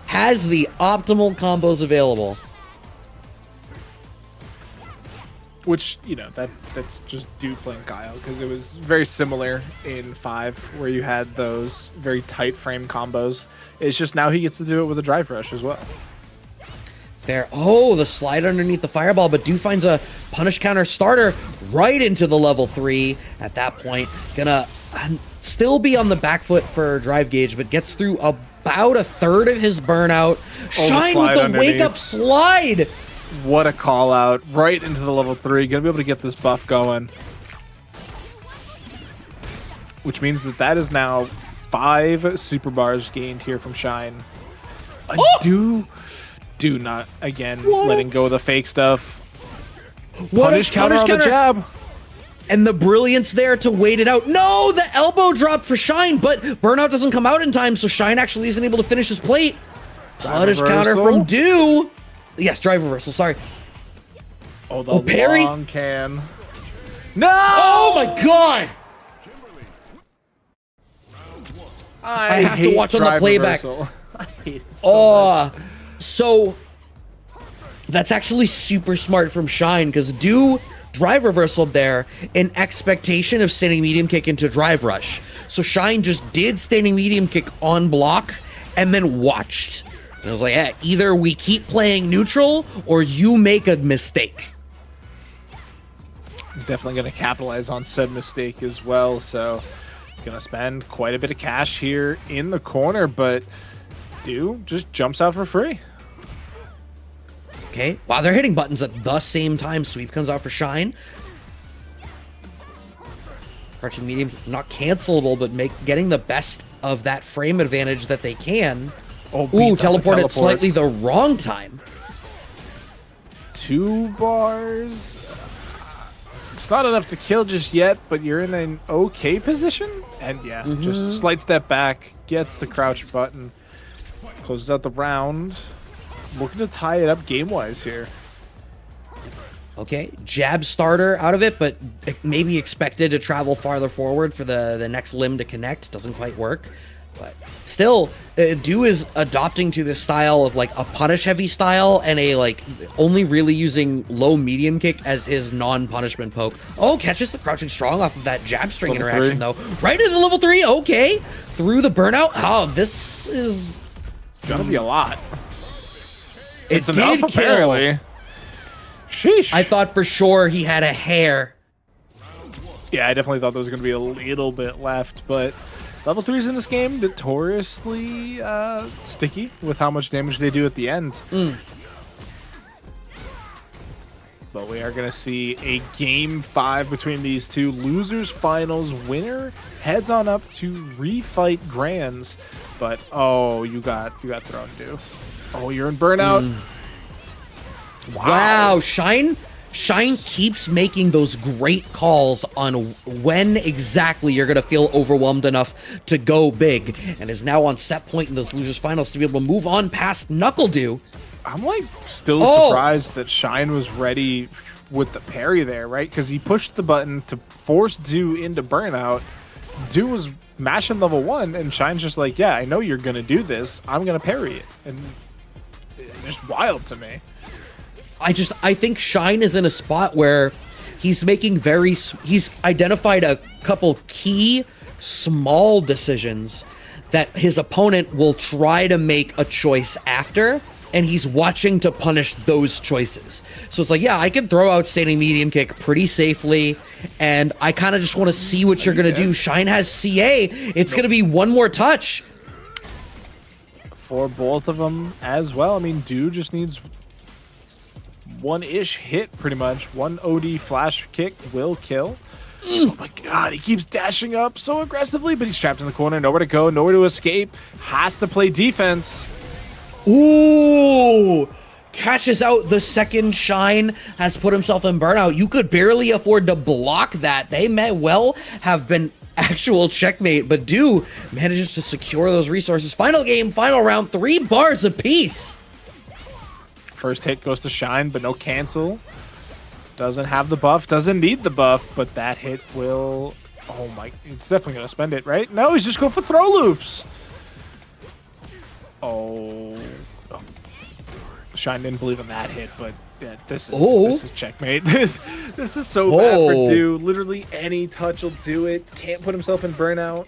Has the optimal combos available. Which, you know, that's just Do playing Guile, because it was very similar in 5, where you had those very tight frame combos. It's just now he gets to do it with a drive rush as well. There. Oh, the slide underneath the fireball, but Do finds a punish counter starter right into the level 3. At that point, gonna still be on the back foot for drive gauge, but gets through about a third of his burnout. Shine with the wake up slide. What a call out right into the level 3. Gonna be able to get this buff going. Which means that is now 5 super bars gained here from Shine. Do not, again, letting go of the fake stuff. Punish counter on the jab. And the brilliance there to wait it out. No, the elbow drop for Shine, but burnout doesn't come out in time, so Shine actually isn't able to finish his plate. Punish counter from Do. Yes, drive reversal, sorry. Oh, the parry. long can. No! Oh my god! I have to watch on the playback. I hate it so much. So that's actually super smart from Shine, because Do drive reversaled there in expectation of standing medium kick into drive rush. So Shine just did standing medium kick on block and then watched. And I was like, yeah, either we keep playing neutral or you make a mistake. Definitely going to capitalize on said mistake as well. So going to spend quite a bit of cash here in the corner, but Do just jumps out for free. Okay. Wow, they're hitting buttons at the same time. Sweep comes out for Shine. Crouching medium, not cancelable, but getting the best of that frame advantage that they can. Ooh, teleport at slightly the wrong time. 2 bars. It's not enough to kill just yet, but you're in an okay position. And yeah, just a slight step back, gets the crouch button, closes out the round. Looking to tie it up game-wise here. Okay, jab starter out of it, but maybe expected to travel farther forward for the next limb to connect. Doesn't quite work. But still, Do is adopting to this style of like a punish heavy style and a like only really using low medium kick as his non-punishment poke. Oh, catches the crouching strong off of that jab string Level interaction 3. though. Right into level 3, okay. Through the burnout. Oh, this is Gonna be a lot. It's enough, apparently. Sheesh. I thought for sure he had a hair. Yeah, I definitely thought there was gonna be a little bit left, but level 3s in this game notoriously sticky with how much damage they do at the end. But we are going to see a game 5 between these two. Losers finals. Winner heads on up to refight Grands. But oh, you got thrown, dude. Oh, you're in burnout. Wow, Shine Shine keeps making those great calls on when exactly you're going to feel overwhelmed enough to go big, and is now on set point in those losers finals to be able to move on past Knuckledew. I'm like still surprised that Shine was ready with the parry there, right? Because he pushed the button to force Dew into burnout. Dew was mashing level 1, and Shine's just like, yeah, I know you're gonna do this. I'm gonna parry it, and it's just wild to me. I think Shine is in a spot where he's making he's identified a couple key small decisions that his opponent will try to make a choice after, and he's watching to punish those choices. So it's like, yeah, I can throw out standing medium kick pretty safely, and I kind of just want to see what you're going to do. Shine has CA. It's going to be one more touch. For both of them as well. I mean, Dew just needs one-ish hit, pretty much. One OD flash kick will kill. Oh my god, he keeps dashing up so aggressively, but he's trapped in the corner. Nowhere to go, nowhere to escape. Has to play defense. Ooh! Cashes out the second Shine, has put himself in burnout. You could barely afford to block that. They may well have been actual checkmate, but Dew manages to secure those resources. Final game, final round, 3 bars apiece. First hit goes to Shine, but no cancel. Doesn't have the buff, doesn't need the buff, but that hit will... Oh my... It's definitely going to spend it, right? No, he's just going for throw loops. Oh. Shine didn't believe in that hit, but yeah, this is checkmate. This is so bad for Dew. Literally any touch will do it. Can't put himself in burnout.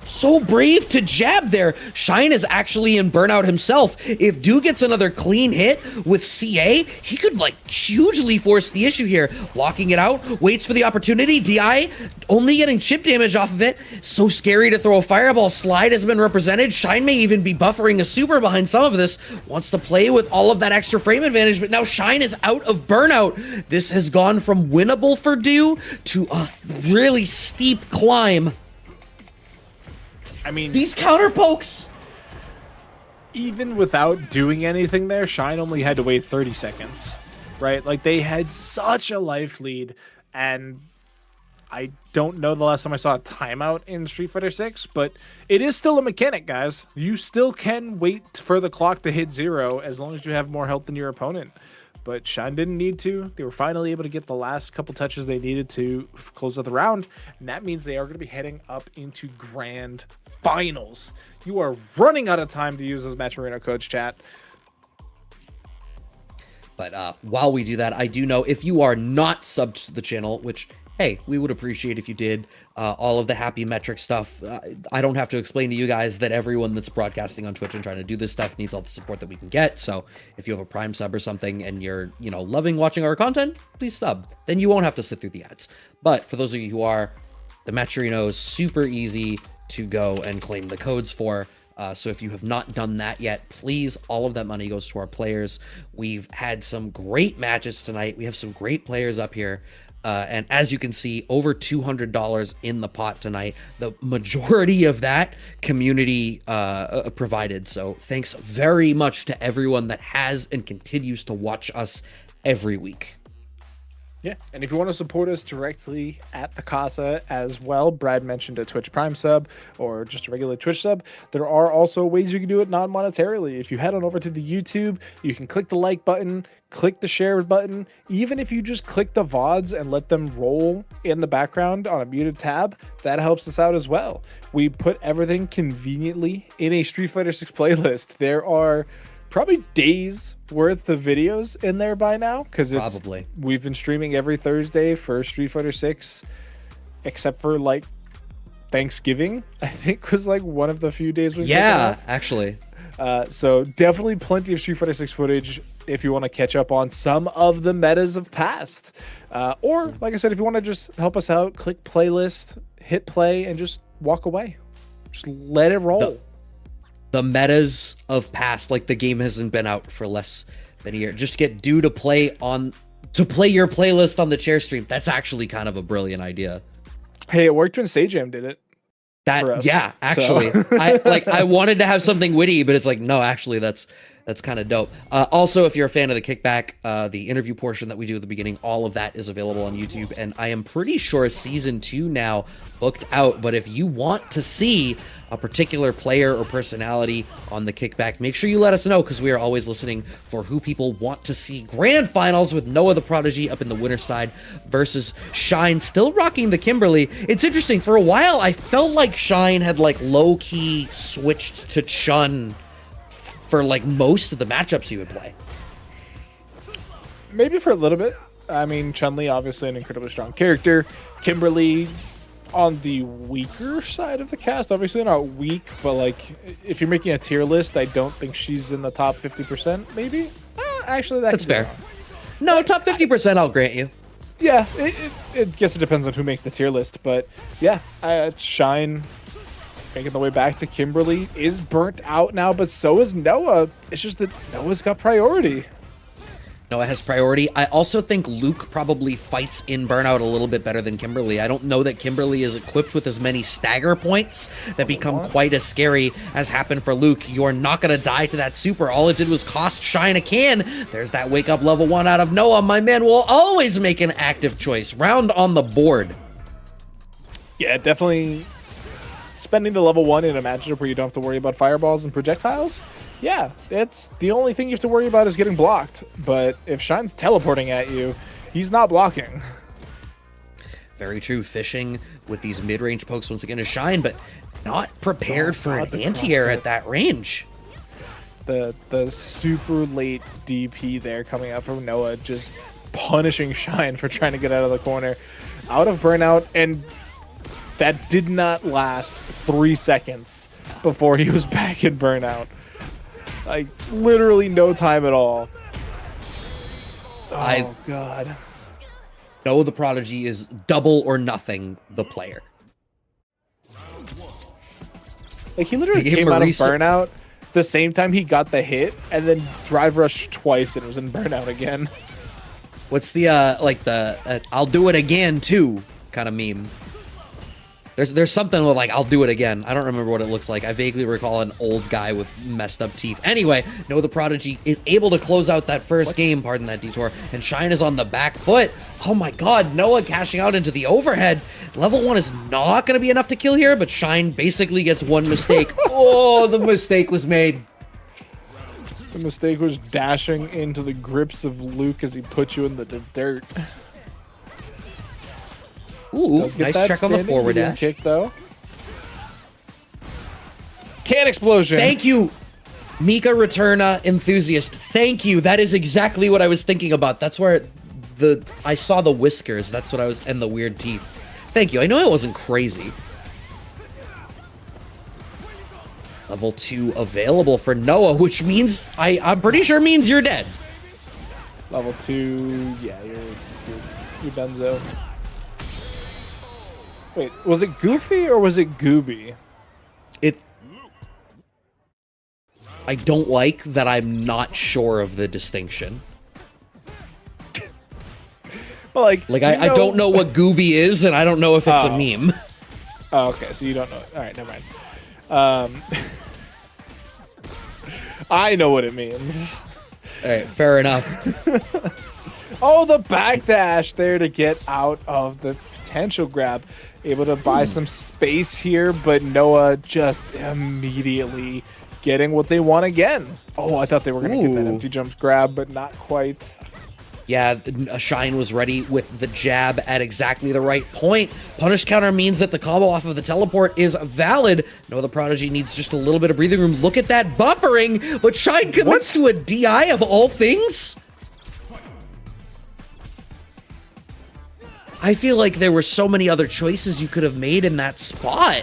So brave to jab there. Shine is actually in burnout himself. If Dew gets another clean hit with CA, he could like hugely force the issue here. Blocking it out, waits for the opportunity. DI only getting chip damage off of it. So scary to throw a fireball. Slide has been represented. Shine may even be buffering a super behind some of this. Wants to play with all of that extra frame advantage, but now Shine is out of burnout. This has gone from winnable for Dew to a really steep climb. I mean, these counter pokes. Even without doing anything there, Shine only had to wait 30 seconds, right? Like, they had such a life lead, and I don't know the last time I saw a timeout in Street Fighter 6, but it is still a mechanic, guys. You still can wait for the clock to hit 0 as long as you have more health than your opponent. But Shine didn't need to. They were finally able to get the last couple touches they needed to close out the round, and that means they are going to be heading up into grand finals. You are running out of time to use those Match Arena codes, chat. But while we do that, I do know if you are not subbed to the channel, which, hey, we would appreciate if you did, all of the happy metric stuff. I don't have to explain to you guys that everyone that's broadcasting on Twitch and trying to do this stuff needs all the support that we can get. So if you have a Prime sub or something and you're, loving watching our content, please sub. Then you won't have to sit through the ads. But for those of you who are, the Matcherino is super easy to go and claim the codes for. So if you have not done that yet, please, all of that money goes to our players. We've had some great matches tonight. We have some great players up here. And as you can see, over $200 in the pot tonight. The majority of that community provided. So thanks very much to everyone that has and continues to watch us every week. Yeah, and if you want to support us directly at the Casa as well, Brad mentioned a Twitch Prime sub or just a regular Twitch sub. There are also ways you can do it non-monetarily. If you head on over to the YouTube, you can click the like button, click the share button. Even if you just click the VODs and let them roll in the background on a muted tab, that helps us out as well. We put everything conveniently in a Street Fighter 6 playlist. There are probably days worth of videos in there by now, because we've been streaming every Thursday for Street Fighter 6, except for like Thanksgiving, I think was like one of the few days we've actually. So definitely plenty of Street Fighter 6 footage if you want to catch up on some of the metas of past. Or like I said, if you want to just help us out, click playlist, hit play, and just walk away. Just let it roll. The metas of past, like the game hasn't been out for less than a year. Just get Dew to play your playlist on the chair stream. That's actually kind of a brilliant idea. Hey, it worked when Sajam did it. Actually. So. I wanted to have something witty, but it's like, no, actually that's That's kind of dope. Also, if you're a fan of the Kickback, the interview portion that we do at the beginning, all of that is available on YouTube. And I am pretty sure season 2 now booked out. But if you want to see a particular player or personality on the Kickback, make sure you let us know, because we are always listening for who people want to see. Grand finals with Noah the Prodigy up in the winner's side versus Shine, still rocking the Kimberly. It's interesting. For a while, I felt like Shine had like low-key switched to Chun for like most of the matchups he would play. Maybe for a little bit. I mean, Chun-Li, obviously an incredibly strong character. Kimberly on the weaker side of the cast. Obviously not weak, but like if you're making a tier list, I don't think she's in the top 50%, maybe? Actually, that's fair. No, top 50% I'll grant you. Yeah, it guess it depends on who makes the tier list, but yeah, Shine making the way back to Kimberly is burnt out now, but so is Noah. It's just that Noah's got priority. Noah has priority. I also think Luke probably fights in Burnout a little bit better than Kimberly. I don't know that Kimberly is equipped with as many stagger points that become quite as scary as happened for Luke. You're not going to die to that super. All it did was cost Shine a can. There's that wake up level 1 out of Noah. My man will always make an active choice. Round on the board. Yeah, definitely spending the level 1 in a matchup where you don't have to worry about fireballs and projectiles. Yeah, it's the only thing you have to worry about is getting blocked. But if Shine's teleporting at you, he's not blocking. Very true. Fishing with these mid-range pokes once again is Shine, but not prepared for an anti-air at that range. The super late DP there coming out from Noah, just punishing Shine for trying to get out of the corner. Out of Burnout, and that did not last 3 seconds before he was back in Burnout. Like, literally no time at all. Oh, God. Noah the Prodigy is double or nothing the player. Like, he literally came out of Burnout the same time he got the hit, and then drive rushed twice and was in Burnout again. What's the, like, the I'll do it again, too, kind of meme? There's something with, like, I'll do it again. I don't remember what it looks like. I vaguely recall an old guy with messed up teeth. Anyway, Noah the Prodigy is able to close out that first game, pardon that detour, and Shine is on the back foot. Oh my god, Noah cashing out into the overhead. Level 1 is not going to be enough to kill here, but Shine basically gets one mistake. Oh, the mistake was made. The mistake was dashing into the grips of Luke as he put you in the dirt. Ooh, nice check on the forward dash. Kick, though. Can explosion. Thank you, Mika Returna enthusiast. Thank you. That is exactly what I was thinking about. That's where I saw the whiskers. That's what I was, and the weird teeth. Thank you. I know I wasn't crazy. Level 2 available for Noah, which means I'm pretty sure means you're dead. Level 2, yeah, you're Benzo. Wait, was it Goofy or was it Gooby? I don't like that I'm not sure of the distinction. Well, like I don't know what Gooby is, and I don't know if it's a meme. Oh, okay, so you don't know it. All right, never mind. I know what it means. All right, fair enough. Oh, the backdash there to get out of the potential grab. Able to buy some space here, but Noah just immediately getting what they want again. Oh, I thought they were going to get that empty jumps grab, but not quite. Yeah, Shine was ready with the jab at exactly the right point. Punish counter means that the combo off of the teleport is valid. Noah the Prodigy needs just a little bit of breathing room. Look at that buffering, but Shine commits to a DI of all things. I feel like there were so many other choices you could have made in that spot.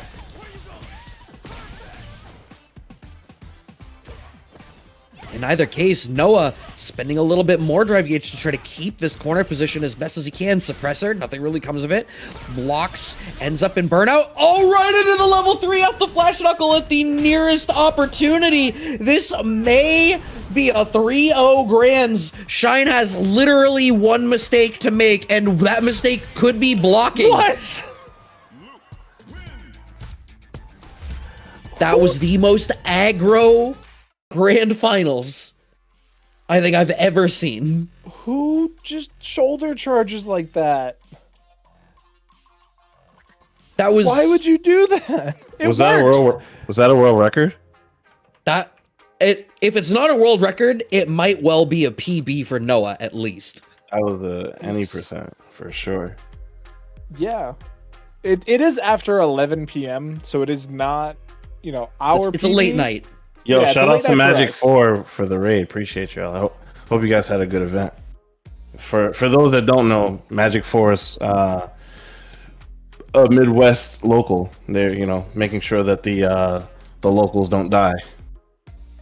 In either case, Noah spending a little bit more drive gauge to try to keep this corner position as best as he can. Suppressor, nothing really comes of it. Blocks, ends up in Burnout. Oh, right into the level 3 off the Flash Knuckle at the nearest opportunity. This may be a 3-0 grands. Shine has literally one mistake to make, and that mistake could be blocking. What? That was the most aggro grand finals I think I've ever seen. Who just shoulder charges like that? That was Why would you do that? It Was that a world record? that it if it's not a world record, it might well be a PB for Noah at least. That was any percent for sure. Yeah. It is after 11 p.m., so it is not, our It's a PB. late night. Yo, Yeah, it's a shout late out to night for Magic us. 4 for the raid. Appreciate y'all. Hope you guys had a good event. For those that don't know, Magic 4 is a Midwest local. They're making sure that the locals don't die.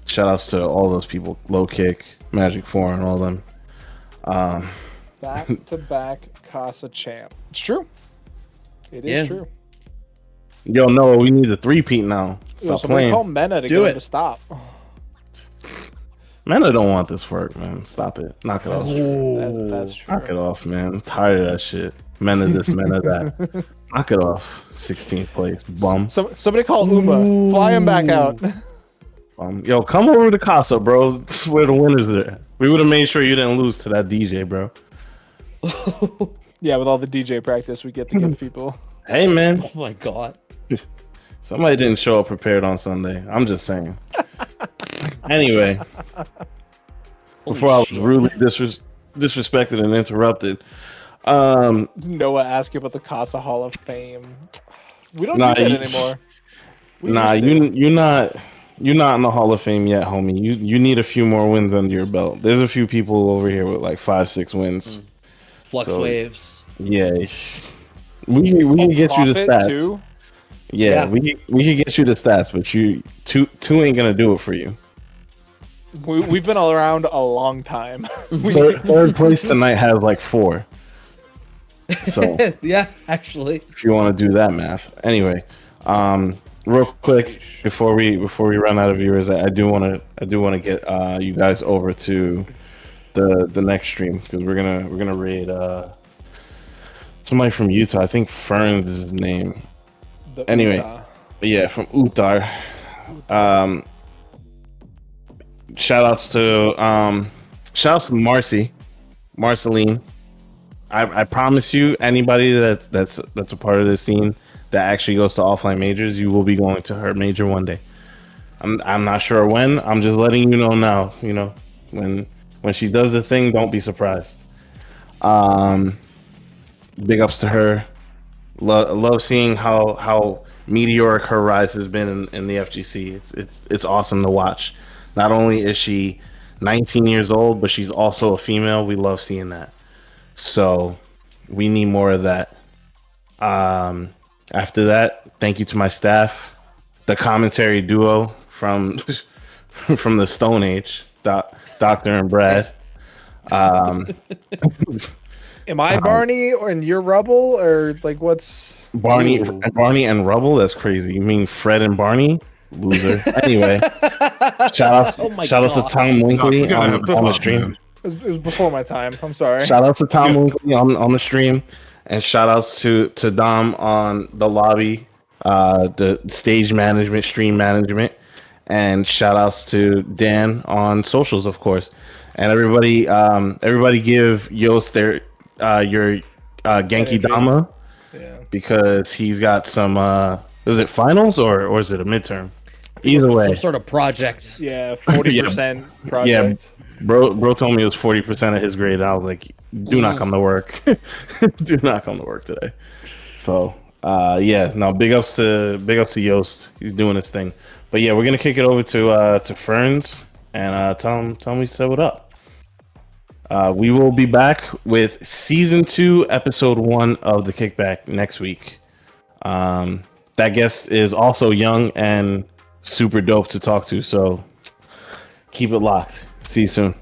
Shout outs to all those people, Low Kick, Magic 4, and all them. Back to back Casa champ. It's true. It is Yeah. true. Yo, no, we need a 3-peat now. Yo, Stop somebody playing. call Mena to Do get him it. to stop. Man, I don't want this work, man. Stop it. Knock it off. That's true. Knock it off, man. I'm tired of that shit. Men of this, men of that. Knock it off. 16th place. Bum. Somebody call Uma. Fly him back out. Yo, come over to Casa, bro. This is where the winners are. We would have made sure you didn't lose to that DJ, bro. Yeah, with all the DJ practice we get to give people. Hey, man. Oh my god. Somebody didn't show up prepared on Sunday. I'm just saying. Anyway, before I was shit. rudely disrespected and interrupted, Noah asked you about the Casa Hall of Fame. We don't do that anymore. We used to. You're not in the Hall of Fame yet, homie. You need a few more wins under your belt. There's a few people over here with like 5-6 wins. Flux So- waves. Yeah, we can get you the Profit, stats. too? Yeah, Yeah. we can get you the stats, but two ain't gonna do it for you. We've been all around a long time. Third place tonight has like 4. So Yeah, actually. if you want to do that math, anyway, real quick before we run out of viewers, I do want to get you guys over to the next stream because we're gonna raid somebody from Utah. I think Ferns is his name. The Anyway. Utah. But yeah, from Uttar. Shout outs to Marceline. I promise you, anybody that's a part of this scene that actually goes to offline majors, you will be going to her major one day. I'm not sure when. I'm just letting you know now. When she does the thing, don't be surprised. Big ups to her. Love seeing how meteoric her rise has been in the FGC. It's awesome to watch. Not only is she 19 years old, but she's also a female. We love seeing that. So we need more of that. After that, thank you to my staff, the commentary duo from from the Stone Age, Doctor and Brad. Am I Barney and you're Rubble, or like what's Barney Ooh. and Rubble? That's crazy. You mean Fred and Barney? Loser. Anyway, shout Oh my outs to God. Tom Winkley No, on the fuck, stream. man. it was before my time. I'm sorry. Shout outs to Tom Winkley on the stream, and shout outs to Dom on the lobby, the stage management, stream management, and shout outs to Dan on socials, of course. And everybody give Yost your Genki Energy. Dama Yeah. because he's got some is it finals or is it a midterm? Either way, Some sort of project. Yeah, 40% project. bro told me it was 40% of his grade. And I was like, do not come to work. Do not come to work today. So big ups to Yost. He's doing his thing. But yeah, we're gonna kick it over to Ferns and tell him we said what up. We will be back with season 2, episode 1 of the Kickback next week. That guest is also young and super dope to talk to, so keep it locked. See you soon.